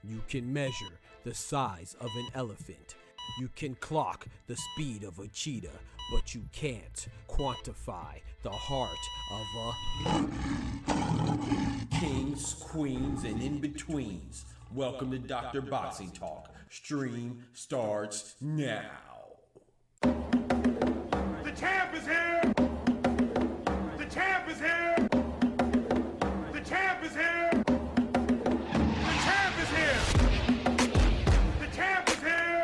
You can measure the size of an elephant. You can clock the speed of a cheetah, but you can't quantify the heart of a kings, queens, and in-betweens. Welcome to Dr. Boxing Talk. Stream starts now. The champ is here! The champ is here! The champ is here! The champ is here! The champ is here!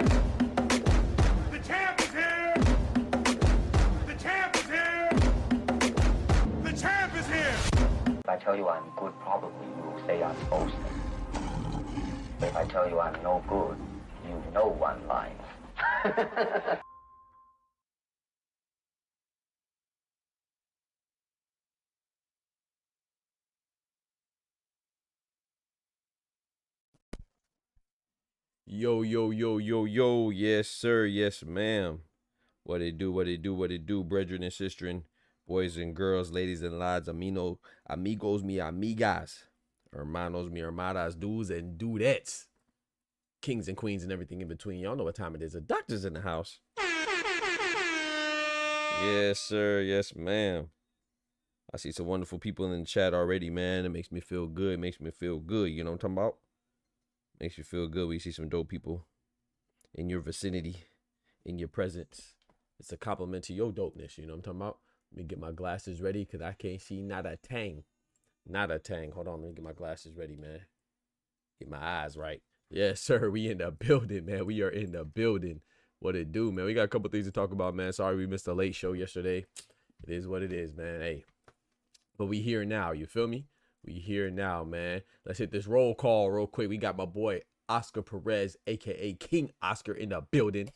The champ is here! The champ is here! The champ is here! If I tell you I'm good, probably you will say I'm boasting. If I tell you I'm no good, you know one line. Yo, yo, yo, yo, yo. Yes, sir. Yes, ma'am. What it do, what it do, what it do, brethren and sistren, boys and girls, ladies and lads, amigos, mi amigas, hermanos, mi hermanas, dudes and dudettes, kings and queens and everything in between. Y'all know what time it is. The doctor's in the house. Yes, sir. Yes, ma'am. I see some wonderful people in the chat already, man. It makes me feel good. It makes me feel good. You know what I'm talking about? Makes you feel good when you see some dope people in your vicinity, in your presence. It's a compliment to your dopeness. You know what I'm talking about? Let me get my glasses ready because I can't see not a tang. Not a tang. Hold on. Let me get my glasses ready, man. Get my eyes right. Yes, sir. We in the building, man. We are in the building. What it do, man? We got a couple things to talk about, man. Sorry we missed a late show yesterday. It is what it is, man. Hey, but we here now. You feel me? We here now, man. Let's hit this roll call real quick. We got my boy Oscar Perez, aka King Oscar, in the building.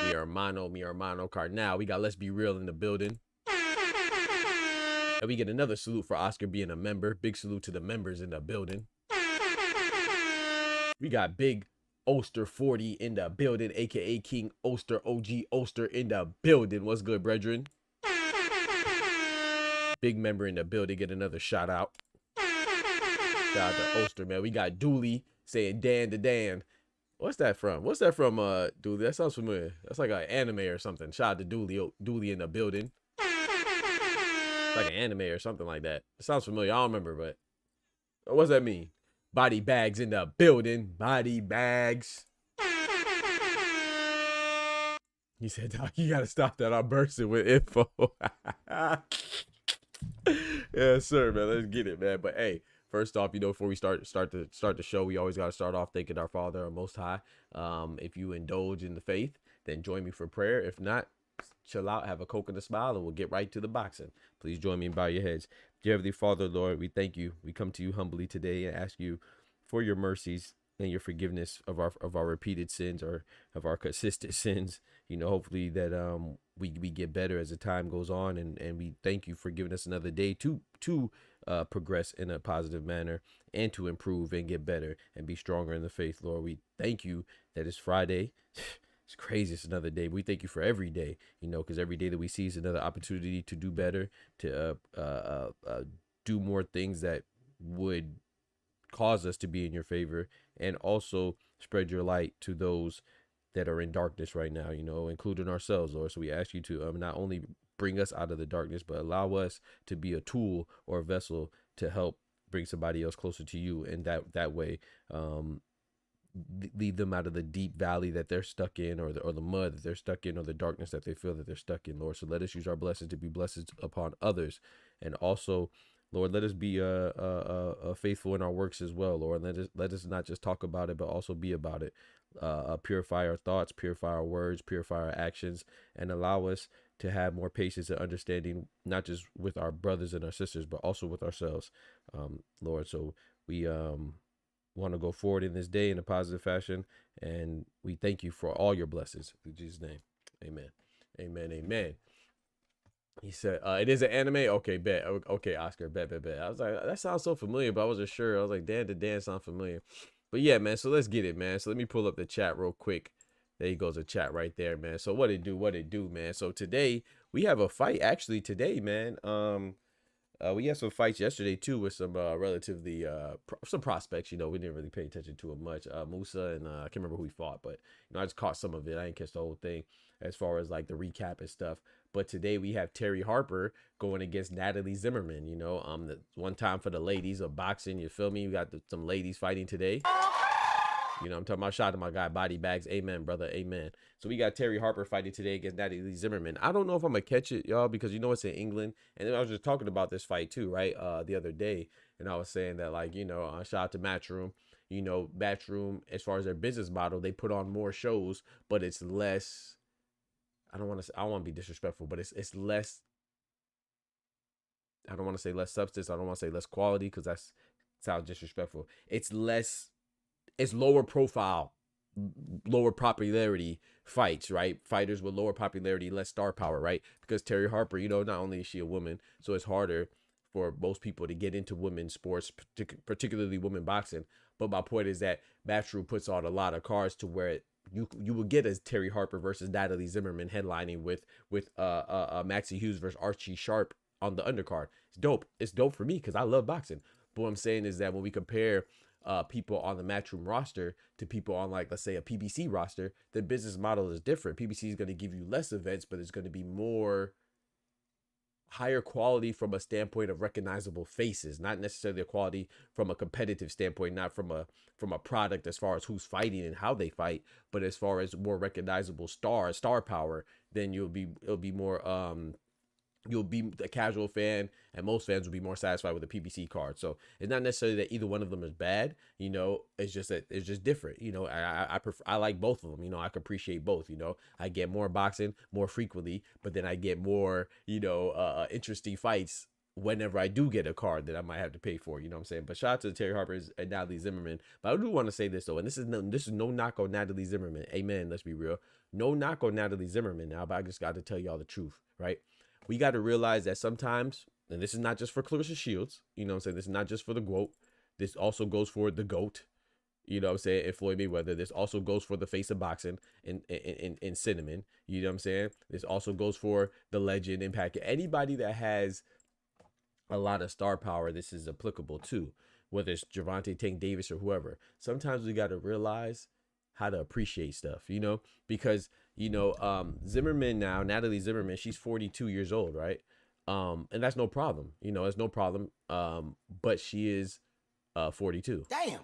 Mi hermano Carnal. We got Let's Be Real in the building. And we get another salute for Oscar being a member. Big salute to the members in the building. We got Big Oster 40 in the building, aka King Oster, OG Oster in the building. What's good, brethren? Big member in the building. Get another shout out. Shout out to Oster, man. We got Dooley saying Dan to Dan. What's that from? What's that from, Dooley? That sounds familiar. That's like an anime or something. Shout out to Dooley. Dooley in the building. It's like an anime or something like that. It sounds familiar. I don't remember, but what does that mean? Body bags in the building. Body bags. He said, Doc, you gotta stop that. I'm bursting with info. Yes, sir, man. Let's get it, man. But hey, first off, you know, before we start the show, we always gotta start off thanking our Father, our Most High. If you indulge in the faith, then join me for prayer. If not, chill out, have a Coke and a smile, and we'll get right to the boxing. Please join me and bow your heads. Dear Heavenly Father, Lord, we thank you. We come to you humbly today and ask you for your mercies and your forgiveness of our repeated sins, or of our consistent sins. Hopefully that we get better as the time goes on, and we thank you for giving us another day to progress in a positive manner and to improve and get better and be stronger in the faith. Lord, we thank you that it's Friday. It's crazy. It's another day. We thank you for every day, because every day that we see is another opportunity to do better, to do more things that would cause us to be in your favor, and also spread your light to those that are in darkness right now, including ourselves, Lord. So we ask you to not only bring us out of the darkness, but allow us to be a tool or a vessel to help bring somebody else closer to you, and that way lead them out of the deep valley that they're stuck in, or the mud that they're stuck in, or the darkness that they feel that they're stuck in, Lord. So let us use our blessings to be blessings upon others, and also, Lord, let us be faithful in our works as well, Lord. Let us not just talk about it, but also be about it. Purify our thoughts, purify our words, purify our actions, and allow us to have more patience and understanding, not just with our brothers and our sisters, but also with ourselves, Lord. So we want to go forward in this day in a positive fashion, and we thank you for all your blessings. In Jesus' name, amen. Amen, amen. He said, it is an anime? Okay, bet. Okay, Oscar, bet. I was like, that sounds so familiar, but I wasn't sure. I was like, damn, the dance sound familiar. But yeah, man, so let's get it, man. So let me pull up the chat real quick. There goes a chat right there, man. So what it do, man. So today, we have a fight, actually, today, man. We had some fights yesterday, too, with some relatively, some prospects, we didn't really pay attention to it much. Musa and I can't remember who he fought, but, I just caught some of it. I didn't catch the whole thing as far as, like, the recap and stuff. But today we have Terry Harper going against Natalie Zimmerman, the one time for the ladies of boxing, you feel me? We got some ladies fighting today. I'm talking about, shout out to my guy, Body Bags. Amen, brother. Amen. So we got Terry Harper fighting today against Natalie Zimmerman. I don't know if I'm going to catch it, y'all, because it's in England. And then I was just talking about this fight too, right? The other day. And I was saying that, like, shout out to Matchroom. Matchroom, as far as their business model, they put on more shows, but it's less, I don't want to be disrespectful, but it's less, I don't want to say less substance. I don't want to say less quality, because that sounds disrespectful. It's lower profile, lower popularity fights, right? Fighters with lower popularity, less star power, right? Because Terry Harper, not only is she a woman, so it's harder for most people to get into women's sports, particularly women boxing. But my point is that Matchroom puts on a lot of cards to where you will get a Terry Harper versus Natalie Zimmerman headlining with Maxie Hughes versus Archie Sharp on the undercard. It's dope. It's dope for me because I love boxing. But what I'm saying is that when we compare people on the Matchroom roster to people on, like, let's say a PBC roster, the business model is different. PBC is going to give you less events, but it's going to be more higher quality from a standpoint of recognizable faces, not necessarily a quality from a competitive standpoint, not from a product as far as who's fighting and how they fight, but as far as more recognizable star power, then it'll be more you'll be the casual fan, and most fans will be more satisfied with a PBC card. So it's not necessarily that either one of them is bad, it's just that it's just different. I like both of them. I can appreciate both. I get more boxing more frequently, but then I get more, interesting fights whenever I do get a card that I might have to pay for, what I'm saying? But shout out to Terry Harper and Natalie Zimmerman. But I do want to say this though, and this is no knock on Natalie Zimmerman. Amen. Let's be real. No knock on Natalie Zimmerman now, but I just got to tell y'all the truth, right? We got to realize that sometimes, and this is not just for Clarissa Shields, This is not just for the GOAT. This also goes for the GOAT, and Floyd Mayweather. This also goes for the face of boxing in Cinnamon, This also goes for the legend, Impact. Anybody that has a lot of star power, this is applicable to, whether it's Gervonta, Tank Davis, or whoever. Sometimes we got to realize how to appreciate stuff, because, Zimmerman now, Natalie Zimmerman, she's 42 years old, right? And that's no problem, it's no problem. But she is 42. Damn.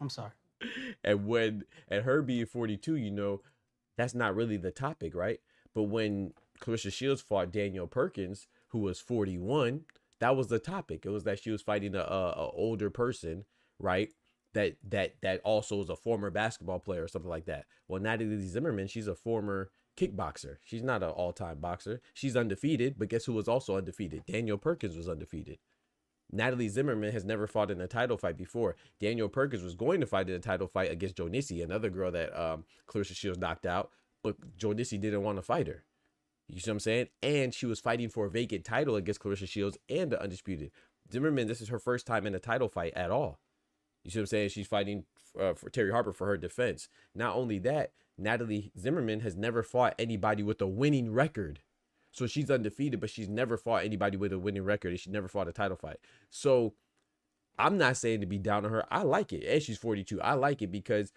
I'm sorry. And her being 42, that's not really the topic, right? But when Clarissa Shields fought Danielle Perkins, who was 41, that was the topic. It was that she was fighting a older person, right? that also is a former basketball player or something like that. Well, Natalie Zimmerman, she's a former kickboxer. She's not an all-time boxer. She's undefeated, but guess who was also undefeated? Daniel Perkins was undefeated. Natalie Zimmerman has never fought in a title fight before. Daniel Perkins was going to fight in a title fight against Jonissi, another girl that Clarissa Shields knocked out, but Jonissi didn't want to fight her. You see what I'm saying? And she was fighting for a vacant title against Clarissa Shields and the undisputed. Zimmerman, this is her first time in a title fight at all. You see what I'm saying? She's fighting for Terry Harper for her defense. Not only that, Natalie Zimmerman has never fought anybody with a winning record. So she's undefeated, but she's never fought anybody with a winning record, and she never fought a title fight. So I'm not saying to be down on her. I like it. And she's 42. I like it because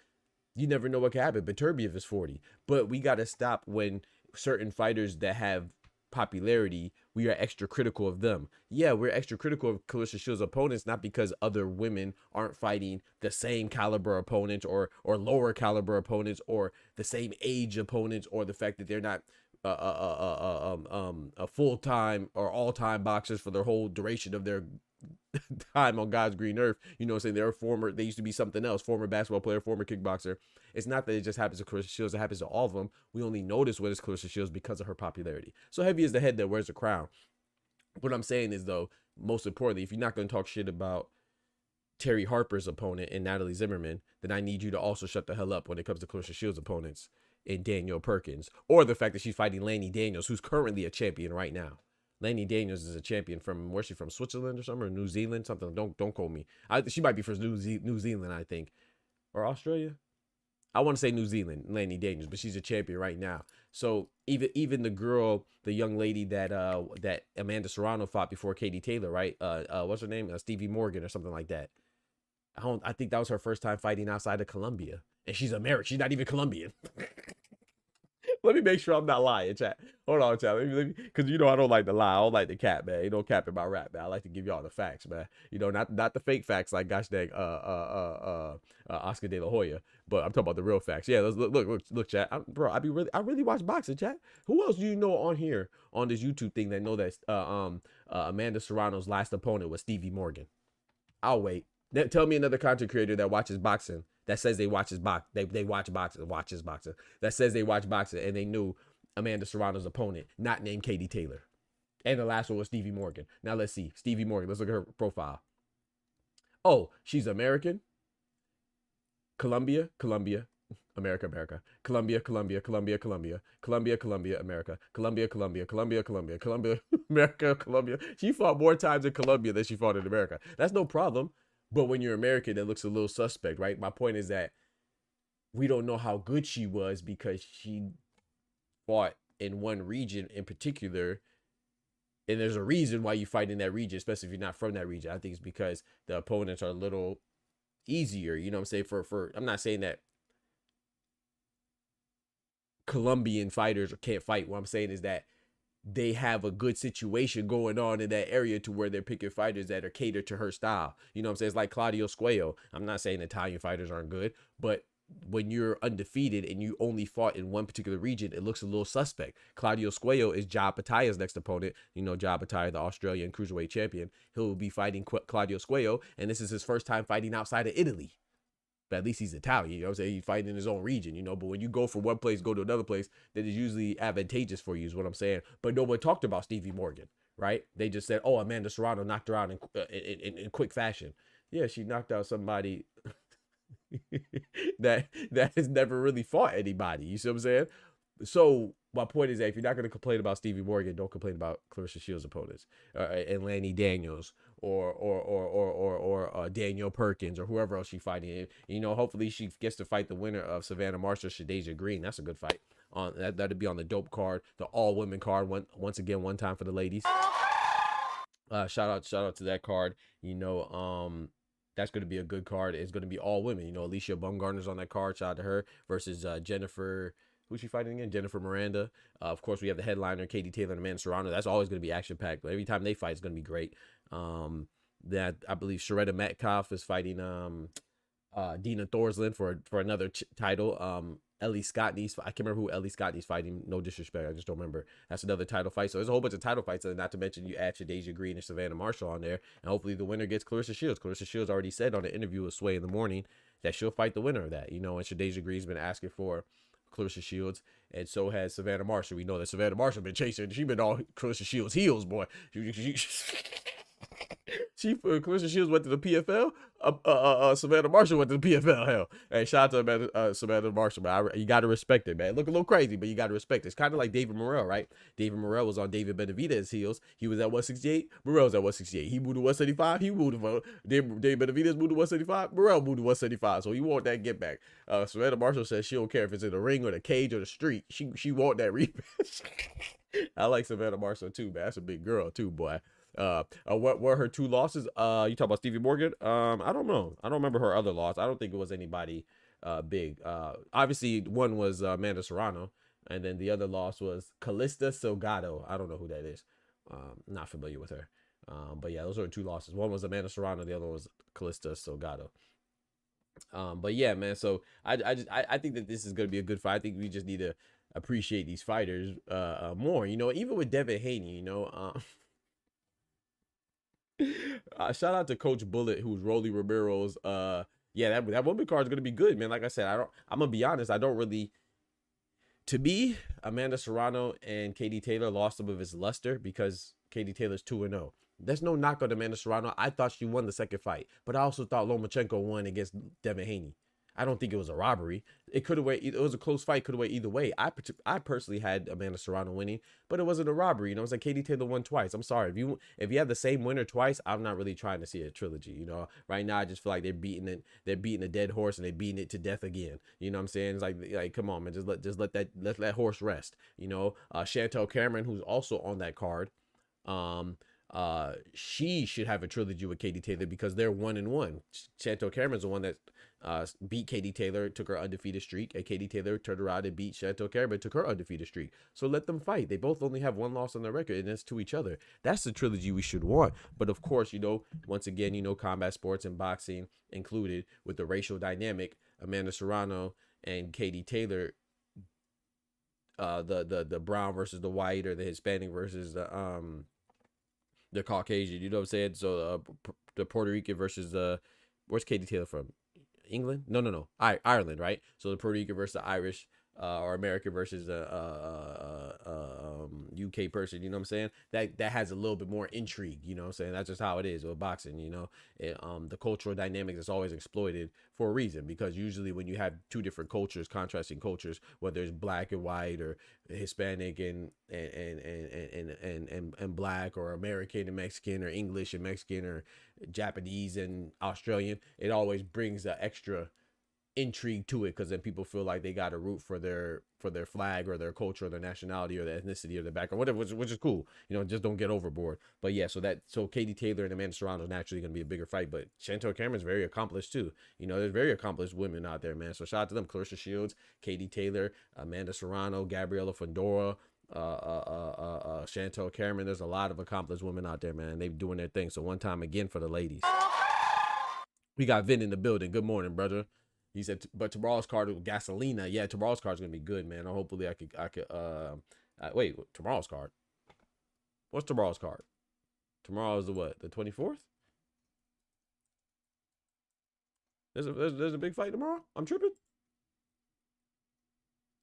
you never know what can happen. Beterbiev is 40. But we got to stop when certain fighters that have popularity, we are extra critical of them. Yeah, we're extra critical of Clarissa Shields' opponents, not because other women aren't fighting the same caliber opponents or lower caliber opponents or the same age opponents, or the fact that they're not a full-time or all-time boxers for their whole duration of their time on God's green earth. You know what I'm saying? They used to be something else, former basketball player, former kickboxer. It's not that it just happens to Clarissa Shields, it happens to all of them. We only notice what is Clarissa Shields because of her popularity. So heavy is the head that wears the crown. What I'm saying is, though, most importantly, if you're not going to talk shit about Terry Harper's opponent and Natalie Zimmerman, then I need you to also shut the hell up when it comes to Clarissa Shields' opponents and Daniel Perkins, or the fact that she's fighting Lanny Daniels, who's currently a champion right now. Lanny Daniels is a champion from, where's she from, Switzerland or something, or New Zealand, something. Don't quote me. She might be from New Zealand, I think, or Australia. I want to say New Zealand, Lanny Daniels, but she's a champion right now. So even the girl, the young lady that that Amanda Serrano fought before Katie Taylor, right? What's her name? Stevie Morgan or something like that. I think that was her first time fighting outside of Colombia, and she's American. She's not even Colombian. Let me make sure I'm not lying, chat. Hold on, chat. Because you know I don't like to lie. I don't like to cap, man. You don't cap in my rap, man. I like to give y'all the facts, man. You know, not the fake facts like gosh dang Oscar De La Hoya, but I'm talking about the real facts. Yeah, let's look, chat. I really watch boxing, chat. Who else do you know on here on this YouTube thing that know that Amanda Serrano's last opponent was Stevie Morgan? I'll wait. Tell me another content creator that watches boxing that says they watches they watch boxing, that says they watch boxing and they knew Amanda Serrano's opponent, not named Katie Taylor. And the last one was Stevie Morgan. Now let's see. Stevie Morgan. Let's look at her profile. Oh, she's American. Colombia, America, Colombia, America, America. She fought more times in Colombia than she fought in America. That's no problem. But when you're American, that looks a little suspect, right? My point is that we don't know how good she was because she fought in one region in particular. And there's a reason why you fight in that region, especially if you're not from that region. I think it's because the opponents are a little easier. You know what I'm saying? I'm not saying that Colombian fighters can't fight. What I'm saying is that they have a good situation going on in that area to where they're picking fighters that are catered to her style. You know what I'm saying? It's like Claudio Squayo. I'm not saying Italian fighters aren't good, but when you're undefeated and you only fought in one particular region, it looks a little suspect. Claudio Squayo is Ja Pataya's next opponent. You know, Ja Pataya, the Australian cruiserweight champion. He'll be fighting Claudio Squayo, and this is his first time fighting outside of Italy. But at least he's Italian, you know what I'm saying? He's fighting in his own region, you know. But when you go from one place, go to another place, that is usually advantageous for you, is what I'm saying. But no one talked about Stevie Morgan, right? They just said, oh, Amanda Serrano knocked her out in quick fashion. Yeah, she knocked out somebody that has never really fought anybody. You see what I'm saying? So my point is that if you're not going to complain about Stevie Morgan, don't complain about Clarissa Shields' opponents and Lanny Daniels or Daniel Perkins or whoever else she's fighting. You know, hopefully she gets to fight the winner of Savannah Marshall, Shadeja Green. That's a good fight. That'd be on the dope card, the all women card. Once again, one time for the ladies. Shout out to that card. You know, that's going to be a good card. It's going to be all women. You know, Alicia Baumgartner's on that card. Shout out to her versus Jennifer. Who's she fighting again? Jennifer Miranda. Of course, we have the headliner, Katie Taylor and Amanda Serrano. That's always going to be action-packed. But every time they fight, it's going to be great. That I believe Sharetta Metcalf is fighting Dina Thorslin for another title. Ellie Scotney's. I can't remember who Ellie Scotney's fighting. No disrespect, I just don't remember. That's another title fight. So there's a whole bunch of title fights, and not to mention you add Shadeja Green and Savannah Marshall on there, and hopefully the winner gets Clarissa Shields. Clarissa Shields already said on an interview with Sway in the morning that she'll fight the winner of that, you know. And Shadeja Green's been asking for Clarissa Shields, and so has Savannah Marshall. We know that Savannah Marshall been chasing. She been all Clarissa Shields' heels, boy. Clarissa Shields went to the PFL. Savannah Marshall went to the PFL. Hell, hey, shout out to Savannah Marshall, man. You gotta respect it, man. Look a little crazy, but you gotta respect it. It's kind of like David Morrell, right? David Morrell was on David Benavidez's heels. He was at 168. Morrell's at 168. He moved to 175. He moved to David Benavidez moved to 175. Morrell moved to 175. So you want that get back. Savannah Marshall says she don't care if it's in the ring or the cage or the street. She want that rematch. I like Savannah Marshall too, man. That's a big girl too, boy. What were her 2 losses? You talk about Stevie Morgan? I don't know. I don't remember her other loss. I don't think it was anybody big. Obviously one was Amanda Serrano, and then the other loss was Calista Salgado. I don't know who that is. Not familiar with her. But yeah, those are 2 losses. One was Amanda Serrano, the other one was Calista Salgado. But yeah, man. So I think that this is gonna be a good fight. I think we just need to appreciate these fighters more. You know, even with Devin Haney, you know. Shout out to Coach Bullet, who's Rolly Romero's. Yeah, that woman card is gonna be good, man. Like I said, I'm gonna be honest. I don't really. To me, Amanda Serrano and Katie Taylor lost some of its luster because Katie Taylor's 2-0. There's no knock on Amanda Serrano. I thought she won the second fight, but I also thought Lomachenko won against Devin Haney. I don't think it was a robbery. It could have went. It was a close fight. Could have went either way. I personally had Amanda Serrano winning, but it wasn't a robbery. You know, it's like Katie Taylor won twice. I'm sorry if you have the same winner twice. I'm not really trying to see a trilogy. You know, right now I just feel like they're beating a dead horse and they're beating it to death again. You know what I'm saying? It's like come on, man, just let that horse rest. You know, Chantel Cameron, who's also on that card, she should have a trilogy with Katie Taylor because they're 1-1. Chantel Cameron's the one that beat Katie Taylor, took her undefeated streak, and Katie Taylor turned around and beat Chantel Cameron, took her undefeated streak. So let them fight. They both only have 1 loss on their record, and it's to each other. That's the trilogy we should want. But of course, you know, once again, you know, combat sports and boxing included with the racial dynamic, Amanda Serrano and Katie Taylor, the brown versus the white, or the Hispanic versus the Caucasian, you know what I'm saying? So the Puerto Rican versus where's Katie Taylor from? England? No. Ireland, right? So the Puerto Rican versus the Irish, or American versus UK person, you know what I'm saying? That has a little bit more intrigue, you know what I'm saying? That's just how it is with boxing, you know? The cultural dynamics is always exploited for a reason, because usually when you have 2 different cultures, contrasting cultures, whether it's black and white or Hispanic and black, or American and Mexican, or English and Mexican, or Japanese and Australian, it always brings an extra intrigue to it, because then people feel like they got to root for their flag or their culture or their nationality or their ethnicity or their background, whatever, which is cool. You know, just don't get overboard. But yeah, so Katie Taylor and Amanda Serrano is naturally going to be a bigger fight, but Chantel Cameron's very accomplished too. You know, there's very accomplished women out there, man. So shout out to them: Clarissa Shields, Katie Taylor, Amanda Serrano, Gabriela Fondora, Chantel Cameron. There's a lot of accomplished women out there, man. They doing their thing. So one time again for the ladies. We got Vin in the building. Good morning, brother. He said, but tomorrow's card with Gasolina. Yeah, tomorrow's card is gonna be good, man. Hopefully I could wait, tomorrow's card. What's tomorrow's card? Tomorrow is the what? The 24th? There's a big fight tomorrow? I'm tripping.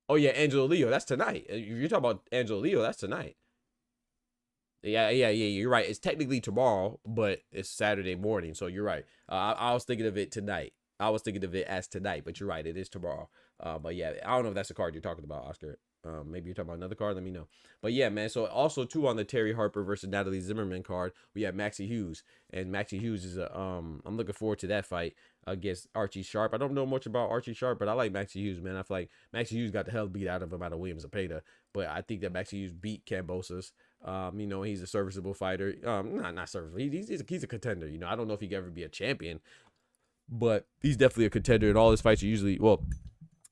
Oh yeah, Angela Leo. That's tonight. If you're talking about Angela Leo, that's tonight. Yeah. You're right. It's technically tomorrow, but it's Saturday morning. So you're right. I was thinking of it tonight. I was thinking of it as tonight, but you're right. It is tomorrow. But yeah, I don't know if that's the card you're talking about, Oscar. Maybe you're talking about another card. Let me know. But yeah, man. So also too on the Terry Harper versus Natalie Zimmerman card, we have Maxie Hughes, and Maxie Hughes is I'm looking forward to that fight against Archie Sharp. I don't know much about Archie Sharp, but I like Maxie Hughes, man. I feel like Maxie Hughes got the hell beat out of him out of Williams Zepeda, but I think that Maxie Hughes beat Kambosos. You know, he's a serviceable fighter. Not serviceable. He's a contender. You know, I don't know if he can ever be a champion, but he's definitely a contender. And all his fights are usually, well,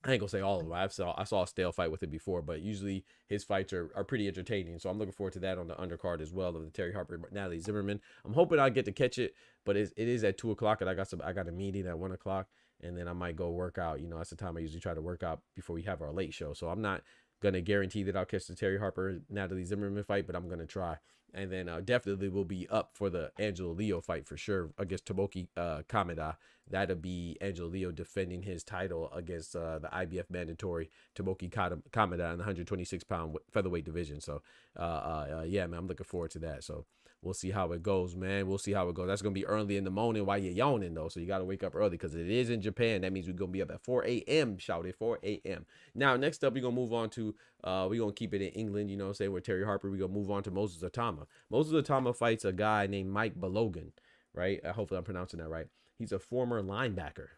I ain't gonna say all of them. I saw a stale fight with him before, but usually his fights are pretty entertaining. So I'm looking forward to that on the undercard as well, of the Terry Harper, Natalie Zimmerman. I'm hoping I get to catch it, but it is at 2 o'clock, and I got a meeting at 1 o'clock. and then I might go work out. You know, that's the time I usually try to work out before we have our late show. So I'm not gonna guarantee that I'll catch the Terry Harper Natalie Zimmerman fight, but I'm gonna try. And then definitely will be up for the Angelo Leo fight for sure against Tomoki Kameda. That'll be Angelo Leo defending his title against the IBF mandatory Tomoki Kameda in the 126-pound featherweight division. So yeah, man, I'm looking forward to that. So we'll see how it goes, man. We'll see how it goes. That's going to be early in the morning while you're yawning, though. So you got to wake up early because it is in Japan. That means we're going to be up at 4 a.m. Shout it, 4 a.m. Now, next up, we're going to move on to, we're going to keep it in England, you know what I'm saying, with Terry Harper. We're going to move on to Moses Atama. Moses Atama fights a guy named Mike Balogan, right? Hopefully I'm pronouncing that right. He's a former linebacker.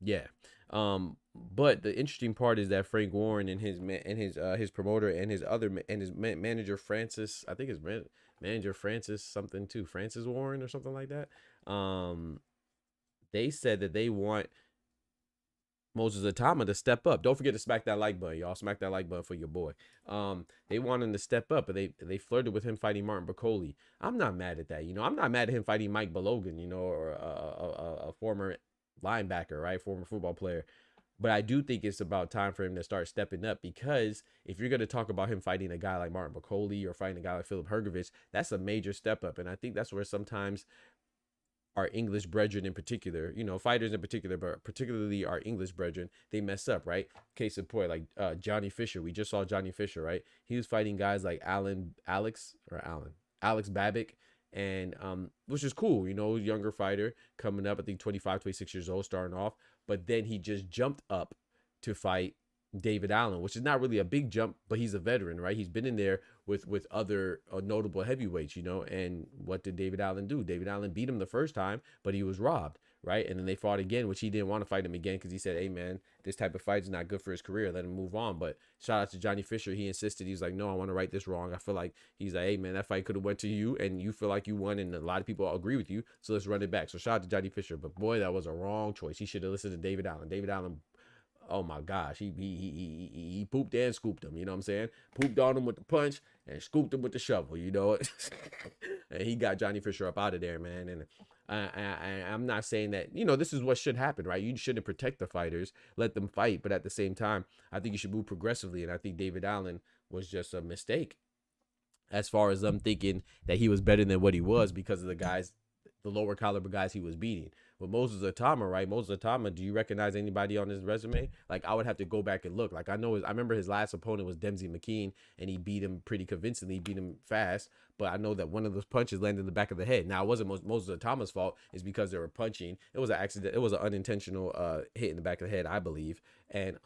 Yeah. But the interesting part is that Frank Warren and his promoter and his manager Francis, I think his manager Francis something too, Francis Warren or something like that. They said that they want Moses Atama to step up. Don't forget to smack that like button, y'all. Smack that like button for your boy. They want him to step up, but they flirted with him fighting Martin Bacoli. I'm not mad at that. You know, I'm not mad at him fighting Mike Balogan, you know, or a former linebacker, right? Former football player. But I do think it's about time for him to start stepping up, because if you're going to talk about him fighting a guy like Martin Bacoli or fighting a guy like Philip Hergovich, that's a major step up. And I think that's where sometimes our English brethren in particular, you know, fighters in particular, but particularly our English brethren, they mess up, right? Case in point, like Johnny Fisher. We just saw Johnny Fisher, right? He was fighting guys like Alex Babick, and which is cool, you know, younger fighter coming up, I think 25, 26 years old, starting off. But then he just jumped up to fight David Allen, which is not really a big jump, but he's a veteran, right? He's been in there with other notable heavyweights, you know. And what did David Allen do? David Allen beat him the first time, but he was robbed, right? And then they fought again, which he didn't want to fight him again because he said, hey, man, this type of fight is not good for his career. Let him move on. But shout out to Johnny Fisher. He insisted. He was like, no, I want to right this wrong. I feel like he's like, hey, man, that fight could have went to you, and you feel like you won, and a lot of people agree with you. So let's run it back. So shout out to Johnny Fisher. But boy, that was a wrong choice. He should have listened to David Allen. David Allen, oh my gosh, he pooped and scooped him, you know what I'm saying? Pooped on him with the punch and scooped him with the shovel, you know? And he got Johnny Fisher up out of there, man. And I'm not saying that, you know, this is what should happen, right? You shouldn't protect the fighters, let them fight. But at the same time, I think you should move progressively. And I think David Allen was just a mistake as far as them thinking that he was better than what he was because of the lower caliber guys he was beating. But Moses Atama, right? Moses Atama, do you recognize anybody on his resume? Like, I would have to go back and look. Like, I remember his last opponent was Dempsey McKean, and he beat him pretty convincingly. He beat him fast, but I know that one of those punches landed in the back of the head. Now, it wasn't Moses Atama's fault. It's because they were punching. It was an accident. It was an unintentional hit in the back of the head, I believe. And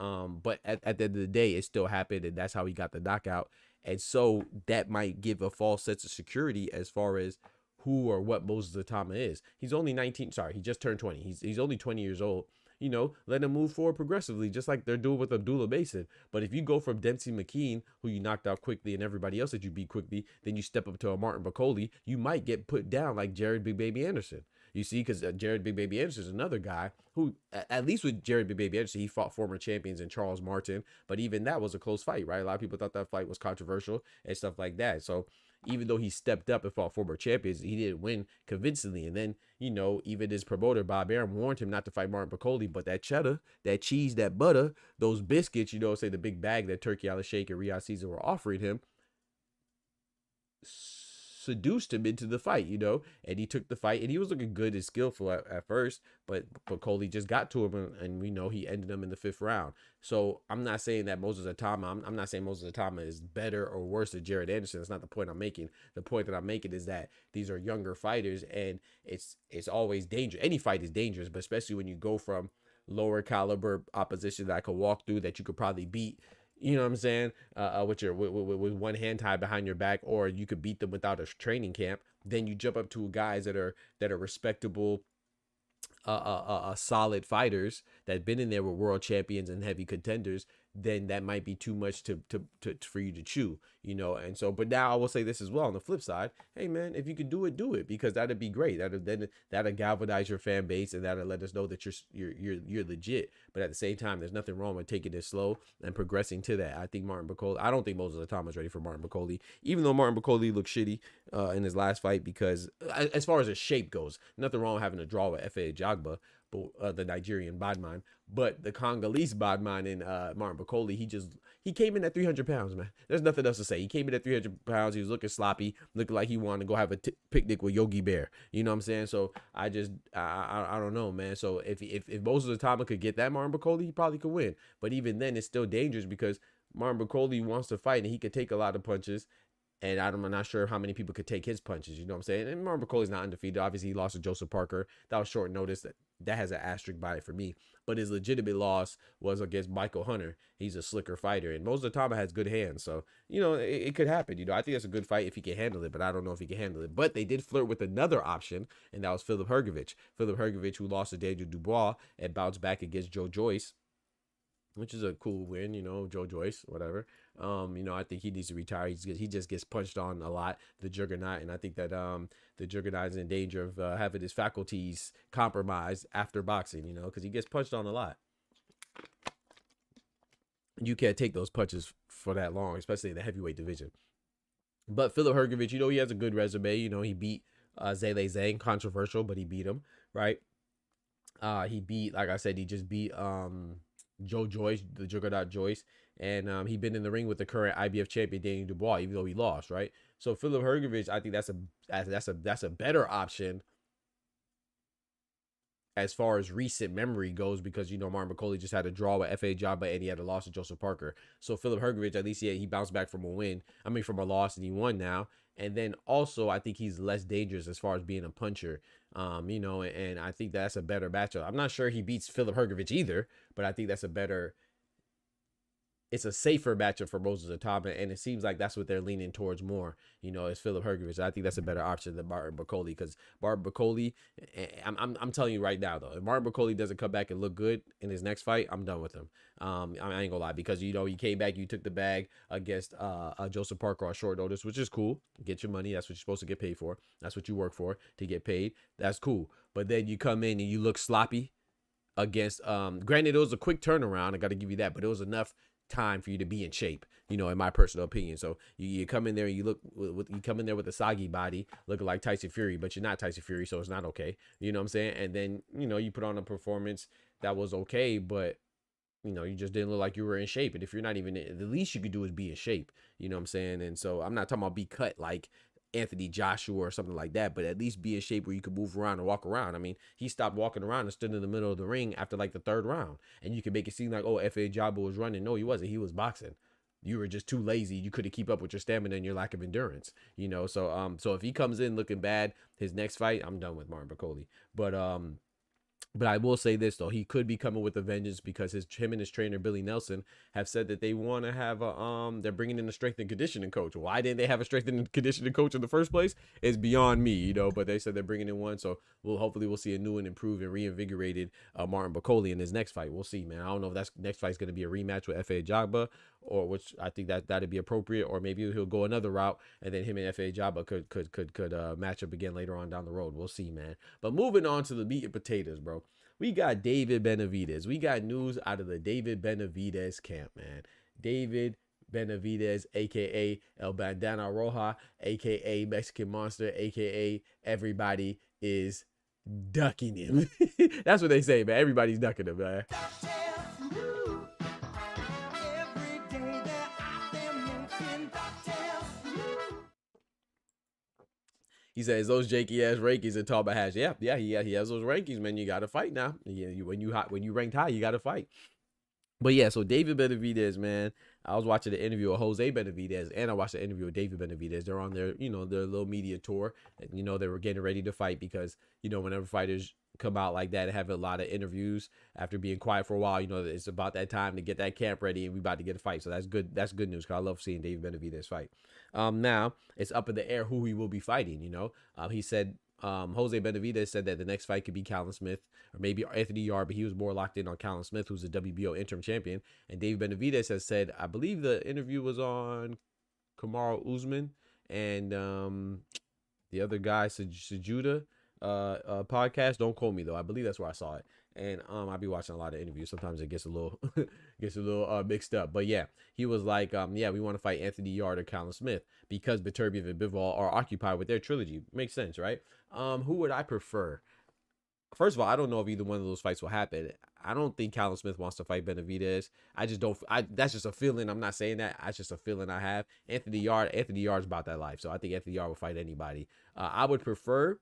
but at the end of the day, it still happened, and that's how he got the knockout. And so that might give a false sense of security as far as who or what Moses Atama is. He's only 19. Sorry, he just turned 20. He's only 20 years old. You know, let him move forward progressively, just like they're doing with Abdullah Mason. But if you go from Dempsey McKean, who you knocked out quickly, and everybody else that you beat quickly, then you step up to a Martin Bacoli, you might get put down like Jared Big Baby Anderson. You see, because Jared Big Baby Anderson is another guy who, at least with Jared Big Baby Anderson, he fought former champions in Charles Martin. But even that was a close fight, right? A lot of people thought that fight was controversial and stuff like that. So even though he stepped up and fought former champions, he didn't win convincingly. And then, you know, even his promoter, Bob Arum, warned him not to fight Martin Bacoli. But that cheddar, that cheese, that butter, those biscuits, you know, say the big bag that Turkey Al Sheikh and Riyadh Caesar were offering him, seduced him into the fight, you know, and he took the fight, and he was looking good and skillful at first, but Bacoli just got to him, and we know he ended him in the 5th round. So I'm not saying that Moses Atama, I'm not saying Moses Atama is better or worse than Jared Anderson. That's not the point I'm making. The point that I'm making is that these are younger fighters, and it's always dangerous. Any fight is dangerous, but especially when you go from lower caliber opposition that I could walk through, that you could probably beat, you know what I'm saying, with one hand tied behind your back, or you could beat them without a training camp. Then you jump up to guys that are respectable, solid fighters that have been in there with world champions and heavy contenders. Then that might be too much for you to chew, you know. And so, but now I will say this as well on the flip side. Hey man, if you can do it, because that'd be great. That'll galvanize your fan base, and that'll let us know that you're legit. But at the same time, there's nothing wrong with taking it slow and progressing to that. I think Martin Bacoli, I don't think Moses Atama is ready for Martin Bacoli, even though Martin Bacoli looked shitty in his last fight, because as far as his shape goes, nothing wrong with having a draw with Efe Ajagba. but the Nigerian Badman. But the Congolese Badman in Martin Bakole, he came in at 300 pounds, man. There's nothing else to say. He came in at 300 pounds. He was looking sloppy, looking like he wanted to go have a picnic with Yogi Bear. You know what I'm saying? So I don't know, man. So if Moses Atama could get that Martin Bakole, he probably could win. But even then, it's still dangerous because Martin Bakole wants to fight and he could take a lot of punches. And I'm not sure how many people could take his punches. You know what I'm saying? And Martin Bacole's not undefeated. Obviously, he lost to Joseph Parker. That was short notice. That has an asterisk by it for me. But his legitimate loss was against Michael Hunter. He's a slicker fighter. And Moses Atama has good hands. So, it could happen. I think that's a good fight if he can handle it. But I don't know if he can handle it. But they did flirt with another option. And that was Filip Hrgović. Filip Hrgović, who lost to Daniel Dubois and bounced back against Joe Joyce, which is a cool win, Joe Joyce, whatever. I think he needs to retire. He just gets punched on a lot, the Juggernaut, and I think that the Juggernaut is in danger of having his faculties compromised after boxing, because he gets punched on a lot. You can't take those punches for that long, especially in the heavyweight division. But Filip Hrgović, he has a good resume. He beat Zhilei Zhang, controversial, but he beat him, right? He beat, like I said, he just beat Joe Joyce, the Juggernaut Joyce, and he'd been in the ring with the current IBF champion Daniel Dubois, even though he lost, right? So Filip Hrgović, I think that's a better option as far as recent memory goes, because Martin Bakole just had a draw with F.A. Jabba and he had a loss to Joseph Parker. So Filip Hrgović, at least he bounced back from from a loss, and he won now. And then also I think he's less dangerous as far as being a puncher. And I think that's a better matchup. I'm not sure he beats Filip Hrgović either, but I think it's a safer matchup for Moses Atama, and it seems like that's what they're leaning towards more, is Filip Hrgović. I think that's a better option than Martin Bakole, because Martin Bakole, I'm telling you right now, though, if Martin Bakole doesn't come back and look good in his next fight, I'm done with him. I ain't gonna lie, because, you came back, you took the bag against Joseph Parker on short notice, which is cool. Get your money. That's what you're supposed to get paid for. That's what you work for, to get paid. That's cool. But then you come in and you look sloppy against, granted, it was a quick turnaround. I got to give you that, but it was enough time for you to be in shape, in my personal opinion. So you come in there and you come in there with a soggy body looking like Tyson Fury, but you're not Tyson Fury, so it's not okay. You know what I'm saying? And then, you put on a performance that was okay, but you just didn't look like you were in shape. And if you're not even, the least you could do is be in shape. You know what I'm saying? And so I'm not talking about be cut like Anthony Joshua or something like that, but at least be in shape where you could move around and walk around. I mean, he stopped walking around and stood in the middle of the ring after like the third round, and you could make it seem like, oh, F.A. Jabba was running. No, he wasn't. He was boxing. You were just too lazy. You couldn't keep up with your stamina and your lack of endurance, so if he comes in looking bad, his next fight, I'm done with Martin Bakole. But I will say this, though. He could be coming with a vengeance, because him and his trainer, Billy Nelson, have said that they want to have they're bringing in a strength and conditioning coach. Why didn't they have a strength and conditioning coach in the first place? It's beyond me, but they said they're bringing in one. So hopefully we'll see a new and improved and reinvigorated Martin Bakole in his next fight. We'll see, man. I don't know if that's next fight's going to be a rematch with F.A. Jabba, or which I think that'd be appropriate, or maybe he'll go another route, and then him and F.A. Jabba could match up again later on down the road. We'll see, man. But moving on to the meat and potatoes, bro. We got David Benavidez. We got news out of the David Benavidez camp, man. David Benavidez, a.k.a. El Bandana Roja, a.k.a. Mexican Monster, a.k.a. everybody is ducking him. That's what they say, man. Everybody's ducking him, man. He says those janky ass rankings in Talbot has. Yeah, he has those rankings, man. You got to fight now. Yeah, when you ranked high, you got to fight. But yeah, so David Benavidez, man. I was watching the interview of Jose Benavidez, and I watched the interview of David Benavidez. They're on their, their little media tour, and they were getting ready to fight, because whenever fighters come out like that and have a lot of interviews after being quiet for a while, it's about that time to get that camp ready, and we about to get a fight. So that's good. That's good news, because I love seeing David Benavidez fight. Now it's up in the air who he will be fighting. He said, Jose Benavidez said that the next fight could be Callum Smith or maybe Anthony Yarde, but he was more locked in on Callum Smith, who's the WBO interim champion. And David Benavidez has said, I believe the interview was on Kamaru Usman and the other guy, Sajuda podcast. Don't quote me though. I believe that's where I saw it. And I'll be watching a lot of interviews. Sometimes it gets a little mixed up. But yeah, he was like, we want to fight Anthony Yarde or Callum Smith, because Beterbiev and Bivol are occupied with their trilogy. Makes sense, right? Who would I prefer? first of all, I don't know if either one of those fights will happen. I don't think Callum Smith wants to fight Benavidez. I just don't. That's just a feeling. I'm not saying that. That's just a feeling I have. Anthony Yarde's about that life, so I think Anthony Yarde will fight anybody. I would prefer.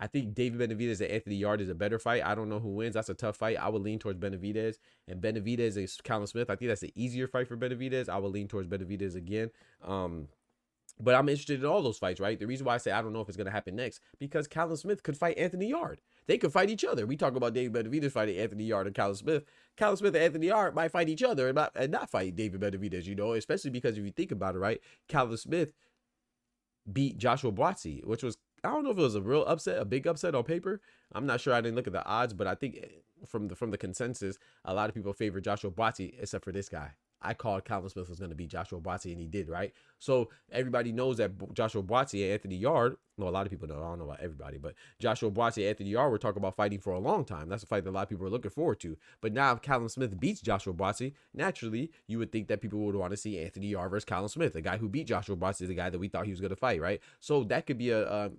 I think David Benavidez and Anthony Yarde is a better fight. I don't know who wins. That's a tough fight. I would lean towards Benavidez. And Benavidez is Callum Smith. I think that's the easier fight for Benavidez. I would lean towards Benavidez again. But I'm interested in all those fights, right? The reason why I say I don't know if it's going to happen next, because Callum Smith could fight Anthony Yarde. They could fight each other. We talk about David Benavidez fighting Anthony Yarde and Callum Smith. Callum Smith and Anthony Yarde might fight each other and not fight David Benavidez, you know, especially because if you think about it, right, Callum Smith beat Joshua Buatsi, which was, I don't know if it was a real upset, a big upset on paper. I'm not sure. I didn't look at the odds, but I think from the consensus, a lot of people favor Joshua Buatsi except for this guy. I called Callum Smith was going to beat Joshua Buatsi, and he did, right? So everybody knows that Joshua Buatsi and Anthony Yarde, well, a lot of people know, I don't know about everybody, but Joshua Buatsi and Anthony Yarde were talking about fighting for a long time. That's a fight that a lot of people are looking forward to. But now if Callum Smith beats Joshua Buatsi, naturally, you would think that people would want to see Anthony Yarde versus Callum Smith. The guy who beat Joshua Buatsi is the guy that we thought he was going to fight, right? So that could be a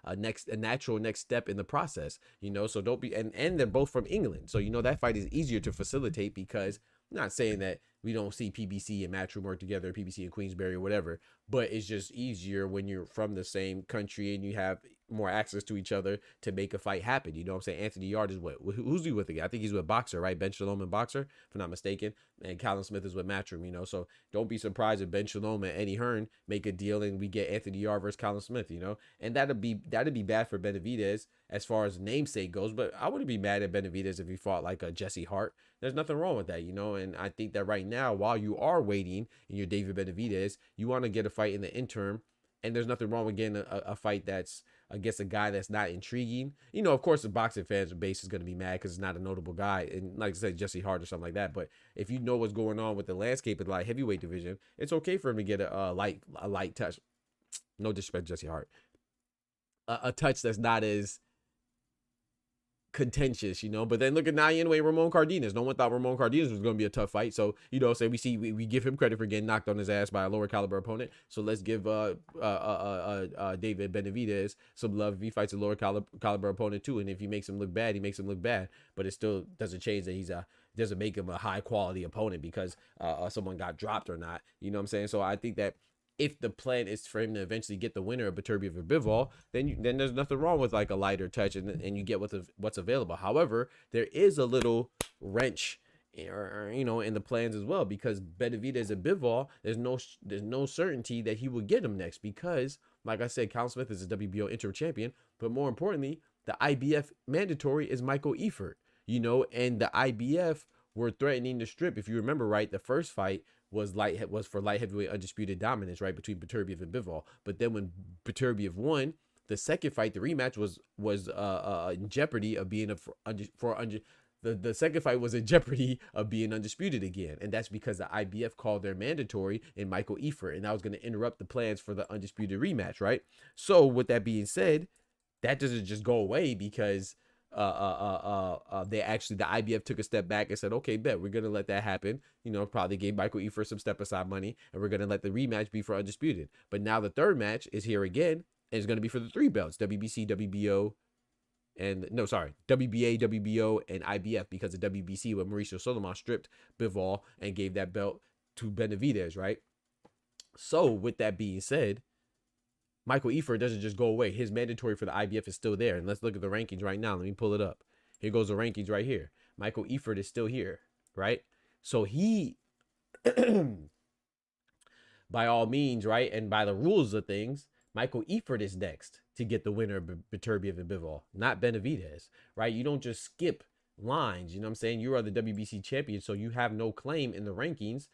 natural next step in the process, you know? So don't be, and they're both from England. So, you know, that fight is easier to facilitate because, not saying that we don't see PBC and Matchroom work together, PBC and Queensberry or whatever, but it's just easier when you're from the same country and you have more access to each other to make a fight happen. You know what I'm saying? Anthony Yarde is who's he with again? I think he's with Boxer, right? Ben Shalom and Boxer, if I'm not mistaken. And Callum Smith is with Matchroom, you know? So don't be surprised if Ben Shalom and Eddie Hearn make a deal and we get Anthony Yarde versus Callum Smith, you know? And that'd be bad for Benavidez as far as namesake goes, but I wouldn't be mad at Benavidez if he fought like a Jesse Hart. There's nothing wrong with that, you know? And I think that right now, while you are waiting in your David Benavidez, you want to get a fight in the interim. And there's nothing wrong with getting a fight that's against a guy that's not intriguing. You know, of course, the boxing fans base is going to be mad because it's not a notable guy. And like I said, Jesse Hart or something like that. But if you know what's going on with the landscape of the light heavyweight division, it's okay for him to get a light touch. No disrespect to Jesse Hart. A touch that's not as contentious, you know. But then look at now anyway, Ramon Cardenas. No one thought Ramon Cardenas was going to be a tough fight. So, you know, say we give him credit for getting knocked on his ass by a lower caliber opponent. So let's give David Benavidez some love if he fights a lower caliber opponent too. And if he makes him look bad, he makes him look bad. But it still doesn't change that doesn't make him a high quality opponent because someone got dropped or not. You know what I'm saying? So I think that if the plan is for him to eventually get the winner of Beterbiev or Bivol, then there's nothing wrong with like a lighter touch and you get what's available. However, there is a little wrench, or you know, in the plans as well, because Benavidez and Bivol, there's no certainty that he will get him next because, like I said, Callum Smith is a WBO interim champion, but more importantly, the IBF mandatory is Michael Eifert, you know, and the IBF were threatening to strip. If you remember right, the first fight was for light heavyweight undisputed dominance, right, between Beterbiev and Bivol. But then when Beterbiev won, the second fight, the rematch was in jeopardy of being the second fight was in jeopardy of being undisputed again, and that's because the IBF called their mandatory in Michael Eifert, and that was going to interrupt the plans for the undisputed rematch, right? So with that being said, that doesn't just go away because the IBF took a step back and said, okay, bet we're gonna let that happen. You know, probably gave Michael Eifert some step aside money, and we're gonna let the rematch be for undisputed. But now the third match is here again, and it's gonna be for the three belts: WBC, WBO, WBA, WBO, and IBF, because the WBC when Mauricio Solomon stripped Bivol and gave that belt to Benavidez, right? So with that being said, Michael Eifert doesn't just go away. His mandatory for the IBF is still there. And let's look at the rankings right now. Let me pull it up. Here goes the rankings right here. Michael Eifert is still here, right? So he, by all means, right, and by the rules of things, Michael Eifert is next to get the winner of Beterbiev and Bivol, not Benavidez, right? You don't just skip lines, you know what I'm saying? You are the WBC champion, so you have no claim in the rankings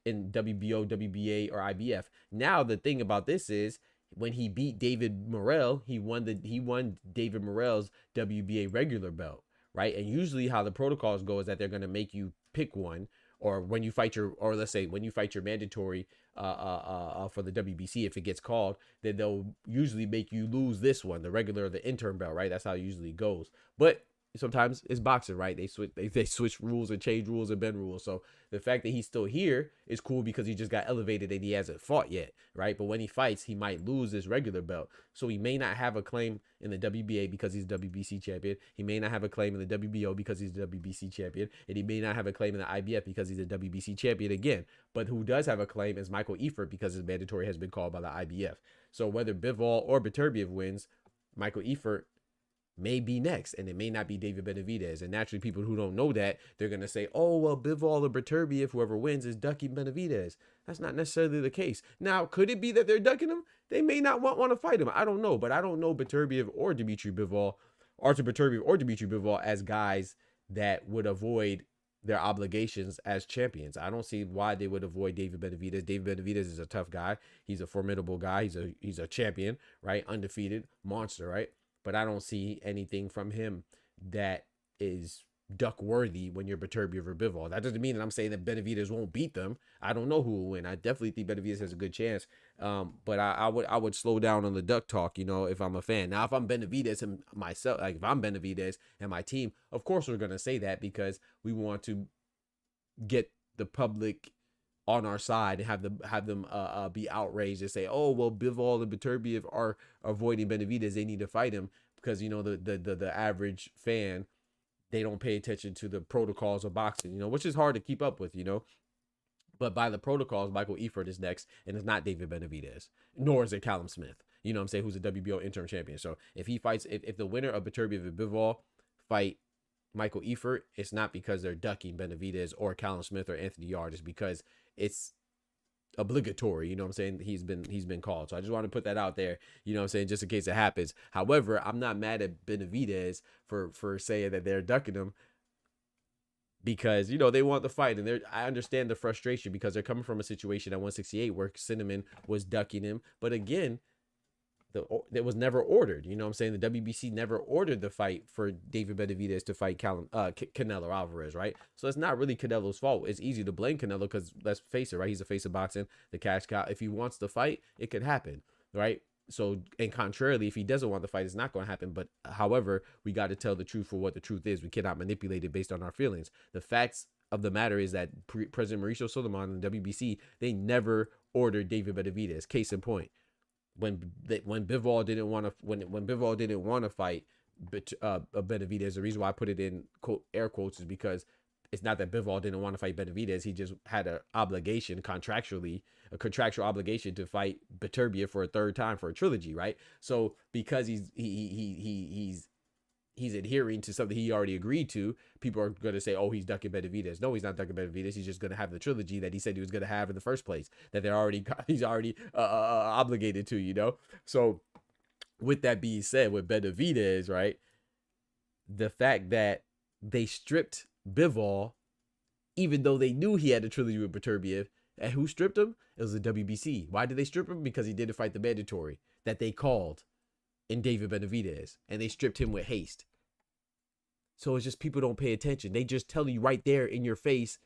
in WBO, WBA, or IBF. Now, the thing about this is, when he beat David Morrell, he won David Morrell's WBA regular belt, right? And usually how the protocols go is that they're going to make you pick one, or when you fight your mandatory for the WBC, if it gets called, then they'll usually make you lose this one, the regular or the interim belt, right? That's how it usually goes. But sometimes it's boxing, right? They switch rules and change rules and bend rules. So the fact that he's still here is cool because he just got elevated and he hasn't fought yet, right? But when he fights, he might lose his regular belt. So he may not have a claim in the WBA because he's WBC champion. He may not have a claim in the WBO because he's the WBC champion. And he may not have a claim in the IBF because he's a WBC champion again. But who does have a claim is Michael Eifert because his mandatory has been called by the IBF. So whether Bivol or Beterbiev wins, Michael Eifert may be next, and it may not be David Benavidez. And naturally, people who don't know that, they're going to say, oh, well, Bivol or Beterbiev, whoever wins, is ducking Benavidez. That's not necessarily the case. Now, could it be that they're ducking him? They may not want to fight him. I don't know, but I don't know Beterbiev or Dimitri Bivol, Artur Beterbiev or Dimitri Bivol as guys that would avoid their obligations as champions. I don't see why they would avoid David Benavidez. David Benavidez is a tough guy. He's a formidable guy. He's a champion, right? Undefeated monster, right? But I don't see anything from him that is duck worthy when you're Beterbiev or Bivol. That doesn't mean that I'm saying that Benavidez won't beat them. I don't know who will win. I definitely think Benavidez has a good chance. But I would slow down on the duck talk, you know, if I'm a fan. Now, if I'm Benavidez and myself, like if I'm Benavidez and my team, of course we're gonna say that because we want to get the public on our side and have them be outraged and say, oh, well, Bivol and Beterbiev are avoiding Benavidez. They need to fight him because, you know, the average fan, they don't pay attention to the protocols of boxing, you know, which is hard to keep up with, you know. But by the protocols, Michael Eifert is next, and it's not David Benavidez, nor is it Callum Smith, you know what I'm saying, who's a WBO interim champion. So if he fights, if the winner of Beterbiev and Bivol fight Michael Eifert, it's not because they're ducking Benavidez or Callum Smith or Anthony Yarde. It's because it's obligatory, you know what I'm saying? He's been called. So I just want to put that out there, you know what I'm saying, just in case it happens. However, I'm not mad at Benavidez for saying that they're ducking him because, you know, they want the fight, and I understand the frustration because they're coming from a situation at 168 where Cinnamon was ducking him. But again, it was never ordered. You know what I'm saying? The WBC never ordered the fight for David Benavidez to fight Canelo Alvarez, right? So it's not really Canelo's fault. It's easy to blame Canelo because, let's face it, right? He's a face of boxing, the cash cow. If he wants to fight, it could happen, right? So, and contrarily, if he doesn't want the fight, it's not going to happen. But however, we got to tell the truth for what the truth is. We cannot manipulate it based on our feelings. The facts of the matter is that President Mauricio Solomon and the WBC, they never ordered David Benavidez. Case in point. When Bivol didn't want to fight Benavidez, the reason why I put it in air quotes is because it's not that Bivol didn't want to fight Benavidez. He just had a contractual obligation to fight Beterbiev for a third time for a trilogy, right? So because he's adhering to something he already agreed to, people are going to say, oh, he's ducking Benavidez. No, he's not ducking Benavidez. He's just going to have the trilogy that he said he was going to have in the first place, that he's already obligated to, you know? So with that being said, with Benavidez, right, the fact that they stripped Bivol, even though they knew he had a trilogy with Beterbiev, and who stripped him? It was the WBC. Why did they strip him? Because he didn't fight the mandatory that they called in David Benavidez, and they stripped him with haste. So it's just people don't pay attention. They just tell you right there in your face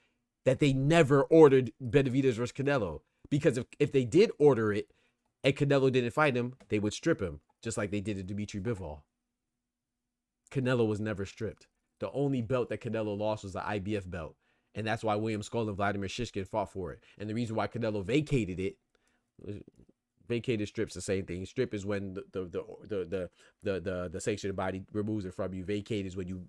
that they never ordered Benavidez versus Canelo. Because if they did order it and Canelo didn't fight him, they would strip him, just like they did to Dimitri Bivol. Canelo was never stripped. The only belt that Canelo lost was the IBF belt. And that's why William Skull and Vladimir Shishkin fought for it. And the reason why Canelo vacated it, vacated strip's the same thing. Strip is when the sanctioned body removes it from you. Vacate is when you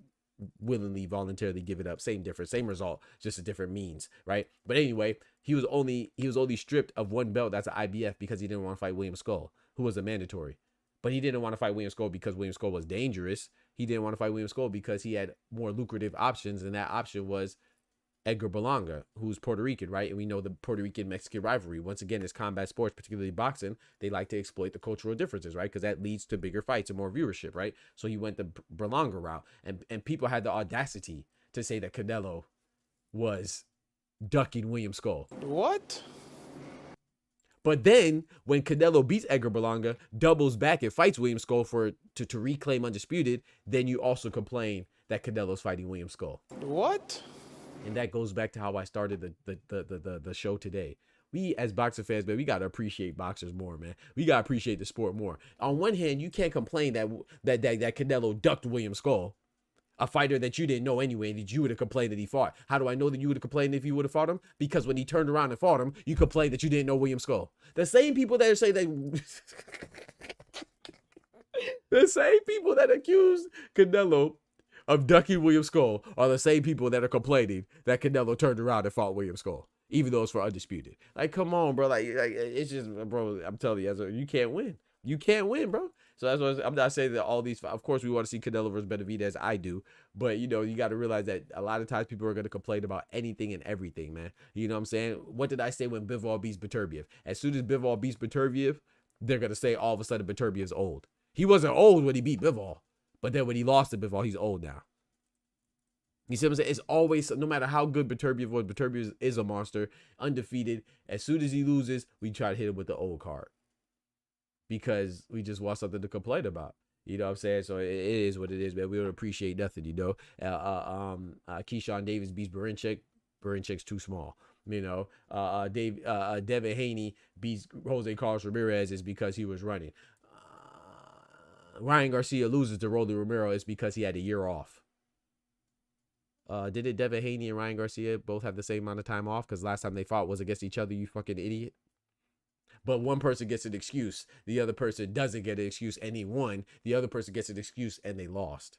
willingly, voluntarily give it up. Same difference, same result, just a different means, right? But anyway, he was only stripped of one belt, that's an IBF, because he didn't want to fight William Skull, who was a mandatory. But he didn't want to fight William Skull because William Skull was dangerous. He didn't want to fight William Skull because he had more lucrative options, and that option was Edgar Berlanga, who's Puerto Rican, right? And we know the Puerto Rican-Mexican rivalry. Once again, it's combat sports, particularly boxing. They like to exploit the cultural differences, right? Because that leads to bigger fights and more viewership, right? So he went the Berlanga route. And people had the audacity to say that Canelo was ducking William Skull. What? But then, when Canelo beats Edgar Berlanga, doubles back and fights William Skull to reclaim Undisputed, then you also complain that Canelo's fighting William Skull. What? And that goes back to how I started the show today. We as boxing fans, man, we gotta appreciate boxers more, man. We gotta appreciate the sport more. On one hand, you can't complain that Canelo ducked William Skull. A fighter that you didn't know anyway, that you would have complained that he fought. How do I know that you would have complained if you would have fought him? Because when he turned around and fought him, you complained that you didn't know William Skull. The same people that say that the same people that accused Canelo of ducking William Skull are the same people that are complaining that Canelo turned around and fought William Skull, even though it's for undisputed. Like, come on, bro. Like it's just, bro, I'm telling you, you can't win. You can't win, bro. So that's what I'm not saying that all these, of course, we want to see Canelo versus Benavidez. I do. But, you know, you got to realize that a lot of times people are going to complain about anything and everything, man. You know what I'm saying? What did I say when Bivol beats Beterbiev? As soon as Bivol beats Beterbiev, they're going to say all of a sudden Beterbiev's old. He wasn't old when he beat Bivol. But then when he lost to Bivol, he's old now. You see what I'm saying? It's always, no matter how good Beterbiev was, Beterbiev is a monster, undefeated. As soon as he loses, we try to hit him with the old card. Because we just want something to complain about. You know what I'm saying? So it is what it is, man. We don't appreciate nothing, you know. Keyshawn Davis beats Berinchek. Berinchek's too small. You know, Devin Haney beats Jose Carlos Ramirez is because he was running. Ryan Garcia loses to Rolly Romero is because he had a year off. Didn't Devin Haney and Ryan Garcia both have the same amount of time off? Because last time they fought was against each other, you fucking idiot. But one person gets an excuse, the other person doesn't get an excuse, and he won. The other person gets an excuse, and they lost.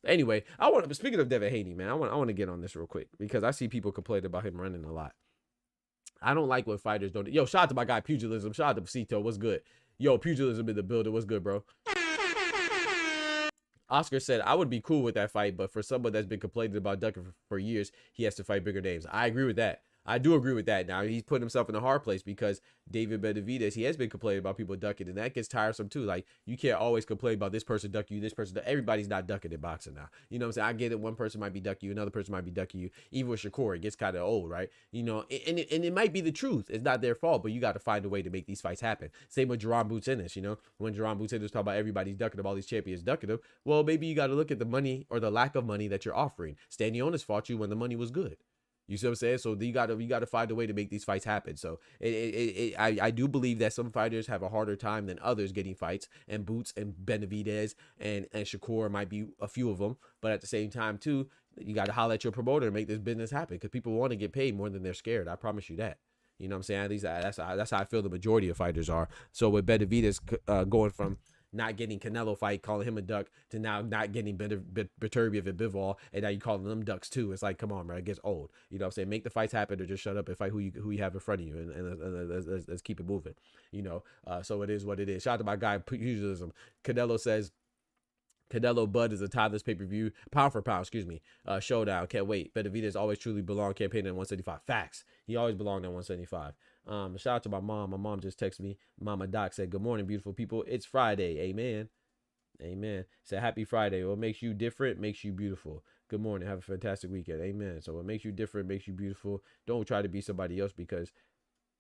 Anyway, speaking of Devin Haney, man, I want to get on this real quick because I see people complain about him running a lot. I don't like when fighters don't. Yo, shout out to my guy Pugilism. Shout out to Cito. What's good? Yo, Pugilism in the building. What's good, bro? Oscar said, I would be cool with that fight, but for someone that's been complaining about ducking for years, he has to fight bigger names. I agree with that. I do agree with that. Now, he's putting himself in a hard place because David Benavidez, he has been complaining about people ducking, and that gets tiresome too. Like, you can't always complain about this person ducking you, this person. Everybody's not ducking in boxing now. You know what I'm saying? I get it. One person might be ducking you, another person might be ducking you. Even with Shakur, it gets kind of old, right? You know, and it might be the truth. It's not their fault, but you got to find a way to make these fights happen. Same with Jerron Boots Ennis, you know? When Jerron Boots Ennis talking about everybody's ducking him, all these champions ducking him, well, maybe you got to look at the money or the lack of money that you're offering. Stanionis fought you when the money was good. You see what I'm saying? So you gotta find a way to make these fights happen. So I do believe that some fighters have a harder time than others getting fights, and Boots and Benavidez and Shakur might be a few of them. But at the same time too, you got to holler at your promoter and make this business happen because people want to get paid more than they're scared. I promise you that. You know what I'm saying? At least that's how I feel the majority of fighters are. So with Benavidez going from not getting Canelo fight, calling him a duck, to now not getting Beterbiev and Bivol, and now you calling them ducks too. It's like, come on, man, it gets old. You know what I'm saying? Make the fights happen or just shut up and fight who you have in front of you, and let's keep it moving. You know, so it is what it is. Shout out to my guy Pugilism. Canelo says, Canelo Bud is a timeless pay-per-view, pound for pound, showdown. Can't wait. Benavidez always truly belonged campaigning at 175. Facts. He always belonged at 175. Shout out to my mom. My mom just texted me. Mama Doc said, good morning, beautiful people. It's Friday. Amen. Amen. Said, happy Friday. What makes you different makes you beautiful. Good morning. Have a fantastic weekend. Amen. So what makes you different makes you beautiful. Don't try to be somebody else, because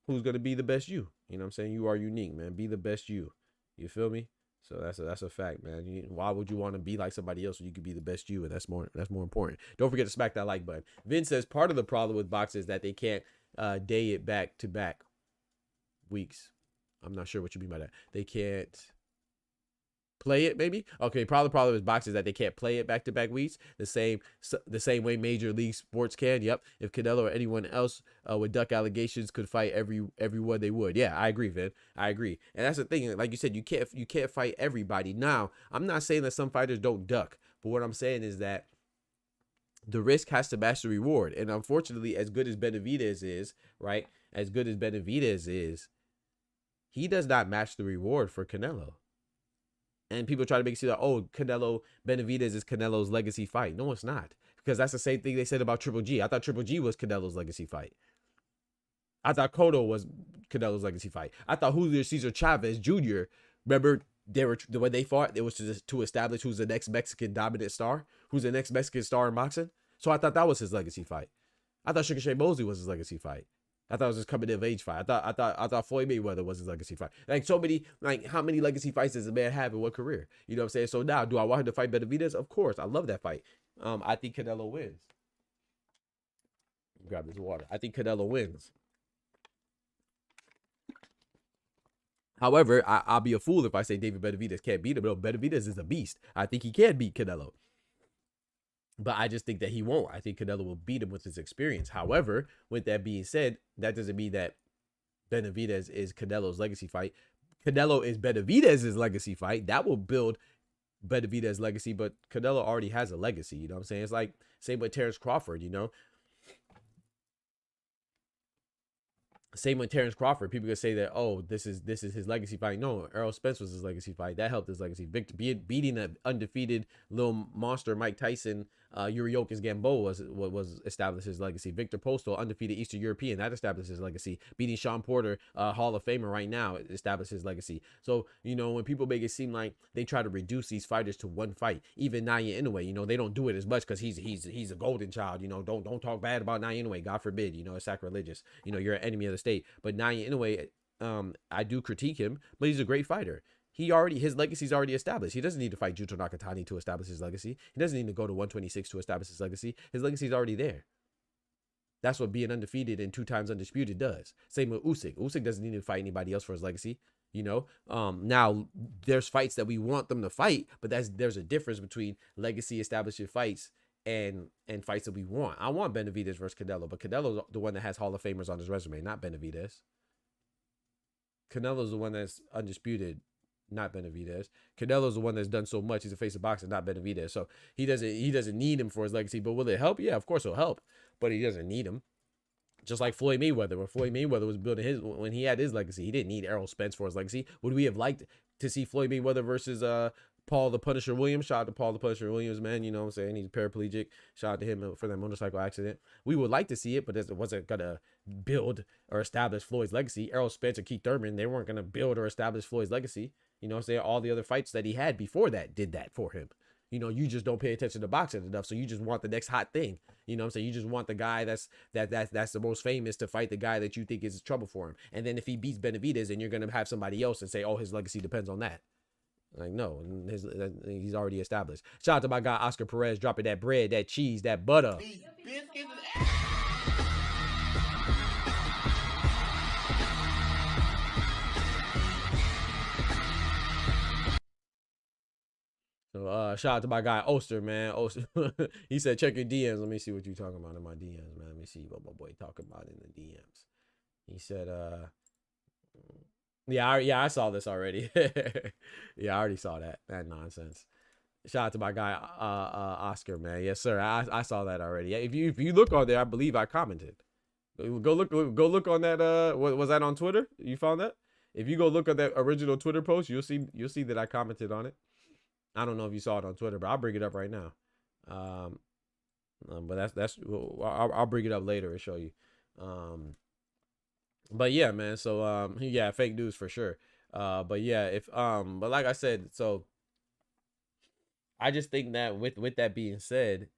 who's going to be the best you? You know what I'm saying? You are unique, man. Be the best you. You feel me? So that's a fact, man. Why would you want to be like somebody else when you could be the best you? And that's more important. Don't forget to smack that like button. Vince says part of the problem with boxing is that they can't day it back to back weeks. I'm not sure what you mean by that. They can't play it, maybe. Okay, problem is boxing is that they can't play it back to back weeks the same way major league sports can. Yep. If Canelo or anyone else with duck allegations could fight everyone, they would. Yeah, I agree, Vin. I agree. And that's the thing. Like you said, you can't fight everybody. Now, I'm not saying that some fighters don't duck, but what I'm saying is that the risk has to match the reward. And unfortunately, as good as Benavidez is, right? As good as Benavidez is, he does not match the reward for Canelo. And people try to make it seem like, oh, Benavidez is Canelo's legacy fight. No, it's not. Because that's the same thing they said about Triple G. I thought Triple G was Canelo's legacy fight. I thought Cotto was Canelo's legacy fight. I thought Julio Cesar Chavez Jr., remember, when they fought, it was to establish who's the next Mexican dominant star, who's the next Mexican star in boxing. So I thought that was his legacy fight. I thought Sugar Shane Mosley was his legacy fight. I thought it was his coming of age fight. I thought Floyd Mayweather was his legacy fight. Like, so many, like, how many legacy fights does a man have in one career? You know what I'm saying? So now, do I want him to fight Benavidez? Of course. I love that fight. I think Canelo wins. Grab this water. I think Canelo wins. However, I'll be a fool if I say David Benavidez can't beat him. No, Benavidez is a beast. I think he can beat Canelo. But I just think that he won't. I think Canelo will beat him with his experience. However, with that being said, that doesn't mean that Benavidez is Canelo's legacy fight. Canelo is Benavidez's legacy fight. That will build Benavidez's legacy, but Canelo already has a legacy. You know what I'm saying? It's like same with Terrence Crawford, you know? Same with Terrence Crawford. People could say that, oh, this is his legacy fight. No, Errol Spence was his legacy fight. That helped his legacy. Victor beating an undefeated little monster Mike Tyson, Yuriokis Gamboa was established his legacy. Victor Postal, undefeated Eastern European, that established his legacy. Beating Sean Porter, Hall of Famer right now, established his legacy. So, you know, when people make it seem like they try to reduce these fighters to one fight, even Naya Inoue, you know, they don't do it as much because he's a golden child. You know, don't talk bad about Naya Inoue. God forbid. You know, it's sacrilegious. You know, you're an enemy of the state. But Naya Inoue, I do critique him, but he's a great fighter. His legacy's already established. He doesn't need to fight Juto Nakatani to establish his legacy. He doesn't need to go to 126 to establish his legacy. His legacy's already there. That's what being undefeated and 2 times undisputed does. Same with Usyk. Usyk doesn't need to fight anybody else for his legacy. You know, now there's fights that we want them to fight, but there's a difference between legacy establishing fights and fights that we want. I want Benavidez versus Canelo, but Canelo's the one that has Hall of Famers on his resume, not Benavidez. Canelo's the one that's undisputed, not Benavidez. Canelo's the one that's done so much. He's a face of boxing, not Benavidez. So he doesn't need him for his legacy. But will it help? Yeah, of course it'll help. But he doesn't need him. Just like Floyd Mayweather. When Floyd Mayweather was building when he had his legacy, he didn't need Errol Spence for his legacy. Would we have liked to see Floyd Mayweather versus Paul the Punisher Williams? Shout out to Paul the Punisher Williams, man. You know what I'm saying? He's paraplegic. Shout out to him for that motorcycle accident. We would like to see it, but it wasn't going to build or establish Floyd's legacy. Errol Spence or Keith Thurman, they weren't going to build or establish Floyd's legacy. You know what I'm saying? All the other fights that he had before that did that for him. You know, you just don't pay attention to boxing enough, so you just want the next hot thing. You know what I'm saying? You just want the guy that's the most famous to fight the guy that you think is trouble for him. And then if he beats Benavidez, then you're going to have somebody else and say, oh, his legacy depends on that. Like, no, he's already established. Shout out to my guy, Oscar Perez, dropping that bread, that cheese, that butter. So shout out to my guy Oster, man. Oster, he said check your DMs. Let me see what you talking about in my DMs, man. Let me see what my boy talking about in the DMs. He said, yeah, I saw this already. Yeah, I already saw that nonsense. Shout out to my guy Oscar, man. Yes, sir. I saw that already. If you look on there, I believe I commented. Go look on that. What was that on Twitter? You found that? If you go look at that original Twitter post, you'll see that I commented on it. I don't know if you saw it on Twitter, but I'll bring it up right now. But I'll bring it up later and show you. But yeah, man. So yeah, fake news for sure. But yeah, but like I said, so I just think that with that being said,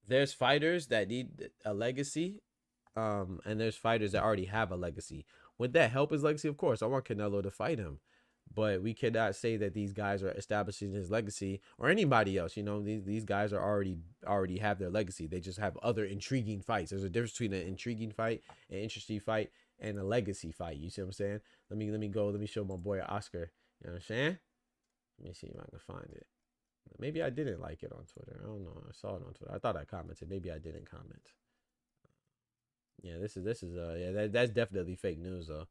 there's fighters that need a legacy, and there's fighters that already have a legacy. Would that help his legacy? Of course, I want Canelo to fight him. But we cannot say that these guys are establishing his legacy or anybody else. You know, these guys are already have their legacy. They just have other intriguing fights. There's a difference between an intriguing fight, an interesting fight, and a legacy fight. You see what I'm saying? Let me show my boy Oscar. You know what I'm saying? Let me see if I can find it. Maybe I didn't like it on Twitter. I don't know. I saw it on Twitter. I thought I commented. Maybe I didn't comment. Yeah, this is yeah, that's definitely fake news though.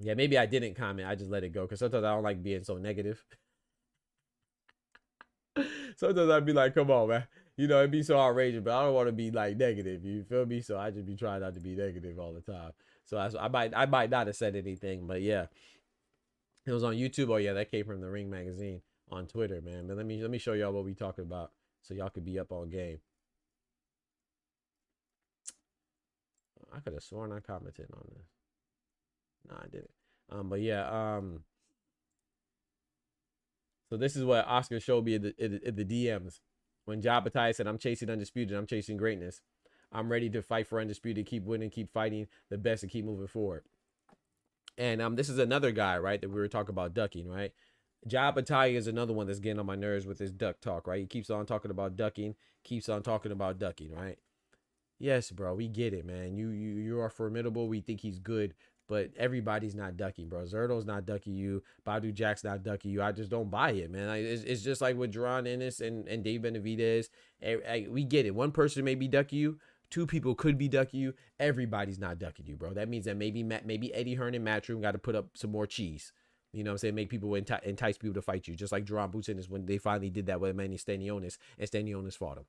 Yeah, maybe I didn't comment. I just let it go because sometimes I don't like being so negative. Sometimes I'd be like, come on, man. You know, it'd be so outrageous, but I don't want to be like negative. You feel me? So I just be trying not to be negative all the time. So I might not have said anything, but yeah. It was on YouTube. Oh yeah, that came from the Ring magazine on Twitter, man. But let me show y'all what we talking about so y'all could be up on game. I could have sworn I commented on this. No, I didn't. But yeah, so this is what Oscar showed me in the DMs. When Job Batai said, I'm chasing undisputed, I'm chasing greatness. I'm ready to fight for undisputed, keep winning, keep fighting the best, and keep moving forward. And this is another guy, right, that we were talking about ducking, right? Job Batai is another one that's getting on my nerves with his duck talk, right? He keeps on talking about ducking, right? Yes, bro, we get it, man. You are formidable. We think he's good. but everybody's not ducking, bro. Zerto's not ducking you. Badu Jack's not ducking you. I just don't buy it, man. Like, it's just like with Jaron Ennis and Dave Benavidez. We get it. One person may be ducking you. Two people could be ducking you. Everybody's not ducking you, bro. That means that maybe Eddie Hearn and Matchroom got to put up some more cheese. You know what I'm saying? Make people entice people to fight you. Just like Jaron Boots Ennis when they finally did that with Manny Stanionis, and Stanionis fought him.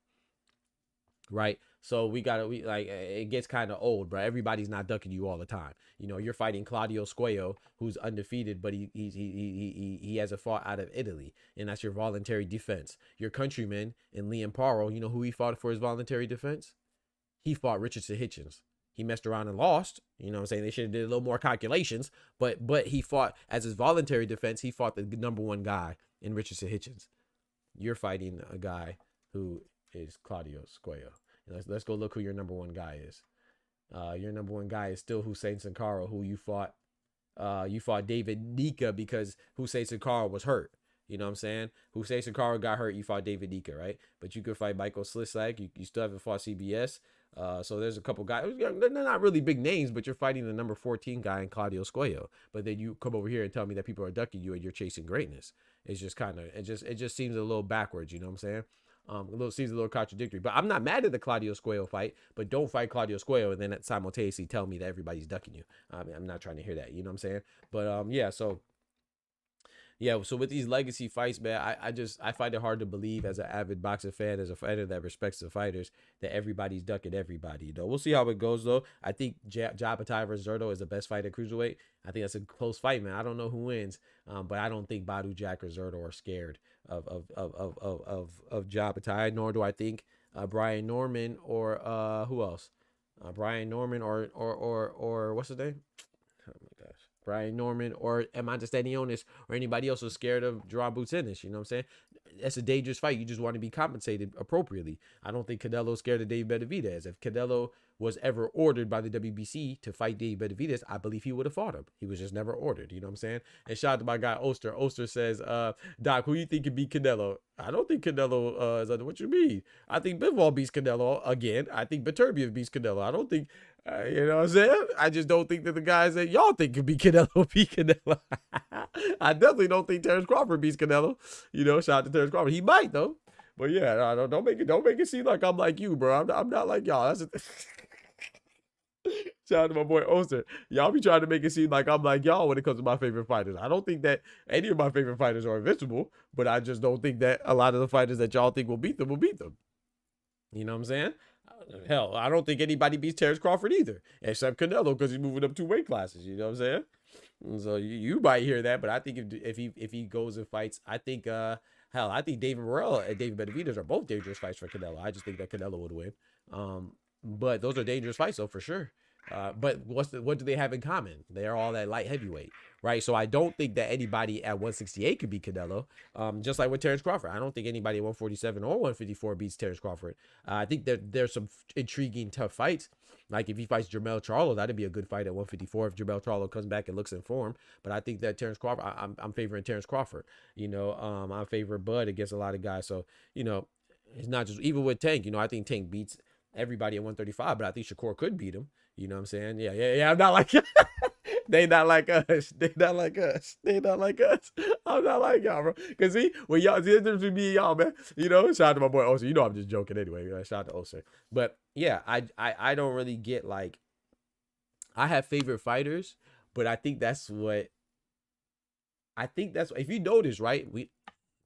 Right? So it gets kind of old, bro. Everybody's not ducking you all the time. You know, you're fighting Claudio Squayo, who's undefeated, but he hasn't fought out of Italy, and that's your voluntary defense. Your countryman in Liam Paro, you know who he fought for his voluntary defense? He fought Richardson Hitchens. He messed around and lost. You know what I'm saying? They should have did a little more calculations, but he fought as his voluntary defense. He fought the #1 guy in Richardson Hitchens. You're fighting a guy who is Claudio Squayo. Let's go look who your #1 guy is. Your #1 guy is still Hussein Sankara, who you fought. You fought David Nika because Hussein Sankara was hurt. You know what I'm saying? Hussein Sankara got hurt. You fought David Nika, right? But you could fight Michael Slisak. You still haven't fought CBS. So there's a couple guys. They're not really big names, but you're fighting the number 14 guy in Claudio Squayo. But then you come over here and tell me that people are ducking you and you're chasing greatness. It's just kind of it just seems a little backwards. You know what I'm saying? Seems a little contradictory. But I'm not mad at the Claudio Squayo fight. But don't fight Claudio Squayo and then simultaneously tell me that everybody's ducking you. I mean, I'm not trying to hear that. You know what I'm saying? But yeah. So with these legacy fights, man, I find it hard to believe as an avid boxing fan, as a fighter that respects the fighters, that everybody's ducking everybody. You know, we'll see how it goes though. I think Jabatai versus Zerto is the best fight at cruiserweight. I think that's a close fight, man. I don't know who wins, but I don't think Badu Jack or Zerto are scared of Jabatai, nor do I think Brian Norman or who else? Brian Norman or what's his name? Oh my gosh. Brian Norman or Amanda Stanionis or anybody else was scared of Jaron Boots Ennis. You know what I'm saying? That's a dangerous fight. You just want to be compensated appropriately. I don't think Canelo's scared of Dave Benavidez. If Canelo was ever ordered by the WBC to fight Dave Benavidez, I believe he would have fought him. He was just never ordered. You know what I'm saying? And shout out to my guy Oster. Oster says, Doc, who you think could beat Canelo? I don't think Canelo is under. What you mean? I think Bivol beats Canelo again. I think Beterbiev beats Canelo. I don't think. You know what I'm saying? I just don't think that the guys that y'all think could beat Canelo beat Canelo. I definitely don't think Terrence Crawford beats Canelo. You know, shout out to Terrence Crawford. He might though. But yeah, don't make it seem like I'm like you, bro. I'm not like y'all. That's shout out to my boy Oster. Y'all be trying to make it seem like I'm like y'all when it comes to my favorite fighters. I don't think that any of my favorite fighters are invincible, but I just don't think that a lot of the fighters that y'all think will beat them. You know what I'm saying? Hell, I don't think anybody beats Terrence Crawford either, except Canelo because he's moving up 2 weight classes. You know what I'm saying? And so you might hear that, but I think if he goes and fights, I think I think David Morrell and David Benavidez are both dangerous fights for Canelo. I just think that Canelo would win. But those are dangerous fights, though, for sure. But what do they have in common? They're all that light heavyweight, right? So I don't think that anybody at 168 could beat Canelo. Just like with Terrence Crawford, I don't think anybody at 147 or 154 beats Terrence Crawford. I think that there's some intriguing, tough fights. Like if he fights Jermell Charlo, that'd be a good fight at 154 if Jermell Charlo comes back and looks in form. But I think that Terrence Crawford, I'm favoring Terrence Crawford. You know, I'm favoring Bud against a lot of guys. So you know, it's not just even with Tank. You know, I think Tank beats everybody at 135, but I think Shakur could beat him. You know what I'm saying? Yeah. I'm not like they not like us. I'm not like y'all, bro. Cause see, when y'all see the difference between me and y'all, man. You know, shout out to my boy Oster. You know I'm just joking anyway. Shout out to Oster. But yeah, I don't really get like I have favorite fighters, but I think that's what if you notice, right?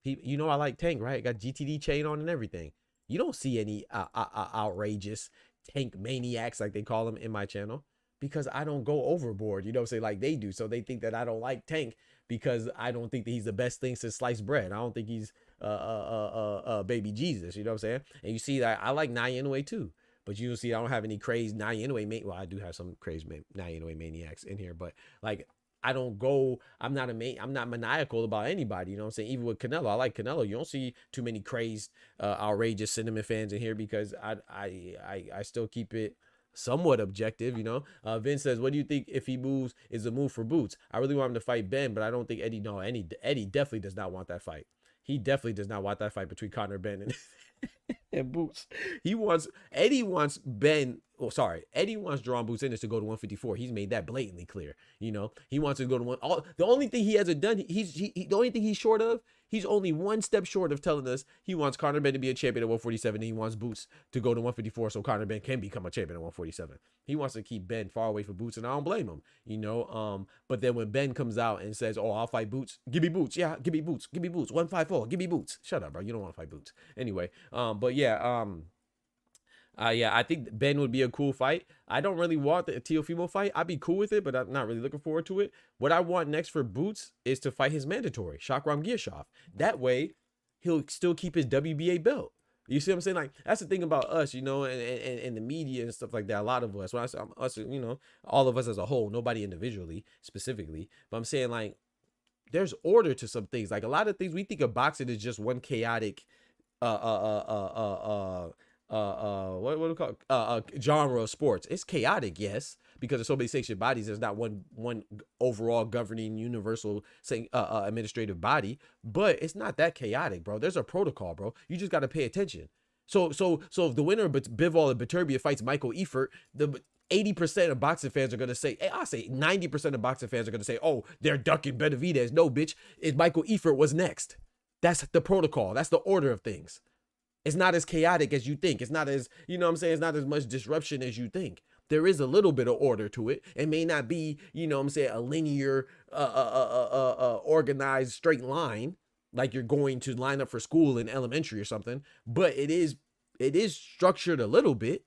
You know I like Tank, right? Got GTD chain on and everything. You don't see any outrageous Tank maniacs like they call them in my channel because I don't go overboard, you know what I'm saying, like they do. So they think that I don't like Tank because I don't think that he's the best thing since sliced bread. I don't think he's baby Jesus, you know what I'm saying? And you see that I like Nai Inoue too, but you don't see I don't have any crazed Nai Inoue well, I do have some crazed Nai Inoue maniacs in here, but like I don't go, I'm not maniacal about anybody, you know what I'm saying? Even with Canelo, I like Canelo. You don't see too many crazed, outrageous cinnamon fans in here because I still keep it somewhat objective, you know? Vince says, what do you think if he moves is a move for Boots? I really want him to fight Ben, but I don't think Eddie definitely does not want that fight. He definitely does not want that fight between Conor Ben and Boots. Eddie wants Ben Oh, sorry. Eddie wants Jerome Business to go to 154. He's made that blatantly clear. You know, he wants to go to one. The only thing he hasn't done, the only thing he's short of, he's only one step short of telling us he wants Conor Ben to be a champion at 147. And he wants Boots to go to 154 so Conor Ben can become a champion at 147. He wants to keep Ben far away from Boots, and I don't blame him. You know, but then when Ben comes out and says, "Oh, I'll fight Boots. Give me Boots. Yeah, give me Boots. Give me Boots. 154. Give me Boots." Shut up, bro. You don't want to fight Boots anyway. But yeah, yeah, I think Ben would be a cool fight. I don't really want the Teofimo fight. I'd be cool with it, but I'm not really looking forward to it. What I want next for Boots is to fight his mandatory, Shakram Giyashov. That way, he'll still keep his WBA belt. You see what I'm saying? Like, that's the thing about us, you know, and the media and stuff like that. A lot of us, when I say us, you know, all of us as a whole, nobody individually, specifically. But I'm saying, like, there's order to some things. Like, a lot of things, we think of boxing as just one chaotic, what do we call it? Genre of sports. It's chaotic, yes, because there's so many sanctioned bodies. There's not one overall governing universal administrative body, but it's not that chaotic, bro. There's a protocol, bro. You just got to pay attention. So if the winner of Bivol and Beterbiev fights Michael Eifert, the 80% of boxing fans are going to say, hey, I say 90% of boxing fans are going to say, oh, they're ducking Benavidez. No, bitch, Michael Eifert was next. That's the protocol. That's the order of things. It's not as chaotic as you think. It's not as, you know what I'm saying? It's not as much disruption as you think. There is a little bit of order to it. It may not be, you know what I'm saying, a linear, organized straight line, like you're going to line up for school in elementary or something, but it is structured a little bit.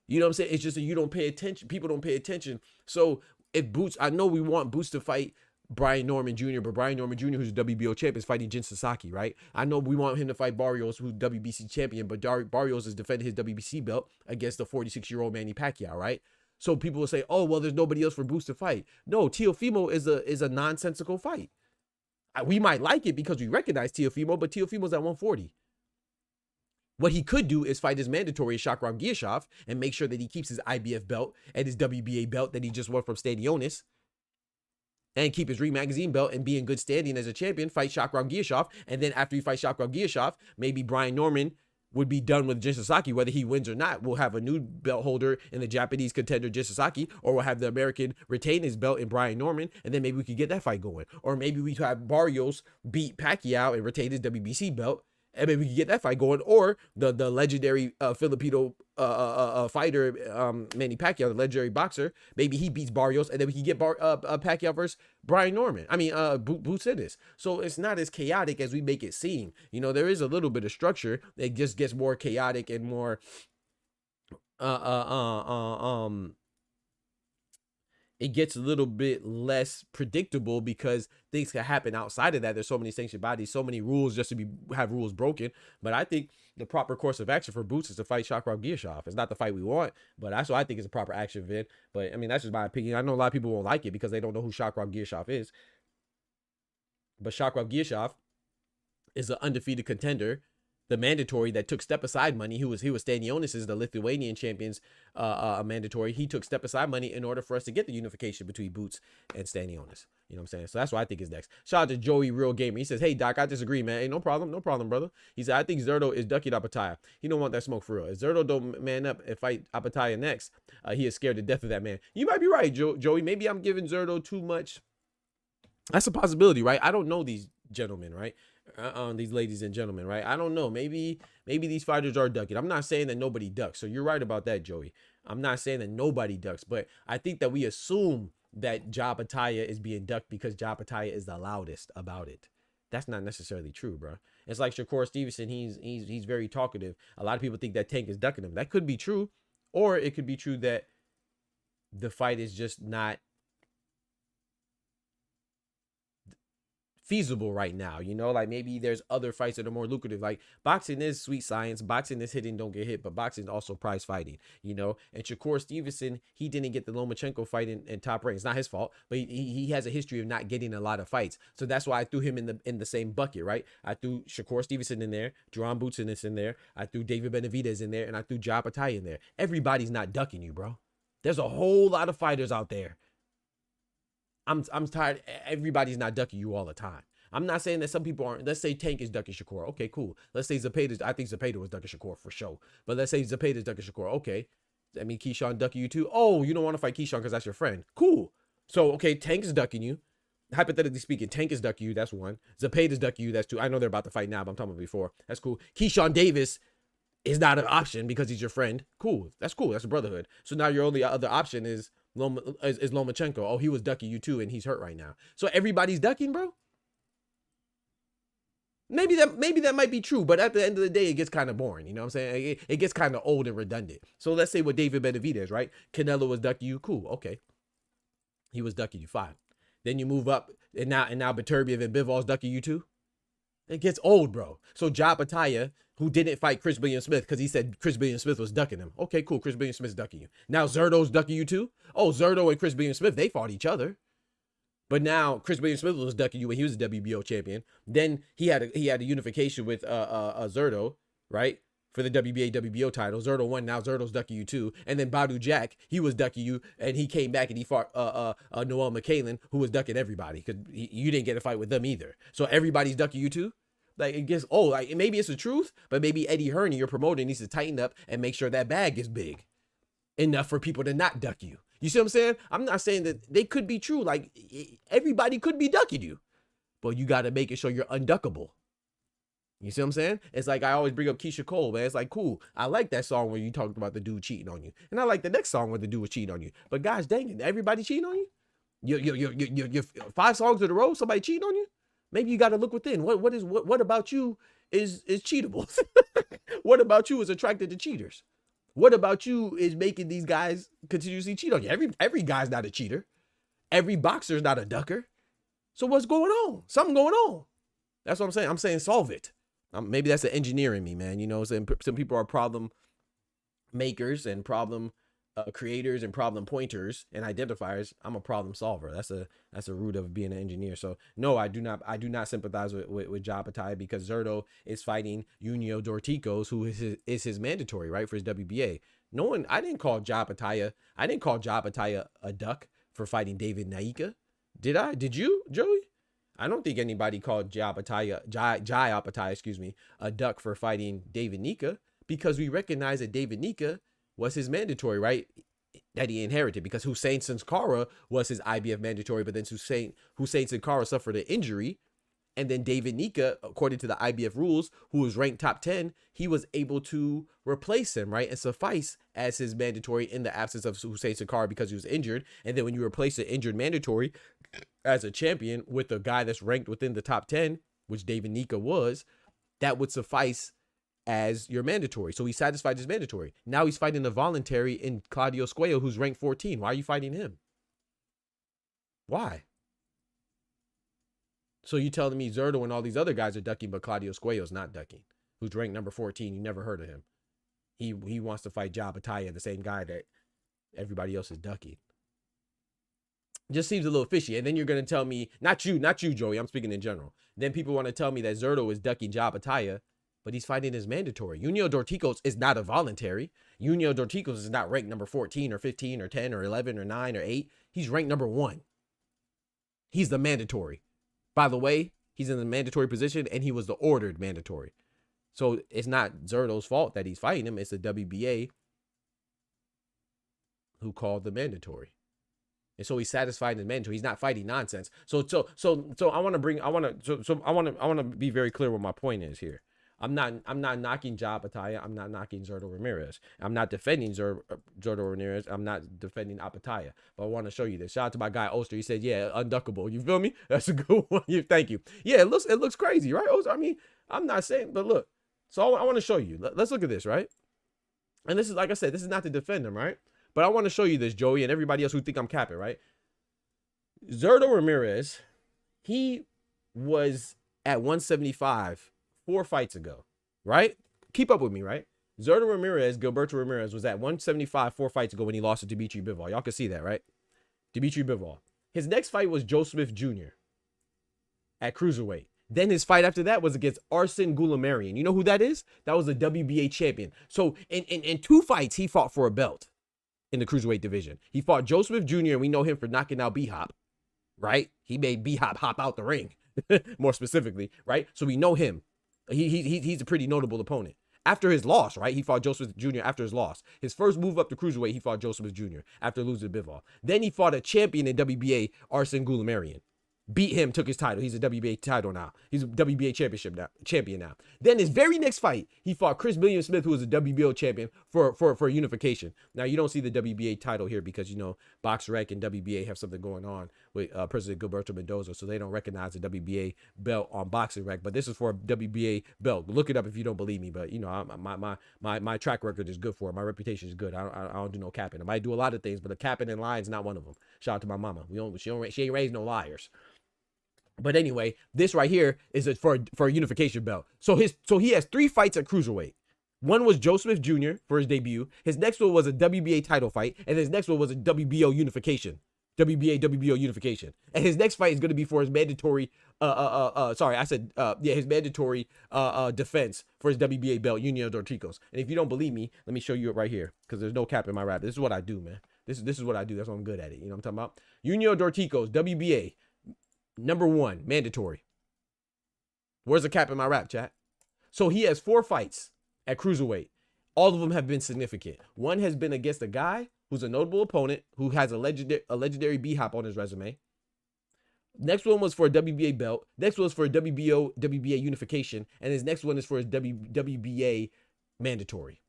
You know what I'm saying? It's just that you don't pay attention. People don't pay attention. So if Boots, I know we want Boots to fight Brian Norman Jr., but Brian Norman Jr., who's a WBO champion, is fighting Jin Sasaki, right? I know we want him to fight Barrios, who's WBC champion, but Barrios is defending his WBC belt against the 46-year-old Manny Pacquiao, right? So people will say, oh, well, there's nobody else for Boots to fight. No, Teofimo is a nonsensical fight. We might like it because we recognize Teofimo, but Teofimo's at 140. What he could do is fight his mandatory Shakram Giyashov and make sure that he keeps his IBF belt and his WBA belt that he just won from Stanionis, and keep his Ring Magazine belt and be in good standing as a champion, fight Shakram Giyashov, and then after he fights Shakram Giyashov, maybe Brian Norman would be done with Jin Sasaki, whether he wins or not. We'll have a new belt holder in the Japanese contender Jin Sasaki, or we'll have the American retain his belt in Brian Norman, and then maybe we could get that fight going. Or maybe we have Barrios beat Pacquiao and retain his WBC belt, and maybe we can get that fight going. Or the legendary Filipino fighter, Manny Pacquiao, the legendary boxer, maybe he beats Barrios, and then we can get Pacquiao versus Brian Norman. I mean, Boots in this. So it's not as chaotic as we make it seem. You know, there is a little bit of structure. It just gets more chaotic and more it gets a little bit less predictable because things can happen outside of that. There's so many sanctioned bodies, so many rules just to have rules broken. But I think the proper course of action for Boots is to fight Shakram Giyashov. It's not the fight we want, but that's what I think is a proper action, Vin. But I mean, that's just my opinion. I know a lot of people won't like it because they don't know who Shakram Giyashov is. But Shakram Giyashov is an undefeated contender, the mandatory that took step aside money. He was Stanionis is the Lithuanian champions mandatory. He took step aside money in order for us to get the unification between Boots and Stanionis. You know what I'm saying? So that's what I think is next. Shout out to Joey Real Gamer. He says, hey Doc, I disagree, man. Hey, no problem, brother. He said, I think Zerto is ducking Apataya. He don't want that smoke for real. If Zerto don't man up and fight Apataya next, he is scared to death of that man. You might be right, Joey. Maybe I'm giving Zerto too much. That's a possibility, right? I don't know these gentlemen, right? These ladies and gentlemen, right? I don't know. Maybe these fighters are ducking. I'm not saying that nobody ducks. So you're right about that, Joey. I'm not saying that nobody ducks, but I think that we assume that Jabbataya is being ducked because Jabbataya is the loudest about it. That's not necessarily true, bro. It's like Shakur Stevenson. He's very talkative. A lot of people think that Tank is ducking him. That could be true, or it could be true that the fight is just not feasible right now, you know, like maybe there's other fights that are more lucrative. Like boxing is sweet science, boxing is hitting, don't get hit, but boxing is also prize fighting, you know. And Shakur Stevenson, he didn't get the Lomachenko fight in Top Rank. It's not his fault, but he has a history of not getting a lot of fights. So that's why I threw him in the same bucket, right? I threw Shakur Stevenson in there, Jerome Boots in there, I threw David Benavidez in there, and I threw Jabbataya in there. Everybody's not ducking you, bro. There's a whole lot of fighters out there. I'm tired. Everybody's not ducking you all the time. I'm not saying that some people aren't. Let's say Tank is ducking Shakur. Okay, cool. Let's say Zepeda. I think Zepeda was ducking Shakur for sure. But let's say Zepeda's ducking Shakur. Okay. I mean, Keyshawn ducking you too. Oh, you don't want to fight Keyshawn because that's your friend. Cool. So, okay, Tank is ducking you. Hypothetically speaking, Tank is ducking you. That's one. Zapata is ducking you. That's two. I know they're about to fight now, but I'm talking about before. That's cool. Keyshawn Davis is not an option because he's your friend. Cool. That's cool. That's a brotherhood. So now your only other option is Lomachenko. Oh, he was ducking you too, and he's hurt right now. So everybody's ducking, bro. Maybe that might be true, but at the end of the day, it gets kind of boring. You know what I'm saying? It gets kind of old and redundant. So let's say with David Benavidez, right? Canelo was ducking you. Cool. Okay. He was ducking you. Fine. Then you move up, and now Beterbiev and Bivol is ducking you too. It gets old, bro. So Jabbataya, who didn't fight Chris Billion Smith because he said Chris Billion Smith was ducking him. Okay, cool. Chris Billion Smith's ducking you. Now Zerdo's ducking you too. Oh, Zerdo and Chris Billion Smith, they fought each other. But now Chris Billion Smith was ducking you when he was a WBO champion. Then he had a unification with Zerdo, right? For the WBA, WBO title. Zerdo won. Now Zerdo's ducking you too. And then Badu Jack, he was ducking you, and he came back and he fought Noel McCallan, who was ducking everybody because you didn't get a fight with them either. So everybody's ducking you too. Like, it gets old. Like, maybe it's the truth, but maybe Eddie Hearn, your promoter, needs to tighten up and make sure that bag is big enough for people to not duck you. You see what I'm saying? I'm not saying that they could be true. Like, everybody could be ducking you, but you got to make it sure you're unduckable. You see what I'm saying? It's like I always bring up Keisha Cole, man. It's like, cool. I like that song where you talked about the dude cheating on you. And I like the next song where the dude was cheating on you. But gosh dang it, everybody cheating on you? You're 5 songs in a row, somebody cheating on you? Maybe you got to look within. What about you is cheatable? What about you is attracted to cheaters? What about you is making these guys continuously cheat on you? Every guy's not a cheater. Every boxer's not a ducker. So what's going on? Something going on. That's what I'm saying. I'm saying solve it. Maybe that's the engineer in me, man. You know, some people are problem makers and problem creators and problem pointers and identifiers. I'm a problem solver. That's a root of being an engineer. So no, I do not sympathize with Jabbataya because Zerdo is fighting Junior Dorticos, who is his mandatory, right, for his WBA. I didn't call Jabbataya a duck for fighting David Naika. Did I? Did you, Joey? I don't think anybody called Jabbataya, a duck for fighting David Nika, because we recognize that David Nika was his mandatory, right? That he inherited, because Hussein Sankara was his IBF mandatory, but then Hussein Sankara suffered an injury, and then David Nika, according to the IBF rules, who was ranked top 10, he was able to replace him, right, and suffice as his mandatory in the absence of Hussein Sankara because he was injured. And then when you replace the injured mandatory as a champion with a guy that's ranked within the top 10, which David Nika was, that would suffice as your mandatory. So he satisfied his mandatory. Now he's fighting a voluntary in Claudio Squeo, who's ranked 14. Why are you fighting him? Why? So you telling me Zerdo and all these other guys are ducking, but Claudio Squeo's not ducking, who's ranked number 14. You never heard of him. He wants to fight Jabbataya, the same guy that everybody else is ducking. Just seems a little fishy. And then you're going to tell me, not you, Joey, I'm speaking in general. Then people want to tell me that Zerdo is ducking Jabbataya, but he's fighting his mandatory. Junior Dorticos is not a voluntary. Junior Dorticos is not ranked number 14 or 15 or 10 or 11 or 9 or 8. He's ranked number 1. He's the mandatory. By the way, he's in the mandatory position, and he was the ordered mandatory. So it's not Zerdo's fault that he's fighting him. It's the WBA who called the mandatory. And so he's satisfied his mandatory. He's not fighting nonsense. So I want to be very clear what my point is here. I'm not knocking Jabbataya. I'm not knocking Zerdo Ramirez. I'm not defending Zerdo Ramirez. I'm not defending Apataya. But I want to show you this. Shout out to my guy Oster. He said, "Yeah, unduckable." You feel me? That's a good one. Thank you. Yeah, it looks crazy, right, Oster? I mean, I'm not saying, but look. So I want to show you. Let's look at this, right? And this is, like I said, this is not to defend him, right? But I want to show you this, Joey, and everybody else who think I'm capping, right? Zerdo Ramirez, he was at 175 4 fights ago, right? Keep up with me, right? Zerdo Ramirez, Gilberto Ramirez, was at 175 4 fights ago when he lost to Dimitri Bivol. Y'all can see that, right? Dimitri Bivol. His next fight was Joe Smith Jr. at cruiserweight. Then his fight after that was against Arsen Goulamarian. You know who that is? That was a WBA champion. So in 2 fights, he fought for a belt in the cruiserweight division. He fought Joe Smith Jr., and we know him for knocking out B-Hop, right? He made B-Hop hop out the ring, more specifically, right? So we know him. He's a pretty notable opponent. after his loss, right? He fought Joe Smith Jr. after his loss. His first move up to cruiserweight, he fought Joe Smith Jr. after losing to Bivol. Then he fought a champion in WBA, Arsen Goulamirian. Beat him, took his title. He's a WBA title now. He's a WBA champion now. Then his very next fight, he fought Chris William Smith, who was a WBO champion for unification. Now you don't see the WBA title here because you know BoxRec and WBA have something going on with President Gilberto Mendoza, so they don't recognize the WBA belt on BoxRec. But this is for a WBA belt. Look it up if you don't believe me. But you know, my track record is good for it. My reputation is good. I don't do no capping. I might do a lot of things, but the capping and lying is not one of them. Shout out to my mama. She ain't raised no liars. But anyway, this right here is for a unification belt. So he has 3 fights at cruiserweight. One was Joe Smith Jr. for his debut. His next one was a WBA title fight, and his next one was a WBO unification. WBO unification. And his next fight is going to be for his mandatory his mandatory defense for his WBA belt, Junior Dorticos. And if you don't believe me, let me show you it right here, because there's no cap in my rap. This is what I do, man. This is what I do. That's what I'm good at it. You know what I'm talking about? Junior Dorticos, WBA. Number 1, mandatory. Where's the cap in my rap, chat? So he has 4 fights at cruiserweight. All of them have been significant. One has been against a guy who's a notable opponent who has a legendary B-hop on his resume. Next one was for a WBA belt. Next one was for a WBA unification. And his next one is for his WBA mandatory.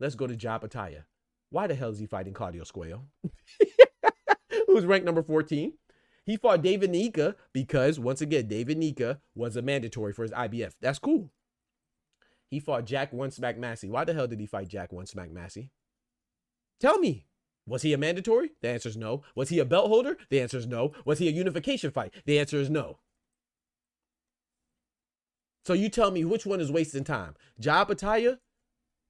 Let's go to Ja Pataya. Why the hell is he fighting Claudio Squayo? Who's ranked number 14? He fought David Nika because, once again, David Nika was a mandatory for his IBF. That's cool. He fought Jack One Smack Massey. Why the hell did he fight Jack One Smack Massey? Tell me. Was he a mandatory? The answer is no. Was he a belt holder? The answer is no. Was he a unification fight? The answer is no. So you tell me which one is wasting time, Ja Pataya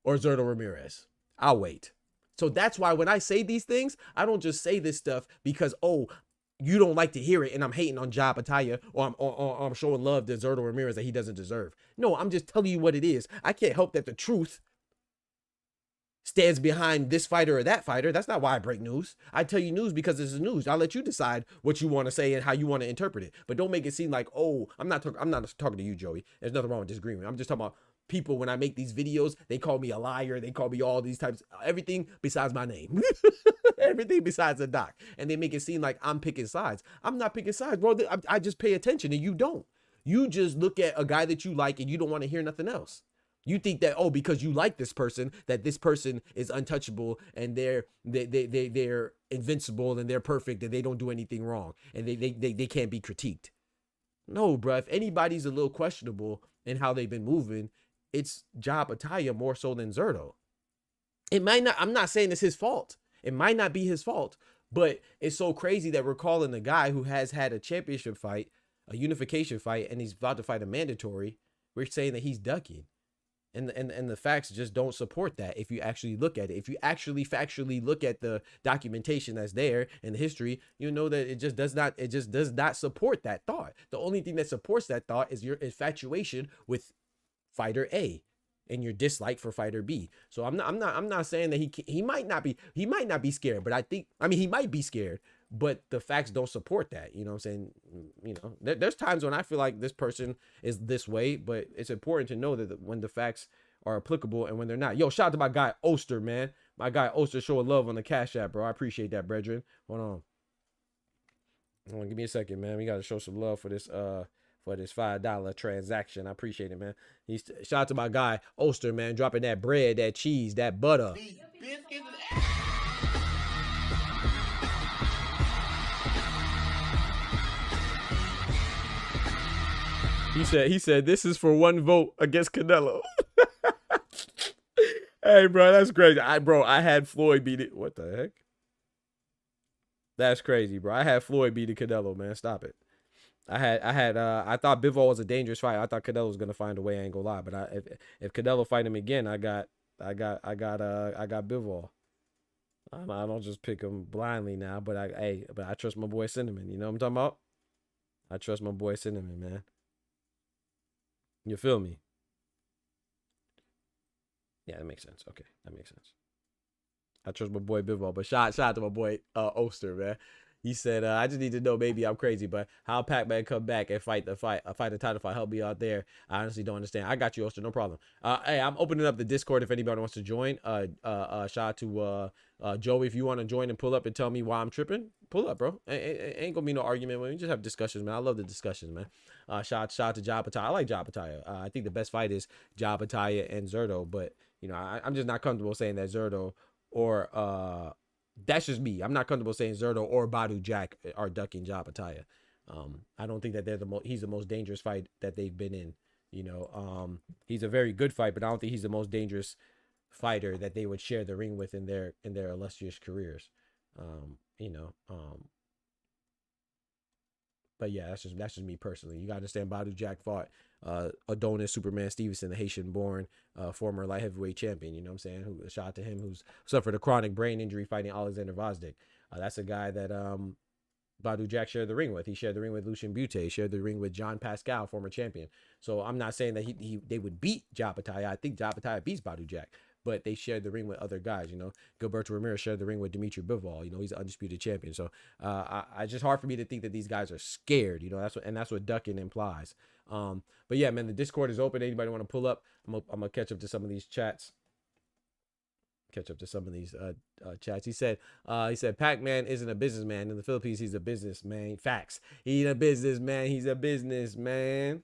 or Zurdo Ramirez? I'll wait. So that's why when I say these things, I don't just say this stuff because, oh, you don't like to hear it and I'm hating on Ja Pataya or I'm showing love to Zurdo Ramirez that he doesn't deserve. No, I'm just telling you what it is. I can't help that the truth stands behind this fighter or that fighter. That's not why I break news. I tell you news because it's news. I'll let you decide what you want to say and how you want to interpret it. But don't make it seem like, oh, I'm not talking to you, Joey. There's nothing wrong with disagreement. I'm just talking about people. When I make these videos, they call me a liar. They call me all these types, everything besides my name. Everything besides a doc. And they make it seem like I'm picking sides. I'm not picking sides, bro. I just pay attention and you don't. You just look at a guy that you like and you don't want to hear nothing else. You think that, oh, because you like this person, that this person is untouchable and they're invincible and they're perfect and they don't do anything wrong and they can't be critiqued. No, bro. If anybody's a little questionable in how they've been moving, it's Ja Pataya more so than Zurdo. It might not, I'm not saying it's his fault. It might not be his fault, but it's so crazy that we're calling the guy who has had a championship fight, a unification fight, and he's about to fight a mandatory. We're saying that he's ducking. And the facts just don't support that. If you actually look at it, if you actually factually look at the documentation that's there in the history, you know that it just does not support that thought. The only thing that supports that thought is your infatuation with fighter A and your dislike for fighter B. So I'm not saying that he might not be scared, but I mean he might be scared, but the facts don't support that. You know what I'm saying? You know, there's times when I feel like this person is this way, but it's important to know that when the facts are applicable and when they're not. Yo, shout out to my guy Oster, man. My guy Oster showing love on the Cash App, bro. I appreciate that, brethren. Hold on, give me a second, man. We gotta show some love for this $5 transaction. I appreciate it, man. Shout out to my guy Oster, man, dropping that bread, that cheese, that butter. He said this is for 1 vote against Canelo. Hey, bro, that's crazy. I had Floyd beat it. What the heck? That's crazy, bro. I had Floyd beat the Canelo, man. Stop it. I thought Bivol was a dangerous fight. I thought Canelo was gonna find a way. I ain't gonna lie, but if Canelo fight him again, I got Bivol. I don't just pick him blindly now, but I trust my boy Cinnamon. You know what I'm talking about? I trust my boy Cinnamon, man. You feel me? Yeah, that makes sense. Okay, that makes sense. I trust my boy Bivol, but shout out to my boy Oster, man. He said, I just need to know, maybe I'm crazy, but how Pac-Man come back and fight a title fight, help me out there. I honestly don't understand. I got you, Oster, no problem. Hey, I'm opening up the Discord if anybody wants to join. Shout out to Joey, if you want to join and pull up and tell me why I'm tripping, pull up, bro. Ain't gonna be no argument. We just have discussions, man. I love the discussions, man. Shout out to Jabbataya. I like Jabbataya. I think the best fight is Jabbataya and Zerto, but you know, I'm just not comfortable saying that Zerto or that's just me. I'm not comfortable saying Zerto or Badu Jack are ducking Jabbataya. I don't think that they're he's the most dangerous fight that they've been in. You know, he's a very good fight, but I don't think he's the most dangerous fighter that they would share the ring with in their illustrious careers. You know, but yeah, that's just me personally. You gotta understand, Badu Jack fought Adonis Superman Stevenson, the Haitian-born former light heavyweight champion. You know what I'm saying? Who shot to him, who's suffered a chronic brain injury fighting Alexander Vazdik. That's a guy that Badu Jack shared the ring with. He shared the ring with Lucien Butte. He shared the ring with John Pascal, former champion. So I'm not saying that they would beat Jabbataya. I think Jabbataya beats Badu Jack, but they shared the ring with other guys. You know, Gilberto Ramirez shared the ring with Dimitri Bivol. You know, he's an undisputed champion. So it's just hard for me to think that these guys are scared. You know, that's what ducking implies. But yeah, man, the Discord is open. Anybody want to pull up? I'm gonna catch up to some of these chats. Chats. He said Pac-Man isn't a businessman. In the Philippines, he's a businessman. Facts. He's a businessman. He's a businessman.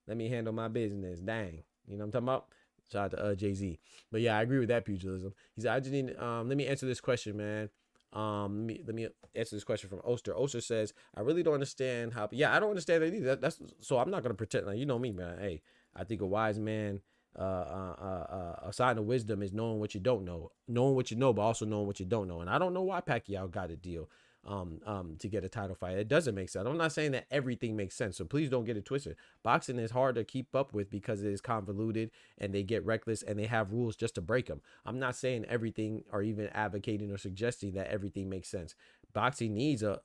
Let me handle my business. Dang. You know what I'm talking about? Shout out to Jay-Z. But yeah, I agree with that pugilism. He said, I just need let me answer this question, man. Let me answer this question from Oster. Oster says, I really don't understand how. Yeah, I don't understand that either. That's so I'm not gonna pretend. Like, you know me, man. Hey, I think a wise man, a sign of wisdom is knowing what you don't know, knowing what you know, but also knowing what you don't know. And I don't know why Pacquiao got a deal to get a title fight. It doesn't make sense. I'm not saying that everything makes sense, so please don't get it twisted. Boxing is hard to keep up with because it is convoluted and they get reckless and they have rules just to break them. I'm not saying everything or even advocating or suggesting that everything makes sense. Boxing needs a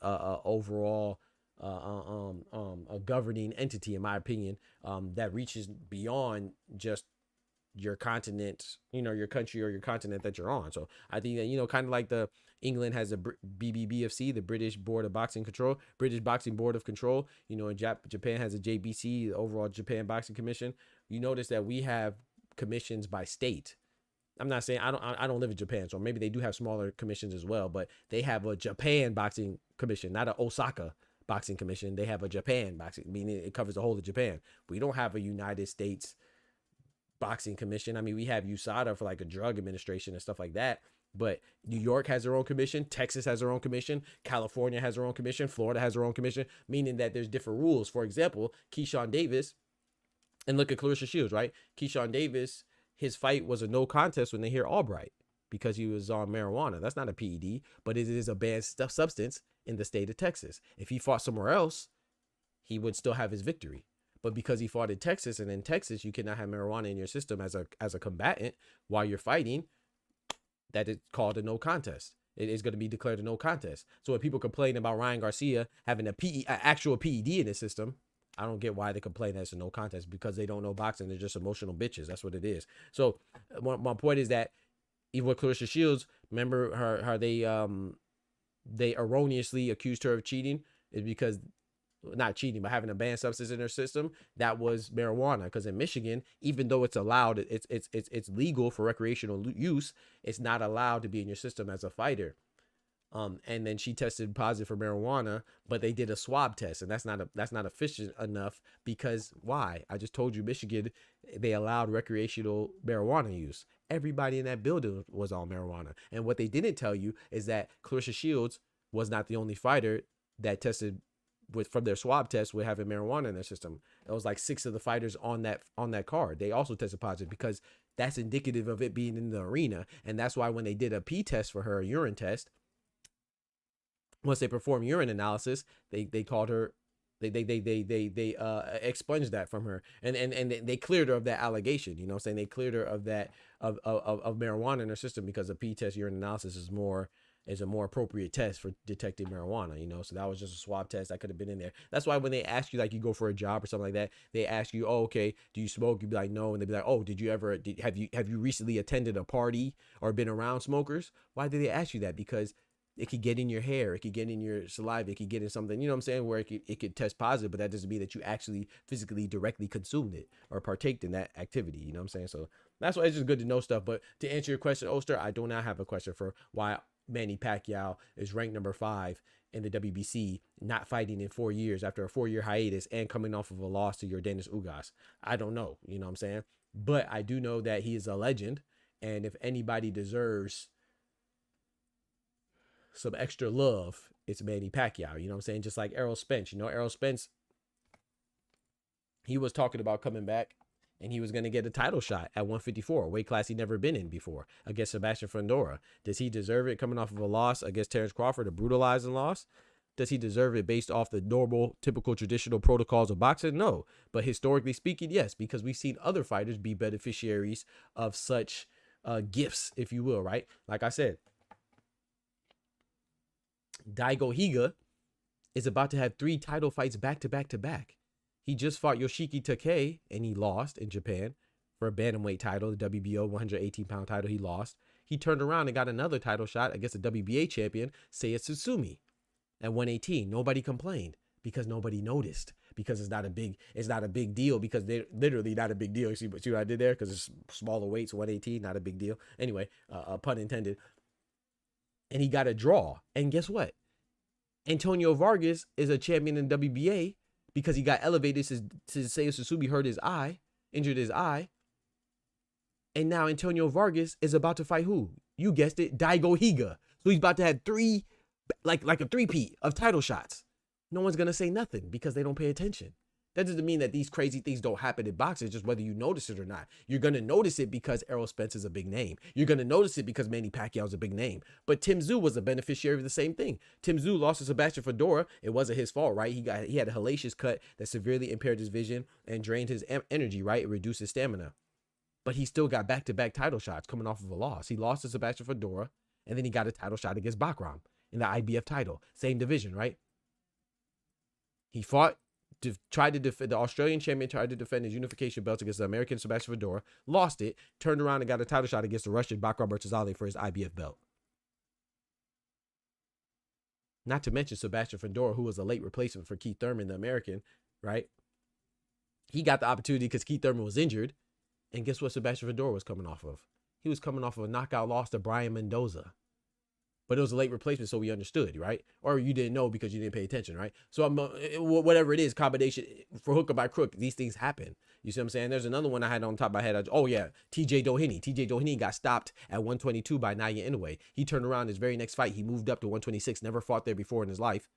overall a governing entity, in my opinion, that reaches beyond just your continent, you know, your country or your continent that you're on. So I think that, you know, kind of like the England has a BBBFC, the British Board of Boxing Control, British Boxing Board of Control, you know, and Japan has a JBC, the overall Japan Boxing Commission. You notice that we have commissions by state. I'm not saying I don't live in Japan, so maybe they do have smaller commissions as well, but they have a Japan Boxing Commission, not an Osaka Boxing Commission. They have a Japan Boxing, meaning it covers the whole of Japan. We don't have a United States Boxing Commission. I mean, we have USADA for like a drug administration and stuff like that, but New York has their own commission, Texas has their own commission, California has their own commission, Florida has their own commission, meaning that there's different rules. For example, Keyshawn Davis, and look at Clarissa Shields, right? Keyshawn Davis, his fight was a no contest when they hear Albright because he was on marijuana. That's not a PED, but it is a banned substance in the state of Texas. If he fought somewhere else, he would still have his victory. But because he fought in Texas, and in Texas, you cannot have marijuana in your system as a combatant while you're fighting, that is called a no contest. It is going to be declared a no contest. So when people complain about Ryan Garcia having an actual PED in his system, I don't get why they complain that it's a no contest, because they don't know boxing. They're just emotional bitches. That's what it is. So my point is that even with Clarissa Shields, remember how they erroneously accused her of cheating, is because, not cheating, but having a banned substance in her system, that was marijuana. Because in Michigan, even though it's allowed, it's legal for recreational use, it's not allowed to be in your system as a fighter. And then she tested positive for marijuana, but they did a swab test, and that's not efficient enough, because why? I just told you, Michigan, they allowed recreational marijuana use. Everybody in that building was on marijuana. And what they didn't tell you is that Clarissa Shields was not the only fighter that tested from their swab test with having marijuana in their system. It was like 6 of the fighters on that card. They also tested positive, because that's indicative of it being in the arena. And that's why when they did a P test for her, a urine test, once they performed urine analysis, they called her, they expunged that from her, and they cleared her of that allegation. You know what I'm saying? They cleared her of that of marijuana in her system, because a P test urine analysis is a more appropriate test for detecting marijuana, you know. So that was just a swab test that could have been in there. That's why when they ask you, like, you go for a job or something like that, they ask you, oh, okay, do you smoke? You'd be like, no. And they'd be like, oh, have you recently attended a party or been around smokers? Why did they ask you that? Because it could get in your hair, it could get in your saliva, it could get in something, you know what I'm saying, where it could test positive, but that doesn't mean that you actually physically directly consumed it or partaked in that activity, you know what I'm saying? So that's why it's just good to know stuff. But to answer your question, Oster, I do not have a question for why Manny Pacquiao is ranked number 5 in the WBC, not fighting in 4 years after a 4-year hiatus and coming off of a loss to Yordenis Ugas. I don't know, you know what I'm saying? But I do know that he is a legend, and if anybody deserves some extra love, it's Manny Pacquiao, you know what I'm saying? Just like Errol Spence, you know, Errol Spence, he was talking about coming back and he was going to get a title shot at 154, a weight class he'd never been in before, against Sebastian Fundora. Does he deserve it coming off of a loss against Terrence Crawford, a brutalizing loss? Does he deserve it based off the normal, typical, traditional protocols of boxing? No. But historically speaking, yes, because we've seen other fighters be beneficiaries of such gifts, if you will, right? Like I said, Daigo Higa is about to have 3 title fights back to back to back. He just fought Yoshiki Takei and he lost in Japan for a bantamweight title, the WBO 118-pound title. He lost. He turned around and got another title shot against the WBA champion, Seiya Tsutsumi, at 118. Nobody complained because nobody noticed, because it's not a big deal, because they're literally not a big deal. See what I did there? Because it's smaller weights, 118, not a big deal. Anyway, pun intended. And he got a draw. And guess what? Antonio Vargas is a champion in WBA because he got elevated to Seiya Tsutsumi hurt his eye, injured his eye. And now Antonio Vargas is about to fight who? You guessed it, Daigo Higa. So he's about to have 3, like a 3-peat of title shots. No one's going to say nothing because they don't pay attention. That doesn't mean that these crazy things don't happen in boxing, just whether you notice it or not. You're going to notice it because Errol Spence is a big name. You're going to notice it because Manny Pacquiao is a big name. But Tim Tszyu was a beneficiary of the same thing. Tim Tszyu lost to Sebastian Fundora. It wasn't his fault, right? He had a hellacious cut that severely impaired his vision and drained his energy, right? It reduced his stamina. But he still got back-to-back title shots coming off of a loss. He lost to Sebastian Fundora, and then he got a title shot against Bakram in the IBF title. Same division, right? He fought, tried to defend, the Australian champion tried to defend his unification belt against the American Sebastian Fundora, lost it, turned around and got a title shot against the Russian Bakram Bertazali for his IBF belt. Not to mention Sebastian Fundora, who was a late replacement for Keith Thurman, the American, right? He got the opportunity because Keith Thurman was injured. And guess what Sebastian Fundora was coming off of? He was coming off of a knockout loss to Brian Mendoza. But it was a late replacement, so we understood, right? Or you didn't know because you didn't pay attention, right? So whatever it is, combination, for hook or by crook, these things happen. You see what I'm saying? There's another one I had on top of my head. Oh, yeah, TJ Doheny. TJ Doheny got stopped at 122 by Naya Inoue. He turned around his very next fight. He moved up to 126, never fought there before in his life,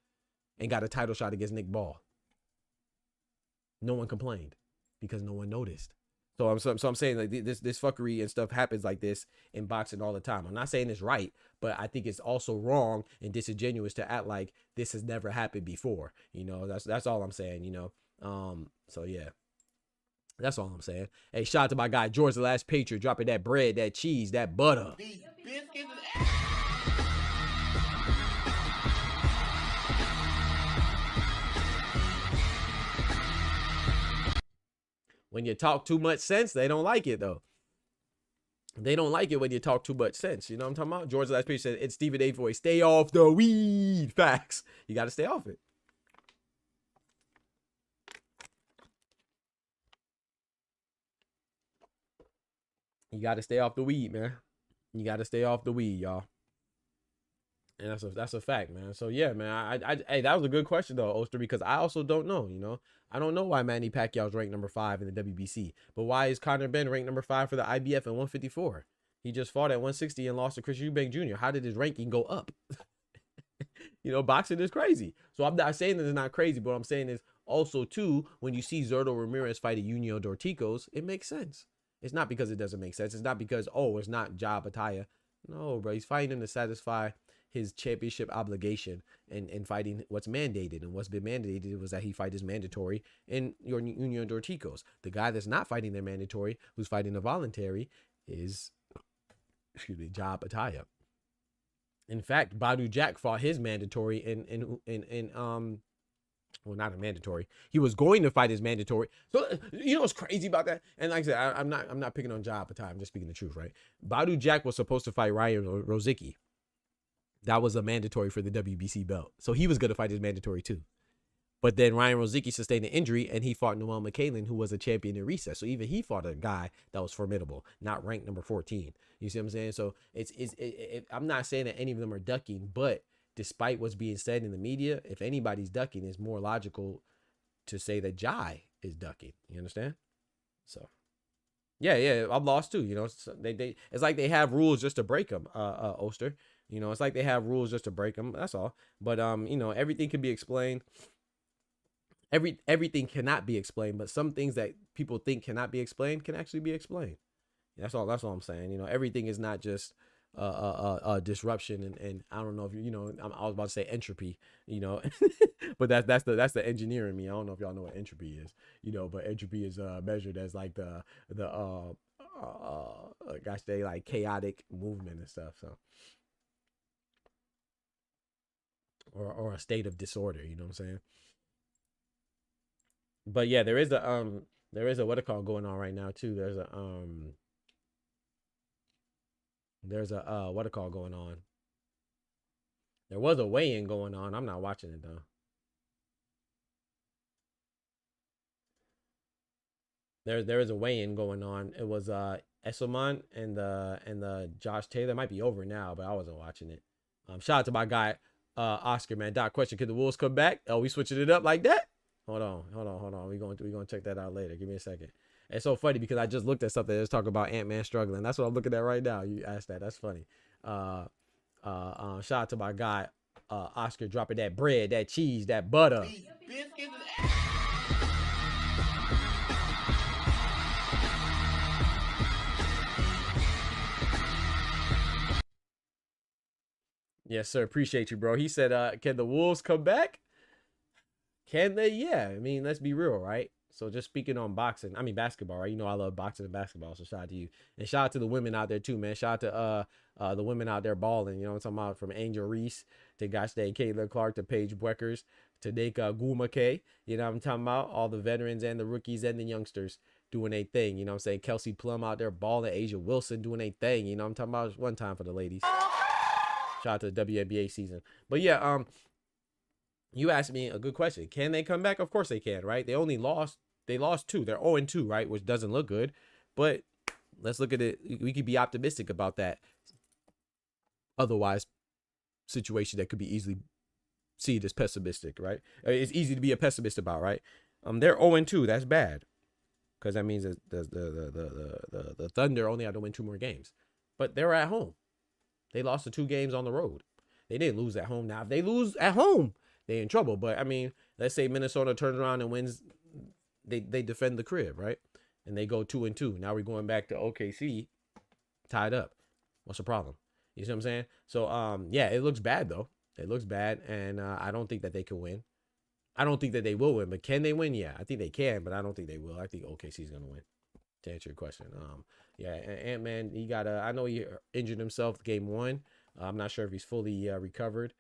and got a title shot against Nick Ball. No one complained because no one noticed. So I'm saying like this fuckery and stuff happens like this in boxing all the time. I'm not saying it's right, but I think it's also wrong and disingenuous to act like this has never happened before. You know, that's all I'm saying, you know. So yeah. That's all I'm saying. Hey, shout out to my guy George the Last Patriot, dropping that bread, that cheese, that butter. These biscuits When you talk too much sense, they don't like it, though. They don't like it when you talk too much sense. You know what I'm talking about? George the Last Patriot said, it's Stephen A. voice. Stay off the weed. Facts. You got to stay off it. You got to stay off the weed, man. You got to stay off the weed, y'all. And that's a fact, man. So yeah, man. Hey, that was a good question though, Oster, because I also don't know. You know, I don't know why Manny Pacquiao's ranked number 5 in the WBC, but why is Conor Benn ranked number 5 for the IBF at 154? He just fought at 160 and lost to Chris Eubank Jr. How did his ranking go up? You know, boxing is crazy. So I'm not saying that it's not crazy, but what I'm saying is also too, when you see Zurdo Ramirez fight at Junior Dorticos, it makes sense. It's not because it doesn't make sense. It's not because, oh, it's not Ja Bataya. No, bro, he's fighting him to satisfy his championship obligation and fighting what's mandated. And what's been mandated was that he fight his mandatory in your Union Dorticos. The guy that's not fighting their mandatory, who's fighting the voluntary, is, Ja Bataya. In fact, Badu Jack fought his mandatory in well, not a mandatory. He was going to fight his mandatory. So you know what's crazy about that? And like I said, I'm not picking on Ja Bataya. I'm just speaking the truth, right? Badu Jack was supposed to fight Ryan Rozicki. That was a mandatory for the WBC belt. So he was going to fight his mandatory too. But then Ryan Rozicki sustained an injury, and he fought Noel McCallan, who was a champion in recess. So even he fought a guy that was formidable, not ranked number 14. You see what I'm saying? So I'm not saying that any of them are ducking, but despite what's being said in the media, if anybody's ducking, it's more logical to say that Jai is ducking. You understand? So, yeah, I'm lost too. You know, so it's like they have rules just to break them, Oster. You know, it's like they have rules just to break them. That's all. But, you know, everything can be explained. Everything cannot be explained, but some things that people think cannot be explained can actually be explained. That's all I'm saying. You know, everything is not just disruption and I don't know if you know, I was about to say entropy, you know, but that's the engineer in me. I don't know if y'all know what entropy is, you know, but entropy is measured as like the gosh, they like chaotic movement and stuff. So or a state of disorder, you know what I'm saying? But yeah, there is a what it called going on right now too. There's a what it called going on. There was a weigh-in going on. I'm not watching it though. There is a weigh-in going on. It was Esselman and the Josh Taylor. It might be over now, but I wasn't watching it. Shout out to my guy Oscar, man. Doc question: could the Wolves come back? Oh, we switching it up like that? Hold on. We're going to check that out later. Give me a second. It's so funny because I just looked at something that's talking about Ant-Man struggling. That's what I'm looking at right now. You asked that. That's funny. Shout out to my guy Oscar dropping that bread, that cheese, that butter. Yes, sir. Appreciate you, bro. He said, can the Wolves come back? Can they? Yeah. I mean, let's be real, right? So just speaking on basketball, right? You know I love boxing and basketball, so shout out to you. And shout out to the women out there too, man. Shout out to the women out there balling. You know what I'm talking about? From Angel Reese to gosh dang Caitlin Clark to Paige Bweckers to Deka Gumake. You know what I'm talking about? All the veterans and the rookies and the youngsters doing a thing. You know what I'm saying? Kelsey Plum out there balling. Asia Wilson doing a thing. You know what I'm talking about? One time for the ladies. Shout out to the WNBA season. But yeah, you asked me a good question. Can they come back? Of course they can, right? They lost 2. They're 0-2, right? Which doesn't look good. But let's look at it. We could be optimistic about that. Otherwise, situation that could be easily seen as pessimistic, right? It's easy to be a pessimist about, right? They're 0-2. That's bad. Because that means that the Thunder only have to win 2 more games. But they're at home. They lost the 2 games on the road. They didn't lose at home. Now, if they lose at home, they're in trouble. But I mean, let's say Minnesota turns around and wins, they defend the crib, right? And they go 2-2. Now we're going back to OKC, tied up. What's the problem? You see what I'm saying? So yeah, it looks bad though. It looks bad, and I don't think that they can win. I don't think that they will win, but can they win? Yeah, I think they can, but I don't think they will. I think OKC is gonna win. To answer your question, yeah, Ant-Man, I know he injured himself game 1. I'm not sure if he's fully recovered.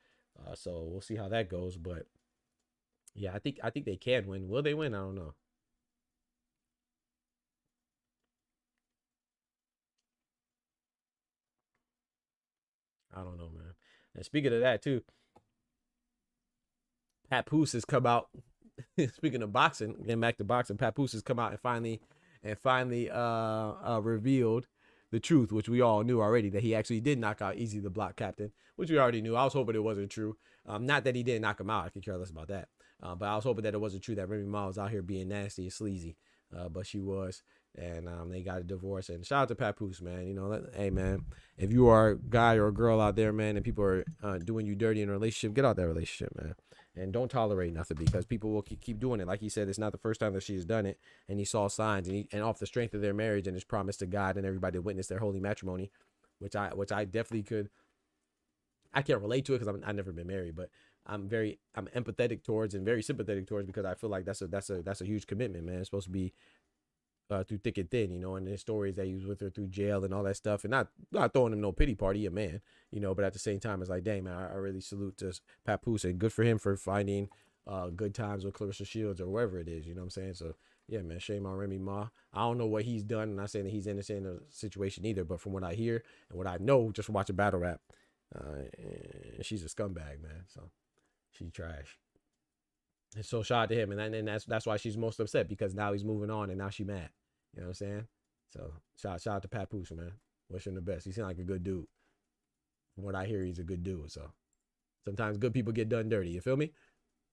So we'll see how that goes, but yeah, I think they can win. Will they win? I don't know. I don't know, man. And speaking of that too, Papoose has come out. Speaking of boxing, getting back to boxing, Papoose has come out and finally revealed the truth, which we all knew already, that he actually did knock out Easy the Block Captain, which we already knew. I was hoping it wasn't true. Not that he didn't knock him out. I could care less about that. But I was hoping that it wasn't true that Remy Ma was out here being nasty and sleazy. But she was. And they got a divorce. And shout out to Papoose, man. You know, hey, man, if you are a guy or a girl out there, man, and people are doing you dirty in a relationship, get out that relationship, man. And don't tolerate nothing, because people will keep doing it. Like he said, it's not the first time that she's done it. And he saw signs, and off the strength of their marriage and his promise to God and everybody to witness their holy matrimony, which I definitely could. I can't relate to it because I've never been married, but I'm empathetic towards and very sympathetic towards, because I feel like that's a huge commitment, man. It's supposed to be through thick and thin, you know, and the stories that he was with her through jail and all that stuff, and not throwing him no pity party, a man, you know, but at the same time, it's like, dang, man, I really salute to Papoose, and good for him for finding good times with Clarissa Shields or wherever it is, you know what I'm saying? So yeah, man, shame on Remy Ma. I don't know what he's done. I'm not saying that he's innocent in the situation either, but from what I hear and what I know just from watching battle rap, And she's a scumbag, man. So she trash. And so shout out to him, and that's why she's most upset, because now he's moving on and now she mad. You know what I'm saying? So shout out to Papoose, man. Wish him the best. He seems like a good dude. From what I hear, he's a good dude. So sometimes good people get done dirty. You feel me?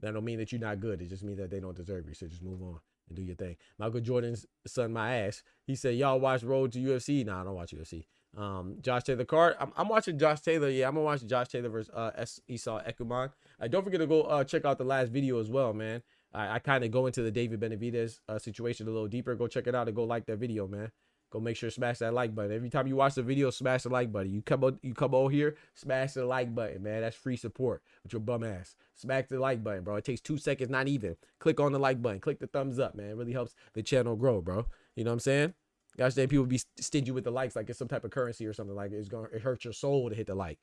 That don't mean that you're not good. It just means that they don't deserve you. So just move on and do your thing. Michael Jordan's son, my ass. He said, y'all watch Road to UFC? Nah, I don't watch UFC. Josh Taylor card. I'm watching Josh Taylor. Yeah, I'm gonna watch Josh Taylor versus Esau Ekuman. Don't forget to go check out the last video as well, man. I kind of go into the David Benavidez situation a little deeper. Go check it out and go like that video, man. Go make sure to smash that like button. Every time you watch the video, smash the like button. You come over here, smash the like button, man. That's free support with your bum ass. Smash the like button, bro. It takes 2 seconds, not even. Click on the like button. Click the thumbs up, man. It really helps the channel grow, bro. You know what I'm saying? Gosh dang, people be stingy with the likes like it's some type of currency or something. Like it hurts your soul to hit the like.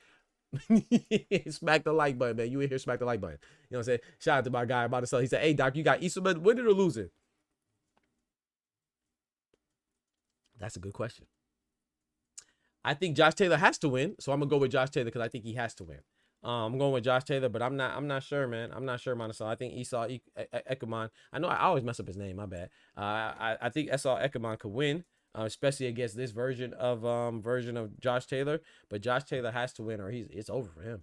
Smack the like button, man. You in here, smack the like button. You know what I'm saying? Shout out to my guy about to sell. He said, hey, Doc, you got Easterman winning or losing? That's a good question. I think Josh Taylor has to win, so I'm gonna go with Josh Taylor because I think he has to win. I'm going with Josh Taylor, but I'm not sure, man. I'm not sure, Monticello. I think Esau Ekuman. I know I always mess up his name. My bad. I think Esau Ekuman could win, especially against this version of Josh Taylor. But Josh Taylor has to win, or it's over for him.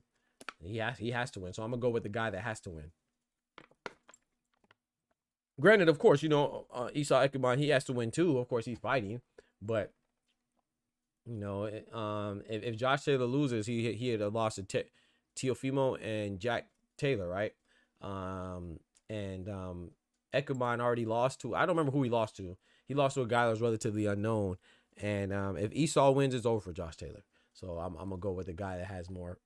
He has to win. So I'm gonna go with the guy that has to win. Granted, of course, you know Esau Ekuman, he has to win too. Of course, he's fighting, but you know, if Josh Taylor loses, he had lost to Teofimo and Jack Taylor, right? Ekuman already lost to, I don't remember who he lost to. He lost to a guy that was relatively unknown. And if Esau wins, it's over for Josh Taylor. So I'm gonna go with the guy that has more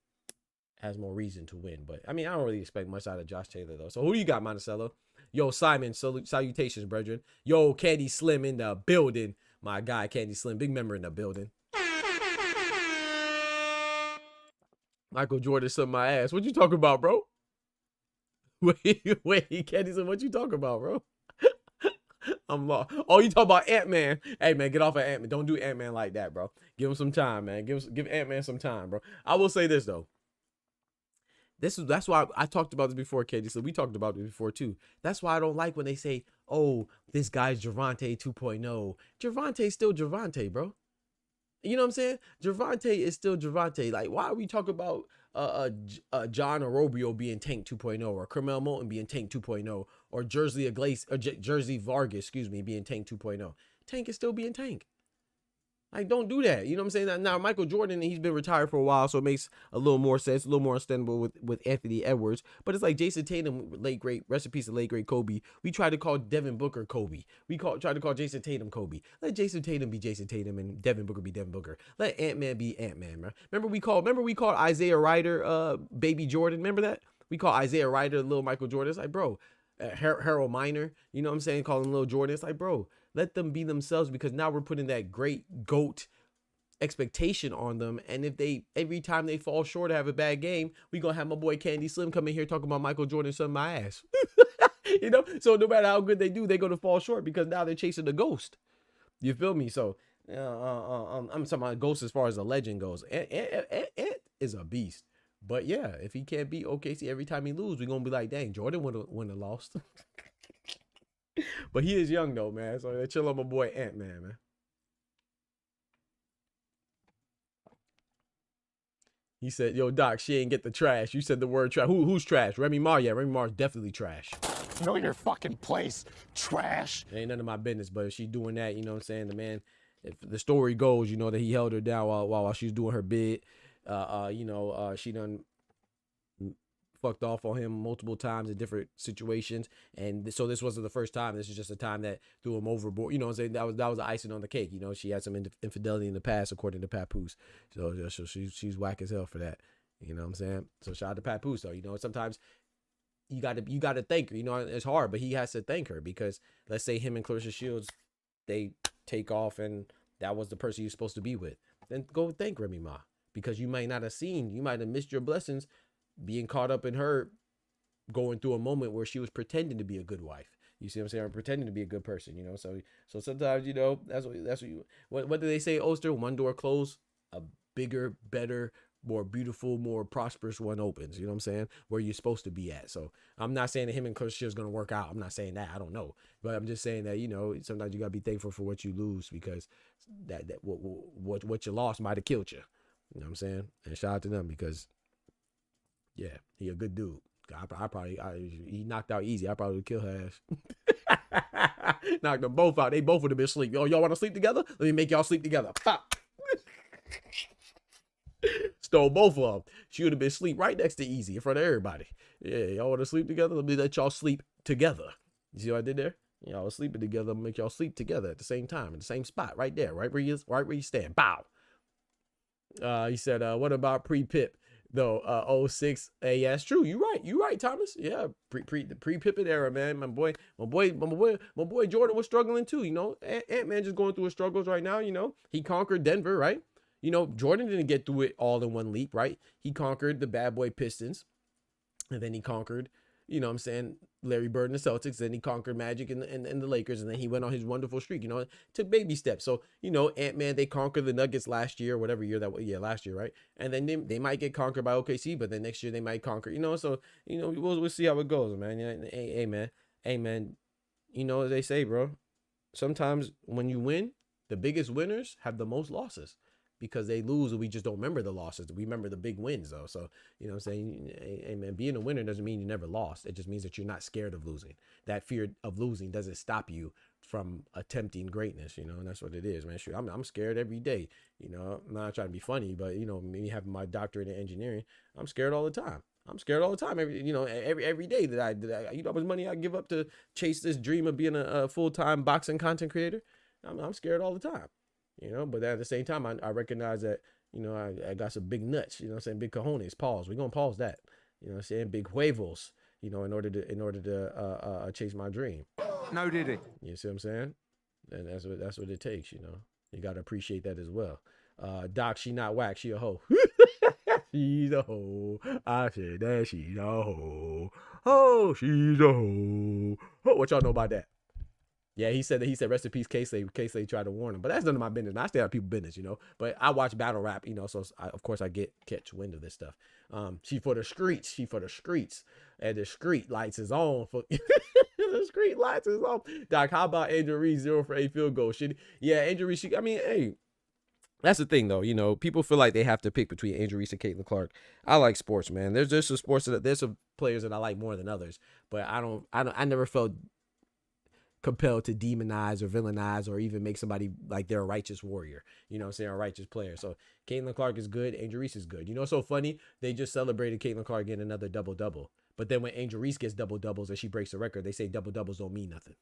reason to win. But I mean, I don't really expect much out of Josh Taylor though. So who you got, Monticello? Yo, Simon, salutations, brethren. Yo, Candy Slim in the building. My guy, Candy Slim, big member in the building. Michael Jordan sucked my ass. What you talking about, bro? Wait, Candy Slim, what you talking about, bro? I'm lost. Oh, you talking about Ant-Man? Hey, man, get off of Ant-Man. Don't do Ant-Man like that, bro. Give him some time, man. Give Ant-Man some time, bro. I will say this though. That's why I talked about this before, Candy. So we talked about this before too. That's why I don't like when they say, "Oh, this guy's Gervonta 2.0." Gervonta's still Gervonta, bro. You know what I'm saying? Gervonta is still Gervonta. Like, why are we talking about John Orobio being Tank 2.0, or Carmel Moulton being Tank 2.0, or Jersey Vargas, excuse me, being Tank 2.0? Tank is still being Tank. Like, don't do that. You know what I'm saying? Now, Michael Jordan, he's been retired for a while, so it makes a little more sense, a little more understandable with Anthony Edwards. But it's like Jason Tatum, late great, rest in peace of late great Kobe. We tried to call Devin Booker Kobe. Tried to call Jason Tatum Kobe. Let Jason Tatum be Jason Tatum and Devin Booker be Devin Booker. Let Ant-Man be Ant-Man, man. Remember we called Isaiah Ryder Baby Jordan. Remember that? We call Isaiah Ryder little Michael Jordan. It's like, bro, Harold Miner, you know what I'm saying? Calling little Jordan. It's like, bro, let them be themselves, because now we're putting that great GOAT expectation on them. And if every time they fall short or have a bad game, we gonna have my boy Candy Slim come in here talking about Michael Jordan sucking my ass. You know, so no matter how good they do, they're gonna fall short because now they're chasing the ghost. You feel me? So I'm talking about ghost as far as a legend goes. Ant is a beast. But yeah, if he can't beat OKC every time he loses, we're gonna be like, dang, Jordan wouldn't have lost. But he is young though, man. So chill on my boy Ant-Man, man. He said, yo, Doc, she ain't get the trash. You said the word trash. Who's trash? Remy Ma? Yeah, Remy Ma's definitely trash. Know your fucking place, trash. It ain't none of my business, but if she's doing that, you know what I'm saying? The man, if the story goes, you know, that he held her down while she was doing her bid. She done fucked off on him multiple times in different situations, and so this wasn't the first time. This is just a time that threw him overboard. You know what I'm saying? That was the icing on the cake. You know, she had some infidelity in the past, according to Papoose. So she's whack as hell for that. You know what I'm saying? So shout out to Papoose though. You know, sometimes you gotta thank her. You know, it's hard, but he has to thank her, because let's say him and Clarissa Shields, they take off and that was the person you're supposed to be with. Then go thank Remy Ma, because you might not have seen, you might have missed your blessings being caught up in her going through a moment where she was pretending to be a good wife. You see what I'm saying? Or pretending to be a good person, you know? So sometimes, you know, that's what do they say, Oster? One door closed, a bigger, better, more beautiful, more prosperous one opens. You know what I'm saying? Where you're supposed to be at. So I'm not saying that him and Coach is going to work out. I'm not saying that. I don't know. But I'm just saying that, you know, sometimes you got to be thankful for what you lose, because what you lost might have killed you. You know what I'm saying? And shout out to them, because, yeah, he a good dude. He knocked out easy. I probably would kill her ass. Knocked them both out. They both would have been asleep. Yo, y'all want to sleep together? Let me make y'all sleep together. Pop. Stole both of them. She would have been asleep right next to Easy in front of everybody. Yeah, y'all want to sleep together? Let me let y'all sleep together. You see what I did there? Y'all was sleeping together. I'm gonna make y'all sleep together at the same time, in the same spot, right there, right where you stand. Bow. He said, what about pre-Pip though? 06. Yeah, it's true. You right, Thomas. Yeah, pre-Pippin era, man. My boy Jordan was struggling too. You know, Ant-Man just going through his struggles right now. You know, he conquered Denver, right? You know, Jordan didn't get through it all in one leap, right? He conquered the bad boy Pistons, and then he conquered, you know what I'm saying, Larry Bird and the Celtics. Then he conquered Magic and the Lakers, and then he went on his wonderful streak. You know, it took baby steps. So, you know, Ant-Man, they conquered the Nuggets last year, whatever year that was. Yeah, last year, right? And then they might get conquered by OKC, but then next year they might conquer, you know. So, you know, we'll see how it goes, man. Yeah, hey, man. You know what they say, bro? Sometimes when you win, the biggest winners have the most losses, because they lose and we just don't remember the losses. We remember the big wins, though. So, you know what I'm saying? Hey, man, being a winner doesn't mean you never lost. It just means that you're not scared of losing. That fear of losing doesn't stop you from attempting greatness, you know, and that's what it is, man. Shoot, I'm scared every day. You know, I'm not trying to be funny, but, you know, me having my doctorate in engineering, I'm scared all the time. I'm scared all the time. Every day that I you know how much money I give up to chase this dream of being a full-time boxing content creator. I'm scared all the time. You know, but at the same time, I recognize that, you know, I got some big nuts, you know what I'm saying? Big cojones. Pause. We're going to pause that. You know what I'm saying? Big huevos, you know, in order to chase my dream. No, did he? You see what I'm saying? And that's what it takes, you know. You got to appreciate that as well. Doc, she not whack. She a hoe. She's a hoe. I said that she's a hoe. Oh, she's a hoe. Oh, what y'all know about that? Yeah, he said rest in peace, K-Slay tried to warn him. But that's none of my business. I stay out of people's business, you know. But I watch battle rap, you know, so of course I catch wind of this stuff. She for the streets. And the street lights is on. The street lights is on. Doc, how about Angel Reese 0 for 8 field goal? Angel Reese, I mean, hey, that's the thing, though. You know, people feel like they have to pick between Angel Reese and Caitlin Clark. I like sports, man. There's just some sports there's some players that I like more than others. But I never felt compelled to demonize or villainize or even make somebody like they're a righteous warrior, you know what I'm saying, a righteous player. So Caitlin Clark is good, Angel Reese is good. You know what's so funny? They just celebrated Caitlin Clark getting another double-double. But then when Angel Reese gets double-doubles and she breaks the record, they say double-doubles don't mean nothing.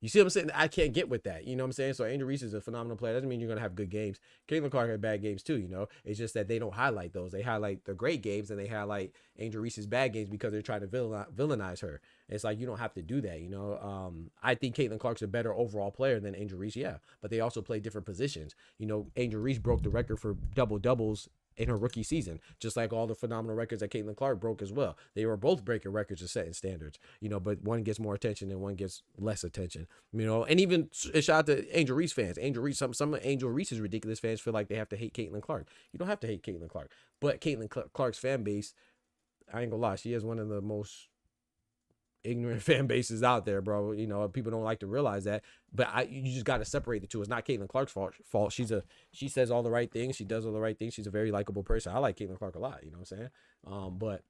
You see what I'm saying? I can't get with that. You know what I'm saying? So Angel Reese is a phenomenal player. Doesn't mean you're going to have good games. Caitlin Clark had bad games too, you know? It's just that they don't highlight those. They highlight the great games and they highlight Angel Reese's bad games because they're trying to villainize her. It's like, you don't have to do that, you know? I think Caitlin Clark's a better overall player than Angel Reese, yeah. But they also play different positions. You know, Angel Reese broke the record for double-doubles in her rookie season, just like all the phenomenal records that Caitlin Clark broke as well. They were both breaking records and setting standards, you know, but one gets more attention and one gets less attention, you know. And even a shout out to Angel Reese fans. Angel Reese, some of Angel Reese's ridiculous fans feel like they have to hate Caitlin Clark. You don't have to hate Caitlin Clark, but Caitlin Clark's fan base, I ain't gonna lie, she is one of the most ignorant fan bases out there, bro. You know, people don't like to realize that, but you just got to separate the two. It's not Caitlin Clark's fault. She says all the right things. She does all the right things. She's a very likable person. I like Caitlin Clark a lot, you know what I'm saying? But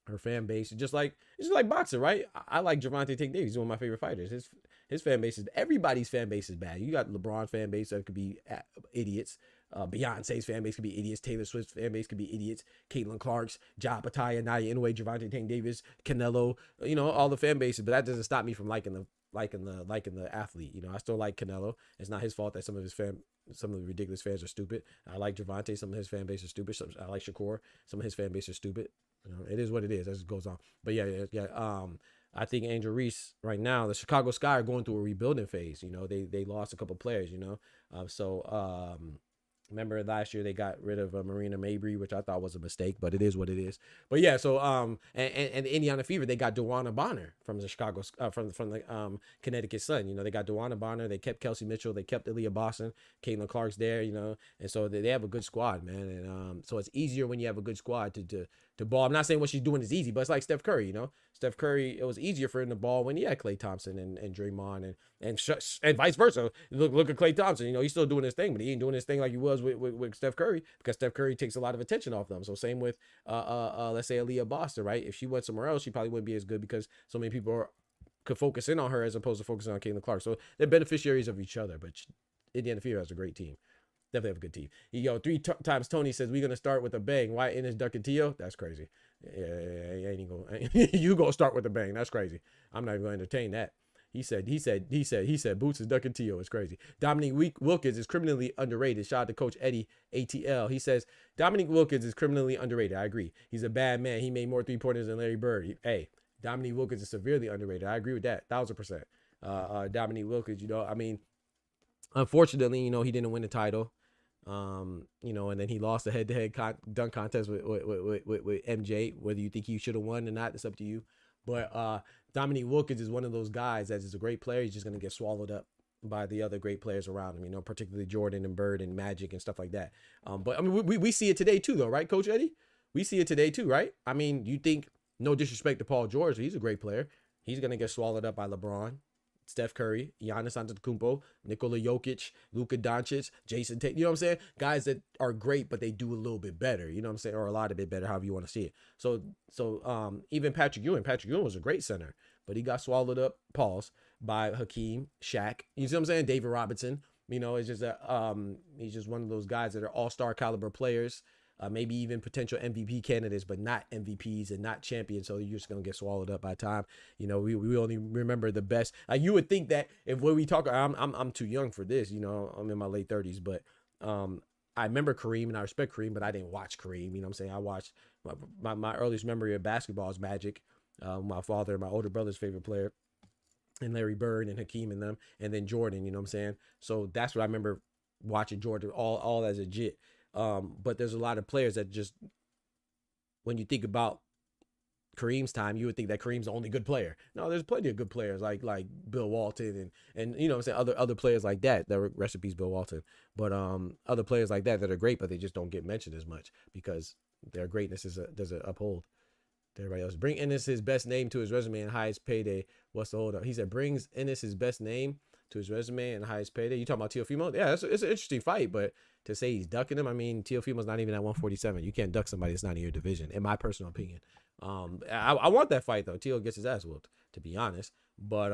her fan base is just like boxing, right? I like Gervonta Tank Davis. He's one of my favorite fighters. His fan base is, everybody's fan base is bad. You got LeBron fan base that could be idiots. Beyonce's fan base could be idiots. Taylor Swift's fan base could be idiots. Caitlin Clark's, Ja Pataya, Nia Inoue, Gervonta Tank Davis, Canelo, you know, all the fan bases. But that doesn't stop me from liking the athlete. You know, I still like Canelo. It's not his fault that some of the ridiculous fans are stupid. I like Gervonta. Some of his fan base is stupid. I like Shakur. Some of his fan base is stupid. You know, it is what it is as it goes on. But yeah. I think Angel Reese right now, the Chicago Sky are going through a rebuilding phase. You know, they lost a couple players. You know, Remember last year they got rid of Marina Mabry, which I thought was a mistake, but it is what it is. But yeah, so and the Indiana Fever, they got Dewana Bonner from the Chicago from the Connecticut Sun. You know, they got Dewana Bonner, they kept Kelsey Mitchell, they kept Aaliyah Boston, Caitlin Clark's there. You know, and so they have a good squad, man. And so it's easier when you have a good squad to ball. I'm not saying what she's doing is easy, but it's like Steph Curry. You know, Steph Curry, it was easier for him to ball when he had Klay Thompson and Draymond and vice versa. Look at Klay Thompson. You know, he's still doing his thing, but he ain't doing his thing like he was with Steph Curry, because Steph Curry takes a lot of attention off them. So same with let's say Aaliyah Boston, right? If she went somewhere else, she probably wouldn't be as good because so many people could focus in on her as opposed to focusing on Caitlin Clark. So they're beneficiaries of each other. But Indiana Fever has a great team. Definitely have a good team. Yo, three times Tony says we're gonna start with a bang. Why Ennis ducking Tio? That's crazy. Yeah, ain't gonna you gonna start with a bang. That's crazy. I'm not even gonna entertain that. He said Boots is ducking Tio. It's crazy. Dominique Wilkins is criminally underrated. Shout out to Coach Eddie ATL. He says Dominique Wilkins is criminally underrated. I agree. He's a bad man. He made more 3-pointers than Larry Bird. Hey, Dominique Wilkins is severely underrated. I agree with that. 1000%. Dominique Wilkins, you know, I mean, unfortunately, you know, he didn't win the title. You know, and then he lost the head-to-head dunk contest with MJ. Whether you think he should have won or not, it's up to you. But Dominique Wilkins is one of those guys that is a great player. He's just going to get swallowed up by the other great players around him, you know, particularly Jordan and Bird and Magic and stuff like that. But I mean, we see it today too, though, right, Coach Eddie? We see it today too, right? I mean, you think, no disrespect to Paul George, he's a great player. He's going to get swallowed up by LeBron, Steph Curry, Giannis Antetokounmpo, Nikola Jokic, Luka Doncic, Jason Tate. You know what I'm saying? Guys that are great, but they do a little bit better. You know what I'm saying? Or a lot of bit better, however you want to see it. So even Patrick Ewing was a great center, but he got swallowed up, by Hakeem, Shaq. You see what I'm saying? David Robinson. You know, it's just he's just one of those guys that are all-star caliber players. Maybe even potential MVP candidates, but not MVPs and not champions. So you're just gonna get swallowed up by time. You know, we only remember the best. You would think that if when we talk, I'm too young for this. You know, I'm in my late 30s, but I remember Kareem and I respect Kareem, but I didn't watch Kareem. You know what I'm saying? I watched my earliest memory of basketball is Magic. My father, my older brother's favorite player, and Larry Bird and Hakeem and them, and then Jordan. You know what I'm saying? So that's what I remember watching Jordan all as a jit. But there's a lot of players that just, when you think about Kareem's time, you would think that Kareem's the only good player. No, there's plenty of good players like Bill Walton and you know what I'm saying, other players like that were, rest in peace Bill Walton, but other players like that are great, but they just don't get mentioned as much because their greatness doesn't uphold to everybody else. Bring Ennis his best name to his resume and highest payday. What's the hold up? He said brings Ennis his best name to his resume and highest payday. You talking about Teofimo? Yeah, it's an interesting fight, but to say he's ducking him, I mean, Teofimo's not even at 147. You can't duck somebody that's not in your division, in my personal opinion. I want that fight though. Teo gets his ass whooped, to be honest. But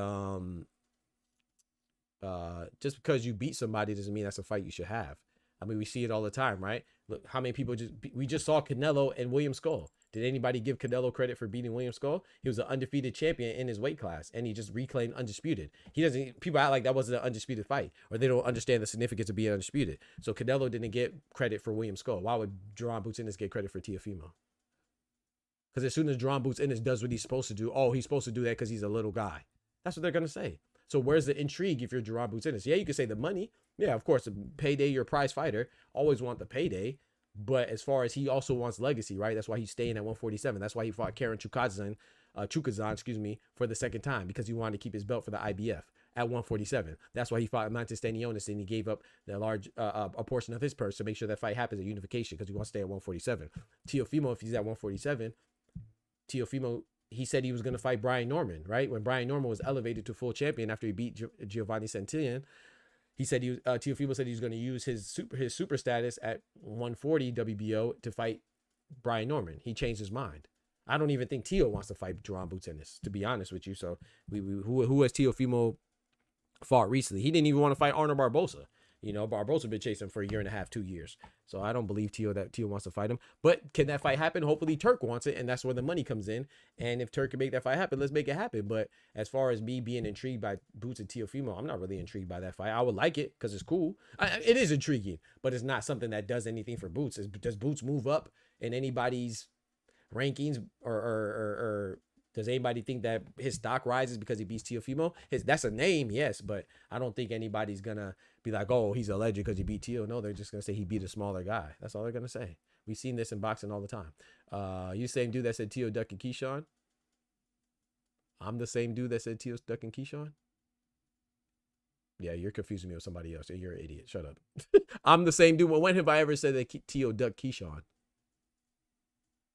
just because you beat somebody doesn't mean that's a fight you should have. I mean, we see it all the time, right? Look, how many people we just saw Canelo and William Skull. Did anybody give Canelo credit for beating William Skull? He was an undefeated champion in his weight class, and he just reclaimed undisputed. People act like that wasn't an undisputed fight, or they don't understand the significance of being undisputed. So Canelo didn't get credit for William Skull. Why would Jerron Boots Ennis get credit for Teofimo? Because as soon as Jerron Boots Ennis does what he's supposed to do, oh, he's supposed to do that because he's a little guy. That's what they're going to say. So where's the intrigue if you're Jerron Boots Ennis? Yeah, you could say the money. Yeah, of course, the payday, you're a prize fighter. Always want the payday. But as far as he also wants legacy, right? That's why he's staying at 147. That's why he fought Karen Chukazan, for the second time, because he wanted to keep his belt for the IBF at 147. That's why he fought Mantis Stanionis, and he gave up the large a portion of his purse to make sure that fight happens at unification, because he wants to stay at 147. Teofimo, if he's at 147, Teofimo, he said he was going to fight Brian Norman, right? When Brian Norman was elevated to full champion after he beat Giovanni Santillan, he said Teofimo said he was going to use his super status at 140 WBO to fight Brian Norman. He changed his mind. I don't even think Teo wants to fight Jerron Boots Ennis, to be honest with you. So who has Teofimo fought recently? He didn't even want to fight Arnold Barbosa. You know, Barbosa been chasing him for a year and a half, 2 years. So I don't believe Teo wants to fight him. But can that fight happen? Hopefully Turk wants it, and that's where the money comes in. And if Turk can make that fight happen, let's make it happen. But as far as me being intrigued by Boots and Teofimo, I'm not really intrigued by that fight. I would like it because it's cool. It is intriguing, but it's not something that does anything for Boots. Does Boots move up in anybody's rankings or Does anybody think that his stock rises because he beats Teofimo? That's a name, yes, but I don't think anybody's gonna be like, oh, he's a legend because he beat Teo. No, they're just gonna say he beat a smaller guy. That's all they're gonna say. We've seen this in boxing all the time. You same dude that said Teo ducking Keyshawn? I'm the same dude that said Teo's ducking Keyshawn? Yeah, you're confusing me with somebody else. You're an idiot. Shut up. I'm the same dude. Well, when have I ever said that Teo ducked Keyshawn?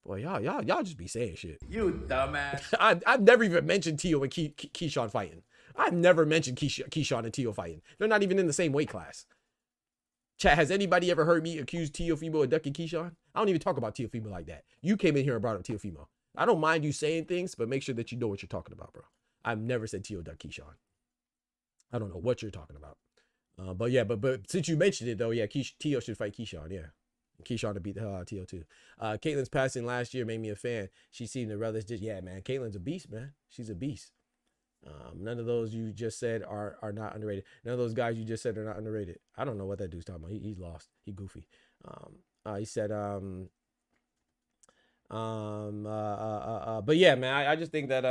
Boy, y'all just be saying shit. You dumbass. I've never even mentioned Teo and Keyshawn fighting. I've never mentioned Keyshawn and Teo fighting. They're not even in the same weight class. Chat, has anybody ever heard me accuse Teofimo of ducking Keyshawn? I don't even talk about Teofimo like that. You came in here and brought up Teofimo. I don't mind you saying things, but make sure that you know what you're talking about, bro. I've never said Teo ducked Keyshawn. I don't know what you're talking about. But yeah, but since you mentioned it though, yeah, Teo should fight Keyshawn, yeah. Keyshawn to beat the hell out of Teo too. Caitlin's passing last year made me a fan. She seen the brothers just, yeah, man. Caitlin's a beast, man. She's a beast. None of those you just said are not underrated. None of those guys you just said are not underrated. I don't know what that dude's talking about. He's lost. He goofy. He said, but yeah, man, I just think that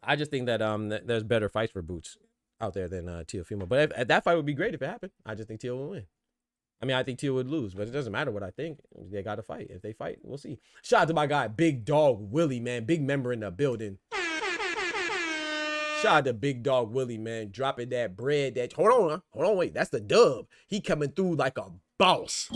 that there's better fights for Boots out there than Teofimo. But that fight would be great if it happened. I just think Teo will win. I mean, I think Teo would lose, but it doesn't matter what I think. They got to fight. If they fight, we'll see. Shout out to my guy, Big Dog Willie, man. Big member in the building. Shout out to Big Dog Willie, man. Dropping that bread. Hold on, wait. That's the dub. He coming through like a boss.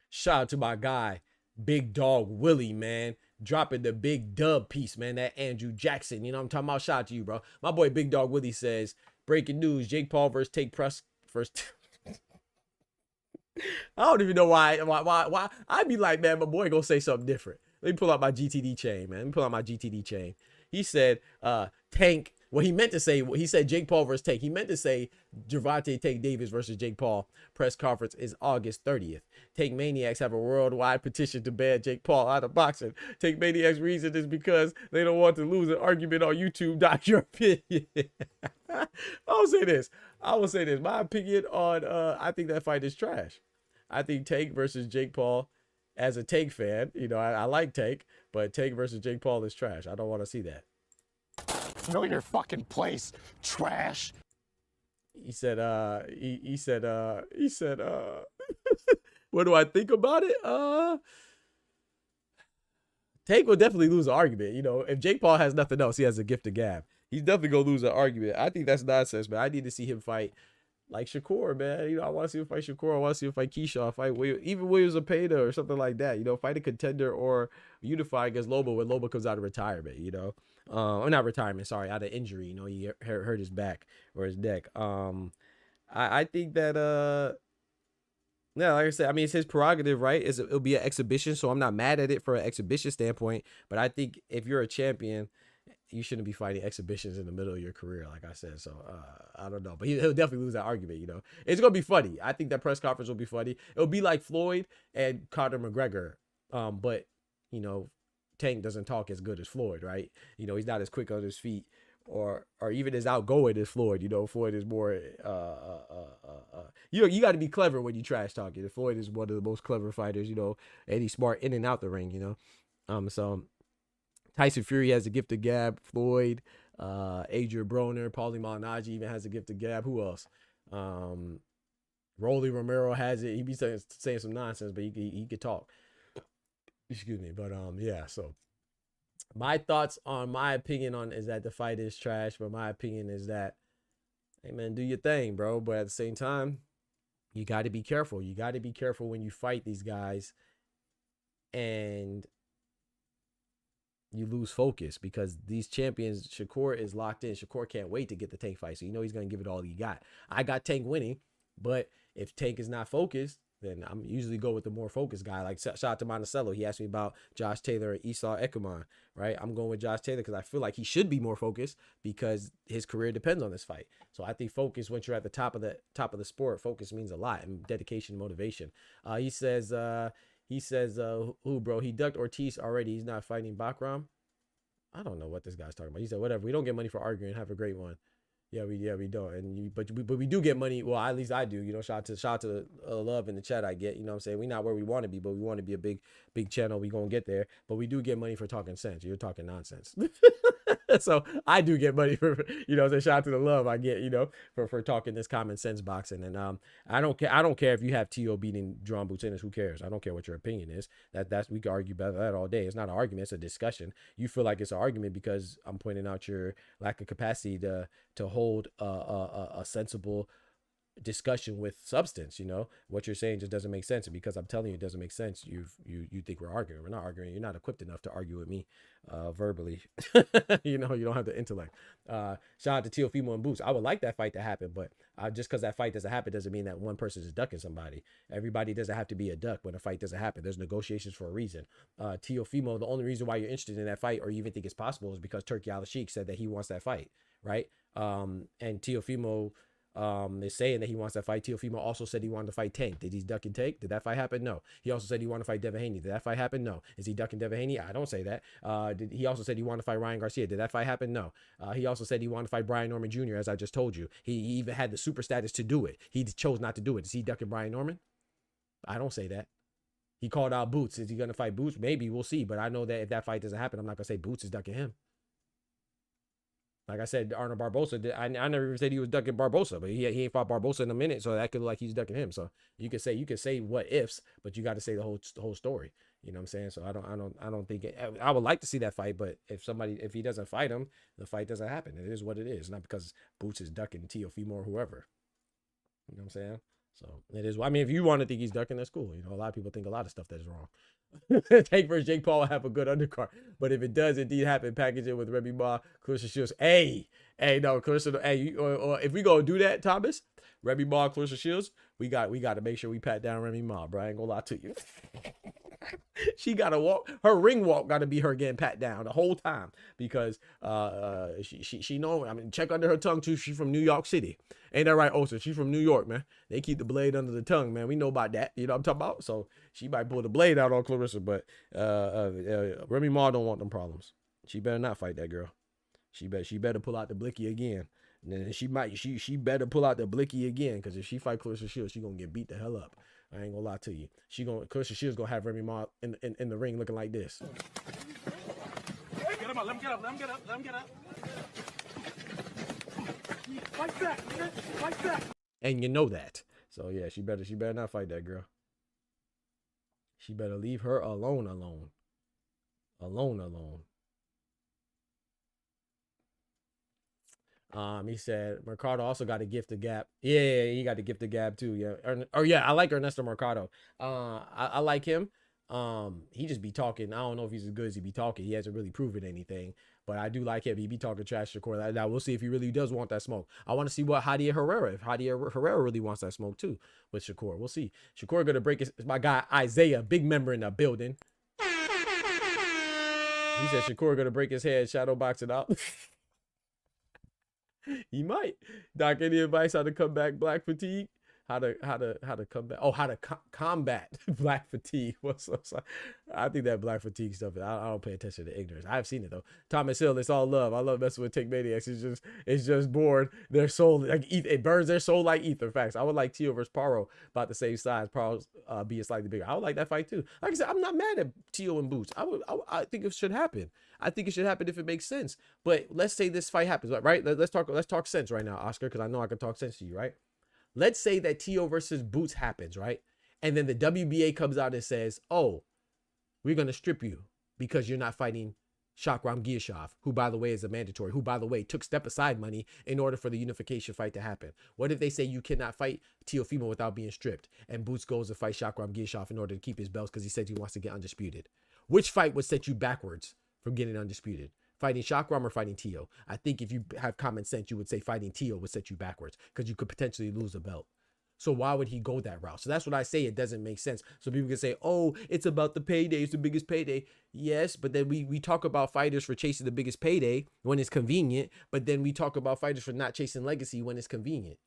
Shout out to my guy, Big Dog Willie, man. Dropping the big dub piece, man. That Andrew Jackson. You know what I'm talking about? Shout out to you, bro. My boy Big Dog Willie says, breaking news, Jake Paul versus Take Press first. I don't even know why. I'd be like, man, my boy gonna say something different. Let me pull out my GTD chain, man. Let me pull out my GTD chain. He said, Tank. Well, he meant to say, he said Jake Paul versus Tank. He meant to say Gervonta Tank Davis versus Jake Paul. Press conference is August 30th. Tank Maniacs have a worldwide petition to ban Jake Paul out of boxing. Tank Maniacs' reason is because they don't want to lose an argument on YouTube. Doc, your opinion. I will say this. My opinion on, I think that fight is trash. I think Tank versus Jake Paul, as a Tank fan, you know, I like Tank, but Tank versus Jake Paul is trash. I don't want to see that. Know your fucking place, trash. He said, what do I think about it? Tank will definitely lose an argument. You know, if Jake Paul has nothing else, he has a gift of gab. He's definitely gonna lose an argument. I think that's nonsense, man. I need to see him fight like Shakur, man. You know, I want to see him fight Shakur. I want to see him fight Keyshawn, fight even Williams Zepeda or something like that. You know, fight a contender or unify against Lobo when Lobo comes out of retirement, you know. Or not retirement, sorry, out of injury. You know, he hurt his back or his neck. I think that, yeah, like I said, I mean, it's his prerogative, right? It'll be an exhibition, so I'm not mad at it for an exhibition standpoint. But I think if you're a champion, you shouldn't be fighting exhibitions in the middle of your career, like I said. So I don't know, but he'll definitely lose that argument. You know, it's gonna be funny. I think that press conference will be funny. It'll be like Floyd and Conor McGregor, but you know, Tank doesn't talk as good as Floyd, right? You know, he's not as quick on his feet or even as outgoing as Floyd. You know, Floyd is more you got to be clever when you trash talking. Floyd is one of the most clever fighters, you know, and he's smart in and out the ring, you know. So Tyson Fury has a gift of gab. Floyd, Adrian Broner, Paulie Malignaggi even has a gift of gab. Who else? Rolly Romero has it. He be saying some nonsense, but he could talk. Excuse me, but yeah. So my thoughts on my opinion on is that the fight is trash, but my opinion is that, hey man, do your thing, bro. But at the same time, you got to be careful. You got to be careful when you fight these guys, and you lose focus because these champions, Shakur is locked in. Shakur can't wait to get the Tank fight, so you know he's gonna give it all he got. I got Tank winning, but if Tank is not focused, then I'm usually go with the more focused guy. Like shout out to Monticello. He asked me about Josh Taylor and Esau Ekuman, right? I'm going with Josh Taylor because I feel like he should be more focused because his career depends on this fight. So I think focus, once you're at the top of the sport, focus means a lot, and dedication, motivation. He says, who, bro? He ducked Ortiz already. He's not fighting Bakram. I don't know what this guy's talking about. He said, whatever. We don't get money for arguing. Have a great one. Yeah, we don't. And but we do get money. Well, at least I do. You know, shout out to love in the chat I get. You know what I'm saying? We're not where we want to be, but we want to be a big channel. We gonna get there. But we do get money for talking sense. You're talking nonsense. So I do get money for, you know, shout out to the love I get, you know, for talking this common sense boxing. And I don't care if you have T.O. beating John Buchanan. Who cares? I don't care what your opinion is. That's we can argue about that all day. It's not an argument. It's a discussion. You feel like it's an argument because I'm pointing out your lack of capacity to hold a sensible discussion with substance. You know, what you're saying just doesn't make sense, and because I'm telling you it doesn't make sense, you think we're arguing. We're not arguing. You're not equipped enough to argue with me verbally. You know, you don't have the intellect. Shout out to Teofimo and Boots. I would like that fight to happen, but just because that fight doesn't happen doesn't mean that one person is ducking somebody. Everybody doesn't have to be a duck when a fight doesn't happen. There's negotiations for a reason. Teofimo, the only reason why you're interested in that fight or you even think it's possible is because Turki Al-Sheikh said that he wants that fight, right? And Teofimo is saying that he wants that fight. Teofimo also said he wanted to fight Tank. Did he duck and take? Did that fight happen? No. He also said he wanted to fight Devin Haney. Did that fight happen? No. Is he ducking Devin Haney? I don't say that. He also said he wanted to fight Ryan Garcia. Did that fight happen? No. He also said he wanted to fight Brian Norman Jr., as I just told you. He even had the super status to do it. He chose not to do it. Is he ducking Brian Norman? I don't say that. He called out Boots. Is he going to fight Boots? Maybe. We'll see. But I know that if that fight doesn't happen, I'm not going to say Boots is ducking him. Like I said, Arnold Barbosa, I never even said he was ducking Barbosa, but he ain't fought Barbosa in a minute, so that could look like he's ducking him. So you could say what ifs, but you got to say the whole story. You know what I'm saying? So I don't think I would like to see that fight, but if he doesn't fight him, the fight doesn't happen. It is what it is, not because Boots is ducking Teofimo or whoever. You know what I'm saying? So it is. I mean, if you want to think he's ducking, that's cool. You know, a lot of people think a lot of stuff that's wrong. Tank versus Jake Paul will have a good undercard, but if it does indeed happen, package it with Remy Ma, Clarissa Shields. Hey, no, Clarissa. Hey, or if we go do that, Thomas, Remy Ma, Clarissa Shields, we got to make sure we pat down Remy Ma, bro. I ain't gonna lie to you. She gotta walk. Her ring walk gotta be her getting pat down the whole time because she know. I mean, check under her tongue too. She from New York City, ain't that right, Olsen? She's from New York, man. They keep the blade under the tongue, man. We know about that. You know what I'm talking about? So she might pull the blade out on Clarissa, but Remy Ma don't want them problems. She better not fight that girl. She better pull out the blicky again. And then she better pull out the blicky again, because if she fight Clarissa Shields, she gonna get beat the hell up. I ain't gonna lie to you. Clarissa Shields gonna have Remy Ma in the ring looking like this. Get him up, let him get up, let him get up, let him get up. Like that, like that. And you know that. So yeah, she better not fight that girl. She better leave her alone. He said Mercado also got a gift of gab. Yeah, he got a gift of gab too. Yeah. I like Ernesto Mercado. I like him. He just be talking. I don't know if he's as good as he be talking. He hasn't really proven anything, but I do like him. He be talking trash to Shakur. Now we'll see if he really does want that smoke. I want to see what Javier Herrera, if Javier Herrera really wants that smoke too with Shakur. We'll see. Shakur gonna break my guy Isaiah, big member in the building. He said Shakur gonna break his head, shadow box it out. He might. Doc, any advice how to combat black fatigue? How to combat? Oh, how to combat black fatigue? What's I think that black fatigue stuff. I don't pay attention to ignorance. I've seen it though. Thomas Hill, it's all love. I love messing with Take Maniacs. It's just bored. Their soul like it burns their soul like ether. Facts. I would like Tio versus Paro about the same size. Paro's being slightly bigger. I would like that fight too. Like I said, I'm not mad at Tio and Boots. I think it should happen. I think it should happen if it makes sense. But let's say this fight happens, right? Let's talk sense right now, Oscar, because I know I can talk sense to you, right? Let's say that Tio versus Boots happens, right? And then the WBA comes out and says, oh, we're going to strip you because you're not fighting Shakram Giyashov, who, by the way, is a mandatory, who, by the way, took step-aside money in order for the unification fight to happen. What if they say you cannot fight Teofimo without being stripped, and Boots goes to fight Shakram Giyashov in order to keep his belts because he said he wants to get undisputed? Which fight would set you backwards from getting undisputed? Fighting Shakram or fighting Tio? I think if you have common sense, you would say fighting Tio would set you backwards because you could potentially lose a belt. So why would he go that route? So that's what I say. It doesn't make sense. So people can say, oh, it's about the payday. It's the biggest payday. Yes, but then we talk about fighters for chasing the biggest payday when it's convenient. But then we talk about fighters for not chasing legacy when it's convenient.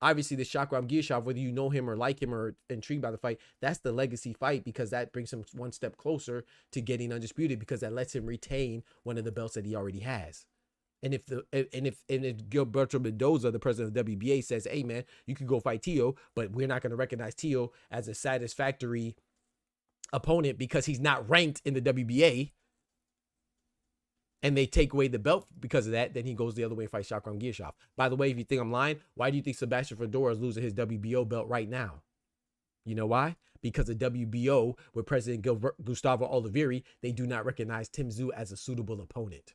Obviously, the Shakram Giyashov, whether you know him or like him or intrigued by the fight, that's the legacy fight because that brings him one step closer to getting undisputed because that lets him retain one of the belts that he already has. And if Gilberto Mendoza, the president of the WBA, says, "Hey man, you can go fight Tio, but we're not going to recognize Tio as a satisfactory opponent because he's not ranked in the WBA," and they take away the belt because of that, then he goes the other way and fights Shakram Giyashov. By the way, if you think I'm lying, why do you think Sebastian Fedora is losing his WBO belt right now? You know why? Because the WBO, with President Gustavo Oliveira, they do not recognize Tim Tszyu as a suitable opponent.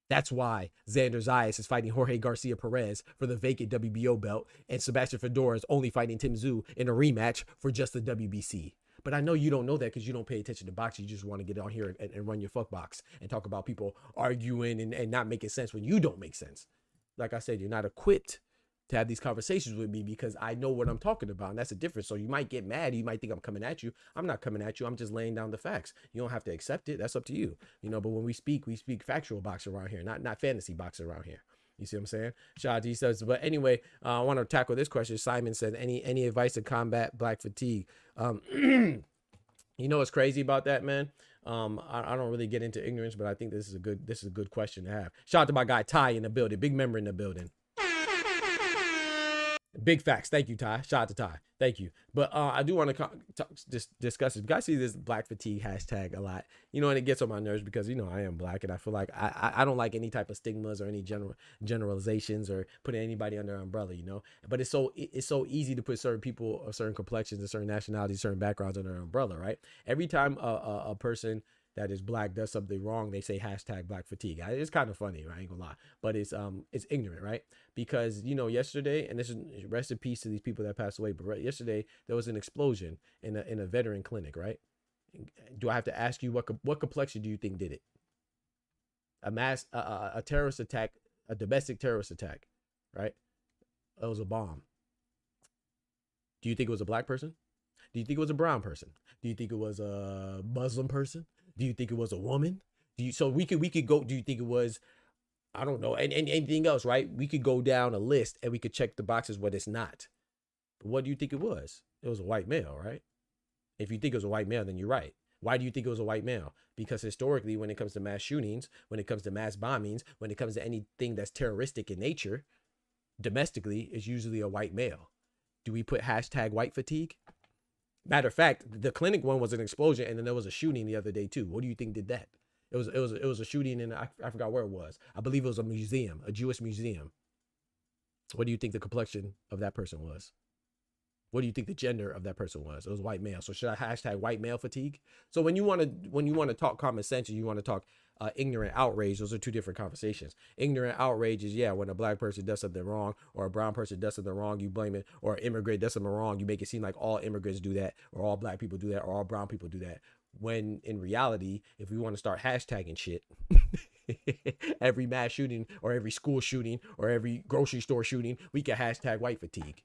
That's why Xander Zayas is fighting Jorge Garcia Perez for the vacant WBO belt, and Sebastian Fedora is only fighting Tim Tszyu in a rematch for just the WBC. But I know you don't know that because you don't pay attention to boxing. You just want to get on here and run your fuck box and talk about people arguing and not making sense when you don't make sense. Like I said, you're not equipped to have these conversations with me because I know what I'm talking about, and that's the difference. So you might get mad. You might think I'm coming at you. I'm not coming at you. I'm just laying down the facts. You don't have to accept it. That's up to you. But when we speak factual boxing around here, not fantasy boxing around here. You see what I'm saying? Shout out to you. Says, but anyway, I want to tackle this question. Simon said, any advice to combat black fatigue? You know what's crazy about that, man? I don't really get into ignorance, but I think this is a good question to have. Shout out to my guy Ty in the building, big member in the building. Big facts. Thank you, Ty. Shout out to Ty. Thank you. But I do want to discuss it. You guys see this black fatigue hashtag a lot, and it gets on my nerves because, I am black and I feel like I don't like any type of stigmas or any generalizations or putting anybody under an umbrella, but it's so easy to put certain people of certain complexions and certain nationalities, certain backgrounds under an umbrella, right? Every time a person that is black does something wrong, they say hashtag black fatigue. It's kind of funny, right? I ain't gonna lie, but it's ignorant, right? Because yesterday, and this is rest in peace to these people that passed away, but yesterday there was an explosion in a veteran clinic, right? Do I have to ask you what complexion do you think did it? A terrorist attack, a domestic terrorist attack, right? It was a bomb. Do you think it was a black person? Do you think it was a brown person? Do you think it was a Muslim person? Do you think it was a woman? So we could go, do you think it was, I don't know, and anything else, right? We could go down a list and we could check the boxes what it's not. But what do you think it was? It was a white male, right? If you think it was a white male, then you're right. Why do you think it was a white male? Because historically, when it comes to mass shootings, when it comes to mass bombings, when it comes to anything that's terroristic in nature, domestically, it's usually a white male. Do we put hashtag white fatigue? Matter of fact, the clinic one was an explosion, and then there was a shooting the other day too. What do you think did that? It was a shooting in I forgot where it was. I believe it was a museum, a Jewish museum. What do you think the complexion of that person was? What do you think the gender of that person was? It was white male. So should I hashtag white male fatigue? So when you want to talk common sense and you want to talk ignorant outrage, those are two different conversations. Ignorant outrage is, when a black person does something wrong or a brown person does something wrong, you blame it, or an immigrant does something wrong, you make it seem like all immigrants do that, or all black people do that, or all brown people do that. When in reality, if we want to start hashtagging shit, every mass shooting or every school shooting or every grocery store shooting, we can hashtag white fatigue.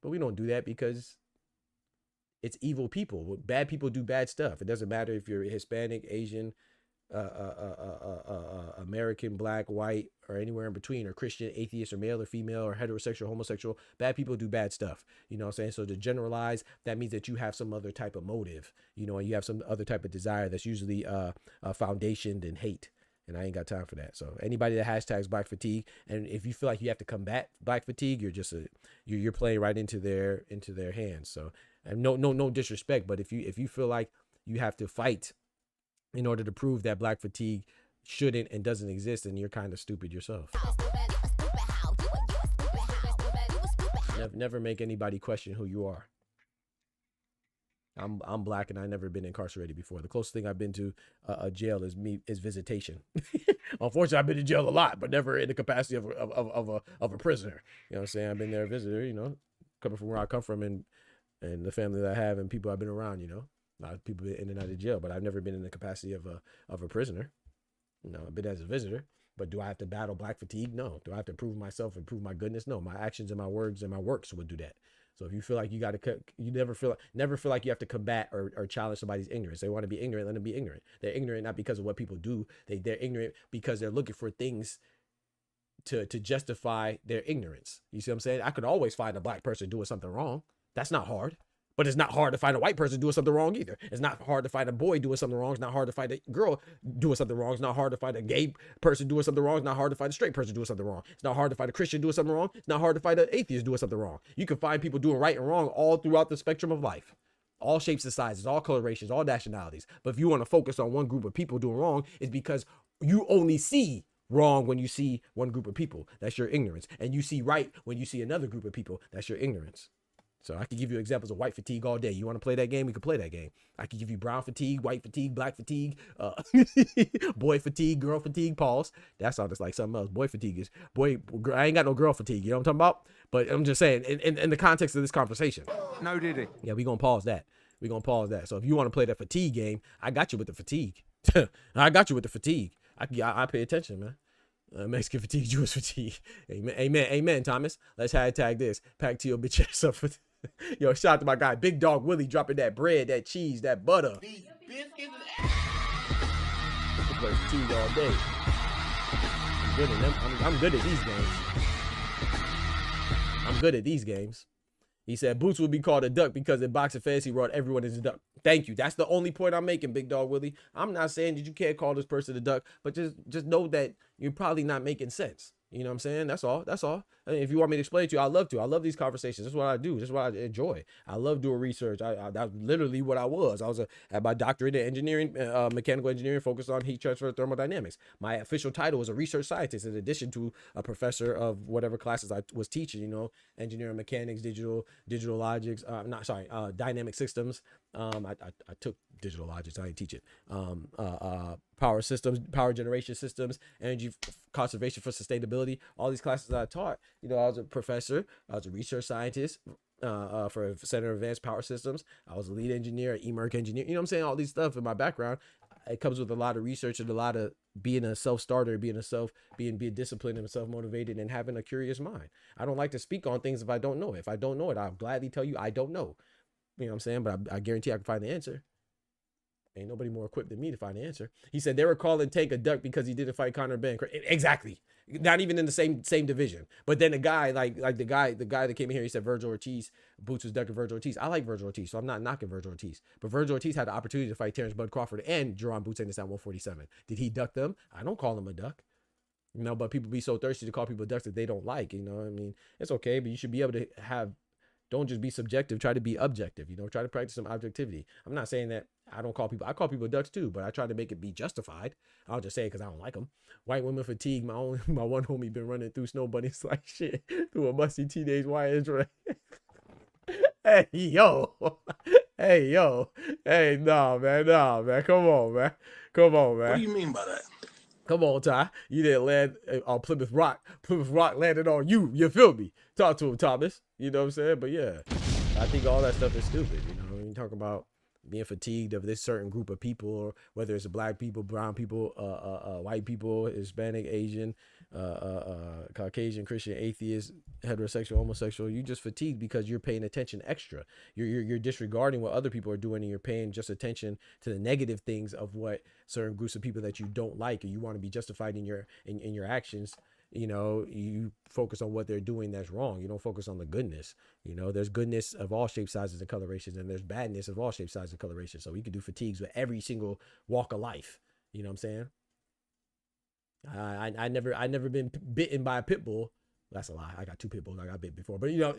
But we don't do that because it's evil people. Bad people do bad stuff. It doesn't matter if you're Hispanic, Asian, American, black, white, or anywhere in between, or Christian, atheist, or male or female, or heterosexual, homosexual. Bad people do bad stuff. You know what I'm saying? So to generalize, that means that you have some other type of motive, and you have some other type of desire that's usually foundationed in hate. And I ain't got time for that. So anybody that hashtags black fatigue, and if you feel like you have to combat black fatigue, you're just you're playing right into their hands. So and no disrespect, but if you feel like you have to fight in order to prove that black fatigue shouldn't and doesn't exist, then you're kind of stupid yourself. Never make anybody question who you are. I'm black and I've never been incarcerated before. The closest thing I've been to a jail is visitation. Unfortunately, I've been to jail a lot, but never in the capacity of a prisoner. You know what I'm saying? I've been there a visitor, coming from where I come from and the family that I have and people I've been around, a lot of people in and out of jail, but I've never been in the capacity of a prisoner. I've been as a visitor. But do I have to battle black fatigue? No. Do I have to prove myself and prove my goodness? No. My actions and my words and my works would do that. So if you feel like you never feel like you have to combat or challenge somebody's ignorance. They want to be ignorant, let them be ignorant. They're ignorant not because of what people do. They're ignorant because they're looking for things to justify their ignorance. You see what I'm saying? I could always find a black person doing something wrong. That's not hard. But it's not hard to find a white person doing something wrong either. It's not hard to find a boy doing something wrong. It's not hard to find a girl doing something wrong. It's not hard to find a gay person doing something wrong. It's not hard to find a straight person doing something wrong. It's not hard to find a Christian doing something wrong. It's not hard to find an atheist doing something wrong. You can find people doing right and wrong all throughout the spectrum of life. All shapes and sizes, all colorations, all nationalities. But if you want to focus on one group of people doing wrong, it's because you only see wrong when you see one group of people. That's your ignorance. And you see right when you see another group of people. That's your ignorance. So I could give you examples of white fatigue all day. You want to play that game? We could play that game. I could give you brown fatigue, white fatigue, black fatigue, boy fatigue, girl fatigue, pause. That sounds like something else. Boy fatigue is, boy, I ain't got no girl fatigue. You know what I'm talking about? But I'm just saying, in the context of this conversation. No, did he? Yeah, we're going to pause that. We're going to pause that. So if you want to play that fatigue game, I got you with the fatigue. I got you with the fatigue. I pay attention, man. Mexican fatigue, Jewish fatigue. Amen, amen, amen, Thomas. Let's hashtag this. Pack to your bitch ass up. Yo, shout out to my guy, Big Dog Willie, dropping that bread, that cheese, that butter. Biscuits play fatigue all day. I'm good at them. I'm good at these games. I'm good at these games. He said Boots will be called a duck because in boxing fantasy world, everyone is a duck. Thank you. That's the only point I'm making, Big Dog Willie. I'm not saying that you can't call this person a duck, but just know that you're probably not making sense. You know what I'm saying? That's all. That's all. I mean, if you want me to explain it to you, I'd love to. I love these conversations. That's what I do. That's what I enjoy. I love doing research. That's literally what I was. I had my doctorate in engineering, mechanical engineering, focused on heat transfer thermodynamics. My official title was a research scientist, in addition to a professor of whatever classes I was teaching. You know, engineering, mechanics, digital logics. Dynamic systems. I took digital logics. I didn't teach it. Power systems, power generation systems, energy conservation for sustainability. All these classes I taught, you know, I was a professor. I was a research scientist for Center of Advanced Power Systems. I was a lead engineer, eMerc engineer. You know what I'm saying? All these stuff in my background. It comes with a lot of research and a lot of being a self-starter, being disciplined and self-motivated and having a curious mind. I don't like to speak on things if I don't know it. If I don't know it, I'll gladly tell you I don't know. You know what I'm saying? But I guarantee I can find the answer. Ain't nobody more equipped than me to find the answer. He said they were calling Tank a duck because he didn't fight Conor Ben. Exactly. Not even in the same division. But then the guy, like the guy that came in here, he said Virgil Ortiz, Boots was ducking Virgil Ortiz. I like Virgil Ortiz, so I'm not knocking Virgil Ortiz. But Virgil Ortiz had the opportunity to fight Terrence Bud Crawford and Jerron Boots Ennis at 147. Did he duck them? I don't call him a duck. You know, but people be so thirsty to call people ducks that they don't like. You know what I mean? It's okay, but you should be able to don't just be subjective, try to be objective, you know, try to practice some objectivity. I'm not saying that I call people ducks too, but I try to make it be justified. I'll just say it because I don't like them. White women fatigue. My one homie been running through snow bunnies like shit through a musty teenage YN. Hey, yo. Hey, nah, man. Come on, man. What do you mean by that? Come on, Ty. You didn't land on Plymouth Rock. Plymouth Rock landed on you. You feel me? Talk to him, Thomas. You know what I'm saying? But yeah, I think all that stuff is stupid. You know, when you talk about being fatigued of this certain group of people, or whether it's black people, brown people, white people, Hispanic, Asian, Caucasian, Christian, atheist, heterosexual, homosexual, you just fatigued because you're paying attention extra. You're disregarding what other people are doing, and you're paying just attention to the negative things of what certain groups of people that you don't like, and you want to be justified in your actions. You know, you focus on what they're doing that's wrong. You don't focus on the goodness. You know, there's goodness of all shapes, sizes, and colorations, and there's badness of all shapes, sizes, and colorations. So we can do fatigues with every single walk of life. You know what I'm saying? I never been bitten by a pit bull. That's a lie. I got 2 pit bulls I got bit before. But, you know,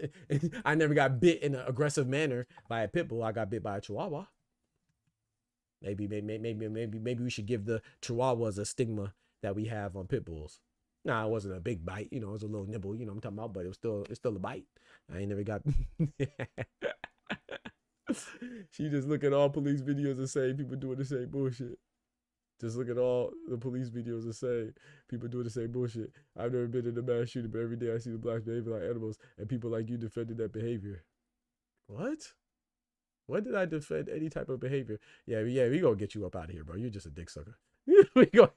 I never got bit in an aggressive manner by a pit bull. I got bit by a chihuahua. Maybe we should give the chihuahuas a stigma that we have on pit bulls. Nah, it wasn't a big bite, you know, it was a little nibble, you know what I'm talking about, but it's still a bite. I ain't never got. She just look at all police videos and say people doing the same bullshit. Just look at all the police videos and say people doing the same bullshit. I've never been in a mass shooting, but every day I see the blacks behaving like animals and people like you defending that behavior. What? When did I defend any type of behavior? Yeah, we gonna get you up out of here, bro. You're just a dick sucker. we gonna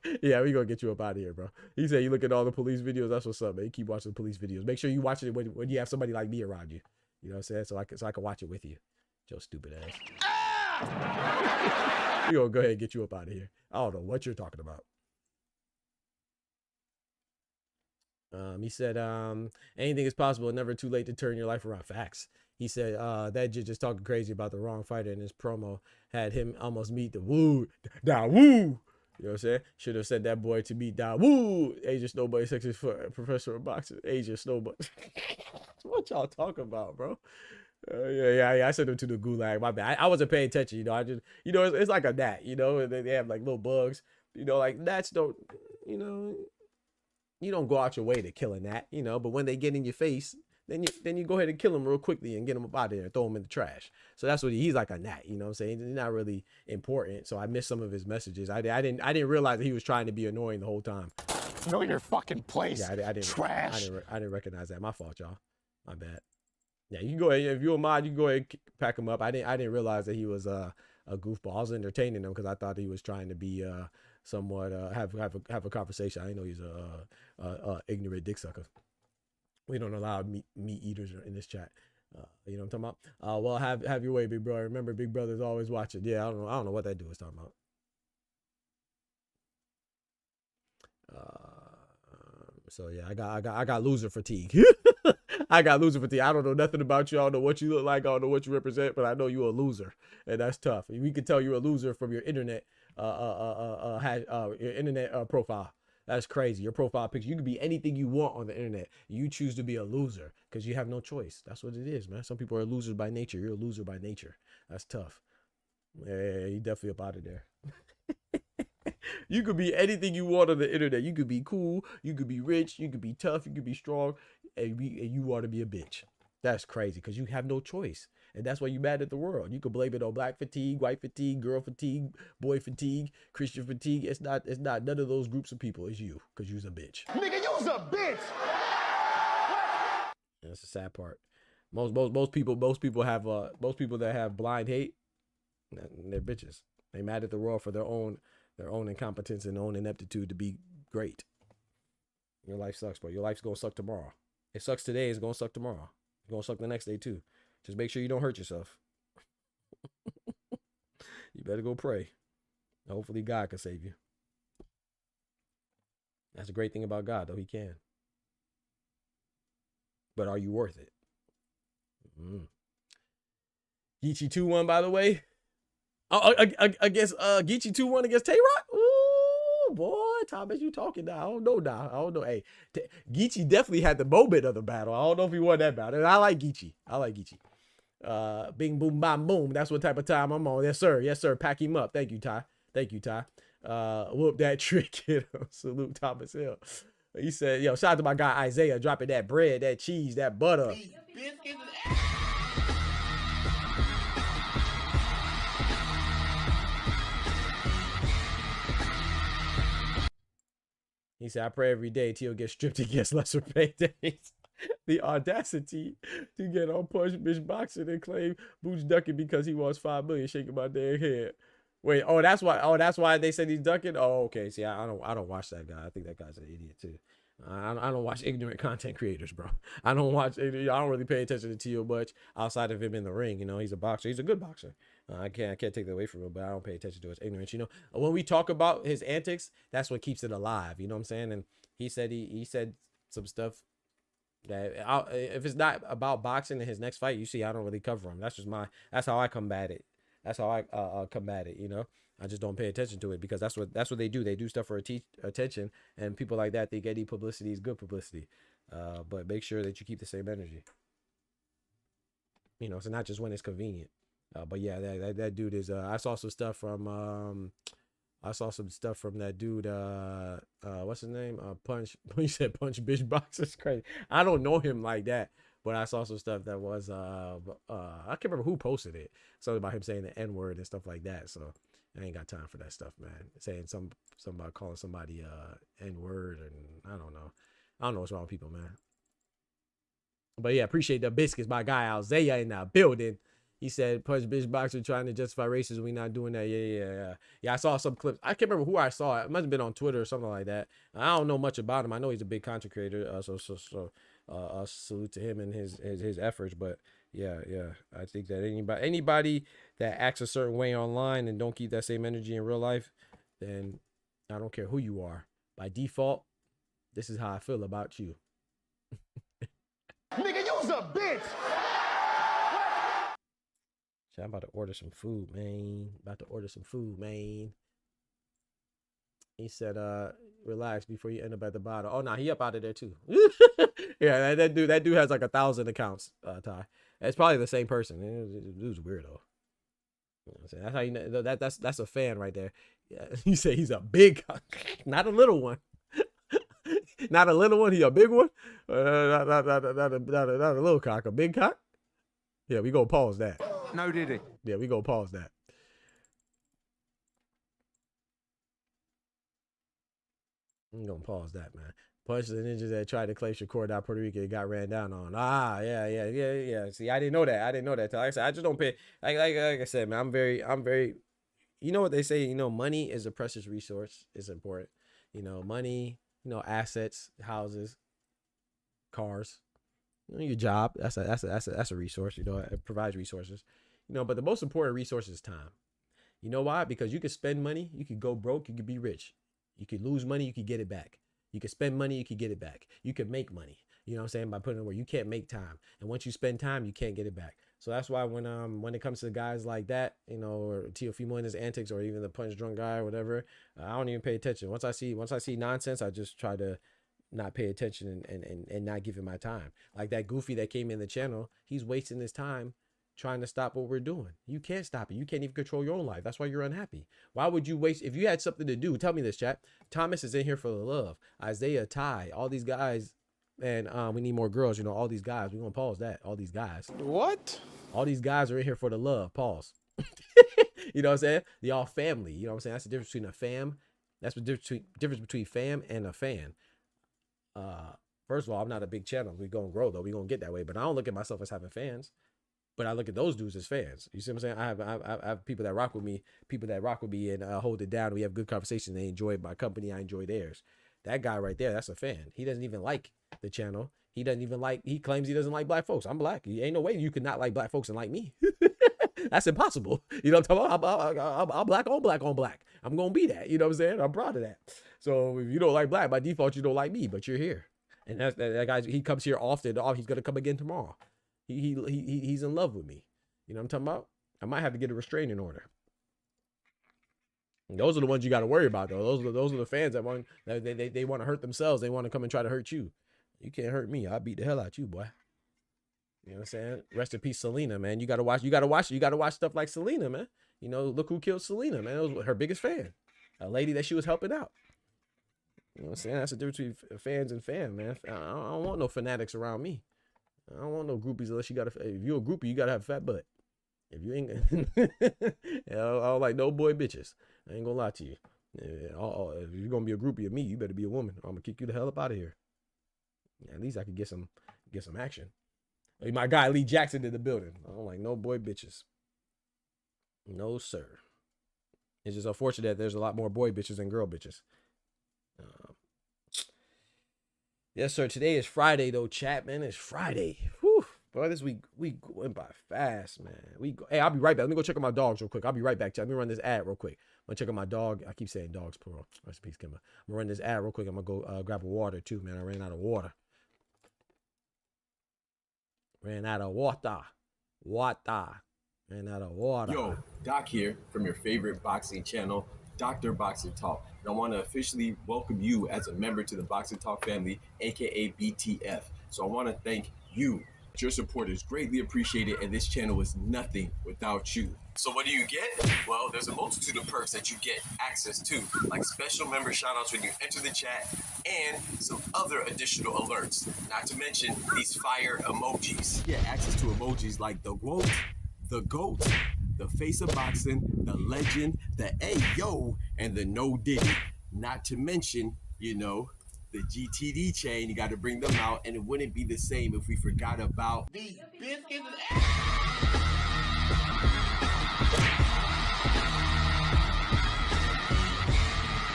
get you up out of here, bro. He said you look at all the police videos. That's what's up, man. You keep watching the police videos. Make sure you watch it when you have somebody like me around you. You know what I'm saying? So I can watch it with you. Joe stupid ass. We gonna go ahead and get you up out of here. I don't know what you're talking about. He said, anything is possible, never too late to turn your life around. Facts. He said, that just talking crazy about the wrong fighter in his promo had him almost meet the woo, da woo. You know what I'm saying? Should have said that boy to meet da woo. Asia Snowboy, sexy professor of boxing. Asia Snowboy. What y'all talking about, bro? Yeah. I sent him to the gulag. My bad. I wasn't paying attention. You know, I just, you know, it's like a gnat. You know, they have like little bugs. You know, like gnats don't. You know, you don't go out your way to kill a gnat. You know, but when they get in your face, then you go ahead and kill him real quickly and get him up out of there and throw him in the trash. So that's what he's like, a gnat. You know what I'm saying? He's not really important. So I missed some of his messages. I didn't realize that he was trying to be annoying the whole time. Know your fucking place. Yeah, I didn't. Trash. I didn't recognize that. My fault, y'all. My bad. Yeah, you can go ahead. If you're a mod, you can go ahead and pack him up. I didn't realize that he was a goofball. I was entertaining him because I thought he was trying to be somewhat have a conversation. I didn't know he's a ignorant dick sucker. We don't allow meat eaters in this chat. You know what I'm talking about? Well, have your way, big brother. Remember, big brother's always watching. Yeah, I don't know what that dude was talking about. So yeah, I got loser fatigue. I got loser fatigue. I don't know nothing about you. I don't know what you look like. I don't know what you represent, but I know you're a loser, and that's tough. We can tell you're a loser from your internet profile. That's crazy. Your profile picture. You can be anything you want on the internet. You choose to be a loser because you have no choice. That's what it is, man. Some people are losers by nature. You're a loser by nature. That's tough. Yeah, you definitely up out of there. You could be anything you want on the internet. You could be cool. You could be rich. You could be tough. You could be strong. And you want to be a bitch. That's crazy because you have no choice. And that's why you mad at the world. You could blame it on black fatigue, white fatigue, girl fatigue, boy fatigue, Christian fatigue. It's not none of those groups of people. It's you because you's a bitch. Nigga, you's a bitch. That's the sad part. Most people that have blind hate, they're bitches. They mad at the world for their own incompetence and own ineptitude to be great. Your life sucks, bro. Your life's gonna suck tomorrow. It sucks today. It's gonna suck tomorrow. It's gonna suck the next day too. Just make sure you don't hurt yourself. You better go pray. Hopefully God can save you. That's a great thing about God, though. He can. But are you worth it? Geechee 2-1, by the way. Oh, against Geechee 2-1 against Tay-Rock? Ooh, boy, Thomas, you talking now. I don't know. Hey, Geechee definitely had the moment of the battle. I don't know if he won that battle. I like Geechee. Bing, boom, bam, boom. That's what type of time I'm on. Yes, sir. Pack him up. Thank you, Ty. Whoop that trick, kid. Salute Thomas Hill. He said, yo, shout out to my guy Isaiah dropping that bread, that cheese, that butter. He said, I pray every day till get stripped against lesser paydays. The audacity to get on Punch Bitch Boxing and claim Boots ducking because he wants $5 million, shaking my damn head. Wait, that's why they said he's ducking? Oh, okay. See, I don't watch that guy. I think that guy's an idiot too. I don't watch ignorant content creators, bro. I don't really pay attention to Tio much outside of him in the ring. You know, he's a boxer. He's a good boxer. I can't take that away from him, but I don't pay attention to his ignorance. You know, when we talk about his antics, that's what keeps it alive. You know what I'm saying? And he said some stuff that if it's not about boxing in his next fight, you see, I don't really cover him. That's how I combat it. That's how I combat it. You know, I just don't pay attention to it because that's what they do. They do stuff for attention, and people like that think any publicity is good publicity. But make sure that you keep the same energy. You know, so not just when it's convenient. But yeah, that dude is. I saw some stuff from that dude. What's his name? Punch. He said Punch Bitch Boxer's crazy. I don't know him like that, but I saw some stuff that was. I can't remember who posted it. Something about him saying the N-word and stuff like that. So I ain't got time for that stuff, man. Saying somebody calling somebody N-word, and I don't know what's wrong with people, man. But yeah, appreciate the biscuits. My guy Isaiah in the building. He said, Punch Bitch Boxer trying to justify racism. We not doing that. Yeah, I saw some clips. I can't remember who I saw. It must have been on Twitter or something like that. I don't know much about him. I know he's a big content creator. So salute to him and his efforts. But yeah. I think that anybody that acts a certain way online and don't keep that same energy in real life, then I don't care who you are. By default, This is how I feel about you. Nigga, you's a bitch. I'm about to order some food, man. He said, relax before you end up at the bottom. Oh, no, he up out of there too. Yeah, that dude has like 1,000 accounts, Ty. It's probably the same person. Dude's weirdo. You know what I'm saying? That's how you know that's a fan right there. Yeah, he said he's a big cock, not a little one. Not a little one, he a big one. Not a little cock, a big cock. Yeah, we gonna pause that. No, did he? Yeah, we gonna pause that. I'm gonna pause that, man. Punch the ninjas that tried to claim Shakur out Puerto Rico got ran down on. Yeah. See, I didn't know that. Like I said, I just don't pay. Like I said, man, I'm very. You know what they say? You know, money is a precious resource. It's important. You know, money. You know, assets, houses, cars. You know, your job. That's a resource. You know, it provides resources. You know, but the most important resource is time. You know why? Because you could spend money, you could go broke, you could be rich. You could lose money, you could get it back. You could spend money, you could get it back. You could make money. You know what I'm saying? By putting it where you can't make time. And once you spend time, you can't get it back. So that's why when it comes to guys like that, you know, or Teofimo and his antics, or even the punch drunk guy or whatever, I don't even pay attention. Once I see nonsense, I just try to not pay attention and not give it my time. Like that goofy that came in the channel, he's wasting his time trying to stop what we're doing. You can't stop it. You can't even control your own life. That's why you're unhappy. Why would you waste? If you had something to do, tell me this, chat. Thomas is in here for the love. Isaiah, Ty, all these guys, and we need more girls. You know, all these guys. We're gonna pause that. All these guys. What? All these guys are in here for the love. Pause. You know what I'm saying? Y'all family. You know what I'm saying? That's the difference between a fam. That's the difference between fam and a fan. First of all, I'm not a big channel. We're gonna grow though. We're gonna get that way. But I don't look at myself as having fans. But I look at those dudes as fans. You see what I'm saying? I have people that rock with me, and hold it down. We have good conversations. They enjoy my company. I enjoy theirs. That guy right there, that's a fan. He doesn't even like the channel. He claims he doesn't like black folks. I'm black. Ain't no way you could not like black folks and like me. That's impossible. You know what I'm talking about? I'm black on black on black. I'm going to be that. You know what I'm saying? I'm proud of that. So if you don't like black, by default, you don't like me, but you're here. And that guy, he comes here often. He's going to come again tomorrow. He's in love with me. You know what I'm talking about? I might have to get a restraining order. And those are the ones you got to worry about, though. Those are the fans that want they want to hurt themselves. They want to come and try to hurt you. You can't hurt me. I'll beat the hell out you, boy. You know what I'm saying? Rest in peace, Selena, man. You gotta watch stuff like Selena, man. You know, look who killed Selena, man. It was her biggest fan, a lady that she was helping out. You know what I'm saying? That's the difference between fans and fan, man. I don't want no fanatics around me. I don't want no groupies unless if you're a groupie, you gotta have a fat butt. If you ain't, I don't like no boy bitches. I ain't gonna lie to you. If you're gonna be a groupie of me, you better be a woman. I'm gonna kick you the hell up out of here. At least I could get some action. Hey, my guy Lee Jackson in the building. I don't like no boy bitches. No sir. It's just unfortunate that there's a lot more boy bitches than girl bitches. Yes, sir. Today is Friday, though, chat, man. It's Friday. Whew. Boy, this week went by fast, man. Hey, I'll be right back. Let me go check on my dogs real quick. I'll be right back, chat. Let me run this ad real quick. I'm gonna check on my dog. I keep saying dogs, plural. Rest in peace, Kimba. I'm gonna run this ad real quick. I'm gonna go grab a water, too, man. I ran out of water. Ran out of water. Ran out of water. Yo, Doc here from your favorite boxing channel, Dr. Boxing Talk. And I want to officially welcome you as a member to the Boxing Talk family, aka BTF. So I want to thank you. Your support is greatly appreciated, and this channel is nothing without you. So what do you get? Well, there's a multitude of perks that you get access to, like special member shoutouts when you enter the chat, and some other additional alerts. Not to mention these fire emojis. Get access to emojis like the GOAT, the GOAT, the face of boxing, the legend, the Ayo, and the No Diddy. Not to mention, you know, the GTD chain. You got to bring them out, and it wouldn't be the same if we forgot about these biscuits.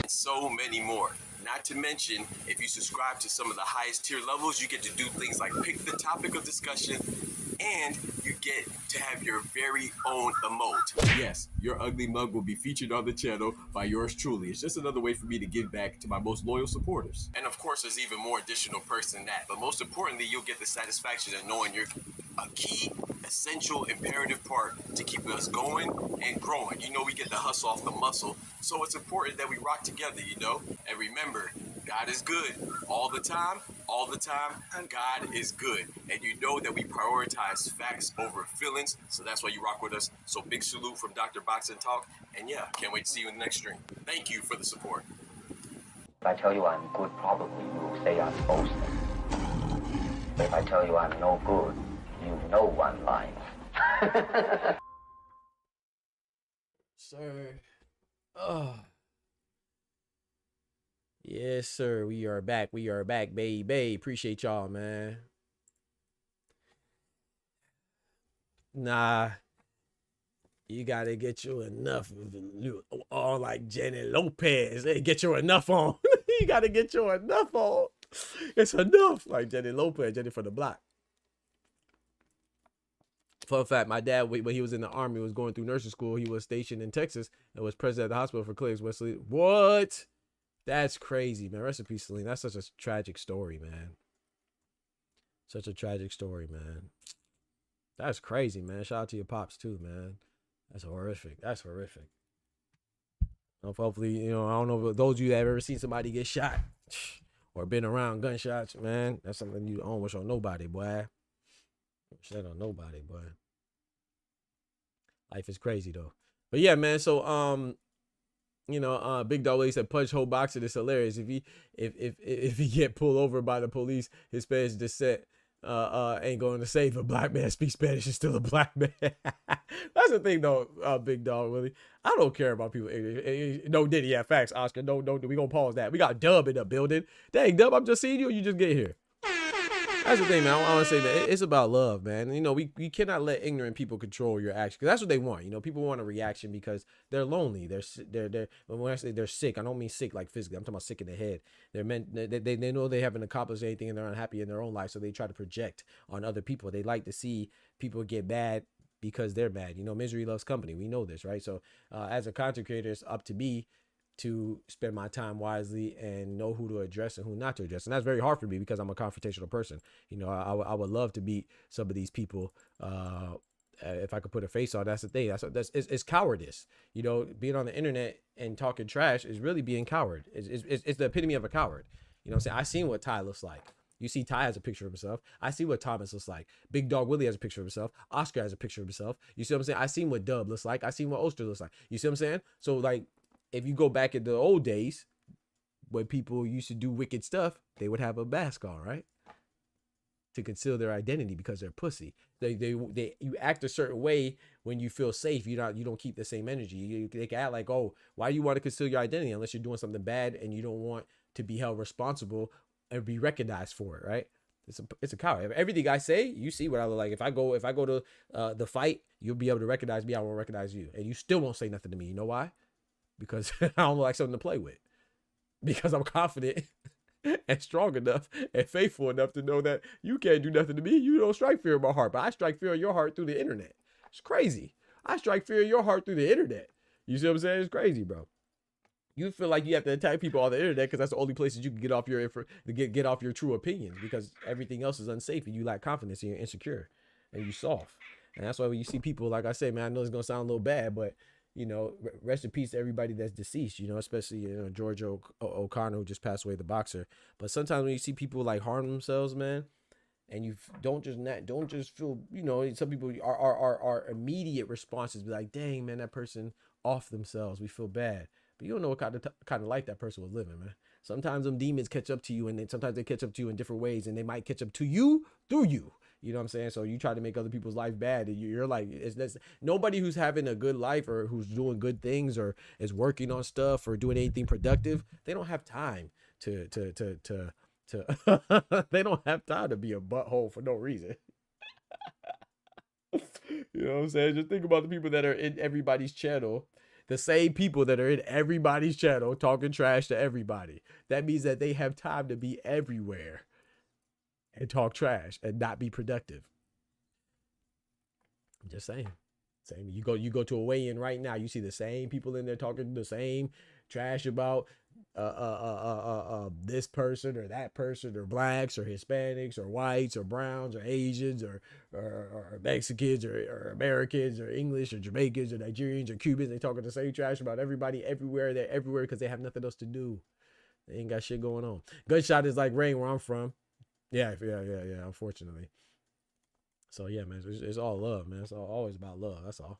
And so many more. Not to mention, if you subscribe to some of the highest tier levels, you get to do things like pick the topic of discussion, and you get to have your very own emote. Yes, your ugly mug will be featured on the channel by yours truly. It's just another way for me to give back to my most loyal supporters. And of course, there's even more additional perks than that. But most importantly, you'll get the satisfaction of knowing you're a key, essential, imperative part to keep us going and growing. You know, we get the hustle off the muscle. So it's important that we rock together, you know? And remember, God is good all the time, and God is good. And you know that we prioritize facts over feelings, so that's why you rock with us. So big salute from Dr. Boxing Talk, and yeah, can't wait to see you in the next stream. Thank you for the support. If I tell you I'm good, probably you will say I'm boasting. But if I tell you I'm no good, you know one line. Sir. Oh. Yes, sir. We are back. We are back, baby. Appreciate y'all, man. Nah. You gotta get you enough on like Jenny Lopez. Hey, get you enough on. You gotta get you enough on. It's enough. Like Jenny Lopez, Jenny for the block. Fun fact, my dad, when he was in the Army, was going through nursing school. He was stationed in Texas and was president at the hospital for Clay's Wesley. What? That's crazy, man. Rest in peace, Celine. That's such a tragic story, man. Such a tragic story, man. That's crazy, man. Shout out to your pops, too, man. That's horrific. That's horrific. Hopefully, you know, I don't know if those of you that have ever seen somebody get shot or been around gunshots, man. That's something you don't wish on nobody, boy. Wish that on nobody, boy. Life is crazy, though. But yeah, man. So, you know, Big Dog Willie said punch hole boxer is hilarious. If he get pulled over by the police, his Spanish descent ain't going to save a black man. Speak Spanish is still a black man. That's the thing, though, Big Dog Willie. I don't care about people. No Diddy, yeah, facts, Oscar. No, we gonna pause that. We got Dub in the building. Dang, Dub, I'm just seeing you. Or you just get here. That's the thing, man. I want to say, man, it's about love, man. You know, we cannot let ignorant people control your actions, because that's what they want. You know, people want a reaction because they're lonely. When I say they're sick, I don't mean sick like physically. I'm talking about sick in the head. They know they haven't accomplished anything and they're unhappy in their own life, so they try to project on other people. They like to see people get bad because they're bad. You know, misery loves company. We know this, right? So as a content creator, it's up to me to spend my time wisely and know who to address and who not to address. And that's very hard for me because I'm a confrontational person. You know, I would love to beat some of these people if I could put a face on. That's the thing. It's cowardice. You know, being on the internet and talking trash is really being coward. It's the epitome of a coward. You know what I'm saying? I seen what Ty looks like. You see Ty has a picture of himself. I see what Thomas looks like. Big Dog Willie has a picture of himself. Oscar has a picture of himself. You see what I'm saying? I seen what Dub looks like. I seen what Oster looks like. You see what I'm saying? So like, if you go back in the old days when people used to do wicked stuff, they would have a mask on, right? To conceal their identity because they're pussy. You act a certain way when you feel safe. You don't keep the same energy. They can act like, oh, why do you want to conceal your identity unless you're doing something bad and you don't want to be held responsible and be recognized for it, right? It's a coward. Everything I say, you see what I look like. If I go to the fight, you'll be able to recognize me. I won't recognize you, and you still won't say nothing to me. You know why? Because I don't like something to play with. Because I'm confident and strong enough and faithful enough to know that you can't do nothing to me. You don't strike fear in my heart, but I strike fear in your heart through the internet. It's crazy. I strike fear in your heart through the internet. You see what I'm saying? It's crazy, bro. You feel like you have to attack people on the internet because that's the only places you can get off your true opinions, because everything else is unsafe and you lack confidence and you're insecure and you soft. And that's why when you see people, like I say, man, I know it's gonna sound a little bad, but you know, rest in peace to everybody that's deceased, you know, especially, you know, George O'Connor, who just passed away, the boxer. But sometimes when you see people like harm themselves, man, and you don't just feel, you know, some people are immediate responses be like, dang, man, that person off themselves. We feel bad. But you don't know what kind of life that person was living, man. Sometimes them demons catch up to you, and then sometimes they catch up to you in different ways, and they might catch up to you through you. You know what I'm saying? So you try to make other people's life bad, and you're like, nobody who's having a good life or who's doing good things or is working on stuff or doing anything productive, they don't have time to they don't have time to be a butthole for no reason. You know what I'm saying? Just think about the people that are in everybody's channel. The same people that are in everybody's channel talking trash to everybody. That means that they have time to be everywhere and talk trash and not be productive. Just saying. Same. You go to a weigh-in right now, you see the same people in there talking the same trash about this person or that person, or blacks or Hispanics or whites or browns or Asians or Mexicans or Americans or English or Jamaicans or Nigerians or Cubans. They talking the same trash about everybody everywhere. They're everywhere because they have nothing else to do. They ain't got shit going on. Gunshot is like rain where I'm from. Yeah. Unfortunately. So yeah, man, it's all love, man. It's always about love. That's all.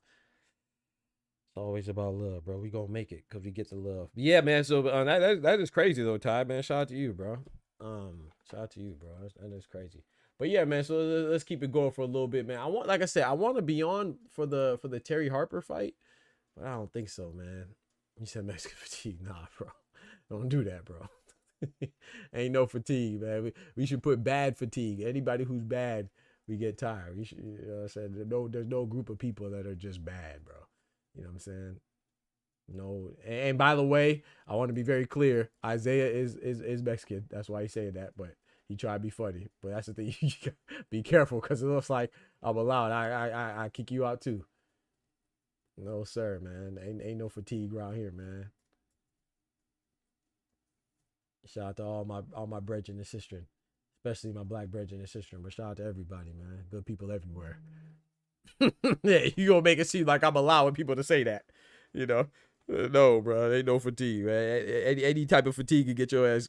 It's always about love, bro. We gonna make it because we get the love. Yeah, man. So that is crazy though, Ty, man. Shout out to you, bro. Shout out to you, bro. That is crazy. But yeah, man. So let's keep it going for a little bit, man. Like I said, I want to be on for the Terry Harper fight, but I don't think so, man. You said Mexican fatigue, nah, bro. Don't do that, bro. Ain't no fatigue, man. We should put bad fatigue. Anybody who's bad, we get tired. You know what I'm saying? There's no group of people that are just bad, bro. You know what I'm saying? No. And by the way, I want to be very clear. Isaiah is Mexican. That's why he's saying that. But he tried to be funny. But that's the thing. You gotta be careful because it looks like I'm allowed. I kick you out too. No, sir, man. Ain't no fatigue around here, man. Shout out to all my brethren and sisters. Especially my black brethren and sisters. But shout out to everybody, man. Good people everywhere. Yeah, you gonna make it seem like I'm allowing people to say that, you know? No, bro, ain't no fatigue, man. Any type of fatigue can get your ass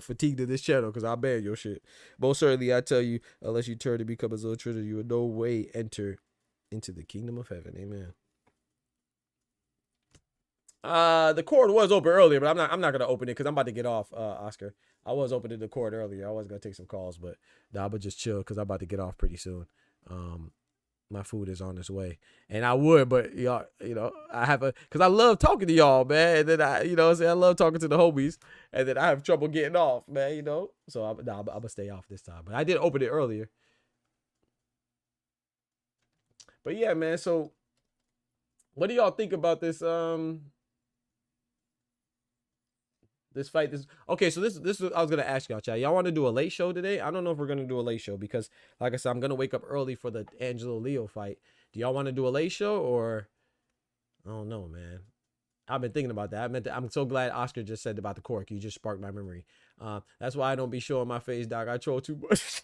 fatigued to this channel because I'll ban your shit. Most certainly, I tell you, unless you turn to become a Ziltriter, you will no way enter into the kingdom of heaven. Amen. The cord was open earlier, but I'm not gonna open it because I'm about to get off, Oscar. I was opening the cord earlier. I was gonna take some calls, but nah, I'm gonna just chill because I'm about to get off pretty soon. My food is on its way, and I would, but y'all, you know, because I love talking to y'all, man. And then I love talking to the homies, and then I have trouble getting off, man. You know, so I'm gonna stay off this time. But I did open it earlier. But yeah, man. So, what do y'all think about this? This fight, okay. So this I was gonna ask y'all, chat. Y'all want to do a late show today? I don't know if we're gonna do a late show because, like I said, I'm gonna wake up early for the Angelo Leo fight. Do y'all want to do a late show or? I don't know, man. I've been thinking about that. I'm so glad Oscar just said about the cork. You just sparked my memory. That's why I don't be showing my face, Doc. I troll too much.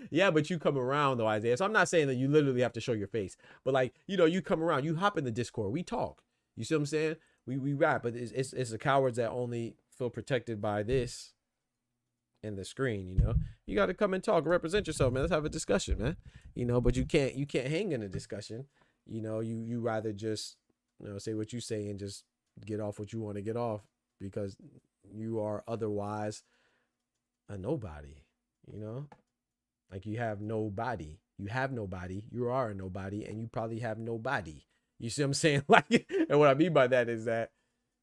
Yeah, but you come around though, Isaiah. So I'm not saying that you literally have to show your face, but like, you know, you come around, you hop in the Discord, we talk. You see what I'm saying? We rap, but it's the cowards that only feel protected by this and the screen, you know. You got to come and talk, represent yourself, man. Let's have a discussion, man. You know, but you can't hang in a discussion. You know, you rather just, you know, say what you say and just get off what you want to get off because you are otherwise a nobody, you know? Like you have nobody. You have nobody. You are a nobody and you probably have nobody. You see what I'm saying? Like, and what I mean by that is that,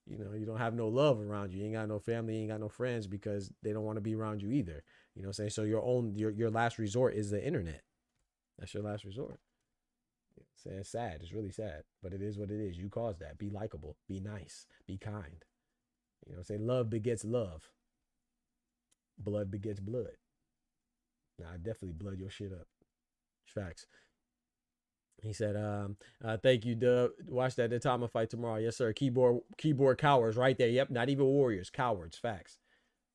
you know, you don't have no love around you. You ain't got no family, you ain't got no friends because they don't want to be around you either. You know what I'm saying? So your last resort is the internet. That's your last resort. It's sad. It's really sad, but it is what it is. You caused that. Be likable, be nice, be kind. You know what I'm saying? Love begets love. Blood begets blood. Now, I definitely blood your shit up. Facts. He said, thank you, Dub. Watch that Atama fight tomorrow. Yes, sir. Keyboard cowards right there. Yep. Not even warriors. Cowards. Facts.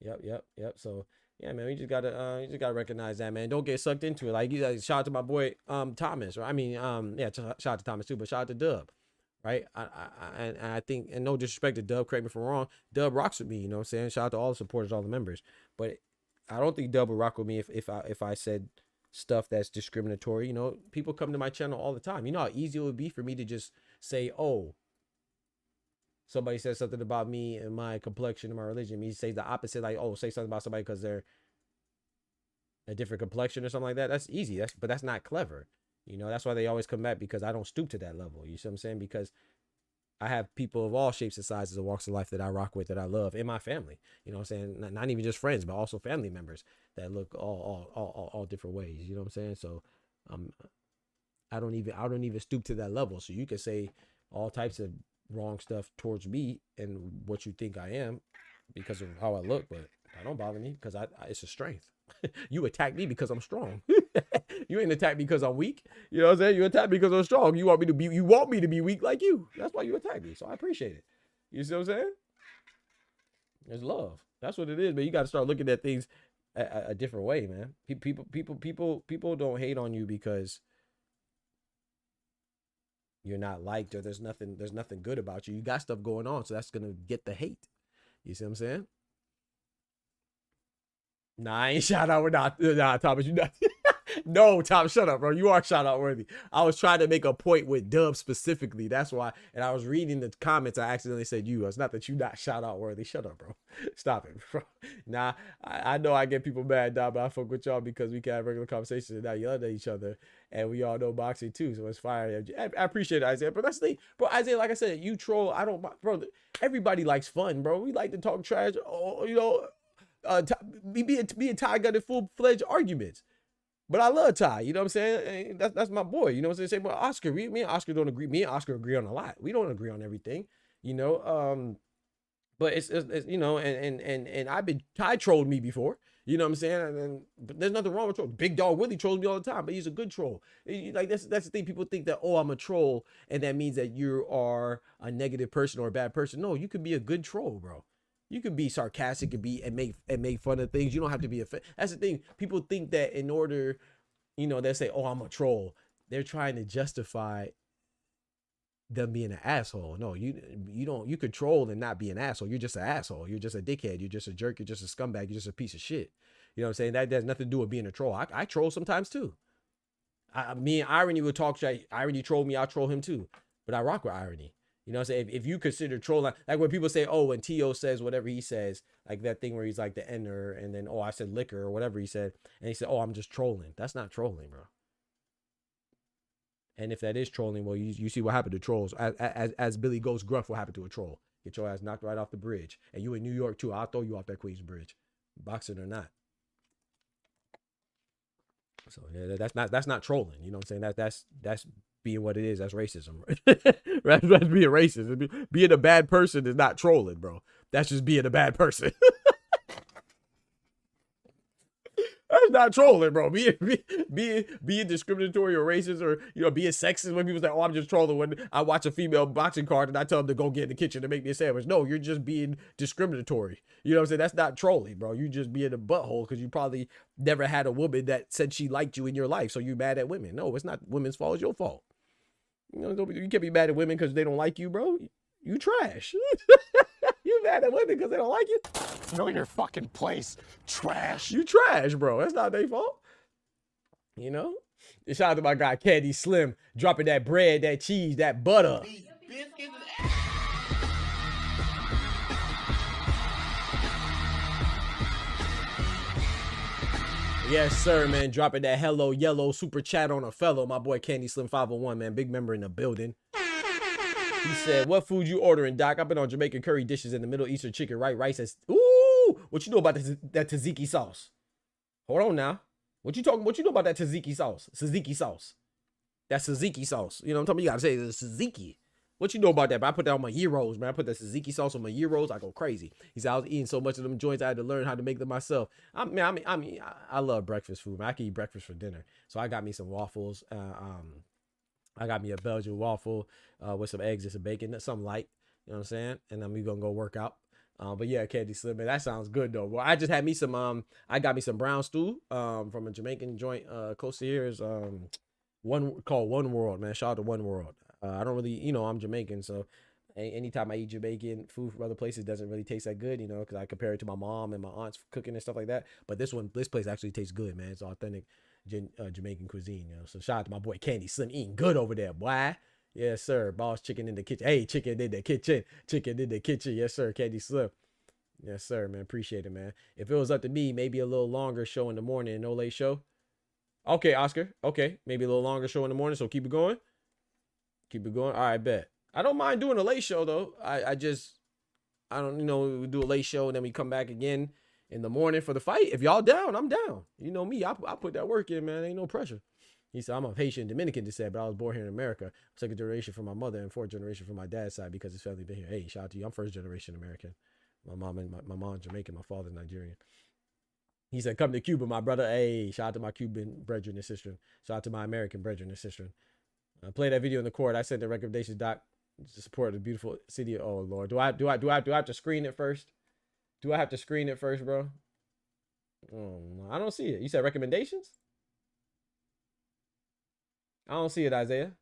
Yep. So yeah, man, you just gotta recognize that, man. Don't get sucked into it. Like, shout out to my boy Thomas. Right? I mean, yeah, shout out to Thomas too, but shout out to Dub. Right. I think, and no disrespect to Dub, correct me if I'm wrong. Dub rocks with me, you know what I'm saying? Shout out to all the supporters, all the members. But I don't think Dub would rock with me if I said stuff that's discriminatory. You know, people come to my channel all the time. You know how easy it would be for me to just say, oh, somebody says something about me and my complexion and my religion. Me say the opposite, like, oh, say something about somebody because they're a different complexion or something like that. That's easy. But that's not clever. You know, that's why they always come back, because I don't stoop to that level. You see what I'm saying? Because I have people of all shapes and sizes and walks of life that I rock with, that I love in my family. You know what I'm saying? Not even just friends, but also family members that look all different ways. You know what I'm saying? So I don't even stoop to that level. So you can say all types of wrong stuff towards me and what you think I am because of how I look, but That don't bother me because I it's a strength. You attack me because I'm strong. You ain't attack me because I'm weak. You know what I'm saying? You attack me because I'm strong. You want me to be weak like you. That's why you attack me. So I appreciate it. You see what I'm saying? It's love. That's what it is, man. You got to start looking at things a different way, man. People don't hate on you because you're not liked or there's nothing good about you. You got stuff going on, so that's gonna get the hate. You see what I'm saying? Nah, I ain't shout out. We're not. Nah, Thomas, you not. No, Tom, shut up, bro. You are shout out worthy. I was trying to make a point with Dub specifically. That's why. And I was reading the comments. I accidentally said you. It's not that you not shout out worthy. Shut up, bro. Stop it, bro. Nah, I know I get people mad, but I fuck with y'all because we can have regular conversations and not yell at each other. And we all know boxing too, so it's fire. I appreciate it, Isaiah. But that's the thing, bro. Isaiah, like I said, you troll. I don't, bro. Everybody likes fun, bro. We like to talk trash. Oh, you know. Me and Ty got in full-fledged arguments. But I love Ty, you know what I'm saying? That's my boy, you know what I'm saying? Same with Oscar. Me and Oscar don't agree. Me and Oscar agree on a lot. We don't agree on everything, you know? But it's you know, and Ty trolled me before, you know what I'm saying? But there's nothing wrong with troll. Big Dog Willie trolls me all the time, but he's a good troll. Like that's the thing. People think that, oh, I'm a troll, and that means that you are a negative person or a bad person. No, you could be a good troll, bro. You could be sarcastic and make fun of things. You don't have to be that's the thing. People think that in order, you know, they say, "Oh, I'm a troll." They're trying to justify them being an asshole. No, you don't. You could troll and not be an asshole. You're just an asshole. You're just a dickhead. You're just a jerk. You're just a scumbag. You're just a piece of shit. You know what I'm saying? That has nothing to do with being a troll. I troll sometimes too. Me and Irony will talk. Irony troll me. I'll troll him too. But I rock with Irony. You know what I'm saying? If you consider trolling, like when people say, oh, when T.O. says whatever he says, like that thing where he's like the N-er, and then, oh, I said liquor or whatever he said, and he said, oh, I'm just trolling. That's not trolling, bro. And if that is trolling, well, you see what happened to trolls. As Billy goes gruff, what happened to a troll? Get your ass knocked right off the bridge. And you in New York too. I'll throw you off that Queens Bridge, boxing or not. So yeah, that's not trolling. You know what I'm saying? That's being what it is. That's racism. Right? That's being racist. Being a bad person is not trolling, bro. That's just being a bad person. That's not trolling, bro. Being discriminatory or racist, or you know, being sexist when people say, "Oh, I'm just trolling." When I watch a female boxing card and I tell them to go get in the kitchen to make me a sandwich. No, you're just being discriminatory. You know what I'm saying? That's not trolling, bro. You just being a butthole because you probably never had a woman that said she liked you in your life, so you're mad at women. No, it's not women's fault. It's your fault. You know, you can't be mad at women because they don't like you, bro. You trash. You mad at women because they don't like you? Know your fucking place, trash. You trash, bro. That's not their fault. You know? And shout out to my guy, Candy Slim, dropping that bread, that cheese, that butter. Yes, sir, man. Dropping that hello yellow super chat on a fellow. My boy Candy Slim 501, man. Big member in the building. He said, what food you ordering, Doc? I've been on Jamaican curry dishes and the Middle Eastern chicken, right? Rice as, ooh, what you know about that tzatziki sauce? Hold on now. What you know about that tzatziki sauce? Tzatziki sauce. That tzatziki sauce. You know what I'm talking about? You gotta say it's tzatziki. What you know about that? But I put that on my gyros, man. I put that tzatziki sauce on my gyros. I go crazy. He said I was eating so much of them joints, I had to learn how to make them myself. I mean, I love breakfast food, man. I can eat breakfast for dinner. So I got me some waffles. I got me a Belgian waffle with some eggs and some bacon, something light. You know what I'm saying? And then we gonna go work out. But yeah, Candy Slim, man, that sounds good though. Well, I just had me some I got me some brown stew from a Jamaican joint close to here is called One World, man. Shout out to One World. I don't really, you know, I'm Jamaican, so anytime I eat Jamaican food from other places, it doesn't really taste that good, you know, because I compare it to my mom and my aunt's cooking and stuff like that. But this place actually tastes good, man. It's authentic Jamaican cuisine, you know. So shout out to my boy Candy Slim, eating good over there, boy. Yes, sir. Boss chicken in the kitchen. Hey, chicken in the kitchen. Chicken in the kitchen. Yes, sir. Candy Slim. Yes, sir, man. Appreciate it, man. If it was up to me, maybe a little longer show in the morning, no late show. Okay, Oscar. Okay, maybe a little longer show in the morning, so keep it going. Keep it going. All right, bet. I don't mind doing a late show, though. I don't, you know, we do a late show, and then we come back again in the morning for the fight. If y'all down, I'm down. You know me. I put that work in, man. Ain't no pressure. He said, I'm of Haitian Dominican descent, but I was born here in America. Second generation from my mother and fourth generation from my dad's side because his family been here. Hey, shout out to you. I'm first generation American. My mom Jamaican, my father's Nigerian. He said, come to Cuba, my brother. Hey, shout out to my Cuban brethren and sister. Shout out to my American brethren and sister. Play that video in the court. I sent the recommendations, Doc, to support the beautiful city. Oh Lord, do I have to screen it first? Do I have to screen it first, bro? Oh, I don't see it. You said recommendations? I don't see it, Isaiah.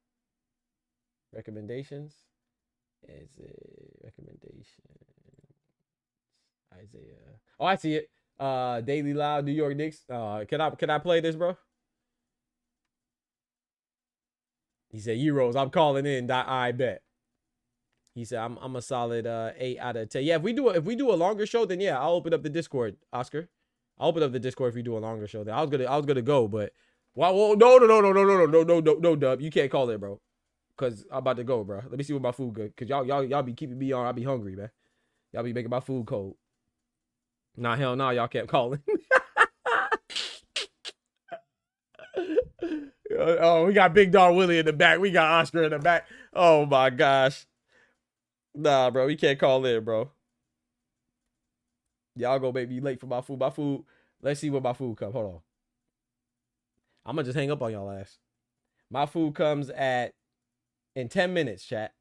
Recommendations. Is it recommendations? Isaiah. Oh, I see it. Daily Live, New York Knicks. Can I play this, bro? He said, Euros, I'm calling in. I bet. He said, I'm a solid 8 out of 10. Yeah, if we do a longer show, then yeah, I'll open up the Discord, Oscar. I'll open up the Discord if we do a longer show. Then I was gonna go, but no, Dub. You can't call it, bro. Cause I'm about to go, bro. Let me see what my food good. Cause y'all be keeping me on. I be hungry, man. Y'all be making my food cold. Nah, hell no, y'all kept calling. Oh, we got Big Dog Willie in the back. We got Oscar in the back. Oh my gosh. Nah, bro, we can't call in, bro. Y'all gonna make me late for my food. My food. Let's see what my food comes. Hold on. I'm gonna just hang up on y'all ass. My food comes in 10 minutes, chat.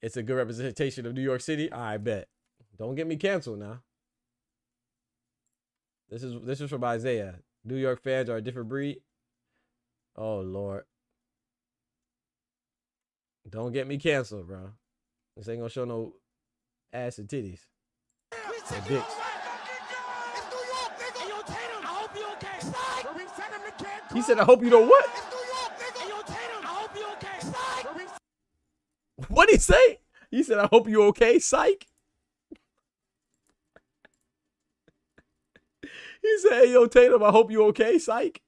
It's a good representation of New York City. I bet. Don't get me canceled now. This is from Isaiah. New York fans are a different breed. Oh Lord. Don't get me canceled, bro. This ain't gonna show no ass and titties. Or dicks. He said, I hope you know what? What'd he say? He said, I hope you're okay, psych. He said, hey, yo, Tatum, I hope you okay, psych.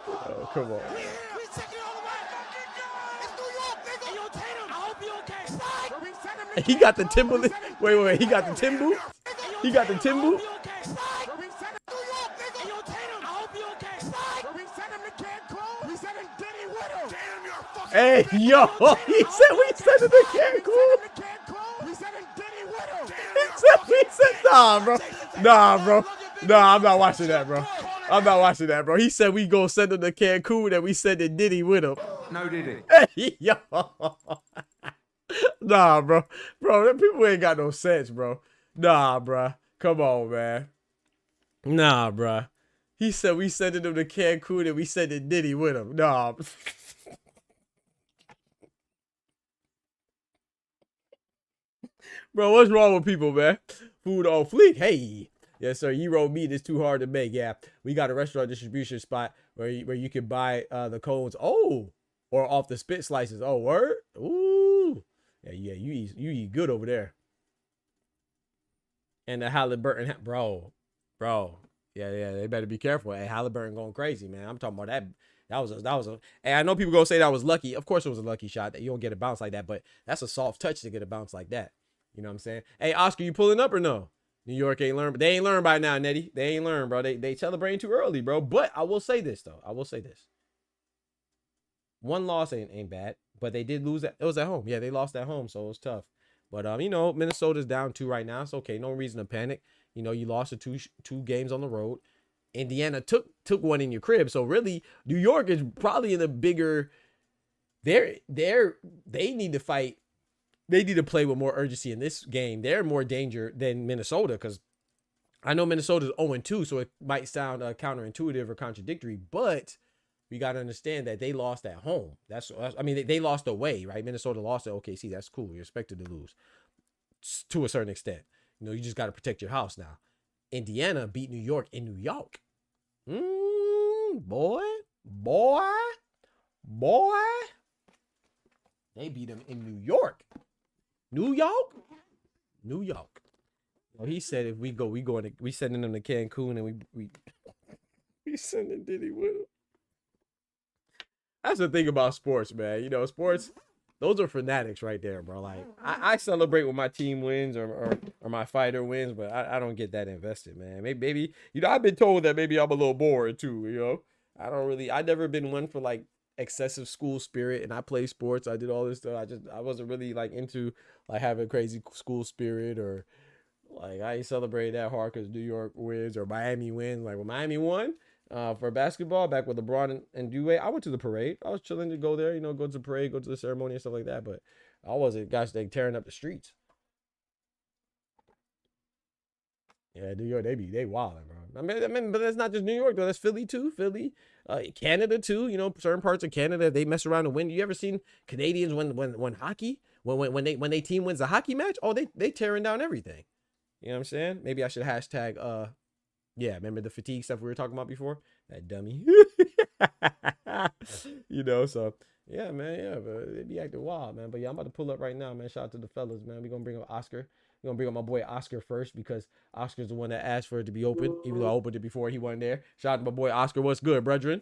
Oh, come on. He got the Timberland. Wait. He got the Tim boot? He got the Tim boot? Hey, yo, he said we sent him to Cancun. He said, nah, bro. Nah, I'm not watching that, bro. He said we go send him to Cancun and we sent the Diddy with him. No Diddy. Hey, yo. Nah, bro. Bro, them people ain't got no sense, bro. Nah, bro. Come on, man. Nah, bro. He said we sent him to Cancun and we sent the Diddy with him. Nah. Bro, what's wrong with people, man? Food on fleek. Hey. Yes, sir. Euro meat is too hard to make. Yeah. We got a restaurant distribution spot where you can buy the cones. Oh. Or off the spit slices. Oh, word? Ooh. Yeah, you eat good over there. And the Halliburton, bro. Yeah, they better be careful. Hey, Halliburton going crazy, man. I'm talking about that. That was a. And I know people gonna say that was lucky. Of course, it was a lucky shot that you don't get a bounce like that, but that's a soft touch to get a bounce like that. You know what I'm saying? Hey, Oscar, you pulling up or no? New York ain't learned, but they ain't learned by now, Nettie. They ain't learned, bro. They celebrating too early, bro. But I will say this though. One loss ain't bad, but they did lose. It was at home. Yeah, they lost at home, so it was tough. But Minnesota's down 2 right now. It's okay. No reason to panic. You lost the two games on the road. Indiana took one in your crib. So really, New York is probably in a bigger. They need to fight. They need to play with more urgency in this game. They're in more danger than Minnesota because I know Minnesota's 0-2, so it might sound counterintuitive or contradictory, but we got to understand that they lost at home. They lost away, right? Minnesota lost at OKC. That's cool. You're expected to lose to a certain extent. You just got to protect your house now. Indiana beat New York in New York. Boy. They beat them in New York. New York. Well, he said if we sending them to Cancun and we sending Diddy with him. That's the thing about sports, man. Sports, those are fanatics right there, bro. Like I celebrate when my team wins or my fighter wins, but I don't get that invested, man. Maybe I've been told that maybe I'm a little bored too, I never been one for like excessive school spirit, and I played sports. I did all this stuff. I wasn't really like into like having crazy school spirit, or like I ain't celebrated that hard because New York wins or Miami wins. Like when Miami won for basketball back with LeBron and Dewey, I went to the parade. I was chilling to go there, go to the parade, go to the ceremony and stuff like that. But I wasn't, gosh, they tearing up the streets. Yeah, New York, they wilding, bro. I mean, but that's not just New York though. That's Philly too. Philly, Canada too. Certain parts of Canada, they mess around and win. You ever seen Canadians when hockey? When they team wins a hockey match, oh, they tearing down everything. You know what I'm saying? Maybe I should hashtag yeah, remember the fatigue stuff we were talking about before? That dummy. So yeah, man, yeah, but they be acting wild, man. But yeah, I'm about to pull up right now, man. Shout out to the fellas, man. We're gonna bring up Oscar. We're gonna bring up my boy Oscar first because Oscar's the one that asked for it to be open, even though I opened it before he wasn't there. Shout out to my boy Oscar. What's good, brethren?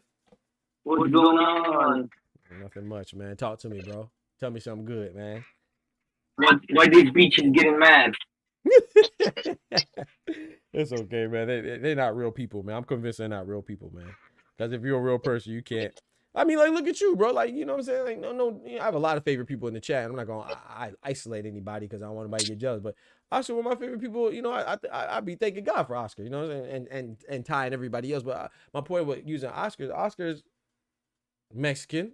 What's going on? Nothing much, man. Talk to me, bro. Tell me something good, man. Why these beaches getting mad? It's okay, man. They're not real people, man. I'm convinced they're not real people, man. Because if you're a real person, you can't. I mean, like, look at you, bro. Like, you know what I'm saying? Like, no, I have a lot of favorite people in the chat. I'm not going to isolate anybody because I don't want anybody to get jealous. But Oscar, one of my favorite people, I be thanking God for Oscar, you know what I'm saying? And Ty and everybody else. But my point with using Oscar's Mexican.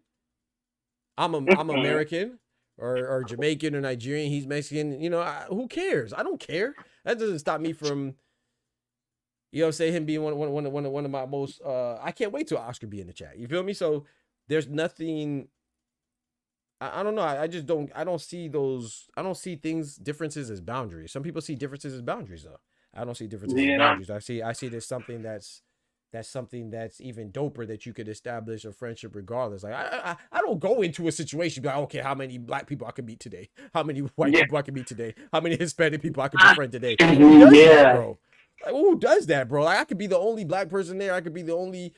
I'm American or Jamaican or Nigerian. He's Mexican. Who cares? I don't care. That doesn't stop me from, say him being one of my most. I can't wait till Oscar be in the chat. You feel me? So there's nothing. I don't know. I just don't. I don't see those. I don't see differences as boundaries. Some people see differences as boundaries, though. I don't see differences as boundaries. I see there's something that's something that's even doper that you could establish a friendship regardless. Like I don't go into a situation be like, okay, how many black people I can meet today? How many white people I can meet today? How many Hispanic people I can befriend today? Who does that, bro? Like, who does that, bro? Like I could be the only black person there. I could be the only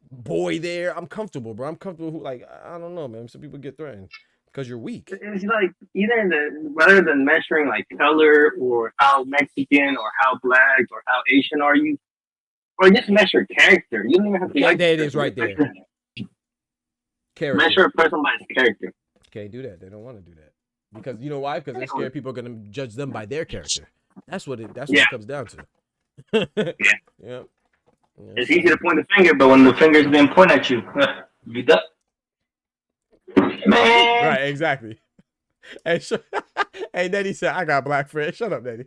boy there. I'm comfortable, bro. I'm comfortable. Like I don't know, man. Some people get threatened because you're weak. It's like rather than measuring like color or how Mexican or how black or how Asian are you, or just measure character. You don't even have to. Yeah, there it is, right there. Character. Measure a person by his character. Can't do that. They don't want to do that because you know why? Because they're scared people are gonna judge them by their character. That's what it comes down to. Yeah. It's easy to point the finger, but when the finger's been pointed at you, you duck. Man. Right, exactly. Hey, hey, Daddy said, I got black friends. Shut up, Daddy.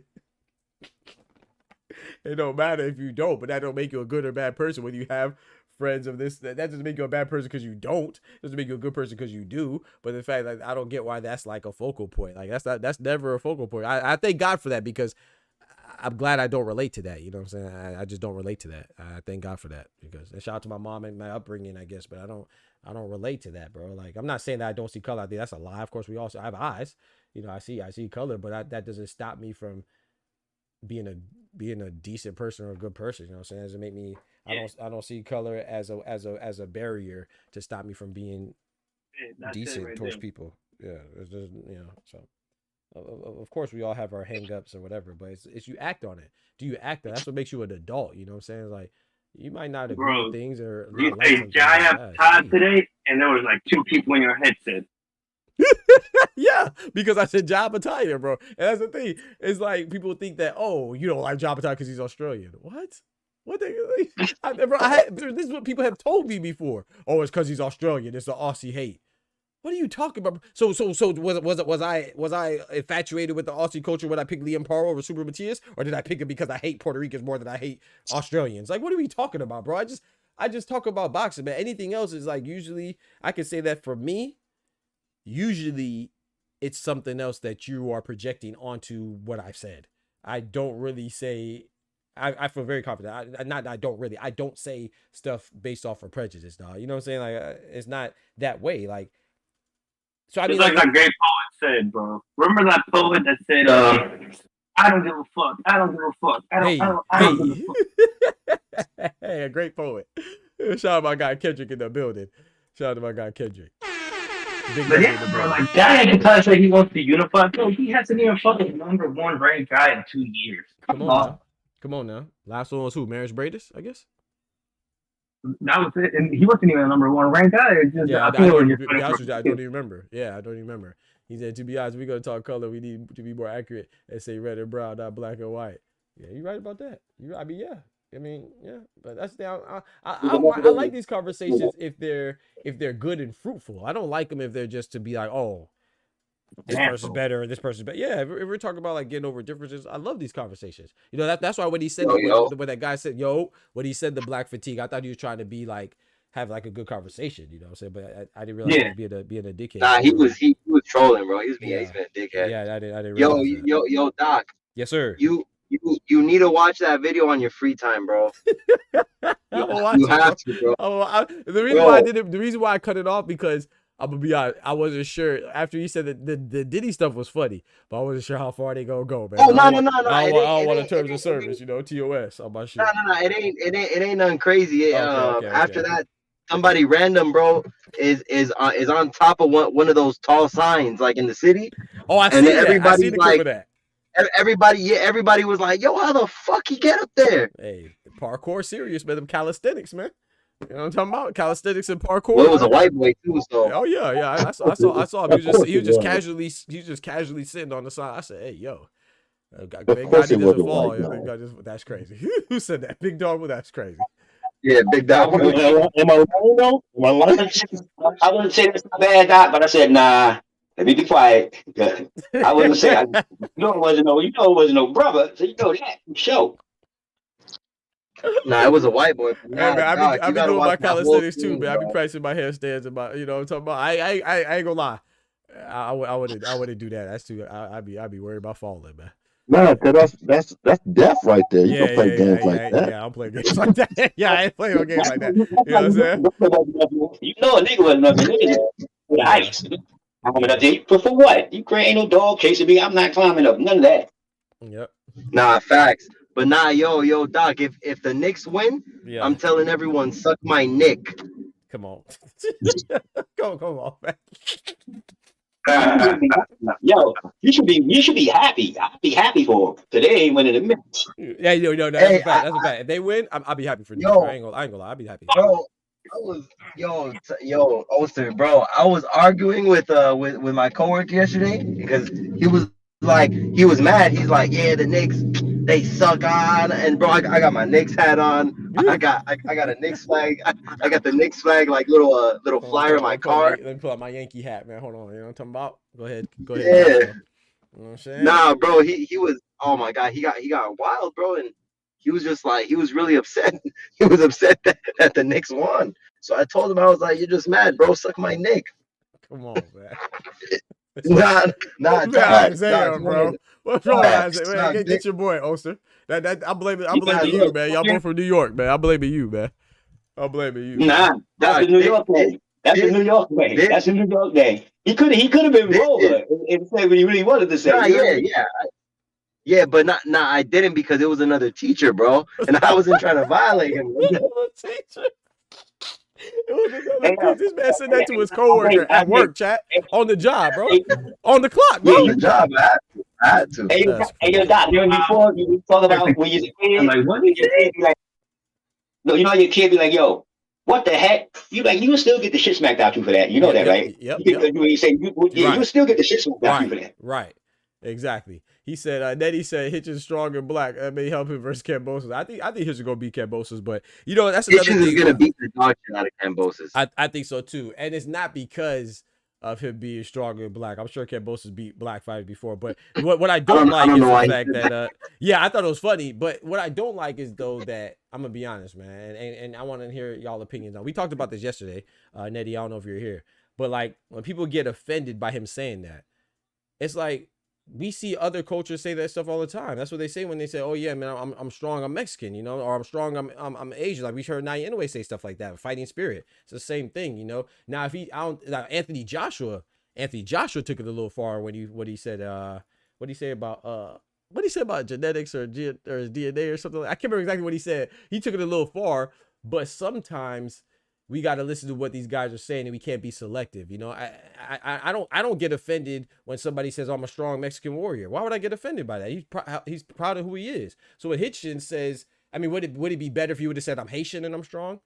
It don't matter if you don't, but that don't make you a good or bad person when you have friends of this. That doesn't make you a bad person because you don't. It doesn't make you a good person because you do. But the fact that I don't get why that's like a focal point. Like that's never a focal point. I thank God for that because I'm glad I don't relate to that. You know what I'm saying? I just don't relate to that. I thank God for that because and shout out to my mom and my upbringing, I guess. But I don't relate to that, bro. Like I'm not saying that I don't see color. I think that's a lie. Of course, we also have eyes. I see color, but that doesn't stop me from being a decent person or a good person. You know what I'm saying? It doesn't make me. I don't see color as a barrier to stop me from being decent towards people. Yeah, it's just, so. Of course, we all have our hang-ups or whatever, but it's you act on it. Do you act on it? That's what makes you an adult. You know what I'm saying? Like, you might not agree with things or... You say Jaya Todd today, and there was like 2 people in your headset. Yeah, because I said Jabba, bro. And that's the thing. It's like, people think that, oh, you don't like Jabba because he's Australian. What? What this is what people have told me before. Oh, it's because he's Australian. It's the Aussie hate. What are you talking about? So was I infatuated with the Aussie culture when I picked Liam Paro over Super Matias, or did I pick it because I hate Puerto Ricans more than I hate Australians? Like, what are we talking about, bro? I just talk about boxing, man. Anything else is like usually I can say that for me. Usually, it's something else that you are projecting onto what I've said. I don't really say. I feel very confident. I don't say stuff based off of prejudice, dog. You know what I'm saying? Like, it's not that way. Like. So I mean, like that great poet said, bro. Remember that poet that said, "I don't give a fuck. I don't give a fuck. I don't give a fuck." Hey, a great poet. Shout out to my guy Kendrick in the building. Shout out to my guy Kendrick. But yeah, bro, like that at the time said he wants to unify. Bro, he hasn't even fucking #1 ranked guy in 2 years. Come on now. Last one was who? Marriage Braiders, I guess. That was it, and he wasn't even a number one ranked guy. It's just, Yeah, I think it was just to be honest with you, I don't even remember. Yeah, I don't even remember. He said, to be honest, we're gonna talk color. We need to be more accurate and say red and brown, not black and white. Yeah, you're right about that. I mean, yeah. Yeah, but that's down. I like these conversations if they're good and fruitful. I don't like them if they're just to be like, oh, this person's better, this person's better. Yeah, if we're talking about like getting over differences, I love these conversations. You know, that's why when he said when that guy said, yo, when he said the black fatigue, I thought he was trying to be like have like a good conversation, you know what I'm saying? But I didn't realize he was being a dickhead. Nah, he was trolling, bro. He's been a dickhead. Yeah, I didn't realize that. Yo, Doc. Yes, sir. You need to watch that video on your free time, bro. You have to, bro. The reason why I cut it off because I'm gonna be honest, I wasn't sure after he said that the Diddy stuff was funny, but I wasn't sure how far they gonna go, man. Oh no. I don't want terms of service, you know, TOS on my shit. No. It ain't nothing crazy. After that, somebody random, bro, is on top of one of those tall signs like in the city. Oh, I see that. I see the clip of that. Everybody was like, yo, how the fuck he get up there? Hey, parkour serious, man. Them calisthenics, man. You know what I'm talking about? Calisthenics and parkour. Well, it was a white boy too, so. Oh yeah. I saw him. He was just casually sitting on the side. I said, hey, yo, God, he doesn't fall. That's crazy. Who said that? Big dog. Well, that's crazy. Yeah, big dog. Am I wrong though? I wouldn't say it's a bad dog, but I said, nah. Let me be quiet. I wouldn't say it wasn't no brother. So you know that show. Nah, it was a white boy. Hey, man, I be doing my calisthenics too, man. I be practicing my handstands about, you know what I'm talking about. I ain't gonna lie. I wouldn't do that. That's too. I'd be worried about falling, man. Nah, cause that's death right there. You don't play games like that. Yeah, I'm playing games like that. Yeah, I ain't playing no games like that. You know what I'm saying? You know a nigga wasn't nothing with ice. I'm coming up there. But for what? You ain't no dog chasing me. I'm not climbing up. None of that. Yep. Nah, facts. But nah, yo, Doc, if the Knicks win, I'm telling everyone, suck my Nick. Come on. Come on, man. Yo, you should be happy. I'd be happy for them. Today ain't winning the minutes. Yeah, no, that's a fact. That's a fact. If they win, I'll be happy for them. I ain't gonna lie. I'll be happy. Bro, Oster, bro. I was arguing with my coworker yesterday because he was mad. He's like, yeah, the Knicks, they suck on, and bro, I got my Knicks hat on. I got a Knicks flag. I got the Knicks flag like little flyer in my car. Let me pull out my Yankee hat, man. Hold on, you know what I'm talking about? Go ahead. Yeah. You know what I'm saying? Nah, bro, he was. Oh my god, he got wild, bro, and he was just like he was really upset. He was upset that the Knicks won. So I told him, I was like, you're just mad, bro. Suck my Nick. Come on, man. Nah, bro. What's wrong, man? Get your boy, Oster. I'm blaming you, man. Y'all both from New York, man. I'm blaming you, man. I'm blaming you. Nah, that's the New York way. That's the New York way. That's the New York way. He could have been roller and said what he really wanted to say. Yeah, but I didn't because it was another teacher, bro, and I wasn't trying to violate him. Teacher. This man said that to his coworker at work, chat, on the job, bro, on the clock, bro. On the job, I had to. Hey, yo, Doc, before you talk about when you're a kid, like, what is it? No, you know your kid be like, yo, what the heck? You will still get the shit smacked out you for that. You know that, right? Yep. You say you will still get the shit smacked out you for that. Right. Exactly. He said, Nettie said Hitch is strong and black. That may help him versus Cambosis. I think Hitch is gonna beat Cambosis, but you know that's another thing. Hitch is gonna beat the dog shit out of Cambosis. I think so too, and it's not because of him being strong and black. I'm sure Cambosis beat black fighters before, but what I don't like is the fact that I thought it was funny, but what I don't like is though that I'm gonna be honest, man, and I want to hear y'all opinions on. We talked about this yesterday, Nettie. I don't know if you're here, but like when people get offended by him saying that, it's like. We see other cultures say that stuff all the time. That's what they say when they say, "Oh yeah, man, I'm strong, I'm Mexican," you know, or I'm strong, I'm Asian. Like we heard Naya Inoue say stuff like that. Fighting spirit, it's the same thing, you know. Now if Anthony Joshua took it a little far when what he said about genetics or DNA or something. I can't remember exactly what he said. He took it a little far, but sometimes. We got to listen to what these guys are saying, and we can't be selective. You know, I don't get offended when somebody says I'm a strong Mexican warrior. Why would I get offended by that? He's proud of who he is. So when Hitchens says, I mean, would it be better if you would have said I'm Haitian and I'm strong?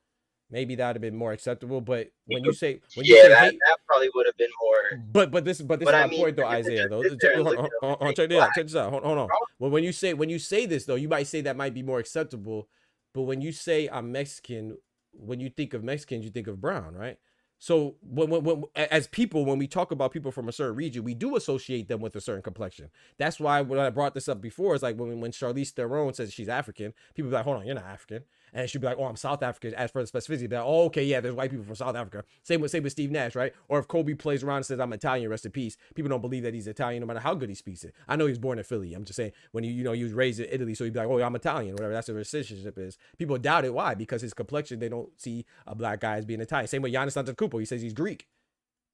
maybe that would have been more acceptable. But when you say that hate, probably would have been more. but this is But my I mean, point though, if Isaiah. just Though, sit there and look at hold them on, and check say this out. black, Check this out. Hold on. Well, when you say this though, you might say that might be more acceptable. But when you say I'm Mexican, when you think of Mexicans, you think of brown, right? So when as people, when we talk about people from a certain region, we do associate them with a certain complexion. That's why when I brought this up before, it's like when Charlize Theron says she's African, people be like, hold on, you're not African. And she'd be like, oh, I'm South African. As for the specificity, be like, oh, okay, yeah, there's white people from South Africa. Same with Steve Nash, right? Or if Kobe plays around and says, I'm Italian, rest in peace, people don't believe that he's Italian no matter how good he speaks it. I know he was born in Philly. I'm just saying, when he was raised in Italy, so he'd be like, oh, I'm Italian, whatever. That's what relationship is. People doubt it. Why? Because his complexion, they don't see a black guy as being Italian. Same with Giannis Antetokounmpo. He says he's Greek.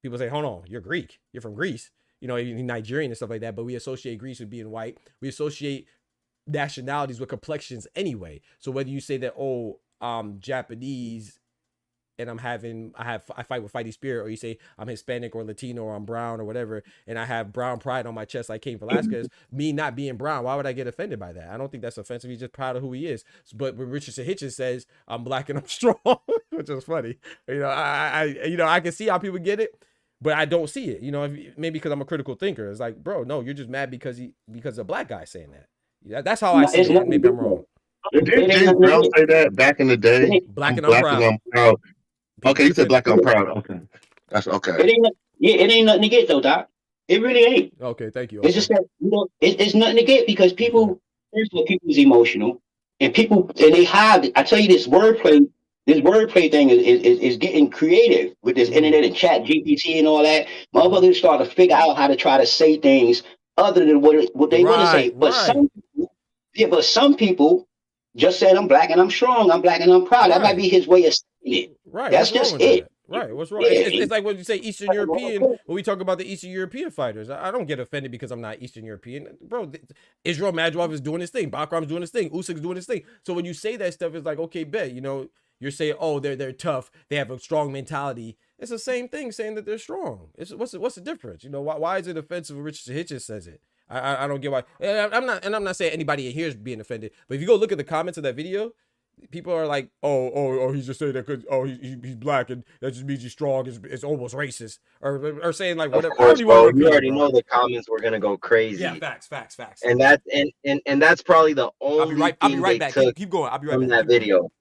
People say, hold on, you're Greek. You're from Greece. You're Nigerian and stuff like that. But we associate Greece with being white. We associate nationalities with complexions anyway. So whether you say that, oh, I'm Japanese and I fight with fighting spirit, or you say I'm Hispanic or Latino or I'm brown or whatever, and I have brown pride on my chest like Cain Velasquez, me not being brown, why would I get offended by that? I don't think that's offensive. He's just proud of who he is. But when Richardson Hitchens says I'm black and I'm strong, which is funny, I can see how people get it, but I don't see it. Maybe because I'm a critical thinker. It's like, bro, no, you're just mad because a black guy saying that. Yeah, that's how I see it. Maybe I'm wrong. Did James Brown say that back in the day? Black and I'm proud. And I'm proud. Okay, he said black and I'm proud. Okay. That's okay. It ain't nothing to get though, Doc. It really ain't. Okay, thank you. It's just that it's nothing to get because people, first of all, people is emotional, and they have. I tell you, this wordplay thing is getting creative with this internet and chat GPT and all that. Motherfuckers start to figure out how to try to say things other than what they want to say. But some people just said I'm black and I'm strong. I'm black and I'm proud. That might be his way of saying it. Right. That's just it. Right. What's wrong? It's like when you say Eastern European, when we talk about the Eastern European fighters. I don't get offended because I'm not Eastern European. Bro, Israel Madjov is doing his thing. Bakram's doing his thing. Usyk's doing his thing. So when you say that stuff, it's like, okay, bet, you're saying, oh, they're tough. They have a strong mentality. It's the same thing saying that they're strong. What's the difference? Why is it offensive when Richardson Hitchens says it? I don't get why. I'm not saying anybody in here is being offended, but if you go look at the comments of that video, people are like, oh, he's just saying that because he's black and that just means he's strong. It's almost racist, or saying like whatever. Of course, bro. You already know the comments were gonna go crazy. Yeah, facts. And that's probably the only I'll be right back. Keep going. I'll be right back. From that video.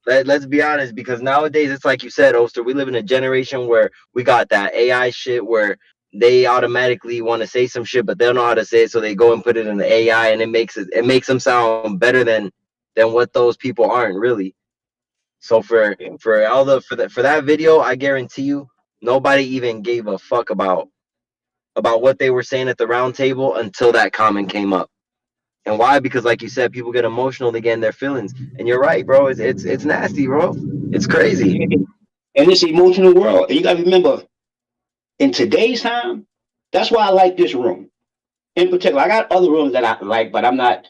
Let's be honest, because nowadays it's like you said, Oster, we live in a generation where we got that AI shit where they automatically want to say some shit, but they don't know how to say it, so they go and put it in the AI, and it makes them sound better than what those people aren't really. So for that video, I guarantee you, nobody even gave a fuck about what they were saying at the round table until that comment came up. And why? Because like you said, people get emotional, they get in their feelings. And you're right, bro. It's nasty, bro. It's crazy. And it's an emotional world. And you gotta remember, in today's time, that's why I like this room. In particular, I got other rooms that I like, but I'm not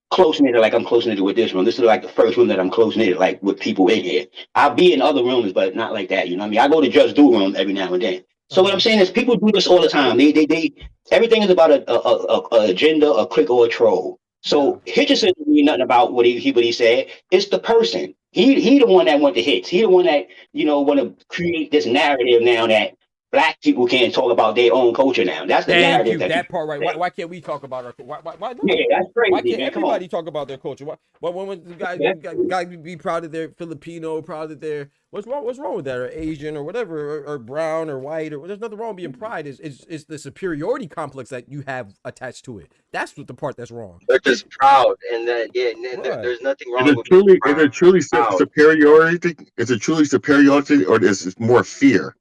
close knit like I'm close knit with this room. This is like the first room that I'm close knit like with people in here. I'll be in other rooms, but not like that. You know what I mean? I go to Just Do room every now and then. So what I'm saying is, people do this all the time. They everything is about a agenda, a click, or a troll. So Hitchison didn't mean nothing about what he said. It's the person. He the one that went to hits. He the one that want to create this narrative now that black people can't talk about their own culture now. That's the narrative. That part right. Why can't we talk about our culture? Why not? Yeah, that's crazy. Why can't everybody talk about their culture? Why when guys be proud that they're Filipino, proud that they're what's wrong with that, or Asian or whatever, or brown or white, or there's nothing wrong with being pride. It's the superiority complex that you have attached to it. That's what the part that's wrong. They're just proud, and that there's nothing wrong with is it truly superiority? Is it truly superiority, or is it more fear?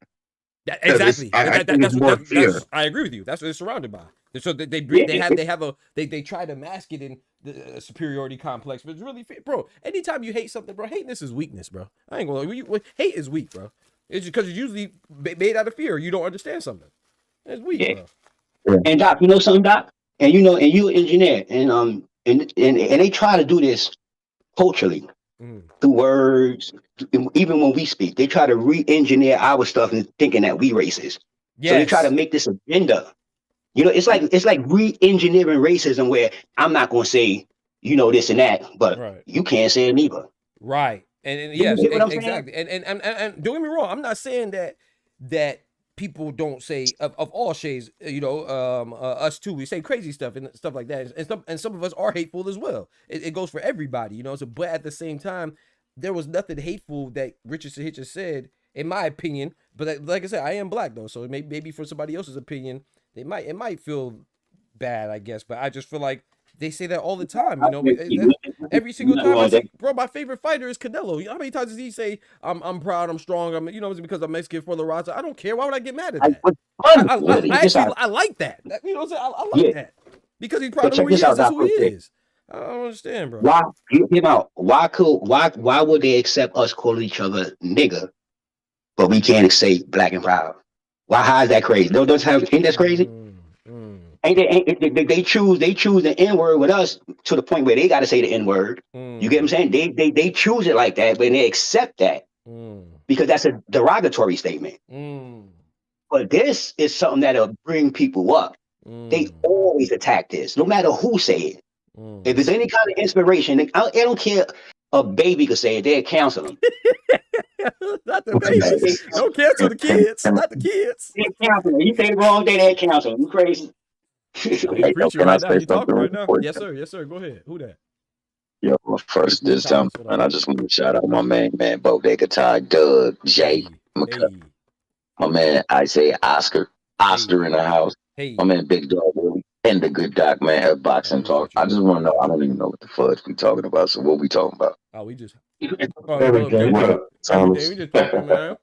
Exactly. That's more fear. I agree with you. That's what it's surrounded by. So they try to mask it in the superiority complex, but it's really bro. Anytime you hate something, bro, hating this is weakness, bro. I ain't gonna lie. Hate is weak, bro. It's because it's usually made out of fear. You don't understand something. It's weak, bro. And Doc, you know something, Doc, and you're an engineer, and they try to do this culturally. Through words, even when we speak, they try to re-engineer our stuff and thinking that we racist. Yes. So they try to make this agenda. It's like re-engineering racism, where I'm not gonna say this and that, but you can't say it either. Right. And You yes, get what I'm saying? exactly. And don't get me wrong, I'm not saying that people don't say of all shades, us too. We say crazy stuff and stuff like that, and some of us are hateful as well. It goes for everybody, So, but at the same time, there was nothing hateful that Richardson Hitchens said, in my opinion. But like I said, I am black though, so maybe for somebody else's opinion, it might feel bad, I guess. But I just feel like they say that all the time, every single time. I say, bro, my favorite fighter is Canelo. How many times does he say, "I'm proud, I'm strong, it's because I'm Mexican for La Raza"? I don't care. Why would I get mad at that? I like that. You know what I'm saying? I like that because he's proud of who he is. That's who he is. I don't understand, bro. Why? Why would they accept us calling each other nigga, but we can't say black and proud? Why? How is that crazy? Don't think that's crazy? Ain't they choose the N word with us to the point where they got to say the N word. You get what I'm saying? They choose it like that, but they accept that because that's a derogatory statement. But this is something that'll bring people up. They always attack this, no matter who say it. If it's any kind of inspiration, I don't care. A baby could say it. They'll counsel them. Not the babies. Don't cancel the kids. Not the kids. They'll counsel them. You say the wrong thing, they'll counsel them. You crazy? You preaching right now. You talking right now. Yes, sir. Yes, sir. Go ahead. Who that? Yo, first this time, and I just want to shout out my main man, Bodega Ty, Doug, Jay, my man, I say Oscar in the house, my man, Big Dog, and the good doc, man, at Boxing Talk. I just want to know, I don't even know what the fudge we talking about, so what we talking about? Oh, we just... Everything. What up, Thomas? We just talking, man.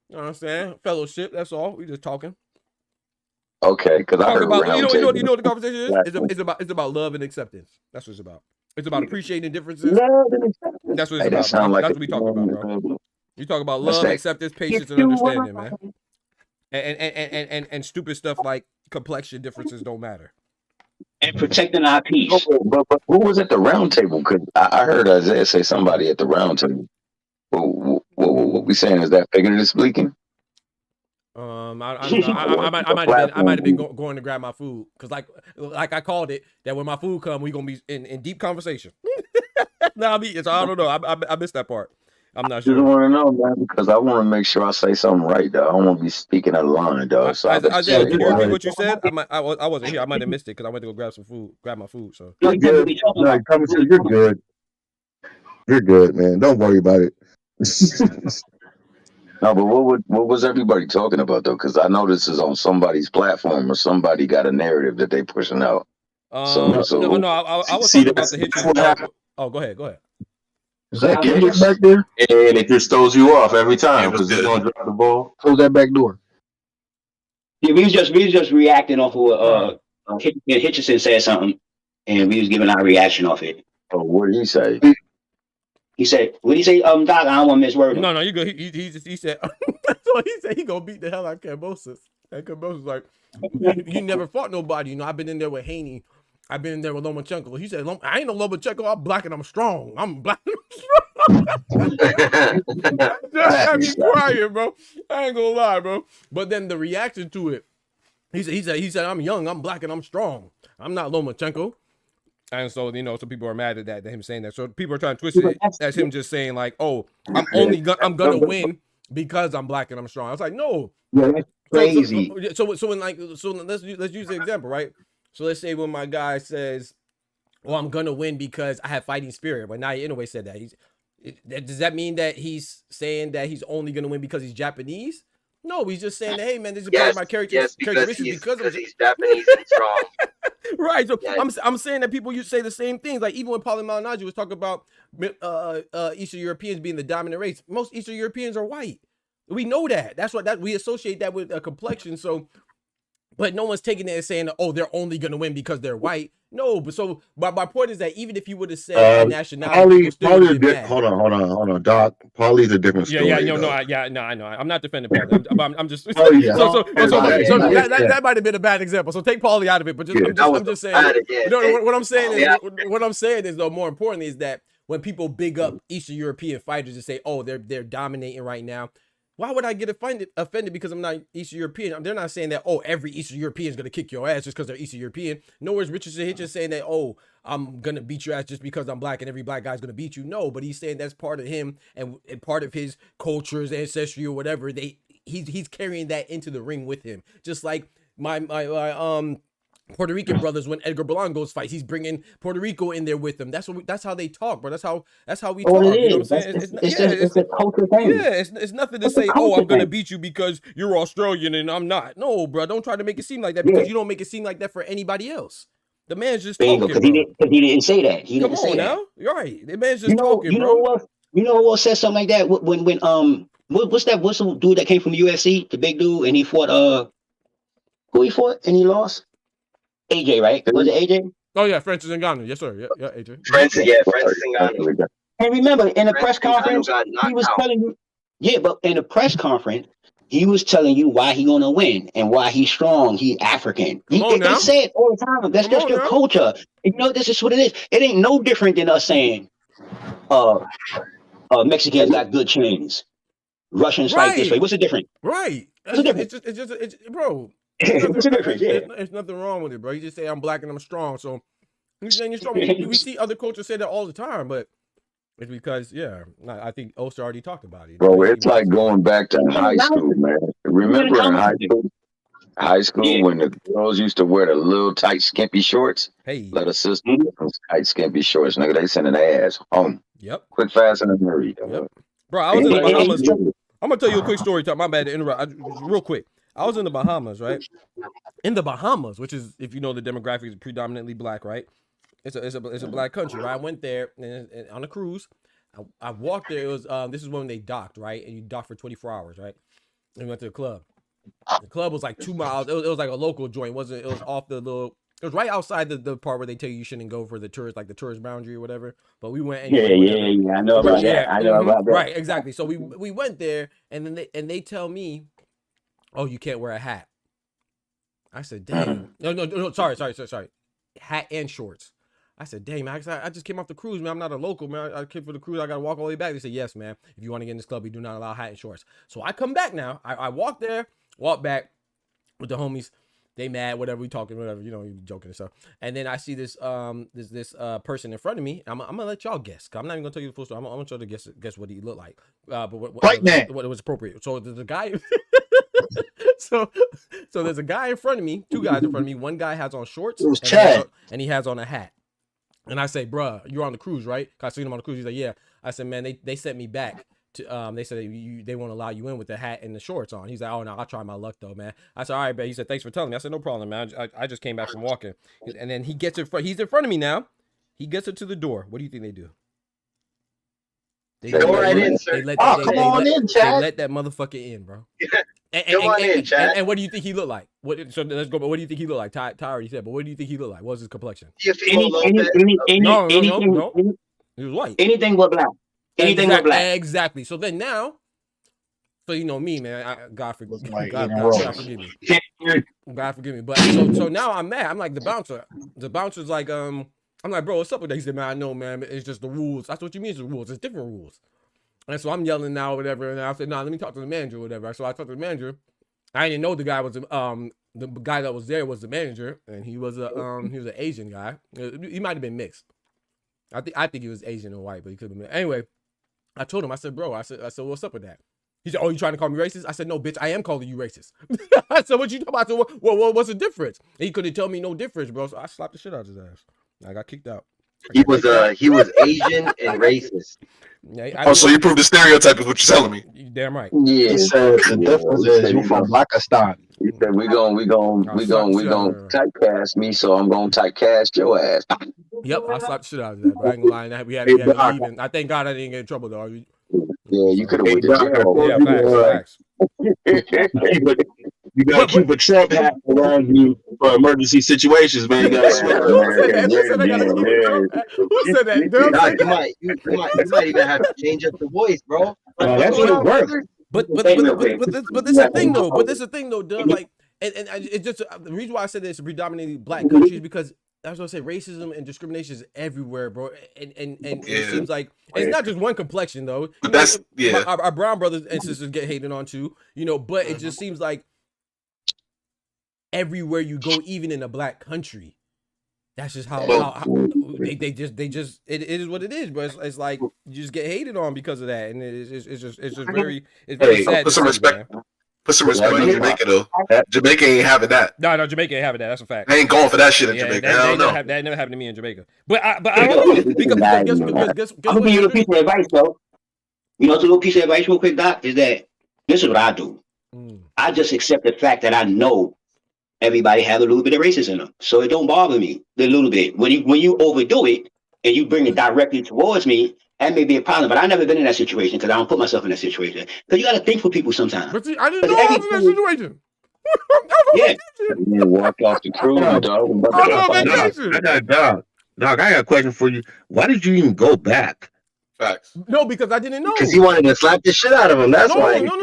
You know what I'm saying? Fellowship, that's all. We just talking. Okay, because I heard about, you know what the conversation is? It's about love and acceptance. That's what it's about. It's about appreciating differences. Love and acceptance. That's what it's about. That's what we talking about, bro. You talk about love, acceptance, patience, and understanding, man. And stupid stuff like complexion differences don't matter. And protecting our peace. But who was at the round table? Because I heard Isaiah say somebody at the round table. What we saying, is that figurative speaking? I might have been going to grab my food because like I called it, that when my food come, we gonna be in deep conversation. I don't know. I missed that part. I'm not sure. I just want to know, man, because I want to make sure I say something right, though. I don't want to be speaking out of line, dog. So did you repeat what you said? I wasn't here. I might have missed it because I went to go grab my food. So you're good. No, you're good. You're good, man. Don't worry about it. No, but what was everybody talking about though? Because I know this is on somebody's platform or somebody got a narrative that they pushing out. No, I was talking about the Hitchens. Oh, go ahead. Is that Kendrick back there? And it just throws you off every time because he's gonna drop the ball. Close that back door. Yeah, we was just reacting off of Hitchison said something, and we was giving our reaction off it. Oh, what did he say? He said, "What did he say? Doc, I don't want to miss word." No, you good. He said. That's what he said. He gonna beat the hell out of Cambosis. And Cambosis like, you never fought nobody. I've been in there with Haney. I've been in there with Lomachenko. He said, I ain't no Lomachenko. I'm black and I'm strong. I'm black and I'm strong. Just had me crying, bro. I ain't gonna lie, bro. But then the reaction to it, he said, I'm young, I'm black and I'm strong. I'm not Lomachenko. And so, some people are mad at that, him saying that. So people are trying to twist it as him just saying like, oh, I'm gonna win because I'm black and I'm strong. I was like, no. Yeah, that's crazy. So let's use the example, right? So let's say when my guy says, "Well, I'm gonna win because I have fighting spirit," but Naya Inoue said that. Does that mean that he's saying that he's only gonna win because he's Japanese? No, he's just saying that, hey man, this is part of my characteristics because he's Japanese and strong. Right. So I'm saying that people used to say the same things. Like even when Paulie Malignaggi was talking about Eastern Europeans being the dominant race, most Eastern Europeans are white. We know that. That's what we associate that with a complexion. So. But no one's taking it and saying, oh, they're only going to win because they're white. No, but so my point is that even if you would have said nationality, hold on, Doc. Paulie's a different story. I know. I'm not defending Paulie. I'm just that might have been a bad example. So take Paulie out of it. But I'm just saying. What I'm saying is though, more importantly, is that when people big up Eastern European fighters and say, oh, they're dominating right now. Why would I get offended because I'm not Eastern European? They're not saying that, oh, every Eastern European is going to kick your ass just because they're Eastern European. Nowhere's Richardson Hitchens saying that, oh, I'm gonna beat your ass just because I'm black and every black guy's gonna beat you. No, but he's saying that's part of him and part of his culture, his ancestry, or whatever. He's carrying that into the ring with him. Just like my Puerto Rican brothers, when Edgar Belango's fights, he's bringing Puerto Rico in there with him. That's how they talk, bro. That's how we talk. You know what I'm saying? It's a culture thing. Yeah, it's nothing to say, oh, I'm gonna beat you because you're Australian and I'm not. No, bro, don't try to make it seem like that because you don't make it seem like that for anybody else. The man's just talking, because he didn't say that. He didn't say now. that. You're right. The man's just talking, you bro. Know what? You know what said something like that when what's the dude that came from the UFC, the big dude, and he fought who he fought and he lost? AJ, right? Was it AJ? Oh yeah, Francis Ngannou. Yes, sir. Yeah, AJ. Francis Ngannou. And remember, in the press conference, he was telling you, but in the press conference, he was telling you why he gonna win and why he's strong. He African. They say it all the time. That's just your culture. This is what it is. It ain't no different than us saying, Mexicans got good chains. Russians fight this way. What's the difference? Right. What's the difference? It's bro. There's nothing wrong with it, bro. You just say I'm black and I'm strong. So you're saying you're strong. We see other cultures say that all the time, but it's because, I think Oster already talked about it. Bro, it's like going back to high school, man. Remember in high school when the girls used to wear the little tight skimpy shorts? Hey. Let a sister wear those tight skimpy shorts. Nigga, they sending their ass home. Yep. Quick, fast, and in a hurry. Yep. Bro, I was in the Bahamas. I'm going to tell you a quick story. My bad to interrupt. Real quick. I was in the Bahamas, right? In the Bahamas, which is, if you know the demographic, is predominantly black, right? It's a black country, right? I went there and on a cruise. I walked there. It was this is when they docked, right? And you dock for 24 hours, right? And we went to the club. The club was like 2 miles. It was like a local joint. It was off the little. It was right outside the part where they tell you shouldn't go for the tourist, like the tourist boundary or whatever. But we went. Anyway, I know about that. I know about that. Right, exactly. So we went there, and then they tell me, "Oh, you can't wear a hat." I said, "Damn." No. Sorry. Hat and shorts. I said, "Dang, man, I just came off the cruise, man. I'm not a local, man. I came for the cruise. I got to walk all the way back." They said, "Yes, man. If you want to get in this club, we do not allow hat and shorts." So I come back now. I walk there, walk back with the homies. They mad, whatever, we talking, whatever, you joking and stuff. And then I see this person in front of me. I'm gonna let y'all guess. I'm not even gonna tell you the full story. I'm gonna try to guess what he looked like. But what was appropriate. So there's a guy. so there's a guy in front of me, two guys in front of me. One guy has on shorts and he has on a hat. And I say, "Bruh, you're on the cruise, right?" Cause I seen him on the cruise. He's like, "Yeah." I said, "Man, they sent me back to they said they won't allow you in with the hat and the shorts on." He's like, "Oh no, I'll try my luck though, man." I said, "All right, man." He said, "Thanks for telling me." I said, "No problem, man. I just came back from walking." And then he gets in front. He's in front of me now. He gets it to the door. What do you think they do? They go right in, sir. Come on in, Chad. They let that motherfucker in, bro. Come on in, Chad. And what do you think he looked like? So let's go. But what do you think he looked like? Ty already said. But what do you think he looked like? What was his complexion? No. He was white. Anything but black. Anything but black. Exactly. So then now, so you know me, man. God forgive me. God forgive me. God forgive me. But so now I'm mad. I'm like the bouncer. The bouncer's like, I'm like, "Bro, what's up with that?" He said, "Man, I know, man. It's just the rules." That's what you mean, it's the rules. It's different rules. And so I'm yelling now, whatever. And I said, "Nah, let me talk to the manager, or whatever." So I talked to the manager. I didn't know the guy was the guy that was there was the manager, and he was an Asian guy. He might have been mixed. I think he was Asian or white, but he could have been. Anyway, I told him. I said, "Bro," I said, "What's up with that?" He said, "Oh, you trying to call me racist?" I said, "No, bitch, I am calling you racist." I said, "What you talking about?" I said, what's the difference? And he couldn't tell me no difference, bro. So I slapped the shit out of his ass. I got kicked out. He was Asian and racist. Yeah, so you proved the stereotype is what you're telling me. You damn right. Yeah. He said the difference is you from Pakistan. He said we gon' typecast me, so I'm gonna typecast your ass. Yep, I slapped the shit out of that. But I ain't gonna lie, we had to leave. And I thank God I didn't get in trouble though. Yeah, you could have went to jail. Yeah, facts. You gotta keep a Trump hat around you for emergency situations, man. You gotta swear. Who said that? You might even have to change up the voice, bro. That's what it works. But this is the thing though. But this is the thing though, dude. Like, and it's just the reason why I said this predominantly black countries because I was gonna say racism and discrimination is everywhere, bro. And it seems like it's not just one complexion though. But that's our brown brothers and sisters get hated on too, But it just seems like everywhere you go, even in a black country, That's just how they just it is what it is, bro. It's like you just get hated on because of that, and it's just very sad. Put some respect. Man. Put some respect on Jamaica though. Jamaica ain't having that. No, Jamaica ain't having that. That's a fact. They ain't going for that shit in Jamaica. That never happened to me in Jamaica. But I don't know because guess I'm gonna give you a piece of advice, though. You know, it's a little piece of advice, real quick, Doc. Is that this is what I do. I just accept the fact that I know everybody have a little bit of racism in them, so it don't bother me a little bit. When you overdo it and you bring it directly towards me, that may be a problem. But I've never been in that situation because I don't put myself in that situation. Because you got to think for people sometimes. But see, I didn't know I was in that situation. Yeah, you walk off the cruise, dog. I got Dog, I got a question for you. Why did you even go back? Facts. No, because I didn't know. Because he wanted to slap the shit out of him. That's why. No.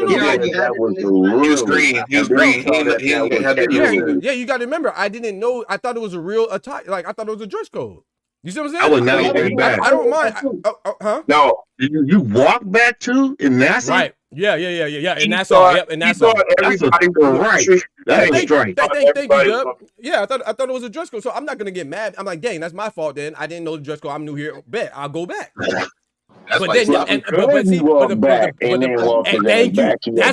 He was green. He had that. Yeah, you got to remember, I didn't know. I thought it was a real attire. Like, I thought it was a dress code. You see what I'm saying? I would never go back. I don't mind. Huh? No. You walk back to in Nassau? Right. Yeah. In Nassau. Yep. In Nassau. Everybody was right. That was right. Thank you, Dub. Yeah, I thought it was a dress code, so I'm not gonna get mad. I'm like, dang, that's my fault. Then I didn't know the dress code. I'm new here. Bet I'll go back. That's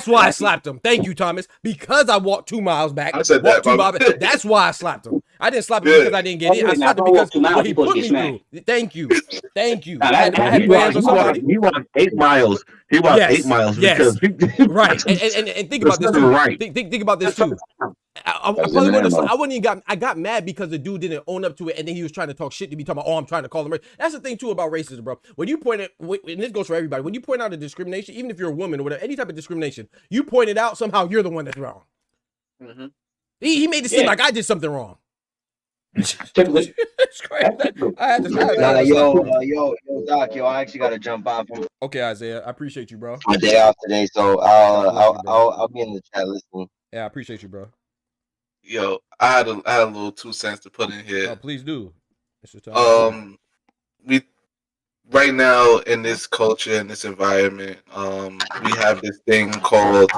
why I slapped him. Thank you, Thomas. Because I walked 2 miles back. I said that. 2 miles back. That's why I slapped him. I didn't slap him because I didn't get it. I slapped him because what he put me through. Thank you. I had hands on somebody. He walked 8 miles. He walked 8 miles because right. And think about this too. Right. Think about this too. I wouldn't even I got mad because the dude didn't own up to it, and then he was trying to talk shit to me, talking about, I'm trying to call him racist. That's the thing too about racism, bro. When you point it, and this goes for everybody, when you point out a discrimination, even if you're a woman or whatever, any type of discrimination, you point it out, somehow you're the one that's wrong. Mm-hmm. He made it seem like I did something wrong. It's crazy. Yo, Doc, I actually got to jump off. Okay, Isaiah, I appreciate you, bro. My day off today, so I'll be in the chat listening. Yeah, I appreciate you, bro. Yo, I had a little 2 cents to put in here. Oh, please do. We right now in this culture, in this environment, we have this thing called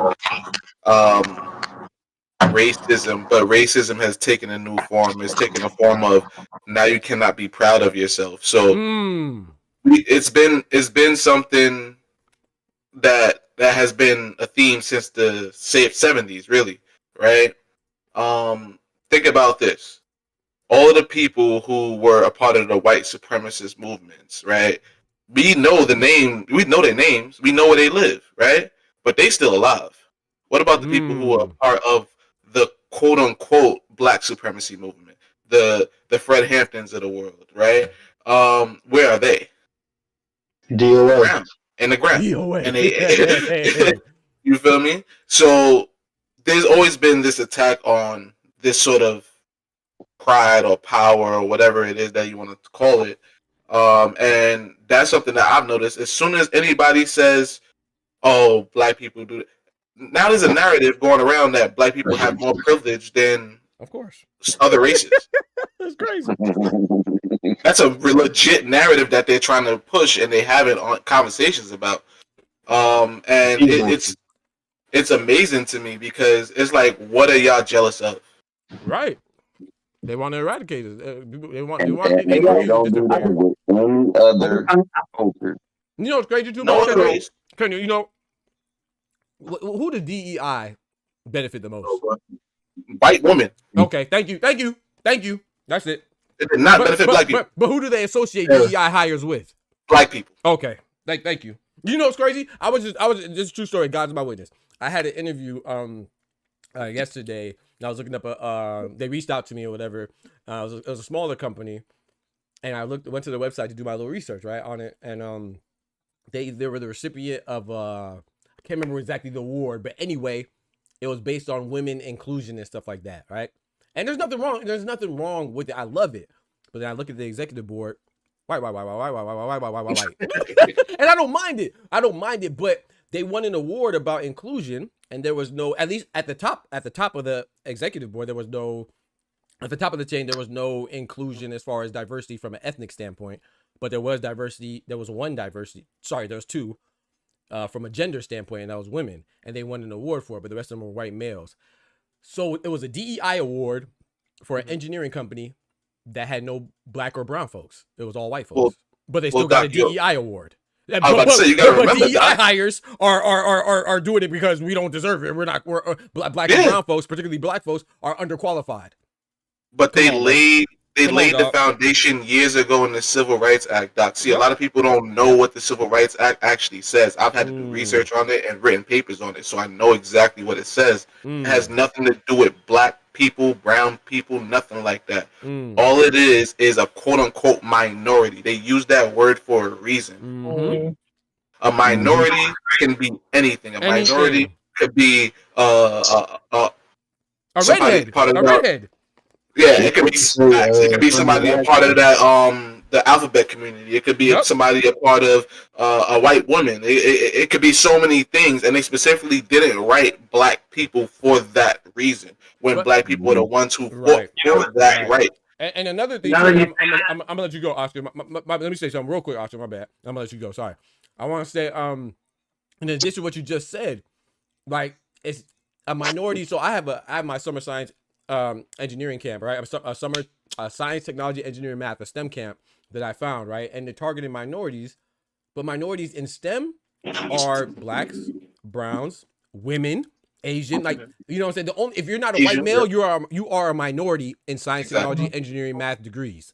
racism, but racism has taken a new form. It's taken a form of now you cannot be proud of yourself. So it's been something that has been a theme since the 70s, really, right? Think about this. All the people who were a part of the white supremacist movements, right? We know their names, we know where they live, right? But they still alive. What about the people who are part of the quote unquote black supremacy movement? The Fred Hamptons of the world, right? Where are they? DOA. In the ground. DOA. And they, you feel me? So there's always been this attack on this sort of pride or power or whatever it is that you want to call it. And that's something that I've noticed. As soon as anybody says, oh, black people do it, now there's a narrative going around that black people have more privilege than, of course, other races. That's crazy. That's a legit narrative that they're trying to push, and they have it on conversations about. And it's amazing to me because it's like, what are y'all jealous of? Right. They want to eradicate it. They want don't do that with any other culture. You know what's crazy too? No other race. You know, who does DEI benefit the most? White women. Okay, thank you. That's it. It did not benefit black people. But who do they associate DEI hires with? Black people. Okay, thank you. You know what's crazy? I was just true story. God's my witness. I had an interview yesterday, and I was looking up they reached out to me or whatever. It was a smaller company, and I went to their website to do my little research right on it, and they were the recipient of I can't remember exactly the award, but anyway, it was based on women inclusion and stuff like that, right? And there's nothing wrong. There's nothing wrong with it. I love it. But then I look at the executive board, white. And I don't mind it. But they won an award about inclusion, and there was no, at least at the top of the executive board, there was no, at the top of the chain, there was no inclusion as far as diversity from an ethnic standpoint. But there was diversity. There was two. From a gender standpoint, and that was women, and they won an award for it, but the rest of them were white males. So it was a DEI award for an engineering company, that had no black or brown folks. It was all white folks. Well, but they still got a DEI award. I was about to say, you gotta remember DEI that. hires are doing it because we don't deserve it. We're black and brown folks, particularly black folks, are underqualified. But they laid the foundation years ago in the Civil Rights Act, Doc. See, a lot of people don't know what the Civil Rights Act actually says. I've had to do research on it and written papers on it, so I know exactly what it says. It has nothing to do with black people, brown people, nothing like that. All it is a quote-unquote minority. They use that word for a reason. A minority can be anything. A minority could be a redhead. A redhead. Yeah, it could be somebody a part of that the alphabet community. It could be somebody a part of a white woman. It could be so many things, and they specifically didn't write black people for that reason. When black people were the ones who fought for that right. And another thing, I'm gonna let you go, Oscar. Let me say something real quick, Oscar. My bad. I'm gonna let you go. Sorry. I want to say, in addition to what you just said, like it's a minority. So I have my summer science engineering camp, right? A summer science, technology, engineering, math, a STEM camp that I found, right? And they're targeting minorities, but minorities in STEM are blacks, browns, women, Asian, like, you know what I'm saying? If you're not a white male, you are a minority in science, technology, engineering, math degrees.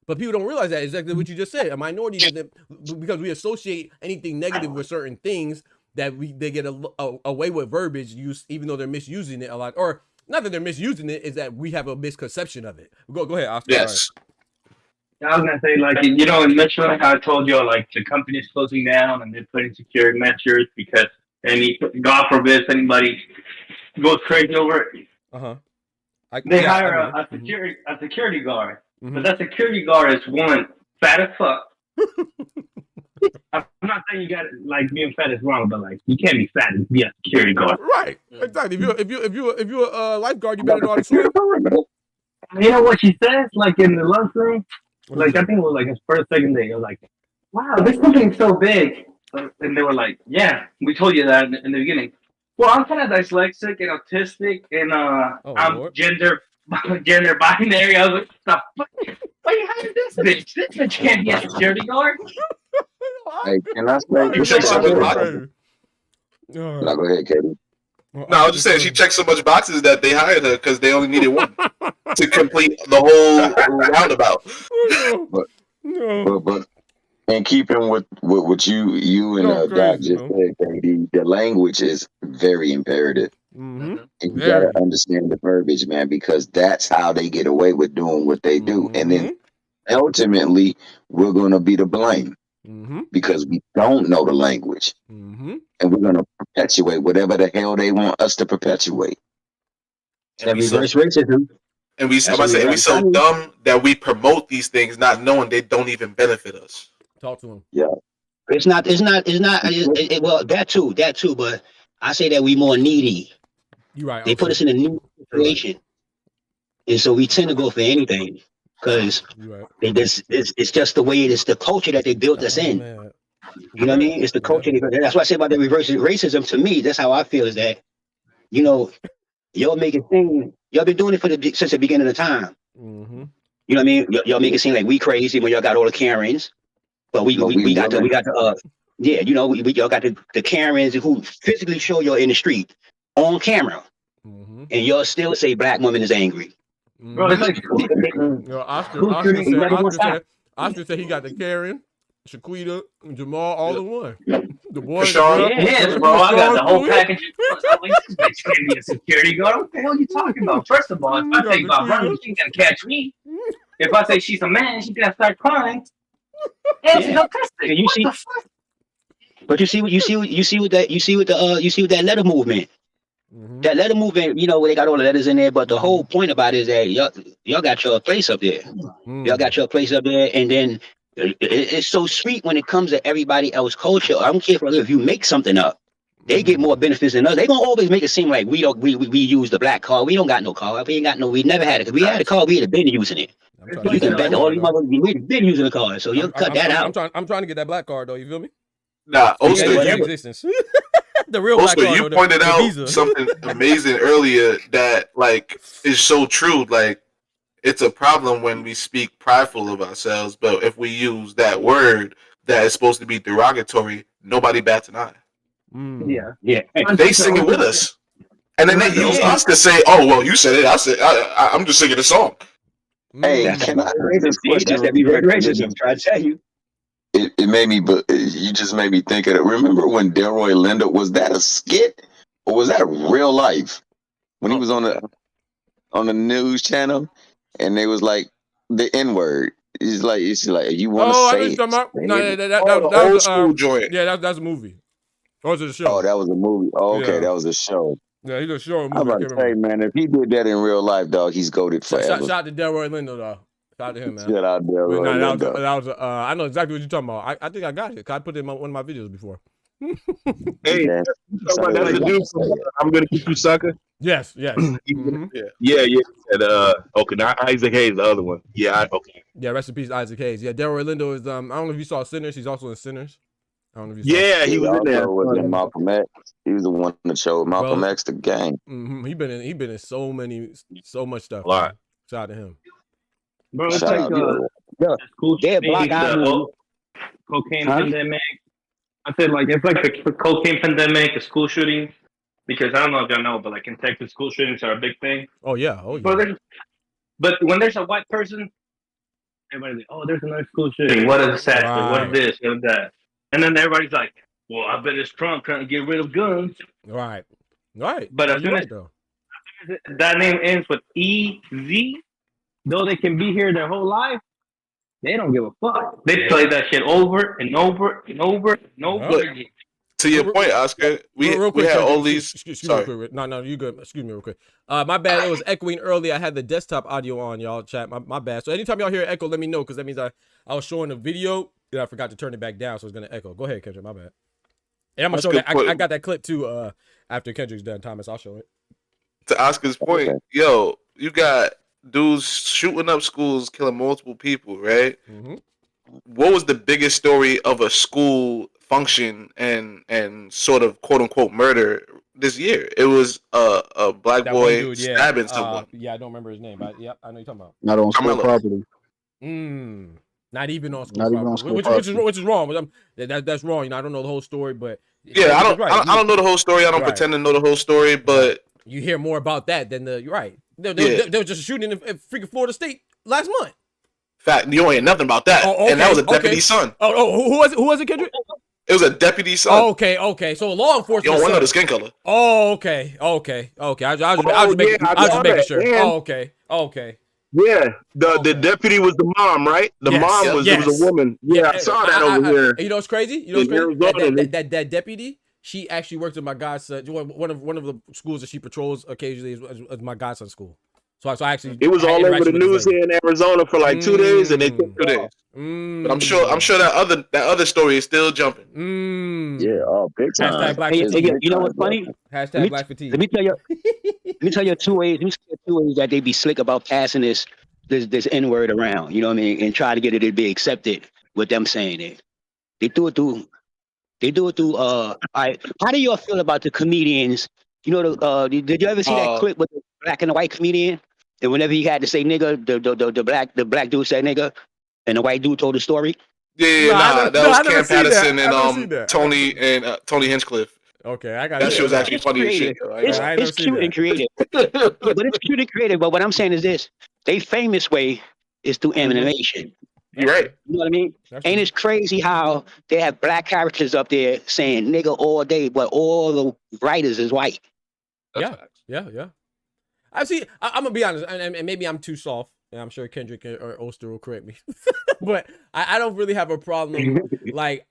But people don't realize that exactly what you just said. A minority doesn't, because we associate anything negative with certain things that they get away with verbiage use, even though they're misusing it a lot, or not that they're misusing it, is that we have a misconception of it. Go ahead, Oscar. Yes. I was gonna say, like, you know, in Michigan, how I told you, like, the company's closing down and they're putting security measures because God forbid, if anybody goes crazy over it, they hire a security guard. But that security guard is one, fat as fuck. I'm not saying you got like being fat is wrong, but like you can't be fat and be a security guard. Right. Exactly. If you're a lifeguard, you better know how to swim. You know what she says? Like in the lunchroom, like I think it was like his first, second day. It was like, "Wow, this company's so big," and they were like, "Yeah, we told you that in the beginning." Well, I'm kind of dyslexic and autistic, and I'm gender binary. I was like, "Why you hired this bitch? This bitch can't be a security guard." Hey, can I say? No, go ahead, Katie. No, I was just saying she checked so much boxes that they hired her because they only needed one to complete the whole roundabout. But in keeping with what you and Doc just said, Katie, the language is very imperative. And you gotta understand the verbiage, man, because that's how they get away with doing what they do. And then ultimately, we're gonna be to blame because we don't know the language, and we're gonna perpetuate whatever the hell they want us to perpetuate. And we so dumb that we promote these things, not knowing they don't even benefit us. Talk to them. Yeah, it's not. Well, that too. But I say that we more needy. You're right. They put us in a new situation, and so we tend to go for anything because it's just the way it is. The culture that they built us in. You know what I mean? It's the culture. That's what I say about the reverse racism. To me, that's how I feel. Is that, you know, y'all make it seem y'all been doing it since the beginning of the time. You know what I mean? Y'all make it seem like we crazy when y'all got all the Karens, but we got the yeah, you know, y'all got the Karens who physically show y'all in the street on camera, and y'all still say black woman is angry. Bro, it's like Oscar said he got the Karen, Shaquita, and Jamal all in one. The boys, bro. I got the whole package. This bitch can't be a security guard. What the hell are you talking about? First of all, if I think about running, she ain't gonna catch me. If I say she's a man, she's gonna start crying. And she's autistic. And you see, but you see what that letter movement. That letter movement, you know, where they got all the letters in there, but the whole point about it is that y'all got your place up there. Y'all got your place up there, and then it's so sweet when it comes to everybody else's culture. I don't care if you make something up, they get more benefits than us. They gonna always make it seem like we use the black car. We don't got no car. We never had it. If we had a car, we'd have been using it. You can bet all these motherfuckers we've been using the car, so you'll cut that out. I'm trying to get that black card though. You feel me? Nah, also the real also, black card, you pointed out something amazing earlier that like is so true. Like it's a problem when we speak prideful of ourselves, but if we use that word that is supposed to be derogatory, nobody bats an eye. Yeah. They sing it with us. And then they use us to say, "Oh, well, you said it. I said I'm just singing the song." Hey, can I ask this question? That's heavy racism. Try to tell you. It made me, but you just made me think of it. Remember when Delroy Lindo, was that a skit or was that real life? When he was on the news channel and they was like the N-word. It's like you want to say it. No, that old was school joint. Yeah, that's a movie. Or was it a show? Oh, that was a movie. Oh, okay, Yeah. that was a show. Yeah, he did a show. I'm about to say, man, if he did that in real life, dog, he's goated forever. Shout out to Delroy Lindo, though. Shout out to him, man. Shout out Delroy Lindo. That was I know exactly what you're talking about. I think I got it. 'Cause I put it in one of my videos before. Hey, that's the dude from I'm Gonna Keep You Sucker. Yes. Mm-hmm. Yeah. And, okay, now Isaac Hayes, the other one. Yeah, okay. Yeah, rest in peace, Isaac Hayes. Yeah, Delroy Lindo is I don't know if you saw Sinners. He's also in Sinners. I don't know if you saw he was in there. Was in Malcolm X. He was the one that showed Malcolm X the game. Mm-hmm. He been in so much stuff. A lot. Shout out to him. Bro, it's like school black the cocaine pandemic. I said like it's like the cocaine pandemic, the school shooting. Because I don't know if y'all know, but like in Texas, school shootings are a big thing. Oh yeah. But when there's a white person, everybody's like, "Oh, there's another school shooting. What a disaster! What is this? What is that?" And then everybody's like, "Well, I bet it's Trump trying to get rid of guns." Right. But as soon as that name ends with EZ, though they can be here their whole life, they don't give a fuck. They play that shit over and over and over and over again. To your point, Oscar, we had all these. Excuse sorry. me, real quick. No, you good. Excuse me real quick. My bad. It was echoing earlier. I had the desktop audio on, y'all. Chat. My bad. So anytime y'all hear echo, let me know because that means I was showing the video and I forgot to turn it back down, so it's gonna echo. Go ahead, Kendrick. My bad. And I'm gonna show that. I got that clip too. After Kendrick's done, Thomas, I'll show it. To Oscar's point, yo, you got dudes shooting up schools, killing multiple people, right? Mm-hmm. What was the biggest story of a school function and sort of quote unquote murder this year? It was a black boy stabbing someone. Yeah, I don't remember his name, but yeah, I know you're talking about. Not on school property. Not even on school property. Which is wrong. That's wrong. You know, I don't know the whole story, but yeah, I don't know the whole story. I don't pretend to know the whole story, but you hear more about that than you're right. They were just shooting in freaking Florida State last month. Fact, you don't hear nothing about that. Okay, and that was a deputy's son. Who was it? Who was it, Kendrick? It was a deputy's son. Oh, okay. So law enforcement. You don't want to know the skin color. Oh, okay. I was just making sure. And, oh, okay. Yeah, the deputy was the mom, right? The mom was a woman. Yeah, I saw that over here. You know what's crazy? That deputy, she actually worked at my godson. One of the schools that she patrols occasionally is my godson's school. So I actually it was all over the news here in Arizona for like 2 days, and they took 2 days. But I'm sure that other story is still jumping. Yeah, big time. Hashtag black fatigue. You know what's funny? Hashtag black fatigue. Let me tell you 2 ways. Let me tell you 2 ways that they be slick about passing this N-word around. You know what I mean? And try to get it to be accepted with them saying it. They do it through. How do y'all feel about the comedians? You know, did you ever see that clip with the black and the white comedian? And whenever he had to say nigga, the black dude said nigga, and the white dude told the story. That was Cam Patterson and Tony Hinchcliffe. Okay, I got that. Shit was actually funny as shit. It's cute and creative, but it's cute and creative. But what I'm saying is this: they famous way is through animation. You're right. You know what I mean? Ain't it crazy how they have black characters up there saying nigga all day, but all the writers is white? Yeah. I see. I'm gonna be honest, and maybe I'm too soft. And I'm sure Kendrick or Oster will correct me, but I don't really have a problem. Like,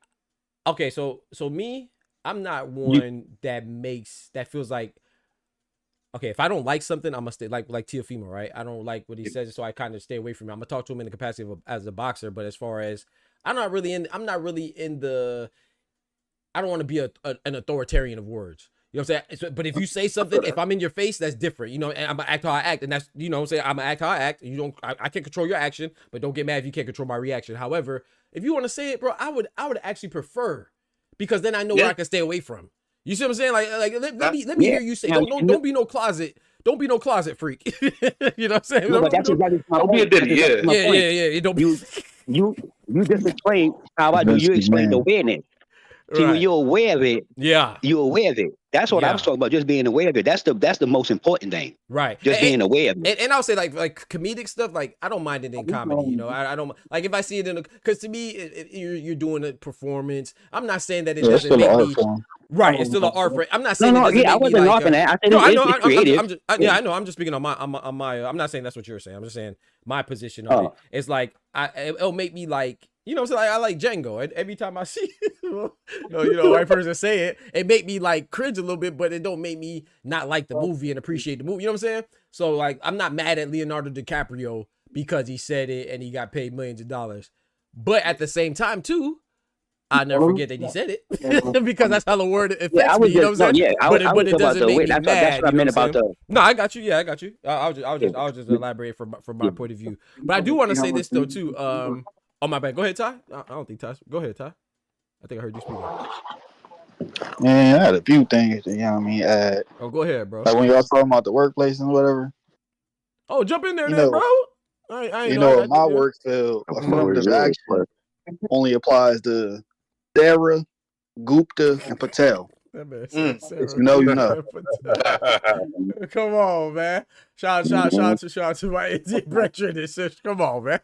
okay, so me, I'm not one that feels like, okay, if I don't like something, I'm gonna stay like Teofimo, right? I don't like what he says, so I kind of stay away from him. I'm gonna talk to him in the capacity as a boxer, but as far as I'm not really in the. I don't want to be an authoritarian of words. You know what I'm saying? But if you say something, if I'm in your face, that's different. You know, and I'm gonna act how I act, and that's, you know what I'm saying, I'm gonna act how I act. You don't, I can't control your action, but don't get mad if you can't control my reaction. However, if you want to say it, bro, I would actually prefer, because then I know where I can stay away from. You see what I'm saying? Like let me hear you say. Don't be no closet Don't be no closet freak. You know what I'm saying? No, but that's exactly my Don't be a point. diddy, That's my point. Yeah. Don't be. You just explained how I do. You explained the awareness. See, when you're aware of it, you're aware of it. That's what I was talking about. Just being aware of it. That's the most important thing. Right. Just being aware of it. And I'll say like comedic stuff. Like I don't mind it in comedy. You know, I don't like if I see it in because to me you're doing a performance. I'm not saying that it doesn't make me. Right, it's still an art form. I'm not saying I wasn't laughing at. I said it's creative. I know. I'm just speaking on my. I'm not saying that's what you're saying. I'm just saying my position on it. It's like it'll make me like. You know, so like, I like Django, and every time I see, white person say it make me like cringe a little bit, but it don't make me not like the movie and appreciate the movie. You know what I'm saying? So like, I'm not mad at Leonardo DiCaprio because he said it and he got paid millions of dollars. But at the same time, too, I never forget that he said it because that's how the word affects me. You know what I'm saying? But it doesn't make me mad. That's what I meant about the. No, I got you. Yeah, I got you. I'll just elaborate from my point of view. But I do want to say this though too. Oh my bad. Go ahead, Ty. I don't think Ty. Go ahead, Ty. I think I heard you speaking. Man, I had a few things. You know what I mean? Oh, go ahead, bro. Like when y'all talking about the workplace and whatever. Oh, jump in there, then, bro. I know my work field, affirmative action only applies to Sarah, Gupta, and Patel. That man you know. Come on, man. Shout out to my Indian brethren and sisters. Come on, man.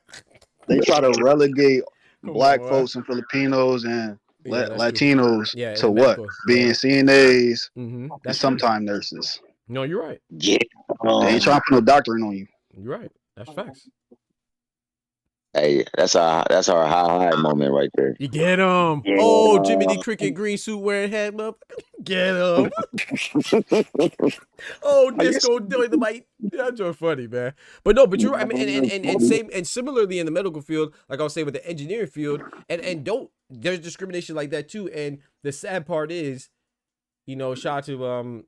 They try to relegate black folks and Filipinos and Latinos to what? Being CNAs and sometimes nurses. No, you're right. Yeah. They ain't trying to put no doctoring on you. You're right. That's facts. Hey, that's our high moment right there. You get him. Yeah. Oh, Jiminy Cricket green suit wearing hat up. Get him. Oh, disco doing the mic. That's so funny, man. But no, but you're right. I mean, and similarly in the medical field, like I was saying with the engineering field, and there's discrimination like that too. And the sad part is, shout out to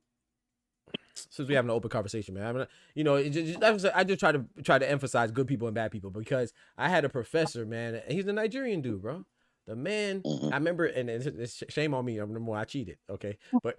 since we having an open conversation, man. I mean, I just try to emphasize good people and bad people because I had a professor, man. He's a Nigerian dude, bro. The man, I remember, and it's shame on me. I'm the more I cheated, okay. But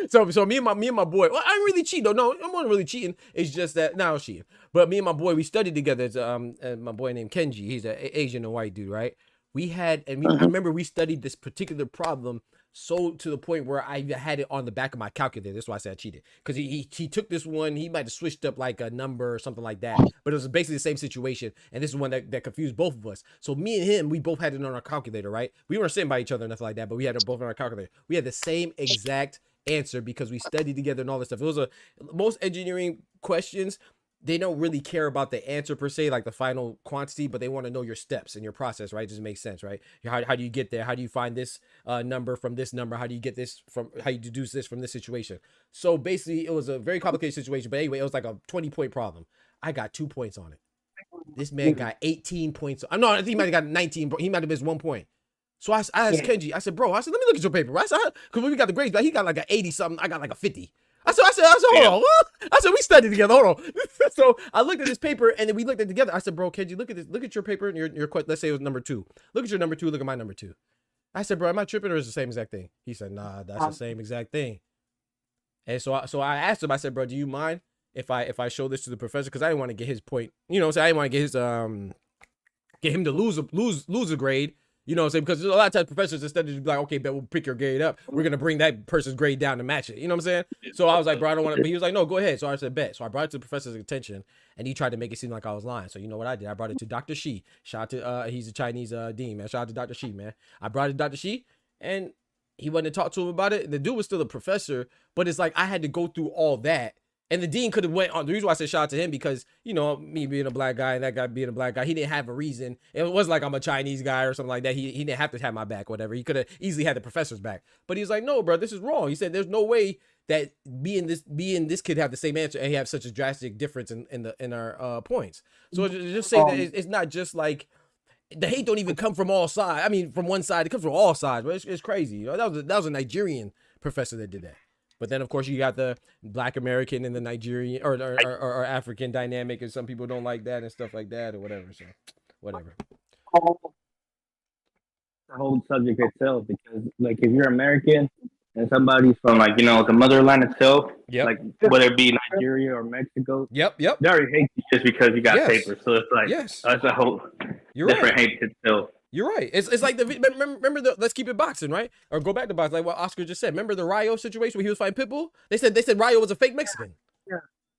so me and my boy. Well, I didn't really cheat though. No, I wasn't really cheating. It's just that now I was cheating. But me and my boy, we studied together. It's my boy named Kenji. He's an Asian and white dude, right? I remember we studied this particular problem. So to the point where I had it on the back of my calculator. That's why I said I cheated. Because he took this one, he might have switched up like a number or something like that. But it was basically the same situation. And this is one that confused both of us. So me and him, we both had it on our calculator, right? We weren't sitting by each other or nothing like that, but we had it both on our calculator. We had the same exact answer because we studied together and all this stuff. It was most engineering questions, they don't really care about the answer per se, like the final quantity, but they want to know your steps and your process, right? It just makes sense, right? How do you get there? How do you find this number from this number? How do you get this from, how you deduce this from this situation? So basically it was a very complicated situation, but anyway, it was like a 20-point problem. I got 2 points on it. This man got 18 points. No, I think he might have got 19, but he might have missed 1 point. So I asked Kenji, I said, bro, let me look at your paper. I said, because we got the grades, but he got like an 80 something. I got like a 50. I said, hold on. What? I said, we studied together. Hold on. So I looked at this paper and then we looked at it together. I said, bro, Kenji, look at this. Look at your paper and your let's say it was number 2. Look at your number 2. Look at my number 2. I said, bro, am I tripping or is it the same exact thing? He said, nah, that's the same exact thing. And so I asked him, I said, bro, do you mind if I show this to the professor? Because I didn't want to get his point. You know, so I didn't want to get him to lose a grade. You know what I'm saying? Because a lot of times professors, instead of just be like, okay, bet we'll pick your grade up, we're going to bring that person's grade down to match it. You know what I'm saying? So I was like, bro, I don't want to, but he was like, no, go ahead. So I said, bet. So I brought it to the professor's attention and he tried to make it seem like I was lying. So you know what I did? I brought it to Dr. Shi. Shout out to, he's a Chinese dean, man. Shout out to Dr. Shi, man. I brought it to Dr. Shi and he went and talked to him about it. The dude was still a professor, but it's like I had to go through all that. And the dean could have went on. The reason why I said shout out to him because, you know, me being a black guy and that guy being a black guy, he didn't have a reason. It wasn't like I'm a Chinese guy or something like that. He didn't have to have my back, whatever. He could have easily had the professor's back. But he was like, no, bro, this is wrong. He said, there's no way that me and this kid have the same answer and he have such a drastic difference in our points. So just say that it's not just like the hate don't even come from all sides. I mean, from one side, it comes from all sides. But it's crazy. You know, that was a Nigerian professor that did that. But then, of course, you got the Black American and the Nigerian or African dynamic, and some people don't like that and stuff like that or whatever. So, whatever. The whole subject itself, because if you're American and somebody's from the motherland itself, like whether it be Nigeria or Mexico. Yep. They already hate you just because you got Yes. paper. So it's like that's a whole different hatred still. You're right. It's like remember the let's keep it boxing, right? Or go back to boxing, like what Oscar just said. Remember the Rio situation where he was fighting Pitbull? They said Rio was a fake Mexican.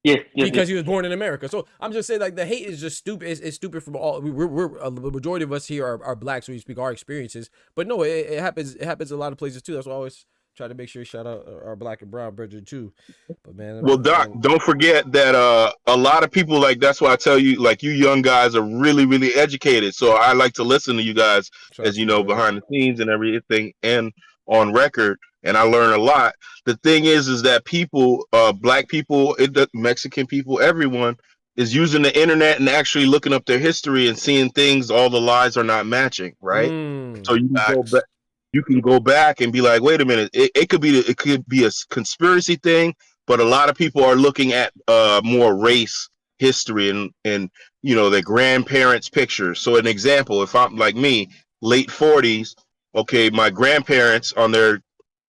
Yes, because he was born in America. So I'm just saying, like, the hate is just stupid. It's stupid from all. We're the majority of us here are black, so we speak our experiences. But no, it happens. It happens a lot of places too. That's why I always try to make sure you shout out our black and brown brethren too. But man, well, Doc, don't forget that a lot of people, like, that's why I tell you, like, you young guys are really, really educated. So I like to listen to you guys, as you know, behind the scenes and everything, and on record. And I learn a lot. The thing is that people, black people, Mexican people, everyone is using the internet and actually looking up their history and seeing things. All the lies are not matching, right? So you can go back. You can go back and be like, wait a minute. It could be a conspiracy thing, but a lot of people are looking at more race history and you know, their grandparents' pictures. So an example, if I'm like me, late 40s, okay, my grandparents on their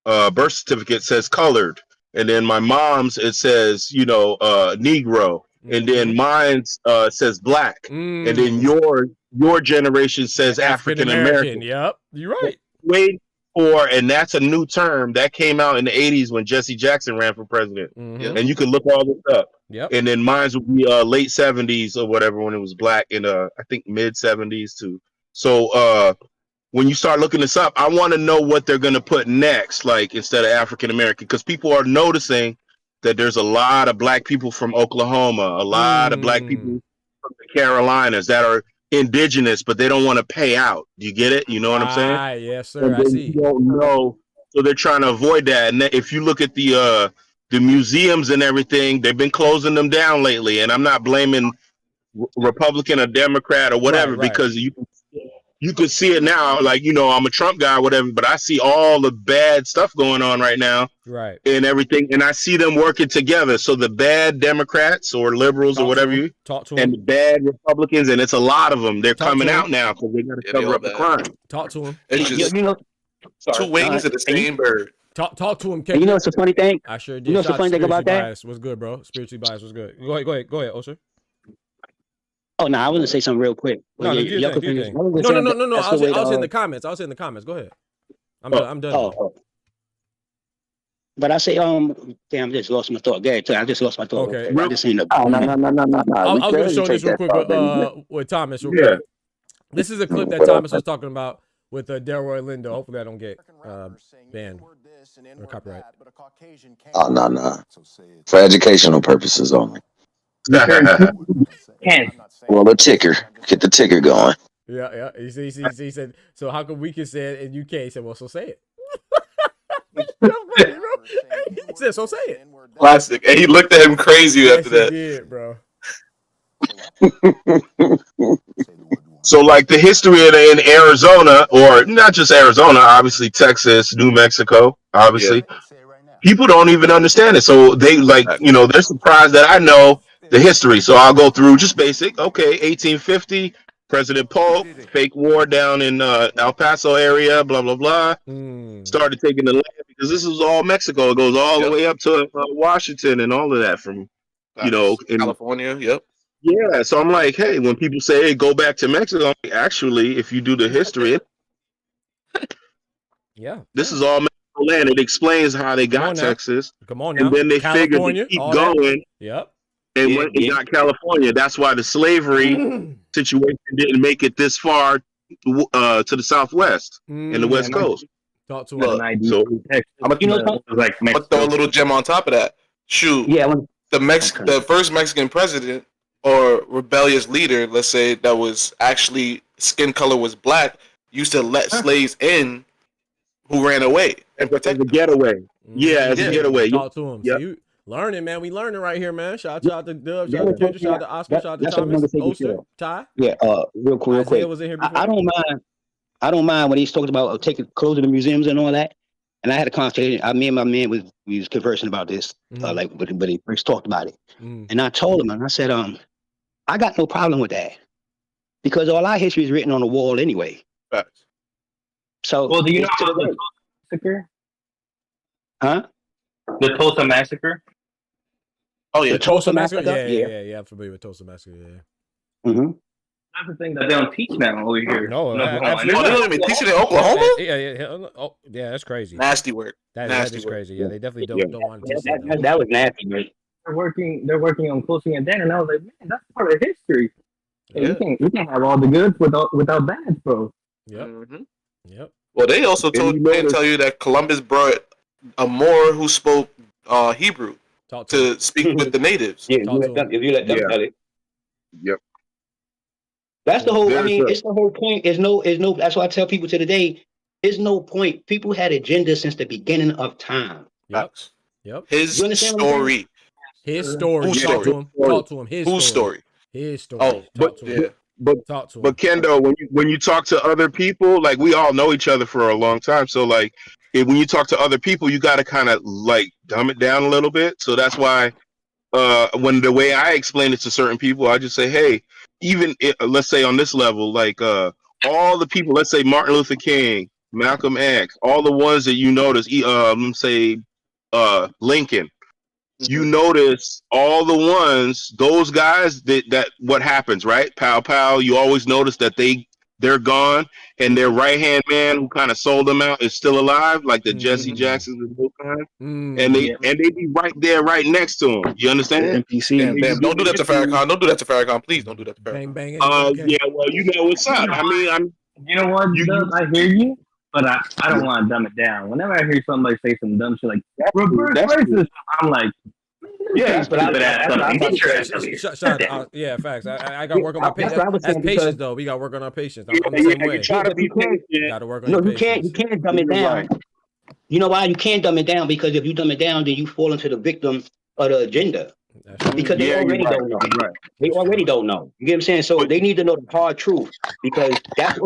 birth certificate says colored, and then my mom's it says, you know, Negro, and then mine's says black, and then your generation says African American. Yep, you're right. Wait for, and that's a new term that came out in the 80s when Jesse Jackson ran for president, and you can look all this up. Yep. And then mine's would be late 70s or whatever when it was black, and I think mid 70s too. So when you start looking this up, I want to know what they're going to put next, like instead of African American, because people are noticing that there's a lot of black people from Oklahoma, a lot of black people from the Carolinas that are indigenous, but they don't want to pay out. Do you get it? You know what I'm saying? Yes, sir. I see. You don't know, so they're trying to avoid that. And if you look at the museums and everything, they've been closing them down lately. And I'm not blaming Republican or Democrat or whatever, because you could see it now. Like, you know, I'm a Trump guy or whatever, but I see all the bad stuff going on right now, right, and everything, and I see them working together. So the bad Democrats or liberals or whatever and the bad Republicans, and it's a lot of them. They're coming out now because they got to cover up the crime. Talk to them. It's just two wings of the same bird. Talk to him. You know what's the funny thing? I sure did. You know what's the funny thing about that? What's good, bro? Spiritually biased was good. Go ahead, Osher. Oh no, I want to say something real quick. No, no. I was in the comments. Go ahead. I'm done. Oh. But I say, damn, I just lost my thought. I just lost my thought. Okay. I just seen the. No. I was going to show this real quick with Thomas. Real quick. This is a clip that Thomas was talking about with Delroy Lindo. Hopefully, I don't get banned or copyright. Oh no. For educational purposes only. Well, the ticker. Get the ticker going. Yeah. He said, so how come we can say it in UK? He said, well, so say it. He said, so say it. Classic. And he looked at him crazy after that. He did, bro. So, like, the history in Arizona, or not just Arizona, obviously Texas, New Mexico, obviously, people don't even understand it. So they, like, you know, they're surprised that I know the history. So I'll go through just basic. Okay, 1850, President Polk, fake war down in El Paso area, blah, blah, blah. Started taking the land because this is all Mexico. It goes all the way up to Washington and all of that from, you know, in California. Yep. Yeah, so I'm like, hey, when people say, hey, go back to Mexico, I'm like, actually, if you do the history, this is all Mexico land. It explains how they got Texas. Come on now. And then they figured to keep going. Yep. And when they got California, that's why the slavery situation didn't make it this far to the Southwest and the West Coast. Talk to him. So I'm gonna throw a little gem on top of that. Shoot. Yeah. The first Mexican president or rebellious leader, let's say, that was actually skin color was black, used to let slaves in who ran away and protect the getaway. Yeah, as a getaway. Talk to him. Yep. So you learning, man. We learning right here, man. Shout out to Dub, shout out to Kendra, shout out to Oscar, shout out to Thomas, Oster, Ty. Yeah, real quick. Was in here before. I don't mind when he's talking about closing the museums and all that. And I had a conversation. Me and my man we was conversing about this, like when he first talked about it. And I told him, and I said, I got no problem with that because all our history is written on the wall anyway. Facts. So, well, do you know about the Tulsa massacre? Huh? The Tulsa massacre? Oh yeah, Tulsa Massacre. Yeah. I'm familiar with Tulsa Massacre. Yeah. Mm-hmm. That's the thing that they don't teach now over here. No, absolutely. Oh, they don't even teach it in Oklahoma. Yeah, that's crazy. Nasty work. That is crazy. Yeah, they definitely don't want to teach that. That was nasty, man. They're working on closing it down, and I was like, man, that's part of history. Yeah. You can't have all the goods without bad, bro. Yep. Mm-hmm. Yep. Well, they also tell you that Columbus brought a Moor who spoke Hebrew to speak with the natives. Yeah, if you let them tell it. Yep. That's the whole. It's the whole point. Is no. That's why I tell people to the day. There's no point. People had agenda since the beginning of time. Yep. His story. His story. Talk to him. Whose story? His story. Oh, but Kendo, when you talk to other people, like we all know each other for a long time, so like when you talk to other people, you got to kind of like dumb it down a little bit. So that's why when the way I explain it to certain people, I just say, hey, let's say on this level, like all the people, let's say Martin Luther King, Malcolm X, all the ones that you notice, say Lincoln. You notice all the ones, those guys that what happens, right? Pow pow. You always notice that they're gone, and their right hand man who kind of sold them out is still alive, like the Jesse Jacksons and those guys. And they be right there, right next to him. You understand? NPC. Don't do that to Farrakhan. Don't do that to Farrakhan. Please don't do that to Farrakhan. Bang. Yeah. Well, you know what's up. You know what? I hear you. But I don't want to dumb it down. Whenever I hear somebody say some dumb shit like reverse racism, I'm like, yeah, but yeah, facts. I got to work on my patience. That's patience, though. We got to work on our patience. I'm the same way. Got to work on your patience. You can't dumb it down. You know why you can't dumb it down? Because if you dumb it down, then you fall into the victim of the agenda. Because they already don't know. They already don't know. You get what I'm saying? So they need to know the hard truth, because that's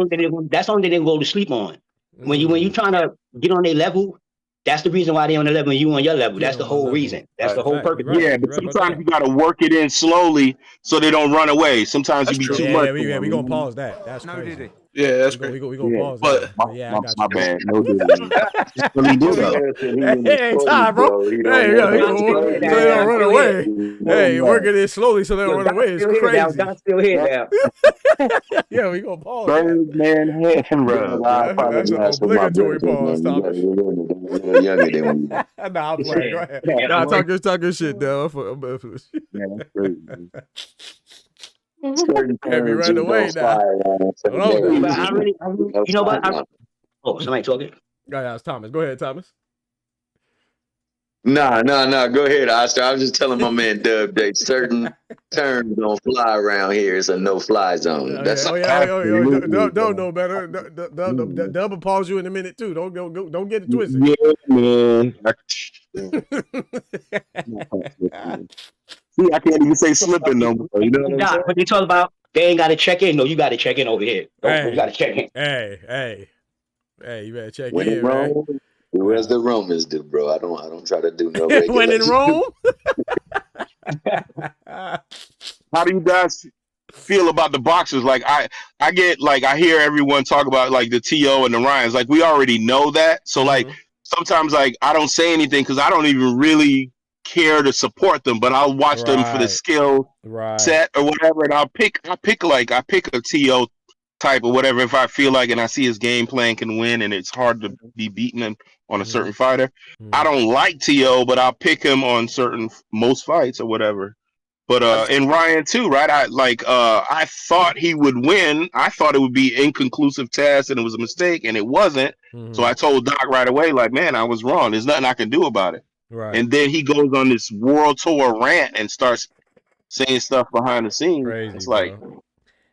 only they go to sleep on. When you trying to get on their level, that's the reason why they on the level and you on your level. That's the whole reason. That's the whole purpose. Yeah, but sometimes you gotta work it in slowly so they don't run away. Sometimes you be too much. Yeah, we gonna pause that. That's crazy. Yeah, that's great. We gonna pause that. Yeah, I got my bad. No, hey, Ty, bro. Hey, they don't run away. Hey, working it slowly so they don't run away. It's crazy. God's still here now. Yeah, we gonna pause. Birdman hand rub. That's an obligatory pause, Thomas. Nah, I'm playing. Go ahead. Nah, talk good shit, though. Yeah, that's crazy. Can't be running away now. You know what? Somebody talking? Yeah, it's Thomas. Go ahead, Thomas. Nah. Go ahead, Oscar. I was just telling my man Dub that certain terms don't fly around here. It's a no-fly zone. Don't know better. Dub will pause you in a minute too. Don't get it twisted. Yeah, man. See, I can't even say slipping no more. You know what I'm saying? But they talk about they ain't got to check in. No, you got to check in over here. You got to check in. Hey, you better check in, right? Where's the Romans do, bro? I don't try to do no when in Rome. How do you guys feel about the boxers? Like I get like I hear everyone talk about like the TO and the Ryans. Like we already know that. So like sometimes like I don't say anything because I don't even really care to support them, but I'll watch them for the skill set or whatever, and I'll pick a TO type or whatever if I feel like, and I see his game plan can win, and it's hard to be beaten on a certain fighter. I don't like TO, but I'll pick him on most fights or whatever. But in Ryan too, right? I thought he would win. I thought it would be inconclusive test, and it was a mistake, and it wasn't. So I told Doc right away, like, man, I was wrong. There's nothing I can do about it. Right. And then he goes on this world tour rant and starts saying stuff behind the scenes. Crazy, it's like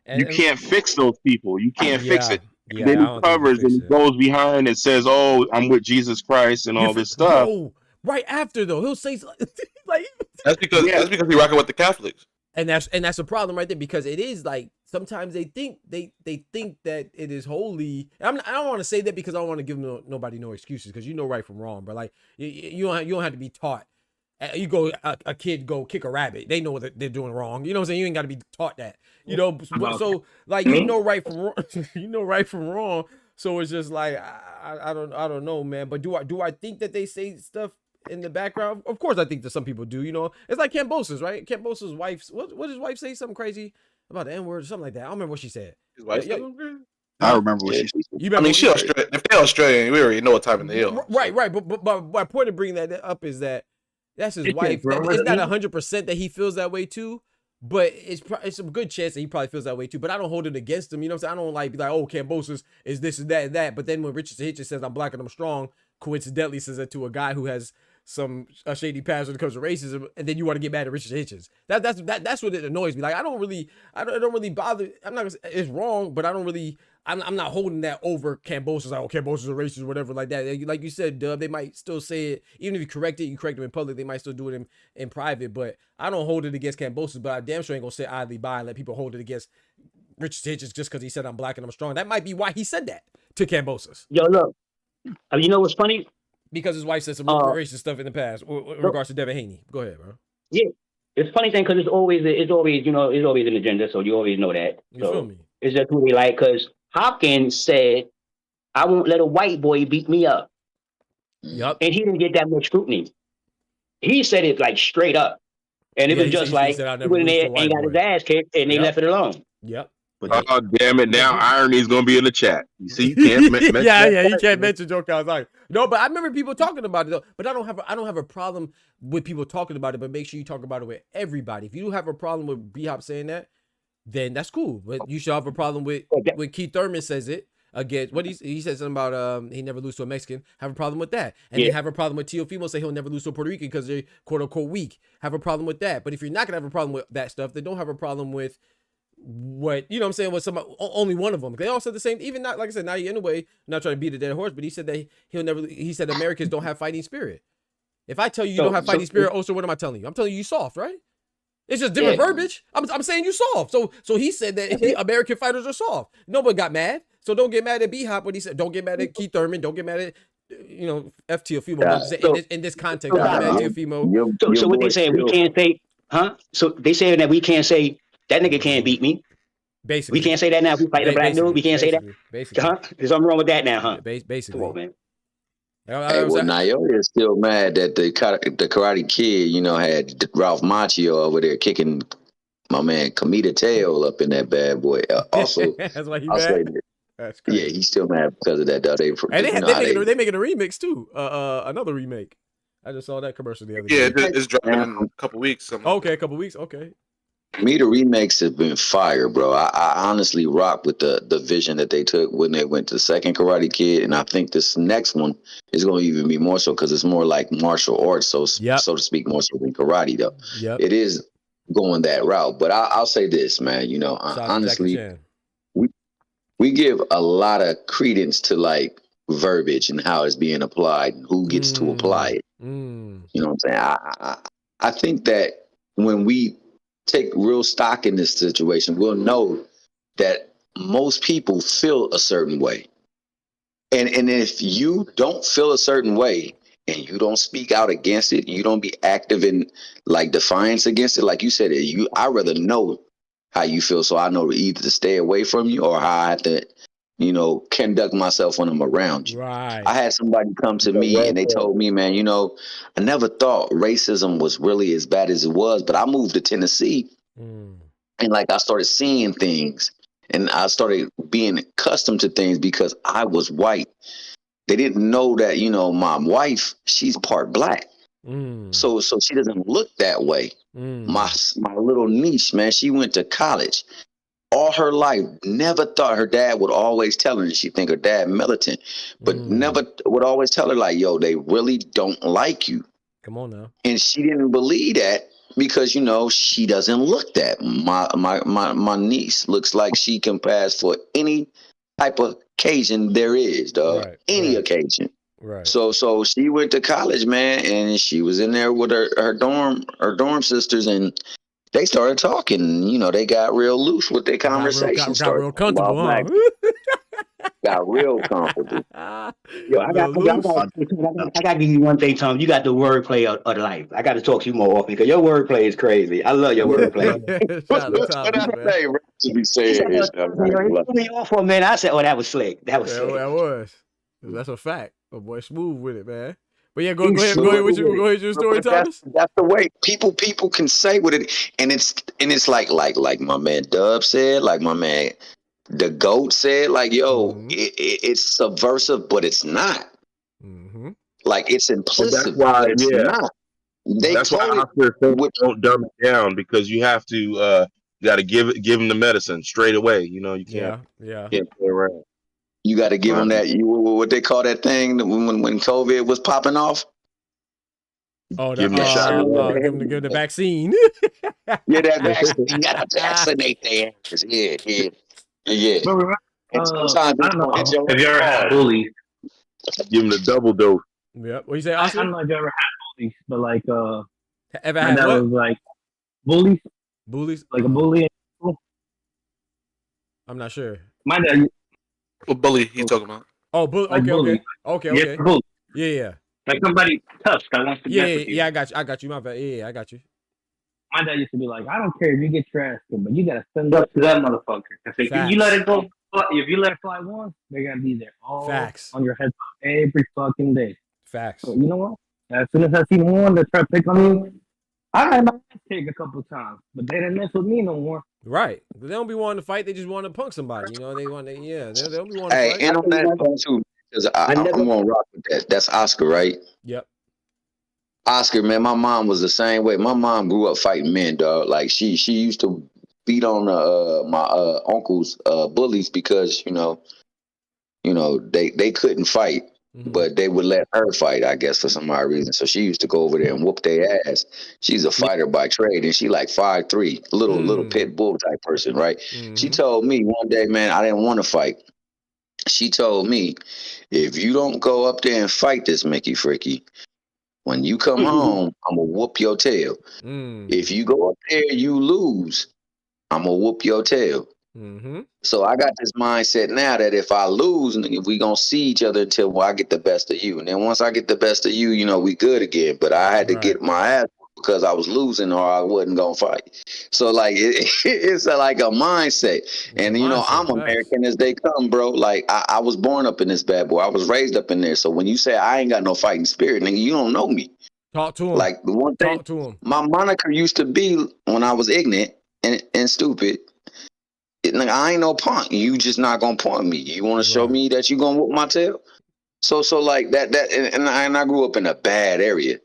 you can't fix those people. You can't fix it. And then he covers and he goes behind and says, "Oh, I'm with Jesus Christ" and all this stuff. Right after though, he'll say like that's because he's rocking with the Catholics. And that's a problem right there, because it is like sometimes they think that it is holy. I don't want to say that because I don't want to give nobody no excuses, because you know right from wrong. But like you don't have to be taught. You go a kid go kick a rabbit, they know that they're doing wrong. You know what I'm saying? You ain't got to be taught that. You know, so like you know right from wrong. You know right from wrong. So it's just like I don't know, man. But do I think that they say stuff in the background? Of course, I think that some people do. You know, it's like Cambosa's, right? Cambosa's wife's what did his wife say? Something crazy about the N-word or something like that. I don't remember what she said. His wife. I remember what she said. I mean, she Australian. If they're Australian, we already know what time of the hill. Right. But my point of bringing that up is that that's his wife. It's not 100% that he feels that way too, but it's a good chance that he probably feels that way too. But I don't hold it against him. You know what I'm saying? I don't like be like, oh, Cambosa's is this and that and that. But then when Richard Hitchens says I'm black and I'm strong, coincidentally says that to a guy who has some shady past when it comes to racism, and then you want to get mad at Richard Hitchens. That's what it annoys me. Like I don't really bother. I'm not gonna say it's wrong, but I'm not holding that over Cambosa's. Like, oh, Cambosa's a racist or whatever like that. Like you said, Dub, they might still say it. Even if you correct them in public, they might still do it in private. But I don't hold it against Cambosa's, but I damn sure ain't gonna sit idly by and let people hold it against Richard Hitchens just because he said I'm black and I'm strong. That might be why he said that to Cambosa's. Yo, look, you know what's funny? Because his wife said some racist stuff in the past in regards to Devin Haney. Go ahead, bro. Yeah, it's a funny thing because it's always an agenda, so you always know that. You feel me? It's just who they like. Because Hopkins said, "I won't let a white boy beat me up." Yep. And he didn't get that much scrutiny. He said it like straight up, and it was just like he went in there and got his ass kicked, and they left it alone. Yep. Oh damn it! Now irony is gonna be in the chat. You see, you can't mention you can't mention Joe Calzaghe. No, but I remember people talking about it though. But I don't have a problem with people talking about it. But make sure you talk about it with everybody. If you have a problem with B-Hop saying that, then that's cool. But you should have a problem with when Keith Thurman says it again. What he said something about he never lose to a Mexican. Have a problem with that, and then have a problem with Teofimo say he'll never lose to a Puerto Rican because they're quote unquote weak. Have a problem with that. But if you're not gonna have a problem with that stuff, then don't have a problem with what you know what I'm saying with somebody, only one of them. They all said the same. Even not like I said, now anyway, I'm not trying to beat a dead horse, but he said that he said Americans don't have fighting spirit. If I tell you don't have fighting spirit, Oster, what am I telling you? I'm telling you soft, right? It's just different verbiage. I'm saying you soft. So he said that American fighters are soft. Nobody got mad. So don't get mad at B-Hop when he said, don't get mad at Keith Thurman. Don't get mad at F. Teofimo. In this context, don't get mad at Teofimo. So what they saying? We can't say, huh? So they saying that we can't say that nigga can't beat me. Basically, we can't say that now. If we fight a black dude, we can't say that. Basically, huh? There's something wrong with that now, huh? Basically, come on, man. Hey, well, Naoya is still mad that the Karate Kid, had Ralph Macchio over there kicking my man Kamita tail up in that bad boy. Also, that's why he mad. That's crazy. Yeah, he's still mad because of that. Though. They making a remix too. Another remake. I just saw that commercial the other day. Yeah, it's dropping in a couple weeks. Okay, a couple weeks. Okay. Me, the remakes have been fire, bro. I honestly rock with the vision that they took when they went to the second Karate Kid, and I think this next one is going to even be more so because it's more like martial arts, so to speak, more so than karate, though. Yep. It is going that route, but I'll say this, man. Honestly, we give a lot of credence to like verbiage and how it's being applied and who gets to apply it. You know what I'm saying? I think that when we take real stock in this situation, we'll know that most people feel a certain way. And if you don't feel a certain way and you don't speak out against it, you don't be active in like defiance against it, like you said, I rather know how you feel so I know either to stay away from you or how I have to, conduct myself when I'm around you. Right. I had somebody come to me and they told me, man, I never thought racism was really as bad as it was, but I moved to Tennessee and like I started seeing things and I started being accustomed to things because I was white. They didn't know that, my wife, she's part black. So she doesn't look that way. My little niece, man, she went to college. All her life, never thought her dad would always tell her, and she think her dad militant, but never would always tell her like, yo, they really don't like you. Come on now. And she didn't believe that because, she doesn't look that. My niece looks like she can pass for any type of occasion there is, dog. Right, any occasion. Right. So she went to college, man, and she was in there with her dorm sisters, and they started talking. They got real loose with their conversation. Got real comfortable, huh? Got real comfortable. Yo, I got to give you one thing, Tom. You got the wordplay of life. I got to talk to you more often because your wordplay is crazy. I love your wordplay. To be saying this, me off for a minute. I said, "Oh, that was slick. That was slick." That was. That's a fact. Oh boy, smooth with it, man. But yeah, go ahead with your story, Thomas. That's the way people can say with it, and it's like my man Dub said, like my man the GOAT said, like, yo, it's subversive, but it's not. Like, it's implicit. That's why, It's not. That's why Oscar don't dumb it down, because you have to you got to give him the medicine straight away. You know, you can't can't play around. You got to give them that. What they call that thing when COVID was popping off. Oh, give them give the vaccine. Yeah, that vaccine. You got to vaccinate their asses. Yeah. I don't know if you ever had bullies. Give them the double dose. Yeah. What you say, Oscar? I don't know if you ever had bullies, but like ever had what? Was like bullies. Bullies? Like a bully. I'm not sure. My dad. What bully he's talking about? Oh, like okay. Yes, bully. Yeah. Like somebody tough that wants to mess with you. Yeah, I got you. My bad. Yeah, I got you. My dad used to be like, I don't care if you get your ass killed, but you gotta stand up to that motherfucker. If you let it go, if you let it fly once, they're gonna be there all on your head every fucking day. Facts. So you know what? As soon as I see one that try to pick on me, I had my ass kicked a couple times, but they didn't mess with me no more. Right. They don't be wanting to fight. They just want to punk somebody. You know, they want to. Yeah, they don't be wanting to fight. Hey, and on that point too, because I'm gonna rock with that. That's Oscar, right? Yep. Oscar, man, my mom was the same way. My mom grew up fighting men, dog. Like she used to beat on my uncle's bullies because you know they couldn't fight, but they would let her fight, I guess, for some odd reason. So she used to go over there and whoop their ass. She's a fighter by trade, and she like 5'3", little pit bull type person, right? She told me one day, man, I didn't want to fight. She told me, if you don't go up there and fight this Mickey Fricky, when you come home, I'm going to whoop your tail. If you go up there, you lose, I'm going to whoop your tail. So I got this mindset now that if I lose, we going to see each other until I get the best of you. And then once I get the best of you, we good again. But I had to get my ass because I was losing or I wasn't going to fight. So like, it's like a mindset. And I'm American as they come, bro. Like I was born up in this bad boy. I was raised up in there. So when you say I ain't got no fighting spirit, nigga, you don't know me. Talk to him. Like the one thing, my moniker used to be when I was ignorant and stupid. Like, I ain't no punk. You just not gonna point me. You want to show me that you gonna whoop my tail? So like that and I grew up in a bad area.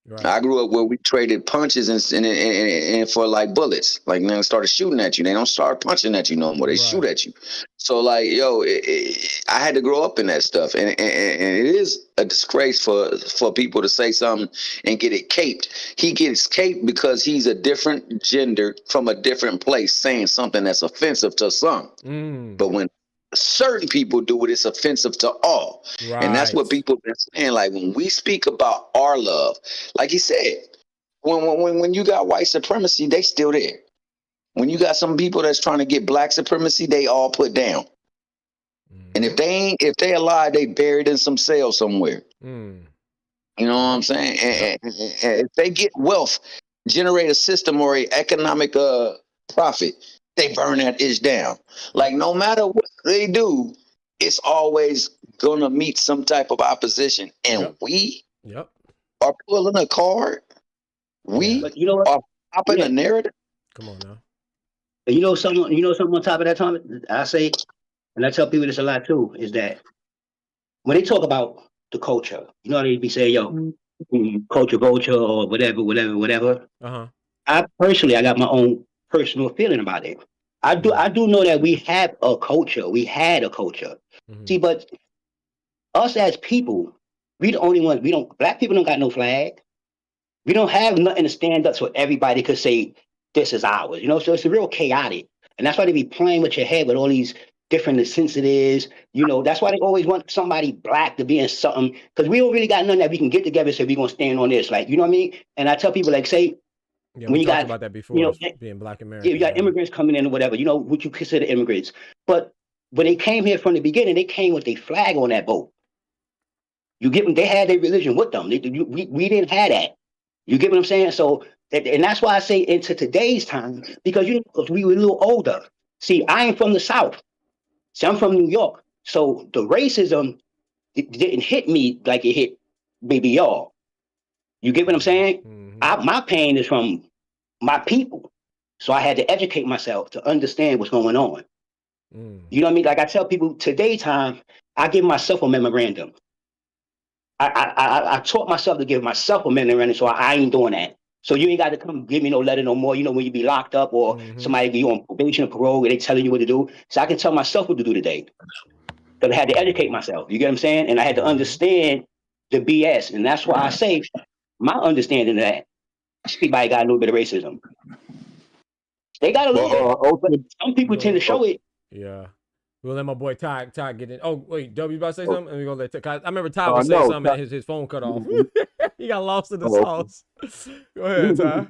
Right. I grew up where we traded punches and for like bullets. Like they started shooting at you. They don't start punching at you no more. They shoot at you. So like, yo, I had to grow up in that stuff, and it is a disgrace for people to say something and get it caped. He gets caped because he's a different gender from a different place, saying something that's offensive to some. But when certain people do it, it's offensive to all. And that's what people have been saying. Like when we speak about our love, like he said, when you got white supremacy, they still there. When you got some people that's trying to get black supremacy, they all put down. And if they alive, they buried in some cell somewhere. You know what I'm saying? And if they get wealth, generate a system or a economic profit, they burn that ish down. Like no matter what they do, it's always gonna meet some type of opposition. And we are pulling a card. We are popping a narrative. Come on now. You know something on top of that, Tom, I say, and I tell people this a lot too, is that when they talk about the culture, they be saying, yo, culture vulture or whatever. I got my own personal feeling about it. I do know that we have a culture. We had a culture. See, but us as people, we the only ones. Black people don't got no flag. We don't have nothing to stand up so everybody could say this is ours. So it's real chaotic, and that's why they be playing with your head with all these different sensitives. That's why they always want somebody black to be in something, because we don't really got nothing that we can get together and say we're gonna stand on this. Like, you know what I mean? And I tell people, like, say. Yeah, when you talked about that before, being black American. Yeah, you got immigrants coming in or whatever, what you consider immigrants. But when they came here from the beginning, they came with their flag on that boat. You get them, they had their religion with them. We didn't have that. You get what I'm saying? So, and that's why I say into today's time, because we were a little older. See, I ain't from the South. See, I'm from New York. So the racism, it didn't hit me like it hit BBO. You get what I'm saying? My pain is from my people. So I had to educate myself to understand what's going on. You know what I mean? Like I tell people today time, I give myself a memorandum. I taught myself to give myself a memorandum, so I ain't doing that. So you ain't got to come give me no letter no more. You know, when you be locked up or somebody be on probation or parole and they telling you what to do. So I can tell myself what to do today. Because I had to educate myself. You get what I'm saying? And I had to understand the BS. And that's why I say my understanding of that, everybody got a little bit of racism. They got a little bit. But some people tend to show it. Yeah. We'll let my boy Ty get in. Oh, wait, W about to say something? And we gonna let I remember Ty was saying something and his phone cut off. He got lost in the sauce. Go ahead, Ty.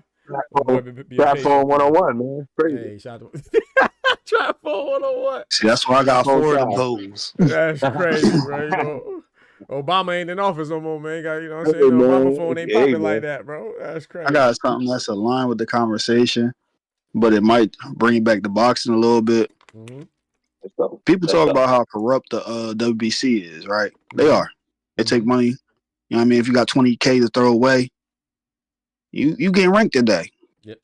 Trap phone 101, man. Crazy. Hey, shout out to Trap phone 101. See, that's why I got 4 of those. That's crazy, bro. You know, Obama ain't in office no more, man. You know what I'm saying? The Obama phone ain't popping like that, bro. That's crazy. I got something that's aligned with the conversation, but it might bring back the boxing a little bit. People talk about how corrupt the WBC is, right? They are. They take money. You know what I mean? If you got $20K to throw away, you getting ranked today. Yep.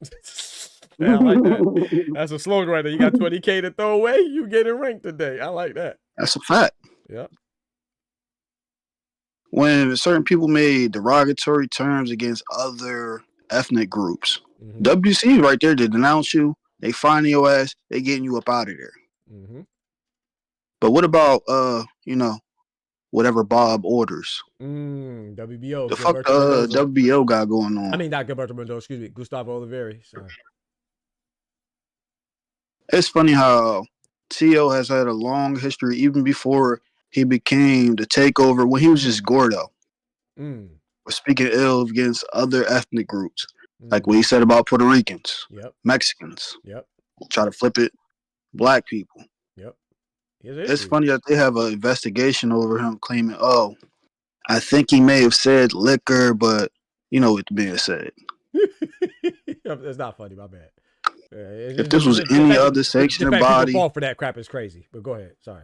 Yeah, I like that. That's a slogan right there. You got $20K to throw away, you getting ranked today. I like that. That's a fact. Yep. When certain people made derogatory terms against other ethnic groups, WBC right there to denounce you. They finding your ass. They getting you up out of there. But what about you know, whatever Bob orders? WBO. The fuck WBO got going on? I mean, not Gilberto Mendoza. Excuse me, Gustavo Oliveri. Sorry. It's funny how T.O. has had a long history, even before he became the takeover. When he was just Gordo, or speaking ill against other ethnic groups, like what he said about Puerto Ricans, Mexicans. Try to flip it, black people. It's funny that they have an investigation over him claiming, oh, I think he may have said liquor, but you know what's being said. It's not funny, my bad. If this was any other section of body, fall for that crap is crazy. But go ahead, sorry.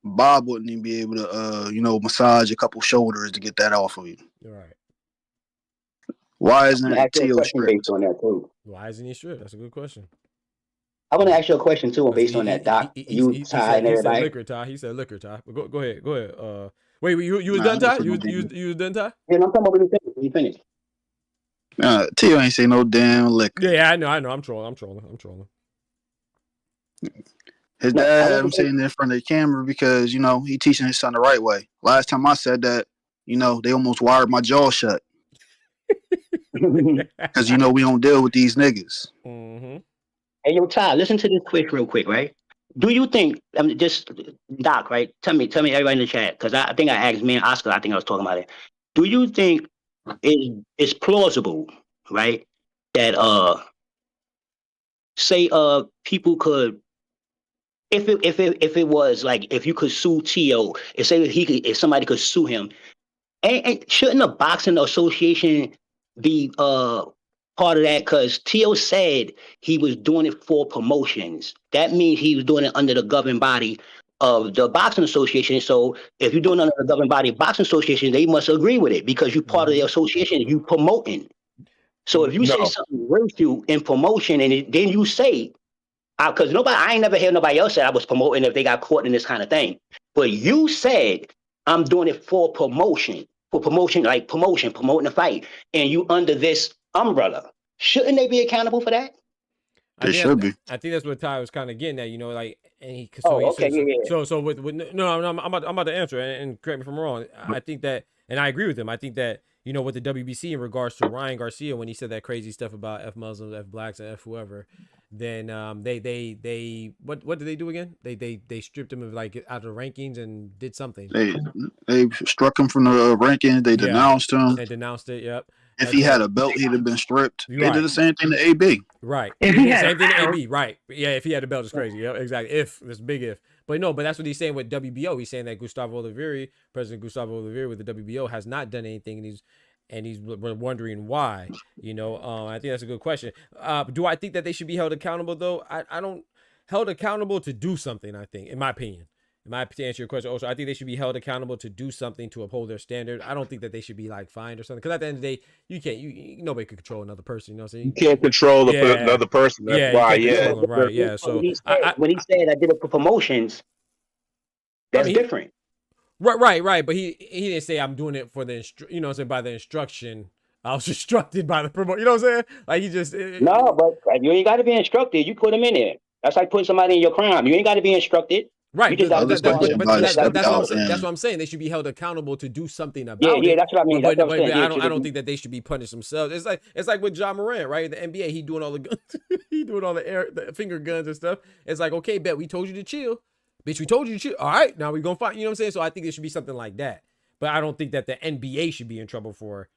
Bob wouldn't even be able to, you know, massage a couple shoulders to get that off of you. You're right. Why isn't T.O. stripped? On that too? Why isn't he stripped? That's a good question. I want to ask you a question too, based on that, Doc. You, Ty, and everybody. He said liquor, Ty. He said liquor, Ty. But go ahead. Wait, you was done, Ty? You was done, Ty? Yeah, I'm talking about when you finished. T.O. ain't say no damn liquor. Yeah, I know. I'm trolling. His dad had him sitting in front of the camera because, you know, he teaching his son the right way. Last time I said that, you know, they almost wired my jaw shut. Because, you know, we don't deal with these niggas. Hey, yo, Ty, listen to this real quick, right? Do you think, I mean, just Doc, right? Tell me, everybody in the chat, because I think I asked me and Oscar, I think I was talking about it. Do you think it's plausible, right, that say people could, if it was like, if you could sue T.O., if somebody could sue him, and shouldn't a boxing association be part of that? Because T.O. said he was doing it for promotions. That means he was doing it under the governing body of the boxing association. So if you're doing it under the governing body of boxing association, they must agree with it because you're part of the association. You promoting. So if you say something racial in promotion, and then you say, because I ain't never heard nobody else say I was promoting if they got caught in this kind of thing. But you said I'm doing it for promotion, promoting the fight, and you under this umbrella. Shouldn't they be accountable for that? They should be. I think that's what Ty was kind of getting at, you know, like, and he. So with I'm about to answer, and correct me if I'm wrong. I think that, and I agree with him. I think that, you know, with the WBC in regards to Ryan Garcia, when he said that crazy stuff about F Muslims, F blacks, and F whoever, then they what did they do again? They stripped him of like out of the rankings and did something. They struck him from the rankings. They denounced him. They denounced it. Yep. If he had a belt, he'd have been stripped. They did the same thing to AB. Right. Same thing to AB. Right. Yeah. If he had a belt, it's crazy. Yeah. Exactly. If this big if. But no. But that's what he's saying with WBO. He's saying that President Gustavo Oliveri with the WBO has not done anything, and he's wondering why. You know. I think that's a good question. Do I think that they should be held accountable though? I don't held accountable to do something. I think, in my opinion. to answer your question, also, I think they should be held accountable to do something to uphold their standard. I don't think that they should be like fined or something. Because at the end of the day, you can't. Nobody can control another person. You know what I'm saying? You can't control another person. That's why. Control them, right? Yeah. So when he said I did it for promotions, that's different. Right. But he didn't say I'm doing it for the you know what I'm saying, by the instruction. I was instructed by the promoter. You know what I'm saying? Like he just no, but you ain't got to be instructed. You put him in there. That's like putting somebody in your crime. You ain't got to be instructed. Right. You just that's what I'm saying. They should be held accountable to do something about it. Yeah, that's what I mean. But I don't think that they should be punished themselves. It's like with Ja Morant, right? The NBA, he doing all the guns, he doing all the finger guns and stuff. It's like, okay, bet we told you to chill. Bitch, we told you to chill. All right, now we're gonna fight. You know what I'm saying? So I think it should be something like that. But I don't think that the NBA should be in trouble for.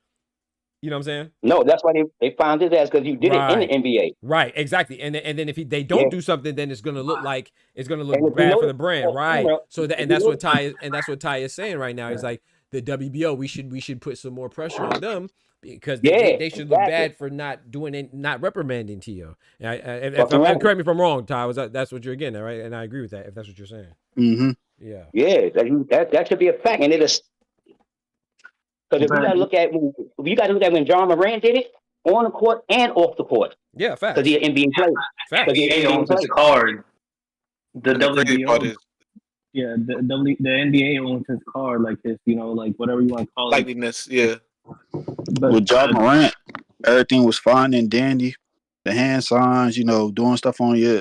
You know what I'm saying? No, that's why they found his ass, because you did it in the NBA. Right, exactly. And then if they don't do something, then it's gonna look like bad for the brand, right? So that's what Ty is saying right now. He's like, the WBO, we should put some more pressure on them because they should look bad for not reprimanding Tio. Correct me if I'm wrong, Ty. That's what you're getting at, right? And I agree with that if that's what you're saying. Mm-hmm. Yeah. Yeah, that should be a fact, and it is. Because if you got to look at when John Moran did it on the court and off the court. Yeah, fact. Because he's an NBA player. Fact. He owns his card. The WBO. Yeah, the NBA owns his card, like his, like whatever you want to call it. Likeness, yeah. But with John Morant, everything was fine and dandy. The hand signs, doing stuff on your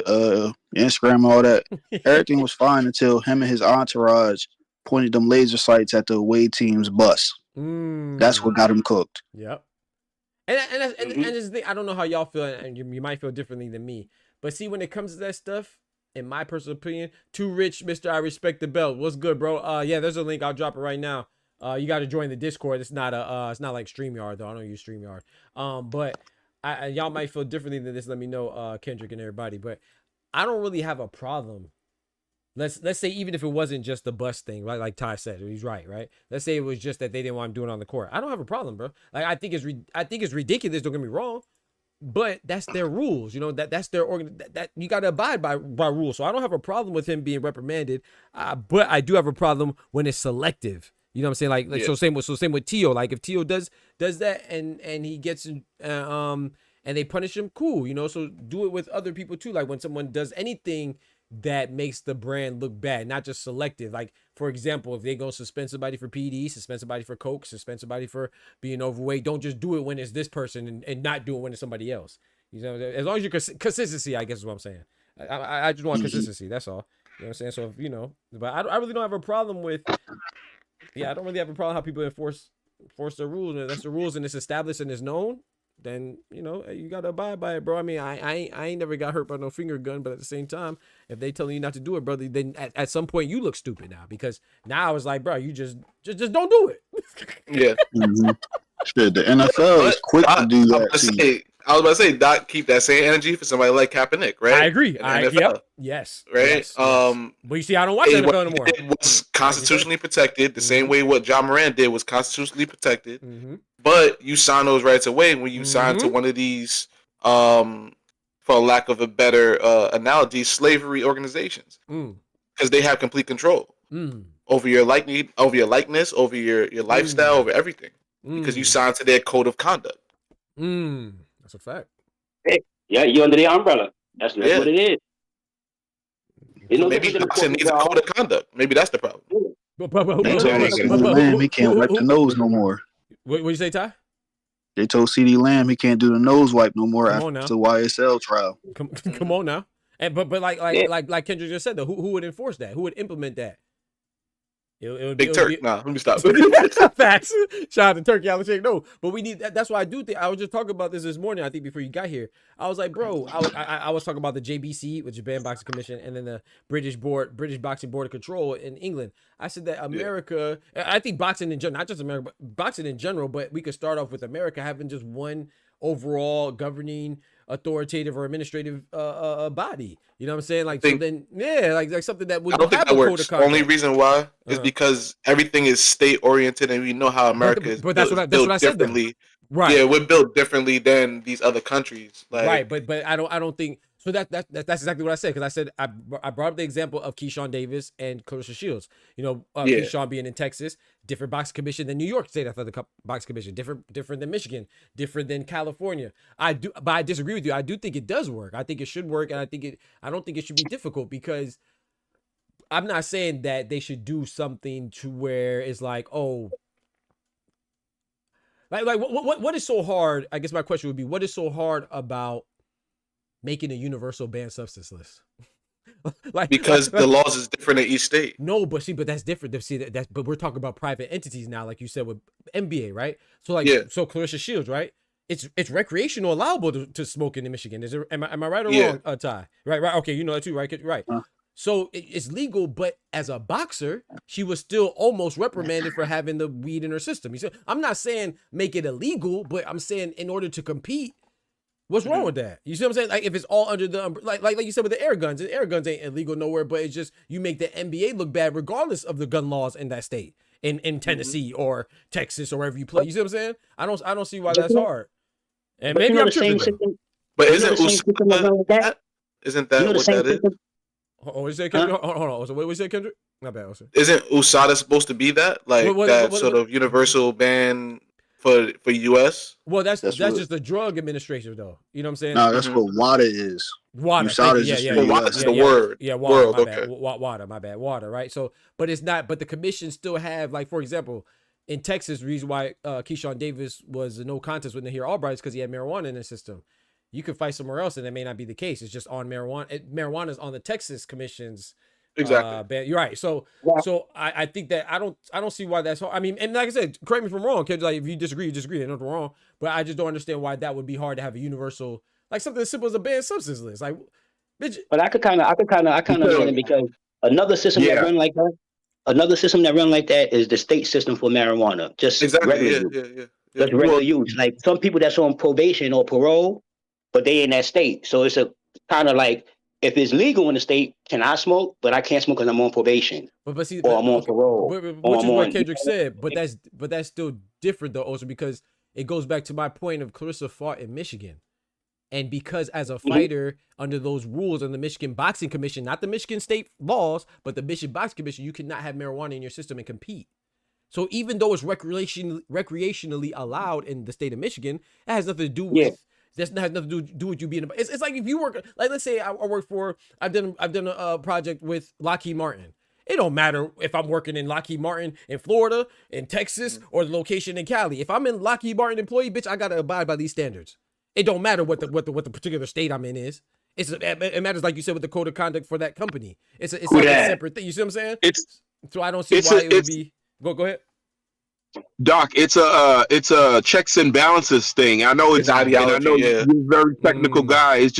Instagram, all that. Everything was fine until him and his entourage pointed them laser sights at the away team's bus. That's what got him cooked. Yep. And this thing, I don't know how y'all feel, and you might feel differently than me. But see, when it comes to that stuff, in my personal opinion, too rich, Mr. I respect the belt. What's good, bro? Yeah, there's a link. I'll drop it right now. You got to join the Discord. It's not like StreamYard though. I don't use StreamYard. But y'all might feel differently than this. Let me know, Kendrick and everybody. But I don't really have a problem. Let's say even if it wasn't just the bus thing, right? Like Ty said, he's right? Let's say it was just that they didn't want him doing it on the court. I don't have a problem, bro. Like I think it's ridiculous. Don't get me wrong, but that's their rules. That's their that you got to abide by rules. So I don't have a problem with him being reprimanded, but I do have a problem when it's selective. You know what I'm saying? Like so same with Tio. Like if Tio does that and he gets and they punish him, cool. So do it with other people too. Like when someone does anything that makes the brand look bad, not just selective. Like, for example, if they go suspend somebody for PD, suspend somebody for coke, suspend somebody for being overweight, don't just do it when it's this person and not do it when it's somebody else. As long as you're consistency, I guess is what I'm saying. I just want consistency. That's all. You know what I'm saying? So, but I really don't have a problem with, I don't really have a problem how people enforce their rules. And if that's the rules and it's established and it's known, then you gotta abide by it, bro. I mean, I ain't never got hurt by no finger gun, but at the same time, if they telling you not to do it, brother, then at some point you look stupid now, because now I was like, bro, you just don't do it. Yeah. Shit, the NFL is quick to do that. I was about to say, not keep that same energy for somebody like Kaepernick, right? I agree. Yep. Yes. Right. Yes. But you see, I don't watch NFL anymore. It was constitutionally protected, the same way what John Moran did was constitutionally protected. But you sign those rights away when you sign to one of these, for lack of a better analogy, slavery organizations, because they have complete control over your likeness, over your lifestyle, over everything, because you signed to their code of conduct. That's a fact. Hey, yeah, you're under the umbrella. That's what it is. Maybe boxing needs a code of conduct. Maybe that's the problem. He can't wipe the nose no more. What you say, Ty? They told CD Lamb he can't do the nose wipe no more after the YSL trial. Come on now. And but like Kendrick just said though, who would enforce that? Who would implement that? It would Big Turk. Nah, let me stop. Facts. Shout out to Turkey. I was saying no, but we need. That's why I do think. I was just talking about this morning. I think before you got here, I was like, bro. I was talking about the JBC, which is Japan Boxing Commission, and then the British Boxing Board of Control in England. I said that America. I think boxing in general, not just America, but boxing in general. But we could start off with America having just one overall governing, authoritative or administrative body. You know what I'm saying? Like so then, like something that would. I don't think that works. The only reason why is because everything is state oriented, and we know how America is. But that's what I said. Right? Yeah, we're built differently than these other countries. Like, right, but I don't think So that's exactly what I said, because I said I brought up the example of Keyshawn Davis and Clarissa Shields. You know, Yeah. Keyshawn being in Texas, different boxing commission than New York State Athletic Boxing Commission, different than Michigan, different than California. But I disagree with you. I do think it does work. I think it should work, and I don't think it should be difficult, because I'm not saying that they should do something to where it's like, oh, like what is so hard? I guess my question would be, what is so hard about making a universal banned substance list? Because the laws is different in each state. No, but that's different. See, but we're talking about private entities now, like you said with NBA, right? So so Clarissa Shields, right? It's recreational allowable to smoke in Michigan. Is it? Am I right or wrong, Ty? Right. Okay, you know that too, right? Right. So it's legal, but as a boxer, she was still almost reprimanded for having the weed in her system. You see, I'm not saying make it illegal, but I'm saying in order to compete, what's wrong with that? You see what I'm saying? Like, if it's all under the like you said with the air guns ain't illegal nowhere, but it's just you make the NBA look bad regardless of the gun laws in that state, in Tennessee or Texas or wherever you play. You see what I'm saying? I don't see why that's hard. And maybe I'm tripping. But isn't that? Isn't that what that is? Oh, is that Kendrick? Hold on. So what was that, Kendrick? Not bad. Isn't USADA supposed to be that? Like that sort of universal ban for US? Well, that's just the drug administration, though. You know what I'm saying? No, that's what WADA is. WADA. USADA is the word. Yeah, WADA. Okay. WADA. My bad. WADA. Right. So, but it's not. But the commission still have, like, for example, in Texas, the reason why Keyshawn Davis was a no contest with Nahir Albright is because he had marijuana in his system. You could fight somewhere else, and that may not be the case. It's just on marijuana. Marijuana is on the Texas commission's ban. You're right. So I think that I don't see why that's hard. I mean, and like I said, correct me if I'm wrong, kids. Like, if you disagree, you disagree. There's nothing wrong. But I just don't understand why that would be hard to have a universal, like something as simple as a banned substance list. Like, bitch. But I kind of understand it, because another system that run like that. Another system that run like that is the state system for marijuana. Just regular use. Just regular use. Like some people that's on probation or parole, but they in that state. So it's a kind of like, if it's legal in the state, can I smoke? But I can't smoke because I'm on probation. But see, or I'm on parole. Which is what Kendrick said. But that's still different though, also, because it goes back to my point of Clarissa fought in Michigan. And because as a fighter, under those rules on the Michigan Boxing Commission, not the Michigan state laws, but the Michigan Boxing Commission, you cannot have marijuana in your system and compete. So even though it's recreationally allowed in the state of Michigan, it has nothing to do with has nothing to do with you being. It's like if you work, like let's say I've done a project with Lockheed Martin. It don't matter if I'm working in Lockheed Martin in Florida, in Texas, or the location in Cali. If I'm in Lockheed Martin employee, bitch, I gotta abide by these standards. It don't matter what the particular state I'm in is. It matters, like you said, with the code of conduct for that company. It's like a separate thing. You see what I'm saying? So I don't see why it would be. Go ahead. Doc, it's a checks and balances thing. I know it's ideology. I know you're a very technical guy. It's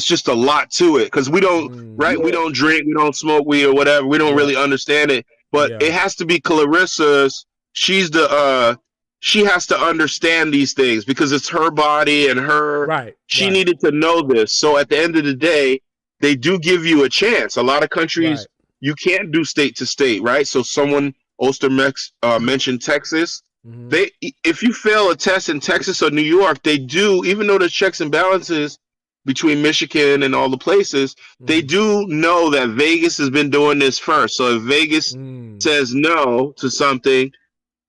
just a lot to it, because we don't we don't drink, we don't smoke weed or whatever. We don't really understand it, but it has to be Clarissa's. She's the she has to understand these things because it's her body and her. She needed to know this. So at the end of the day, they do give you a chance. A lot of countries you can't do state to state, right? So someone Ostermex mentioned Texas. They, if you fail a test in Texas or New York, they do, even though there's checks and balances between Michigan and all the places, they do know that Vegas has been doing this first. So if Vegas says no to something,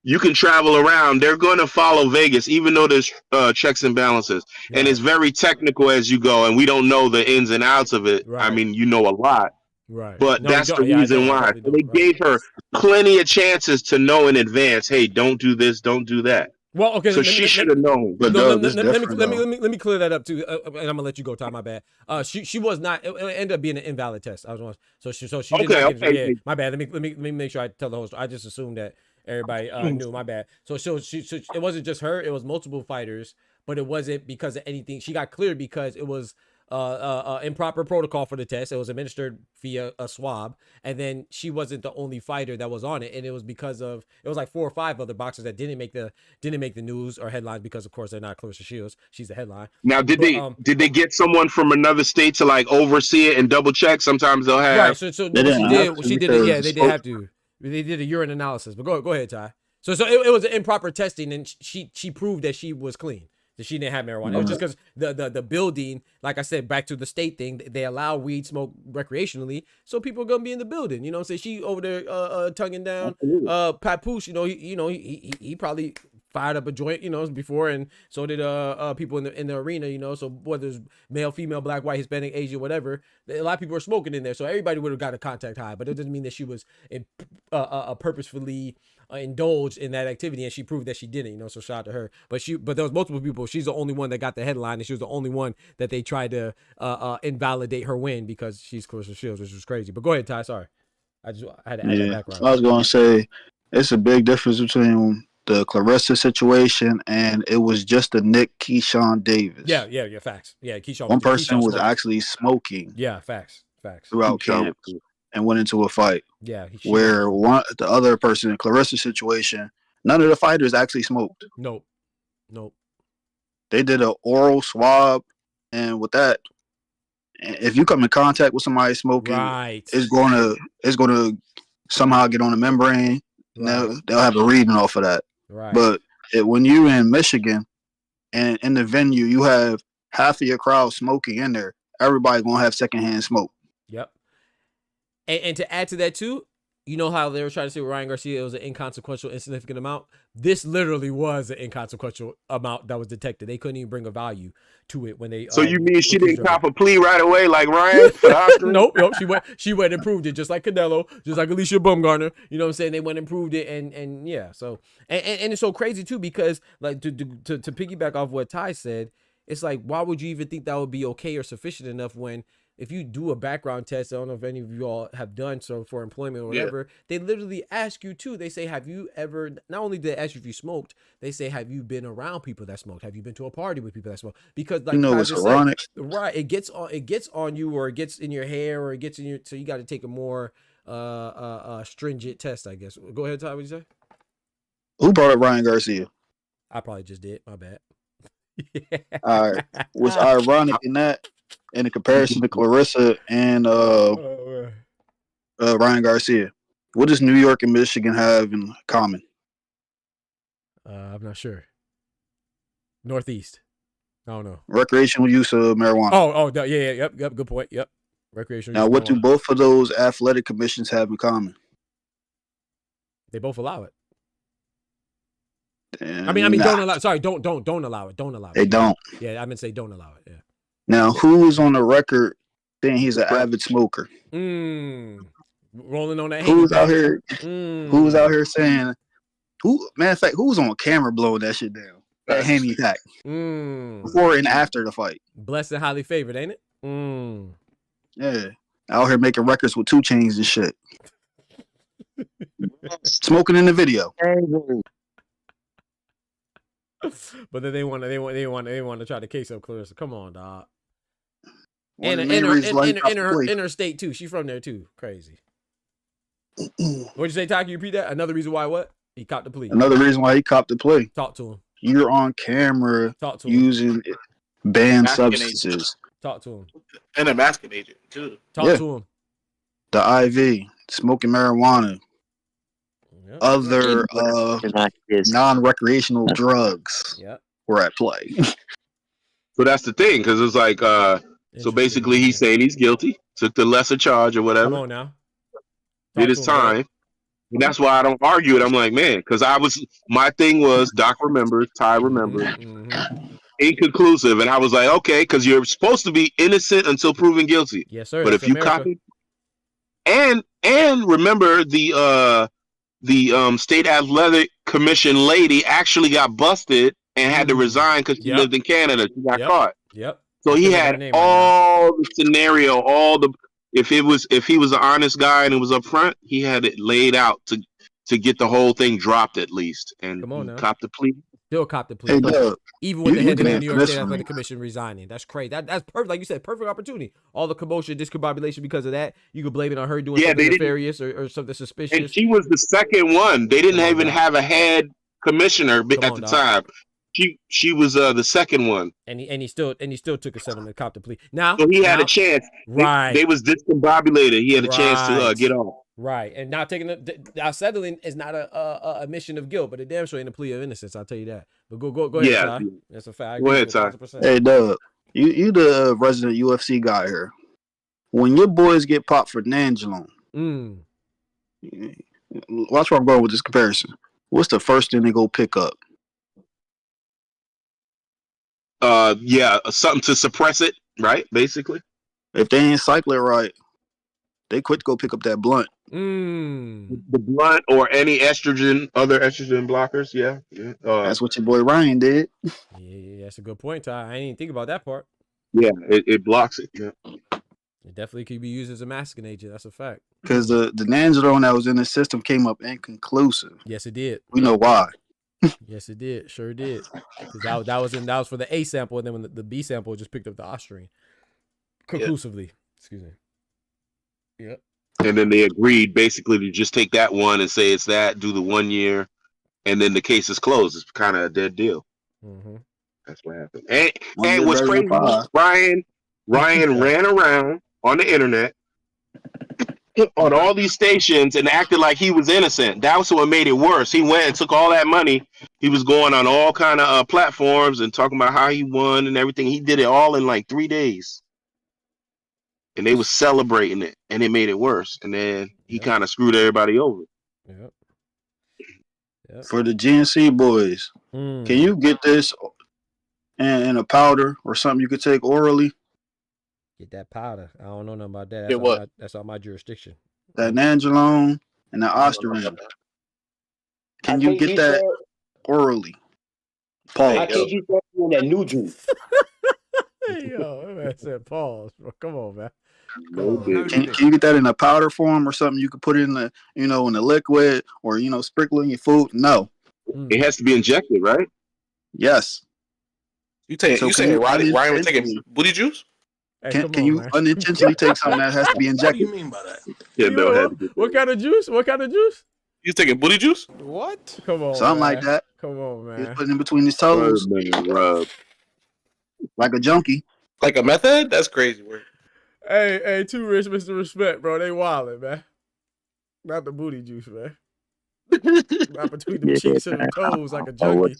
you can travel around. They're going to follow Vegas, even though there's checks and balances. And it's very technical as you go, and we don't know the ins and outs of it. I mean, you know a lot. But that's the reason why. So they gave her plenty of chances to know in advance, hey, don't do this, don't do that. Well, okay. So she should have known. But let me clear that up too, and I'm gonna let you go, Ty. My bad. She was not. It ended up being an invalid test. So she did not get, yeah, my bad. Let me make sure I tell the host. I just assumed that everybody knew. My bad. So it wasn't just her. It was multiple fighters, but it wasn't because of anything. She got cleared because it was improper protocol for the test. It was administered via a swab, and then she wasn't the only fighter that was on it, and it was because of it was like 4 or 5 other boxers that didn't make the news or headlines because of course they're not Clarissa Shields. She's the headline. Now did they get someone from another state to like oversee it and double check? Sometimes they'll have she did it. Yeah, they did have to. They did a urine analysis. But go ahead, Ty. So it was an improper testing, and she proved that she was clean. that she didn't have marijuana. It was just because the building, like I said, back to the state thing, they allow weed smoke recreationally, so people are gonna be in the building. You know what I'm saying? She over there tonguing down Papoose. You know, he probably fired up a joint, you know, before, and so did people in the arena, you know. So whether it's male, female, black, white, Hispanic, Asian, whatever, a lot of people are smoking in there. So everybody would have got a contact high, but it doesn't mean that she was purposefully indulged in that activity, and she proved that she didn't, you know. So shout out to her. But there was multiple people. She's the only one that got the headline, and she was the only one that they tried to invalidate her win because she's Clarissa Shields, which was crazy. But go ahead, Ty. Sorry, I had to add that background. I was gonna say it's a big difference between the Clarissa situation, and it was just the Nick Keyshawn Davis. Yeah, facts. Yeah, Keyshawn. One person was actually smoking. Yeah, facts. Throughout camp and went into a fight. Yeah, where the other person in Clarissa's situation, none of the fighters actually smoked. Nope. They did an oral swab, and with that, if you come in contact with somebody smoking, it's going to somehow get on the membrane. Right. They'll have a reading off of that. Right. But when you in Michigan and in the venue, you have half of your crowd smoking in there. Everybody gonna have secondhand smoke. Yep. And to add to that too, you know how they were trying to say with Ryan Garcia it was an inconsequential, insignificant amount. This literally was an inconsequential amount that was detected. They couldn't even bring a value to it when they. So you mean she didn't cop a plea right away like Ryan? Nope. She went and proved it, just like Canelo, just like Alicia Baumgartner. You know what I'm saying? They went and proved it, and yeah. So and it's so crazy too, because like to piggyback off what Ty said, it's like, why would you even think that would be okay or sufficient enough when, if you do a background test, I don't know if any of you all have done so for employment or whatever, they literally ask you too. They say, have you ever, not only do they ask you if you smoked, they say, have you been around people that smoked? Have you been to a party with people that smoke? Because like, it's ironic. Right. It gets on you, or it gets in your hair, or it gets in your, so you got to take a more stringent test, I guess. Go ahead, Ty, what'd you say? Who brought up Ryan Garcia? I probably just did. My bad. All right. What's ironic in that, in the comparison to Clarissa and Ryan Garcia, what does New York and Michigan have in common? I'm not sure. Northeast. I don't know. Recreational use of marijuana. Yep. Good point. Yep. Recreational. Now, what do both of those athletic commissions have in common? They both allow it. And I mean, don't allow. Sorry, don't allow it. Don't allow it. They don't. Yeah, I meant to say don't allow it. Yeah. Now, who is on the record saying he's an avid smoker? Rolling on that. Who's out here? Who's out here saying? Matter of fact, who's on camera blowing that shit down? That handy pack. Before and after the fight. Blessed and highly favored, ain't it? Yeah, out here making records with 2 Chainz and shit. Smoking in the video. But then they want to try to case up Clarissa. Come on, dog. And interstate too. She's from there too. Crazy. What'd you say, Ty? Can you repeat that? Another reason why what? He copped the plea. Another reason why he copped the plea. Talk to him. You're on camera using banned substances. Talk to him. And a masking agent too. Talk to him. The IV, smoking marijuana. Other non-recreational drugs were at play. So that's the thing, because it's like, so basically he's saying he's guilty, took the lesser charge or whatever. Come on now. Did his time. And that's why I don't argue it. I'm like, man, because my thing was Doc remembers, Ty remembers, inconclusive. And I was like, okay, because you're supposed to be innocent until proven guilty. Yes, sir. But if you copy, and remember the State Athletic Commission lady actually got busted and had to resign because she lived in Canada. She got caught. Yep. So he had all the scenario, if he was an honest guy and it was up front, he had it laid out to get the whole thing dropped at least. And cop the plea. Still cop the plea. Even with the head of the New York State Athletic Commission resigning. That's crazy. That's perfect. Like you said, perfect opportunity. All the commotion, discombobulation because of that. You could blame it on her doing something nefarious or something suspicious. And she was the second one. They didn't even have a head commissioner at the time. She was the second one. And he still took a settlement, cop the plea. Now so he had a chance. Right. They was discombobulated. He had a chance to get off. Right, and now now settling is not a admission of guilt, but a damn sure ain't a plea of innocence. I'll tell you that. But go ahead, Yeah. Ty. That's a fact. Go ahead, Ty. 1,000%. Hey, Doug, you the resident UFC guy here. When your boys get popped for Nangelo, watch where I'm going with this comparison. What's the first thing they go pick up? Yeah, something to suppress it, right? Basically. If they ain't cycle it right, they quit to go pick up that blunt. The blunt or any other estrogen blockers. Yeah. That's what your boy Ryan did. Yeah, that's a good point, Ty. I didn't even think about that part. Yeah, it blocks it. Yeah. It definitely could be used as a masking agent. That's a fact. Because the Nangelo that was in the system came up inconclusive. Yes, it did. We know why. Yes, it did. Sure did. Because that was for the A sample, and then when the B sample just picked up the ostrine conclusively. Yep. Excuse me. Yep. And then they agreed basically to just take that one and say it's that, do the 1 year, and then the case is closed. It's kind of a dead deal. That's what happened. And what's crazy, Ryan ran around on the internet on all these stations and acted like he was innocent. That was what made it worse. He went and took all that money. He was going on all kind of platforms and talking about how he won and everything. He did it all in like 3 days. And they was celebrating it, and it made it worse. And then he kind of screwed everybody over. Yep. For the GNC boys, can you get this in a powder or something you could take orally? Get that powder. I don't know nothing about that. That's all my jurisdiction. That Nandrolone and the Osterine. Can you get that orally? Pause. How can you get that new juice? Hey, yo, man said pause. Bro. Come on, man. Can you get that in a powder form or something you could put in the in the liquid or sprinkle in your food? No. It has to be injected, right? Yes. You saying Ryan was taking booty juice? Hey, can you unintentionally take something that has to be injected? What do you mean by that? Yeah, what kind of juice? What kind of juice? You taking booty juice? What? Come on, something man. like that. Come on, man. Just putting in between his toes. Like a junkie. Like a meth head? That's crazy work. Hey, too rich, Mr. Respect, bro. They wildin', man. Not the booty juice, man. Not between the cheeks and the toes like a junkie.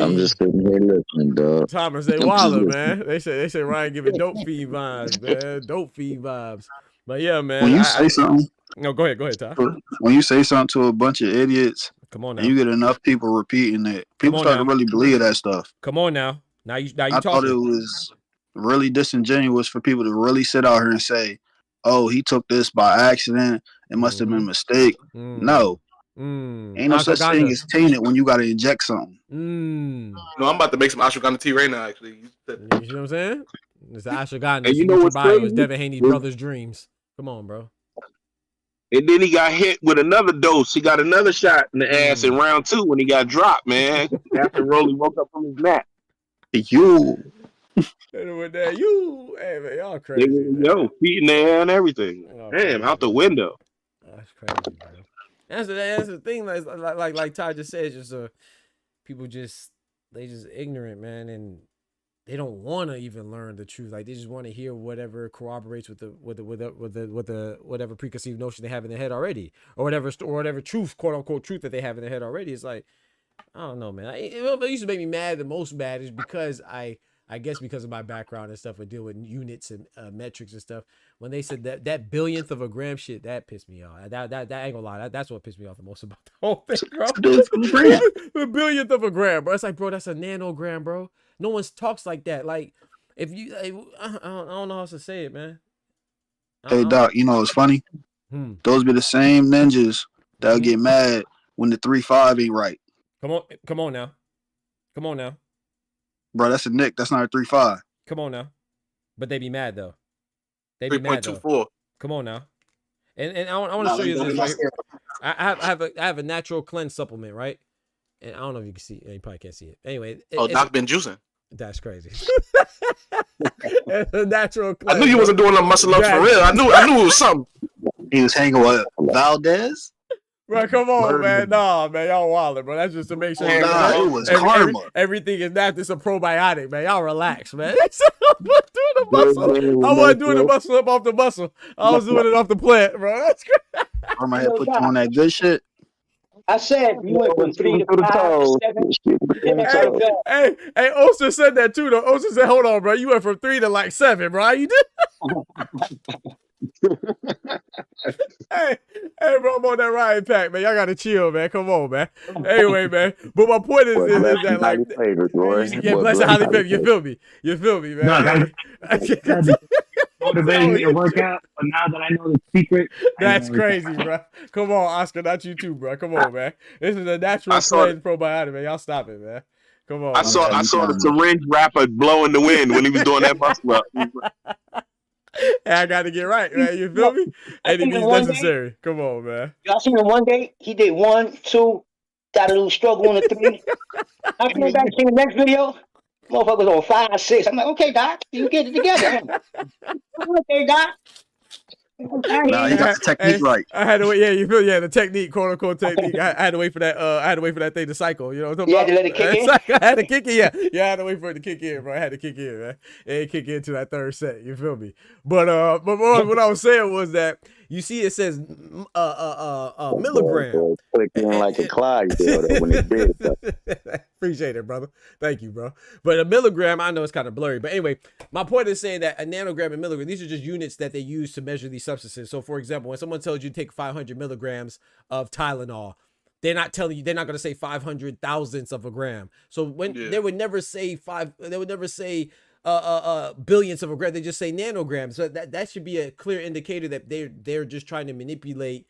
I'm just sitting here listening, dog. Thomas, they wildin', man. They say Ryan giving dope feed vibes, man. Dope feed vibes. But yeah, man. When you say something. No, go ahead, Ty. When you say something to a bunch of idiots, come on now. And you get enough people repeating it, people start to really believe that stuff. Come on now. Now you I thought it was really disingenuous for people to really sit out here and say, "Oh, he took this by accident. It must have been a mistake." No, ain't no such thing as tainted when you got to inject something. No, I'm about to make some ashwagandha tea right now. Actually, you know what I'm saying? It's the ashwagandha. And you know what's crazy? It was Devin Haney's brother's dreams. Come on, bro. And then he got hit with another dose. He got another shot in the ass in round 2 when he got dropped, man. After Rolly woke up from his nap. You. Hey, man, y'all crazy. Yo, feet in the air and everything. Damn, out the window. That's crazy, bro. That's the thing. Like Ty just said, just people they just ignorant, man, and they don't want to even learn the truth. Like they just want to hear whatever corroborates with the whatever preconceived notion they have in their head already, or whatever truth, quote unquote truth that they have in their head already. It's like, I don't know, man. It used to make me mad. The most mad is because I guess because of my background and stuff, I deal with units and metrics and stuff. When they said that billionth of a gram shit, that pissed me off. That ain't gonna lie. That's what pissed me off the most about the whole thing, bro. The billionth of a gram, bro. It's like, bro, that's a nanogram, bro. No one talks like that. Like, if you, I don't know how else to say it, man. Hey, Doc, you know what's funny? Those be the same ninjas that'll get mad when the 3.5 ain't right. Come on now. Bro, that's a nick. That's not a 3.5. Come on now. But they be mad though. They be mad though. 3.24. Come on now. And I want to show you this. Right? I have a natural cleanse supplement, right? And I don't know if you can see it. You probably can't see it. Anyway. Doc been juicing. That's crazy. It's a natural cleanse. I knew you wasn't doing no muscle ups for real. I knew it was something. He was hanging with Valdez? Bro, come on, man. Nah, man. Y'all wildin', bro. That's just to make sure. It was karma. Everything is not just a probiotic, man. Y'all relax, man. Doing the muscle. I wasn't doing the muscle up off the muscle. I was doing it off the plant, bro. That's great. I'm gonna put you on that good shit. I said you went from 3 to 5 to 7. Hey, Oster said that too, though. Oster said, hold on, bro. You went from 3 to like 7, bro. You did? hey, bro, I'm on that riding pack, man. Y'all gotta chill, man. Come on, man. Anyway, man. But my point is that like, yeah, bless and highly favored. You feel me, man? No, motivating me to work out, but now that I know the secret, that's crazy, bro. Come on, Oscar, not you too, bro. Come on, man. This is a natural cleanse probiotic, man. Y'all stop it, man. Come on. I saw the syringe wrapper blow in the wind when he was doing that muscle up. Hey, I got to get right, man. You feel me? Anything's necessary. Come on, man. Y'all seen him one day? He did 1, 2, got a little struggle on the 3. I came back, seen the next video. Motherfuckers on 5, 6. I'm like, okay, Doc, you get it together. Okay, Doc. Nah, you got the technique right. I had to wait. Yeah, you feel? Yeah, the technique, quote unquote technique. I had to wait for that. I had to wait for that thing to cycle. You know what I'm talking about? You had to let it kick in. I had to kick in. Yeah, I had to wait for it to kick in, bro. I had to kick in, man. It ain't kick into that third set. You feel me? But what I was saying was that you see, it says milligram. Clicking like a Clydesdale when it did. Appreciate it, brother. Thank you, bro. But a milligram, I know it's kind of blurry. But anyway, my point is saying that a nanogram and milligram, these are just units that they use to measure these substances. So, for example, when someone tells you to take 500 milligrams of Tylenol, they're not telling you, they're not going to say 500 thousandths of a gram. So when they would never say billionths of a gram. They just say nanograms. So that should be a clear indicator that they're just trying to manipulate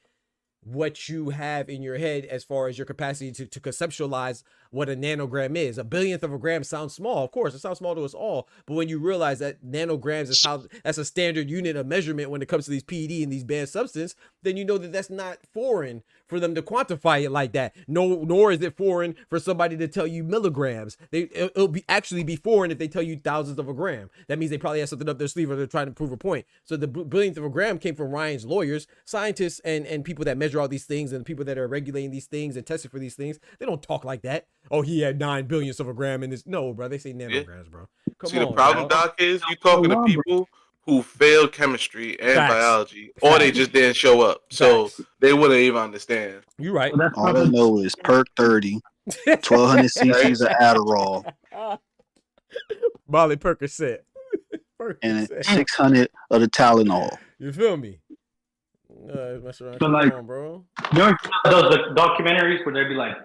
what you have in your head as far as your capacity to conceptualize what a nanogram is. A billionth of a gram sounds small. Of course, it sounds small to us all. But when you realize that nanograms is that's a standard unit of measurement when it comes to these PED and these banned substance, then you know that that's not foreign for them to quantify it like that. Nor is it foreign for somebody to tell you milligrams. It'll actually be foreign if they tell you thousands of a gram. That means they probably have something up their sleeve or they're trying to prove a point. So the billionth of a gram came from Ryan's lawyers, scientists, and people that measure all these things, and people that are regulating these things and testing for these things. They don't talk like that. Oh, he had 9 billionths of a gram in this. No, bro, they say nanograms, bro. See, the problem, Doc, is you talking to people who failed chemistry and biology, or they just didn't show up, so they wouldn't even understand. You're right. All I know is Perk 30, 1200 cc's of Adderall, Molly Percocet, and 600 of the Tylenol. You feel me? So like, bro. You know those documentaries where they'd be like,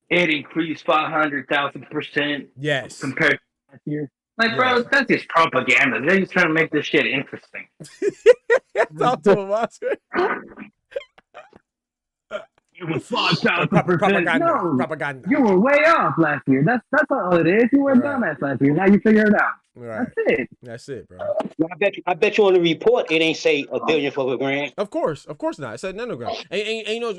it increased 500,000%. Yes. Compared to last year. Like, bro, that's just propaganda. They're just trying to make this shit interesting. Talk to him, Oscar. It was 5,000%. Propaganda. You were way off last year. That's all it is. You were a dumbass last year. Now you figure it out. Right. That's it, bro. I bet you on the report it ain't say a billion for a gram. Of course not. It said nanogram. And you know,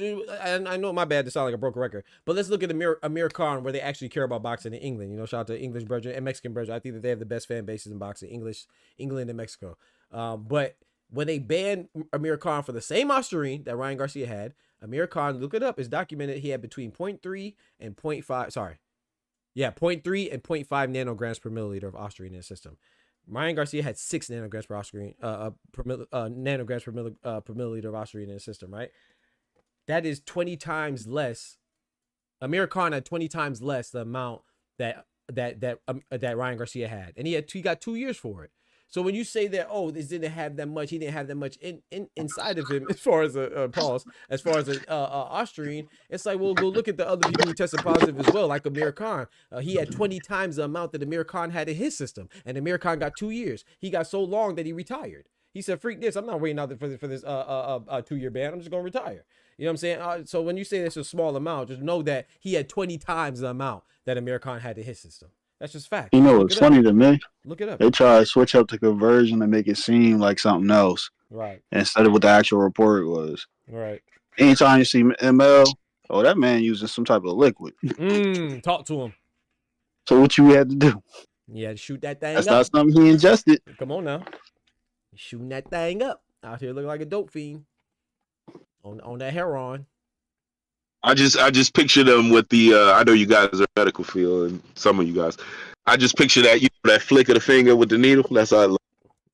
I know my bad to sound like a broken record, but let's look at Amir Khan, where they actually care about boxing in England. You know, shout out to English brethren and Mexican brethren. I think that they have the best fan bases in boxing, England and Mexico. But when they banned Amir Khan for the same Ostarine that Ryan Garcia had, Amir Khan, look it up, is documented he had between 0.3 and 0.5. 0.3 and 0.5 nanograms per milliliter of Ostarine in his system. Ryan Garcia had 6 nanograms per Ostarine, nanograms per milliliter of Ostarine in his system, right? That is 20 times less. Amir Khan had 20 times less the amount that Ryan Garcia had, and he got 2 years for it. So when you say that, oh, this didn't have that much, he didn't have that much inside of him, as far as Ostarine, it's like, well, go look at the other people who tested positive as well, like Amir Khan. He had 20 times the amount that Amir Khan had in his system, and Amir Khan got 2 years. He got so long that he retired. He said, "Freak this! I'm not waiting out for this 2-year ban. I'm just gonna retire." You know what I'm saying? So when you say it's a small amount, just know that he had 20 times the amount that Amir Khan had in his system. That's just fact. You know, it's funny to me. Look it up. They try to switch up the conversion and make it seem like something else. Right. Instead of what the actual report was. Right. Anytime you see ML, oh, that man using some type of liquid. Talk to him. So what you had to do? You had to shoot that thing That's up. not something he ingested. Come on now. You're shooting that thing up. Out here looking like a dope fiend. On that heroin. I just picture them with the I know you guys are medical field and some of you guys. I just picture that that flick of the finger with the needle. That's how I look.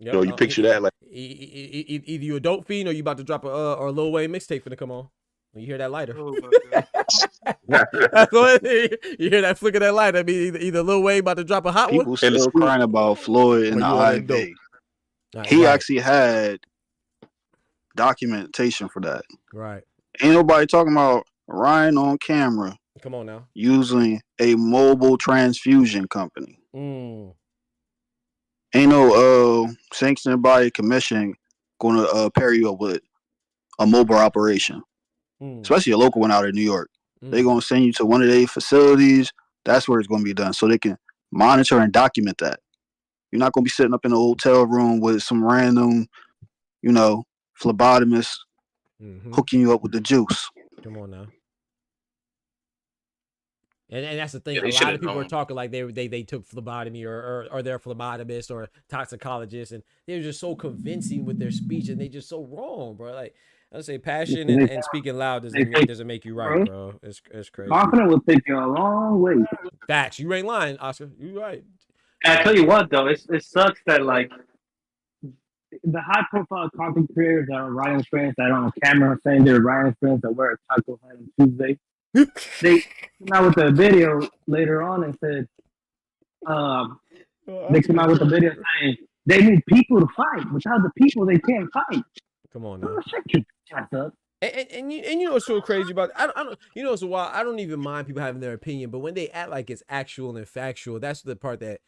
Yep, you picture that like either you a dope fiend or you about to drop a Lil Wayne mixtape finna come on. When you hear that lighter, oh my God. that's what you hear that flick of that lighter. I mean, either Lil Wayne about to drop a hot People one. still crying about Floyd and the IV. He actually had documentation for that. Right. Ain't nobody talking about Ryan on camera. Come on now. Using a mobile transfusion company. Mm. Ain't no sanctioned by a commission going to pair you up with a mobile operation, especially a local one out of New York. They're going to send you to one of their facilities. That's where it's going to be done, so they can monitor and document that. You're not going to be sitting up in a hotel room with some random, phlebotomist hooking you up with the juice. Come on now. And that's the thing. Yeah, a lot of people are talking like they took phlebotomy or they're phlebotomist or toxicologist, and they're just so convincing with their speech, and they just so wrong, bro. Like I say, passion and speaking loud doesn't make you right, bro. It's crazy. Confidence will take you a long way. Facts. You ain't lying, Oscar. You right. And I tell you what, though, it sucks that like the high profile content creators that are Ryan's friends that are on camera saying they're Ryan's friends that wear a taco hat on Tuesday. They came out with a video later on and said, they came out with a video saying they need people to fight. Without the people, they can't fight. Come on now. Shut up. And you know what's so crazy about it? I don't you know, so while I don't even mind people having their opinion, but when they act like it's actual and factual, that's the part that,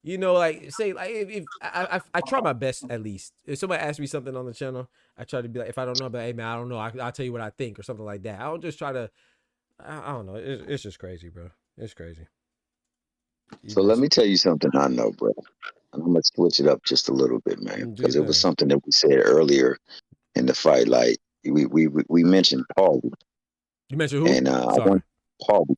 like, say, like, if I try my best, at least. If somebody asks me something on the channel, I try to be like, if I don't know, but hey man, I don't know, I'll tell you what I think or something like that. I don't just try to, I don't know. It's just crazy, bro. It's crazy. Let me tell you something I know, bro. I'm gonna switch it up just a little bit, man, because it was something that we said earlier in the fight. Like we mentioned Paulie. You mentioned who? And Sorry. I want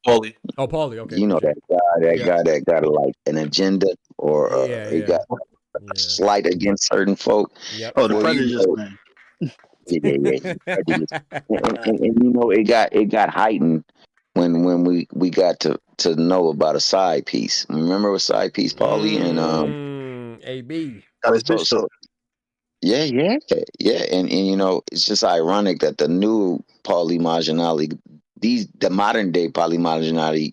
Paulie. Oh, Paulie. Okay. You know that guy that got like an agenda or he got a slight against certain folk. Yep. Oh, the prejudice, man. Yeah. And it got heightened when we got to know about a side piece. Remember a side piece, Paulie and AB. So yeah. And it's just ironic that the new Paulie Malignaggi, the modern day Paulie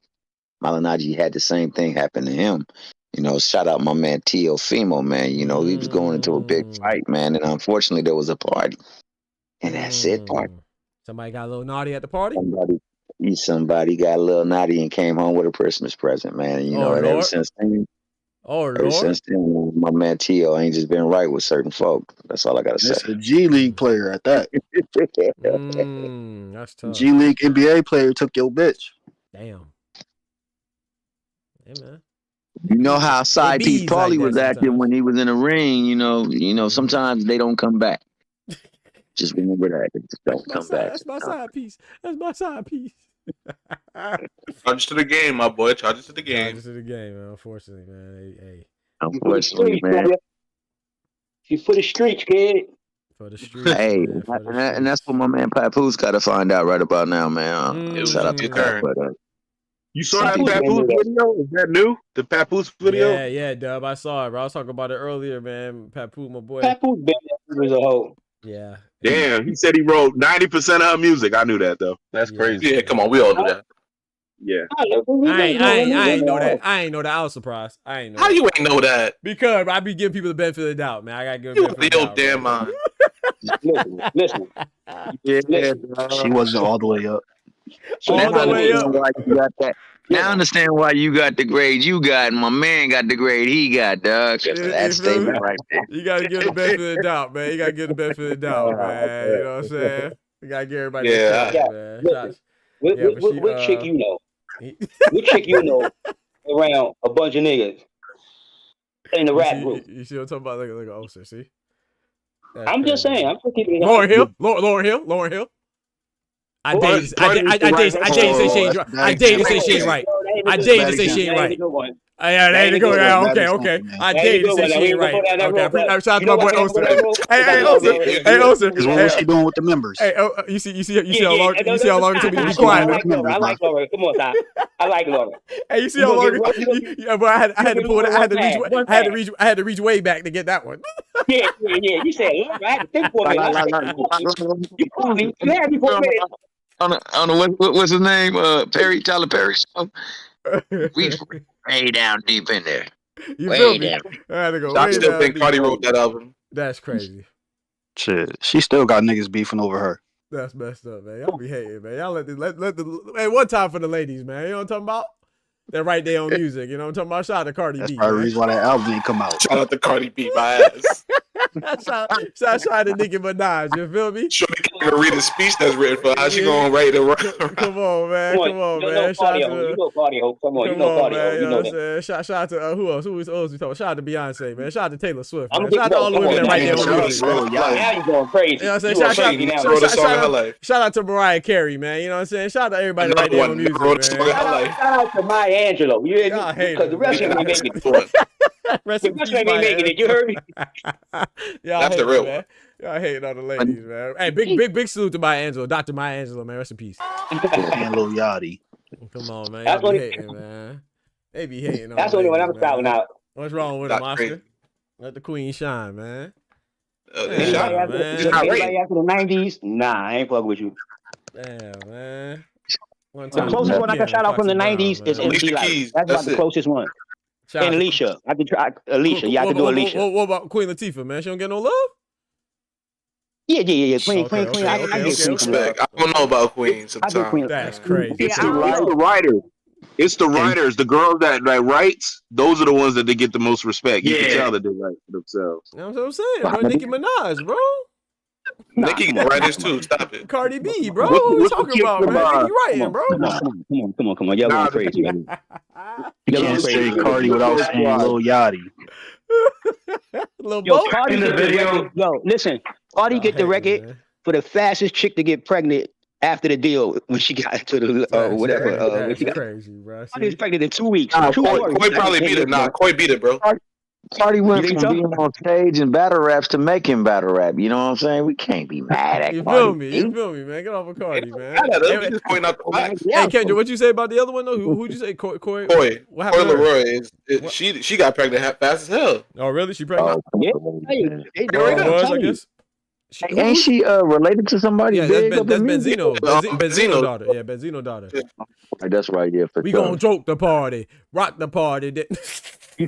Malignaggi had the same thing happen to him. Shout out my man Teofimo, man. He was going into a big fight, man, and unfortunately there was a party. And that's it, party. Somebody got a little naughty at the party? Somebody got a little naughty and came home with a Christmas present, man. And and ever since then, my man Tio ain't just been right with certain folk. That's all I gotta say. It's a G League player at that. That's tough. G League NBA player took your bitch. Damn. Hey man. You know how side piece Paulie was acting when he was in the ring. Sometimes they don't come back. Just remember that. They just don't come back. That's my side piece. That's my side piece. Charges to the game, my boy. Charges to the game. Charges to the game, man. Unfortunately, man. Hey. Unfortunately, man. She's for the streets, kid. For the streets. Hey, and that's what my man Papoose got to find out right about now, man. Shout out to Pat, you saw that Papoose video? Is that new? The Papoose video? Yeah, Dub. I saw it, bro. I was talking about it earlier, man. Papoose, my boy. Papoose been as a whole. Yeah. Damn, he said he wrote 90% of her music. I knew that though. That's crazy. Yeah, come on, we all knew that. Yeah. I ain't know that. I ain't know that. I was surprised. I ain't know. How you ain't know that? Because I be giving people the benefit of the doubt, man. I gotta give them the benefit of the doubt. Damn mind. Listen. Yeah, she wasn't all the way up. So now I understand why you got that. Now I understand why you got the grade you got, and my man got the grade he got, dog. That statement right there. You gotta give the benefit of the doubt, man. You gotta give the benefit of the doubt, man. You know what I'm saying? You gotta give everybody the credit, man. What chick you know? What chick you know around a bunch of niggas in the rap group? You see what I'm talking about? Look at Oster, see? I'm just saying. I'm just keeping it. Lauren Hill. I dated to say she ain't right. I dated to say she ain't right. Yeah, there you go. Yeah, okay. I dare to say she ain't right. Okay, shout out to my boy Oster. Hey, Oster. Because what was she doing with the members? Hey, you see how long it took me to be quiet. I like Laura. Come on, Ty. I like Laura. Hey, you see how long? Yeah, but I had to pull it. I had to reach way back to get that one. Yeah. You said Laura. I had to think for a minute. You called me. You had me for a minute. I don't know what's his name? Tyler Perry song. We way down deep in there. You way feel me? down. I had to go. I still think Cardi wrote that album. That's crazy. Shit, she still got niggas beefing over her. That's messed up, man. Y'all be hating, man. Y'all let the hey, one time for the ladies, man. You know what I'm talking about? They're right there on music. You know what I'm talking about? Shout out to Cardi B. That's probably the reason why that album didn't come out. Shout out to Cardi B, my ass. shout out to Nicki Minaj. You feel me? Shorty can't even read a speech that's written for her. How she gonna write it? Come on, man. Come on, man. Shout out to you know Cardi Ho. Come on, you know Cardi Ho. You know that. Shout out to who else? Who we talking about? Shout out to Beyonce, man. Shout out to Taylor Swift. Man. Shout out to all the women that right there on music. Now you going crazy. You know what I'm saying? Shout out to Mariah Carey, man. You know what I'm saying? Shout out to everybody right there on music, man. Shout out to Maya Angelou. You hear me? Because the rest of them ain't making it. The rest of them ain't making it. You heard me? That's the real one. Y'all hating on the ladies, man. Hey, big salute to Maya Angelou, Dr. Maya Angelou, man. Rest in peace. And Lil Yachty. Come on, man. Y'all be hating, man. They be hating on. That's the only one I'm shouting out. What's wrong with them, Oscar? Let the queen shine, man. Anybody after the 90s? Nah, I ain't fucking with you. Damn, man. The closest one I can shout out from the 90s is MC Light. That's about the closest one. And Alicia. I can try Alicia. Yeah, I can do Alicia. What about Queen Latifah, man? She don't get no love? Yeah. Queen. I get some respect. I don't know about Queen sometimes. That's crazy. It's the writers. It's the writers. The girls that writes, those are the ones that they get the most respect. You can tell that they write for themselves. You know what I'm saying, bro? Nicki Minaj, bro. Nicki can write this too. Stop it. Cardi B, bro. What are you talking about, man? Nicki writing, bro. Come on. Y'all going crazy, man. You can't say Cardi without saying Lil Yachty. Yo, Cardi in the video. Yo, listen. Cardi get the record for the fastest chick to get pregnant after the deal when she got to the whatever. That's crazy, bro. Cardi was pregnant in 2 weeks. Koi probably beat it. Nah, Koi beat it, bro. Cardi went from being on stage and battle raps to making battle rap. You know what I'm saying? We can't be mad at Cardi. You feel me, man? Get off of Cardi, man. Just point out the facts. Hey, Kendra, what you say about the other one though? Who'd you say? Koi. What happened? Koi Leroy she got pregnant fast as hell. Oh, really? She pregnant? I guess. Ain't she related to somebody? Yeah, big that's Benzino. Benzino daughter. Yeah, Benzino daughter. That's right. Yeah, for we sure. gonna joke the party, rock the party.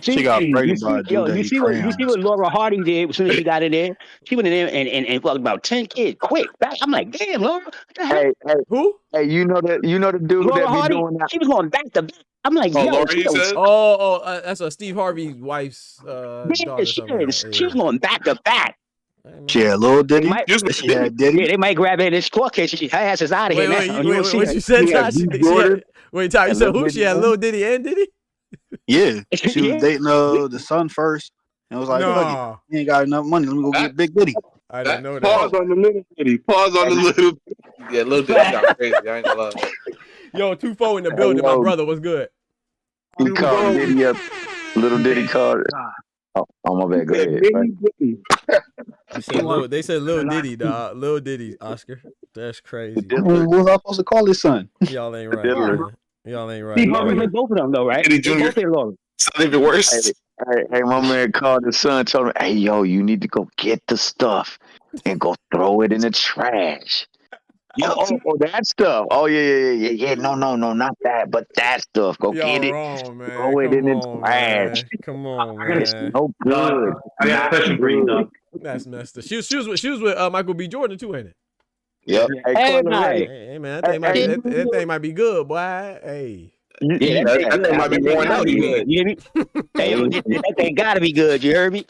She got pregnant by you see what Laura Harding did as soon as she got in there? She went in there and fucked about 10 kids quick. I'm like, damn, Laura. What the hell? Hey, who? Hey, you know the dude Laura that be Harding, doing that. she was going back to back. I'm like, that's Steve Harvey's wife's daughter. She was going back to back. She had Lil Diddy. She had Diddy. Yeah, they might grab her in this court case. Her ass is out of here now. What you said, wait, Ty, you said who? She had Lil Diddy and Diddy? Yeah, she was dating the son first, and was like, "Look, he ain't got enough money. Let me go get Big Diddy." I didn't know that. Pause on the little Diddy. Pause on the little. Yeah, Lil Diddy sound crazy. I ain't gonna lie. Yo, 2-4 in the building. My brother, what's good? He called Diddy up. Little Diddy called it. Oh, my bad. Go ahead. They said Lil Diddy, dog. Lil Diddy, Oscar. That's crazy. What was I supposed to call his son? Y'all ain't right. Man. Y'all ain't right. He both of them though, right? Diddy Jr. It's not even worse. Hey, my man called his son, told him, "Hey, yo, you need to go get the stuff and go throw it in the trash." Oh, that stuff. Oh, yeah. No, not that, but that stuff. Go get it. Wrong, man. Throw it in the trash. Come on, man. It's no good. I got a question for you, though. That's messed up. She was with Michael B. Jordan too, ain't it? Yep. Hey, man, that thing might be good, boy. Hey. Yeah, that thing might be worn out. You hear me? Hey, that thing gotta be good. You heard me?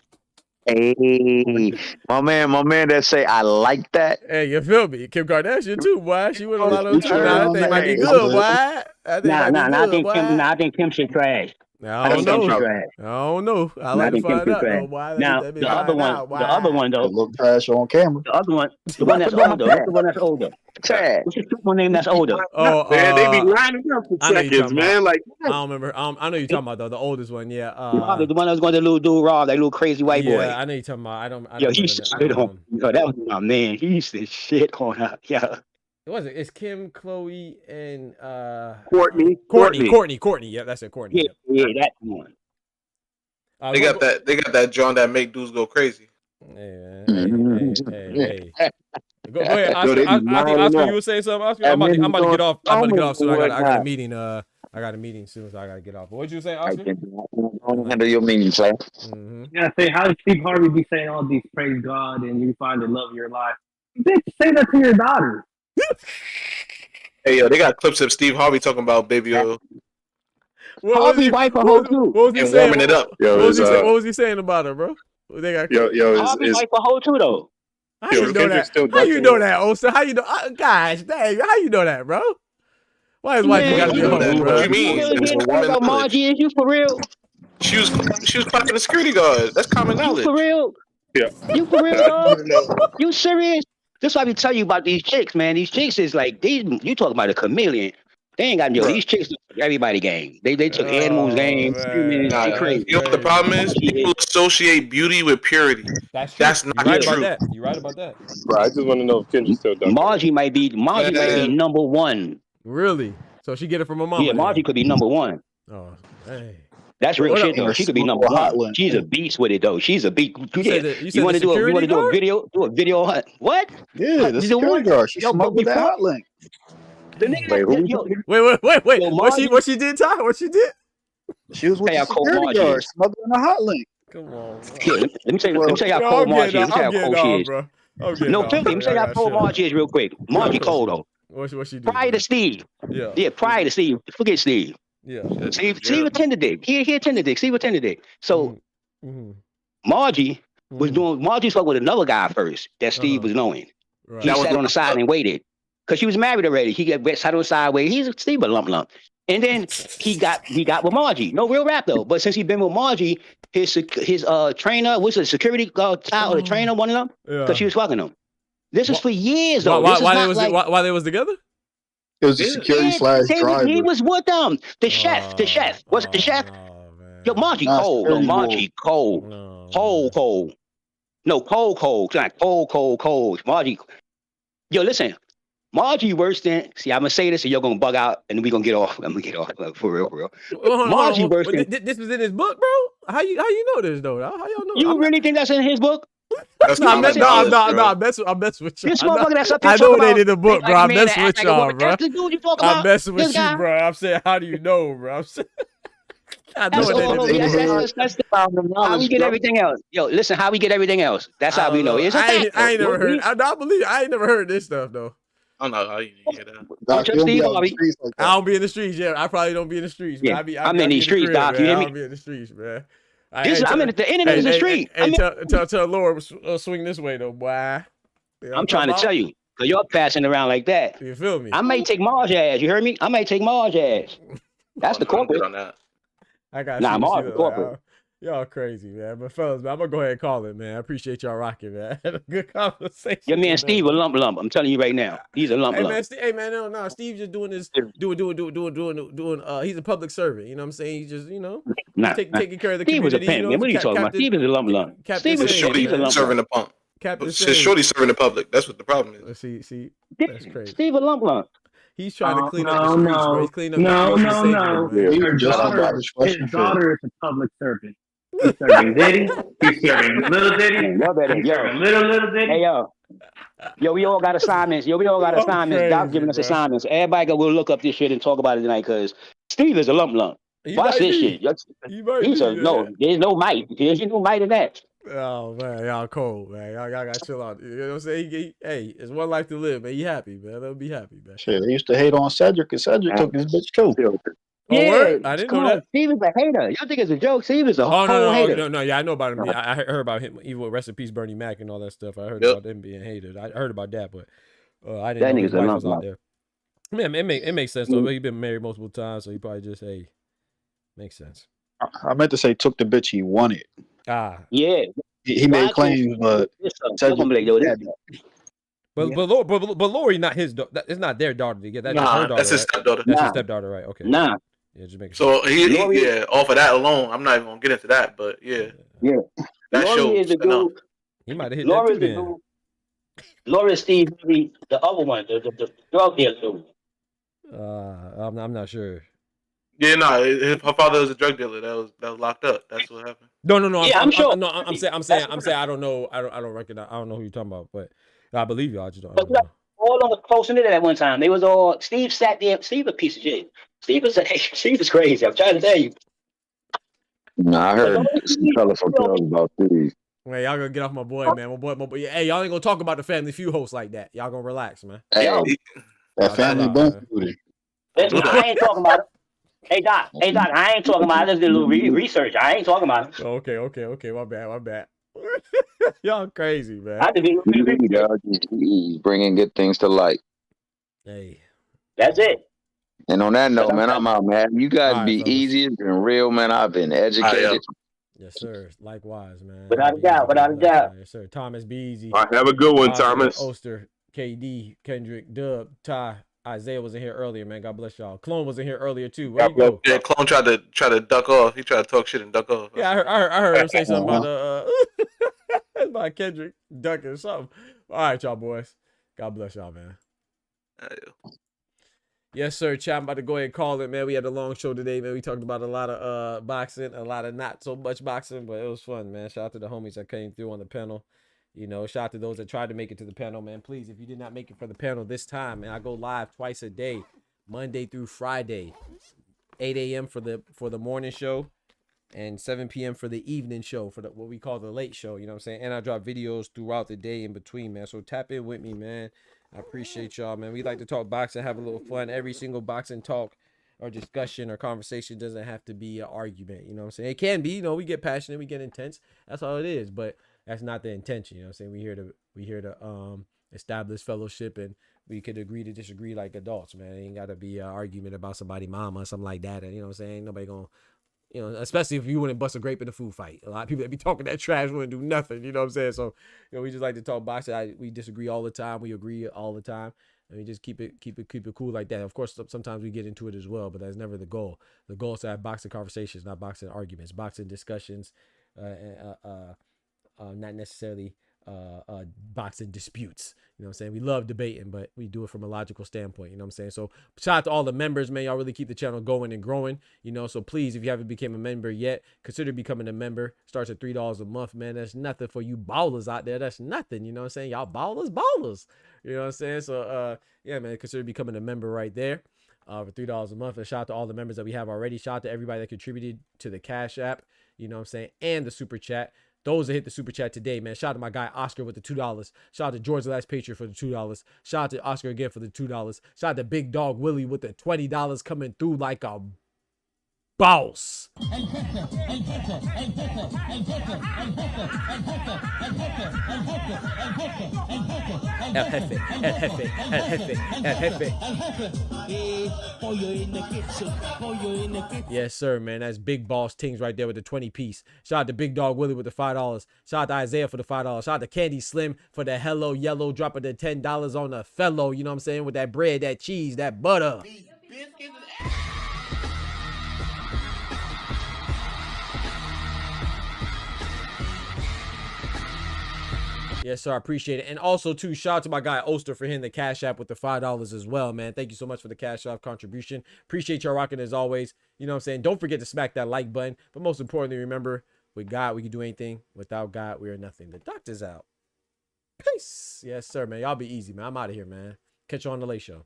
Hey, my man that say I like that. Hey, you feel me? Kim Kardashian too, boy. She went a lot of too. That thing might be good, boy. Nah, I think Kim should crash. I don't know. I like to find out though. Now the other one though, look trash on camera. the other one, the one that's older. What's the one that's older? What's the one name that's older? Oh, Man, they be lining up for I know you're seconds, talking man. about. Like, I don't remember. I know you're talking about though. The oldest one, yeah. The one that was going to little dude Rob, that little crazy white boy. Yeah, I know you're talking about. I don't. Yo, he used to shit on. Yo, that was my man. He used to shit on her. Yeah. What was it? It's Kim, Chloe, and Courtney. Courtney. Yeah, that's it. Courtney. Yeah, that one. They got that John that make dudes go crazy. Hey. Go ahead, Oscar. I think Oscar, you were saying something. Oscar, I'm about to get off. I'm about to get off soon. I got a meeting. I got a meeting soon, so I got to get off. But what you say, Oscar? Handle your meeting, Clay. Yeah, say how does Steve Harvey be saying all these praise God and you find the love of your life? Bitch, say that to your daughter. Hey, yo, they got clips of Steve Harvey talking about baby oil. Harvey wife a hoe too. What was he and saying? warming it up. What was he saying about her, bro? They got Harvey wife a hoe too though. How you know that? How you know that, Osa? How you know? Gosh, dang, how you know that, bro? Why his wife gotta be a hoe, bro? What you mean? Margie, is you for real? She was clapping the security guard. That's common knowledge. You for real? Yeah. You for real, dog? You serious? This why we tell you about these chicks, man. These chicks is like you talk about a chameleon. They ain't got these chicks took everybody game. They took animals game. They crazy. You know what the problem is? People associate beauty with purity. That's not true. You're right about that. Bro, I just want to know if Kendra's still done. Margie might be number one. Really? So she get it from her mama? Yeah, Margie could be number one. Oh, hey. That's real shit though. She could be number one. She's a beast with it though. She's a beast. You want to do a video? Do a video hunt? What? Yeah, the security guard. She smuggled that hot link. Wait. What she did, Ty? What she did? She was with the security guard smuggling a hot link. Come on. Yeah, let me tell you how cold Margie is. Let me tell you how cold she is. No, Philly, let me tell you how cold Margie is real quick. Margie cold though. What she did? Prior to Steve. Yeah, prior to Steve. Forget Steve. Yeah. Steve attended it. He attended it. Steve attended it. So Margie was doing. Margie spoke with another guy first that Steve was knowing. Right. He sat on the side and waited because she was married already. He sat on the side waiting. He's Steve a lump. And then he got with Margie. No real rap though. But since he's been with Margie, his trainer was a security guard or the trainer, one of them, because she was fucking him. This was for years though. Why they was together? It was a security driver. He was with them. The chef. Was it the chef? Yo, Margie cold. No, Margie cold. Cold. No, cold. Like cold. Margie. Yo, listen. Margie worse than. See, I'm gonna say this, and you're gonna bug out, and we're gonna get off. I'm gonna get off for real. Margie worse than. This was in his book, bro. How you know this though? How y'all know? You really think that's in his book? I'm messing with you. I know it ain't in the book, bro. I'm messing with y'all, bro. I'm messing with you, bro. I'm saying, how do you know, bro? I'm saying, I know it ain't in the book. How we get everything else? Yo, listen, how we get everything else? That's how we know. I ain't never heard. I believe I ain't never heard this stuff though. I don't know how you hear that. I don't be in the streets. Yeah, I probably don't be in the streets. Yeah, I'm in these streets, Doc. You hear me? I don't be in the streets, man. I'm in the internet is the street. Tell Lord swing this way though, boy. I'm trying to tell you, cause you're passing around like that. You feel me? I may take Marge ass. You heard me? I may take Marge ass. That's the corporate. On that. I got Marge the corporate. Y'all crazy, man. But fellas, man, I'm gonna go ahead and call it, man. I appreciate y'all rocking, man. Had a good conversation. Your man Steve a lump. I'm telling you right now, he's a lump. Hey man, no. Steve's just doing this, doing. He's a public servant. You know what I'm saying? He's just, taking care of the Steve community. Was a pimp, man. What are you talking about? Steve is a lump. Steve is serving the pump. Shorty serving the public. That's what the problem is. See, that's crazy. Steve a lump. He's trying to clean up the streets, bro. He's cleaning up the streets. His daughter is a public servant. He's serving Diddy. He's serving Little Diddy. He's serving Little Diddy. Hey, yo, we all got assignments. Doc giving us assignments. Everybody go look up this shit and talk about it tonight because Steve is a lump. Watch this shit. There's no might. There's no might in that. Oh man, y'all cold, man. Y'all gotta chill out. You know what I'm saying? Hey, it's one life to live, man. He happy, man. They'll be happy, man. Shit, they used to hate on Cedric, and Cedric took his bitch too. Yeah, I didn't know that. Steve is a hater. Y'all think it's a joke? Steve is a whole hater. No. Yeah, I know about him. I heard about him. Even with Rest in Peace, Bernie Mac and all that stuff. I heard about them being hated. I heard about that, but I didn't know his wife was out there. Man, it makes sense though. He's been married multiple times, so he probably just makes sense. I meant to say took the bitch he wanted. Ah. Yeah. He made claims, but But Lori not his daughter. It's not their daughter to get. That's just her daughter. That's his right? stepdaughter. That's his stepdaughter, right? Okay. Nah. Yeah, just making sure. So he off of that alone, I'm not even gonna get into that, but yeah. Yeah. That Lori is the dude. He might have hit Lori that too is the then. dude. Lori is Steve Harvey, the other one, the drug dealer dude. I'm not sure. Yeah, no, her father was a drug dealer that was locked up. That's what happened. No. Yeah, I'm sure. I'm saying I don't know. I don't recognize. I don't know who you're talking about, but I believe you. I just don't. Know. All on the close into that one time. They was all Steve sat there. Steve a piece of shit. Steve was crazy. I'm trying to tell you. No, I heard some colorful tales about these. Man, y'all gonna get off my boy, man. My boy. Yeah, hey, y'all ain't gonna talk about the Family Feud host like that. Y'all gonna relax, man. Hey, that family bone booty. Listen, I ain't talking about it. Hey Doc, I ain't talking about it. I just did a little research. I ain't talking about it. Okay. My bad. Y'all crazy, man. I did He's bringing good things to light. Hey, that's it. And on that note, man, I'm out, man. You guys be easy. It's been real, man. I've been educated. Yes, sir. Likewise, man. Without a doubt. Yes, sir. Thomas, be easy. All right, have a good one, Thomas. Oster, KD, Kendrick, Dub, Ty, Isaiah was in here earlier, man. God bless y'all. Clone was in here earlier too. Where you go? Yeah, Clone tried to duck off. He tried to talk shit and duck off. Yeah, I heard him say something about about Kendrick ducking something. All right, y'all boys. God bless y'all, man. Yes, sir. Chat, I'm about to go ahead and call it, man. We had a long show today, man. We talked about a lot of boxing, a lot of not so much boxing, but it was fun, man. Shout out to the homies that came through on the panel. You know, shout out to those that tried to make it to the panel, man. Please, if you did not make it for the panel this time, man, I go live twice a day, Monday through Friday, 8 a.m. for the morning show and 7 p.m. for the evening show, for what we call the late show, you know what I'm saying? And I drop videos throughout the day in between, man. So tap in with me, man. I appreciate y'all, man. We like to talk boxing, have a little fun. Every single boxing talk or discussion or conversation doesn't have to be an argument, you know what I'm saying? It can be, you know, we get passionate, we get intense. That's all it is, but that's not the intention, you know what I'm saying? We here to establish fellowship, and we could agree to disagree like adults, man. It ain't got to be an argument about somebody mama or something like that, and you know what I'm saying? Ain't nobody gonna, you know, especially if you wouldn't bust a grape in a food fight. A lot of people that be talking that trash wouldn't do nothing, you know what I'm saying? So, you know, we just like to talk boxing. We disagree all the time. We agree all the time. And we just keep it cool like that. Of course, sometimes we get into it as well, but that's never the goal. The goal is to have boxing conversations, not boxing arguments, boxing discussions, not necessarily boxing disputes. You know what I'm saying? We love debating, but we do it from a logical standpoint. You know what I'm saying? So shout out to all the members, man. Y'all really keep the channel going and growing. You know, so please, if you haven't become a member yet, consider becoming a member. Starts at $3 a month, man. That's nothing for you ballers out there. That's nothing. You know what I'm saying? Y'all ballers. You know what I'm saying? So yeah, man, consider becoming a member right there. For $3 a month. And shout out to all the members that we have already. Shout out to everybody that contributed to the Cash App, you know what I'm saying, and the Super Chat. Those that hit the Super Chat today, man. Shout out to my guy Oscar with the $2. Shout out to George the Last Patriot for the $2. Shout out to Oscar again for the $2. Shout out to Big Dog Willie with the $20 coming through like a boss. El Jefe, El Jefe, El Jefe, El Jefe. Yes, sir, man. That's Big Boss Tings right there with the 20 piece. Shout out to Big Dog Willie with the $5. Shout out to Isaiah for the $5. Shout out to Candy Slim for the Hello Yellow, dropping the $10 on the fellow, you know what I'm saying, with that bread, that cheese, that butter. Yes, sir. I appreciate it. And also, too, shout out to my guy Oster for hitting the Cash App with the $5 as well, man. Thank you so much for the Cash App contribution. Appreciate y'all rocking as always. You know what I'm saying? Don't forget to smack that like button. But most importantly, remember, with God, we can do anything. Without God, we are nothing. The doctor's out. Peace. Yes, sir, man. Y'all be easy, man. I'm out of here, man. Catch you on the late show.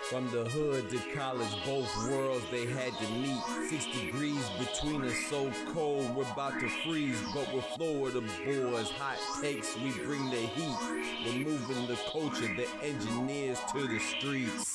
From the hood to college, both worlds they had to meet. 6 degrees between us, so cold we're about to freeze. But we're Florida boys, hot takes, we bring the heat. We're moving the culture, the engineers to the streets.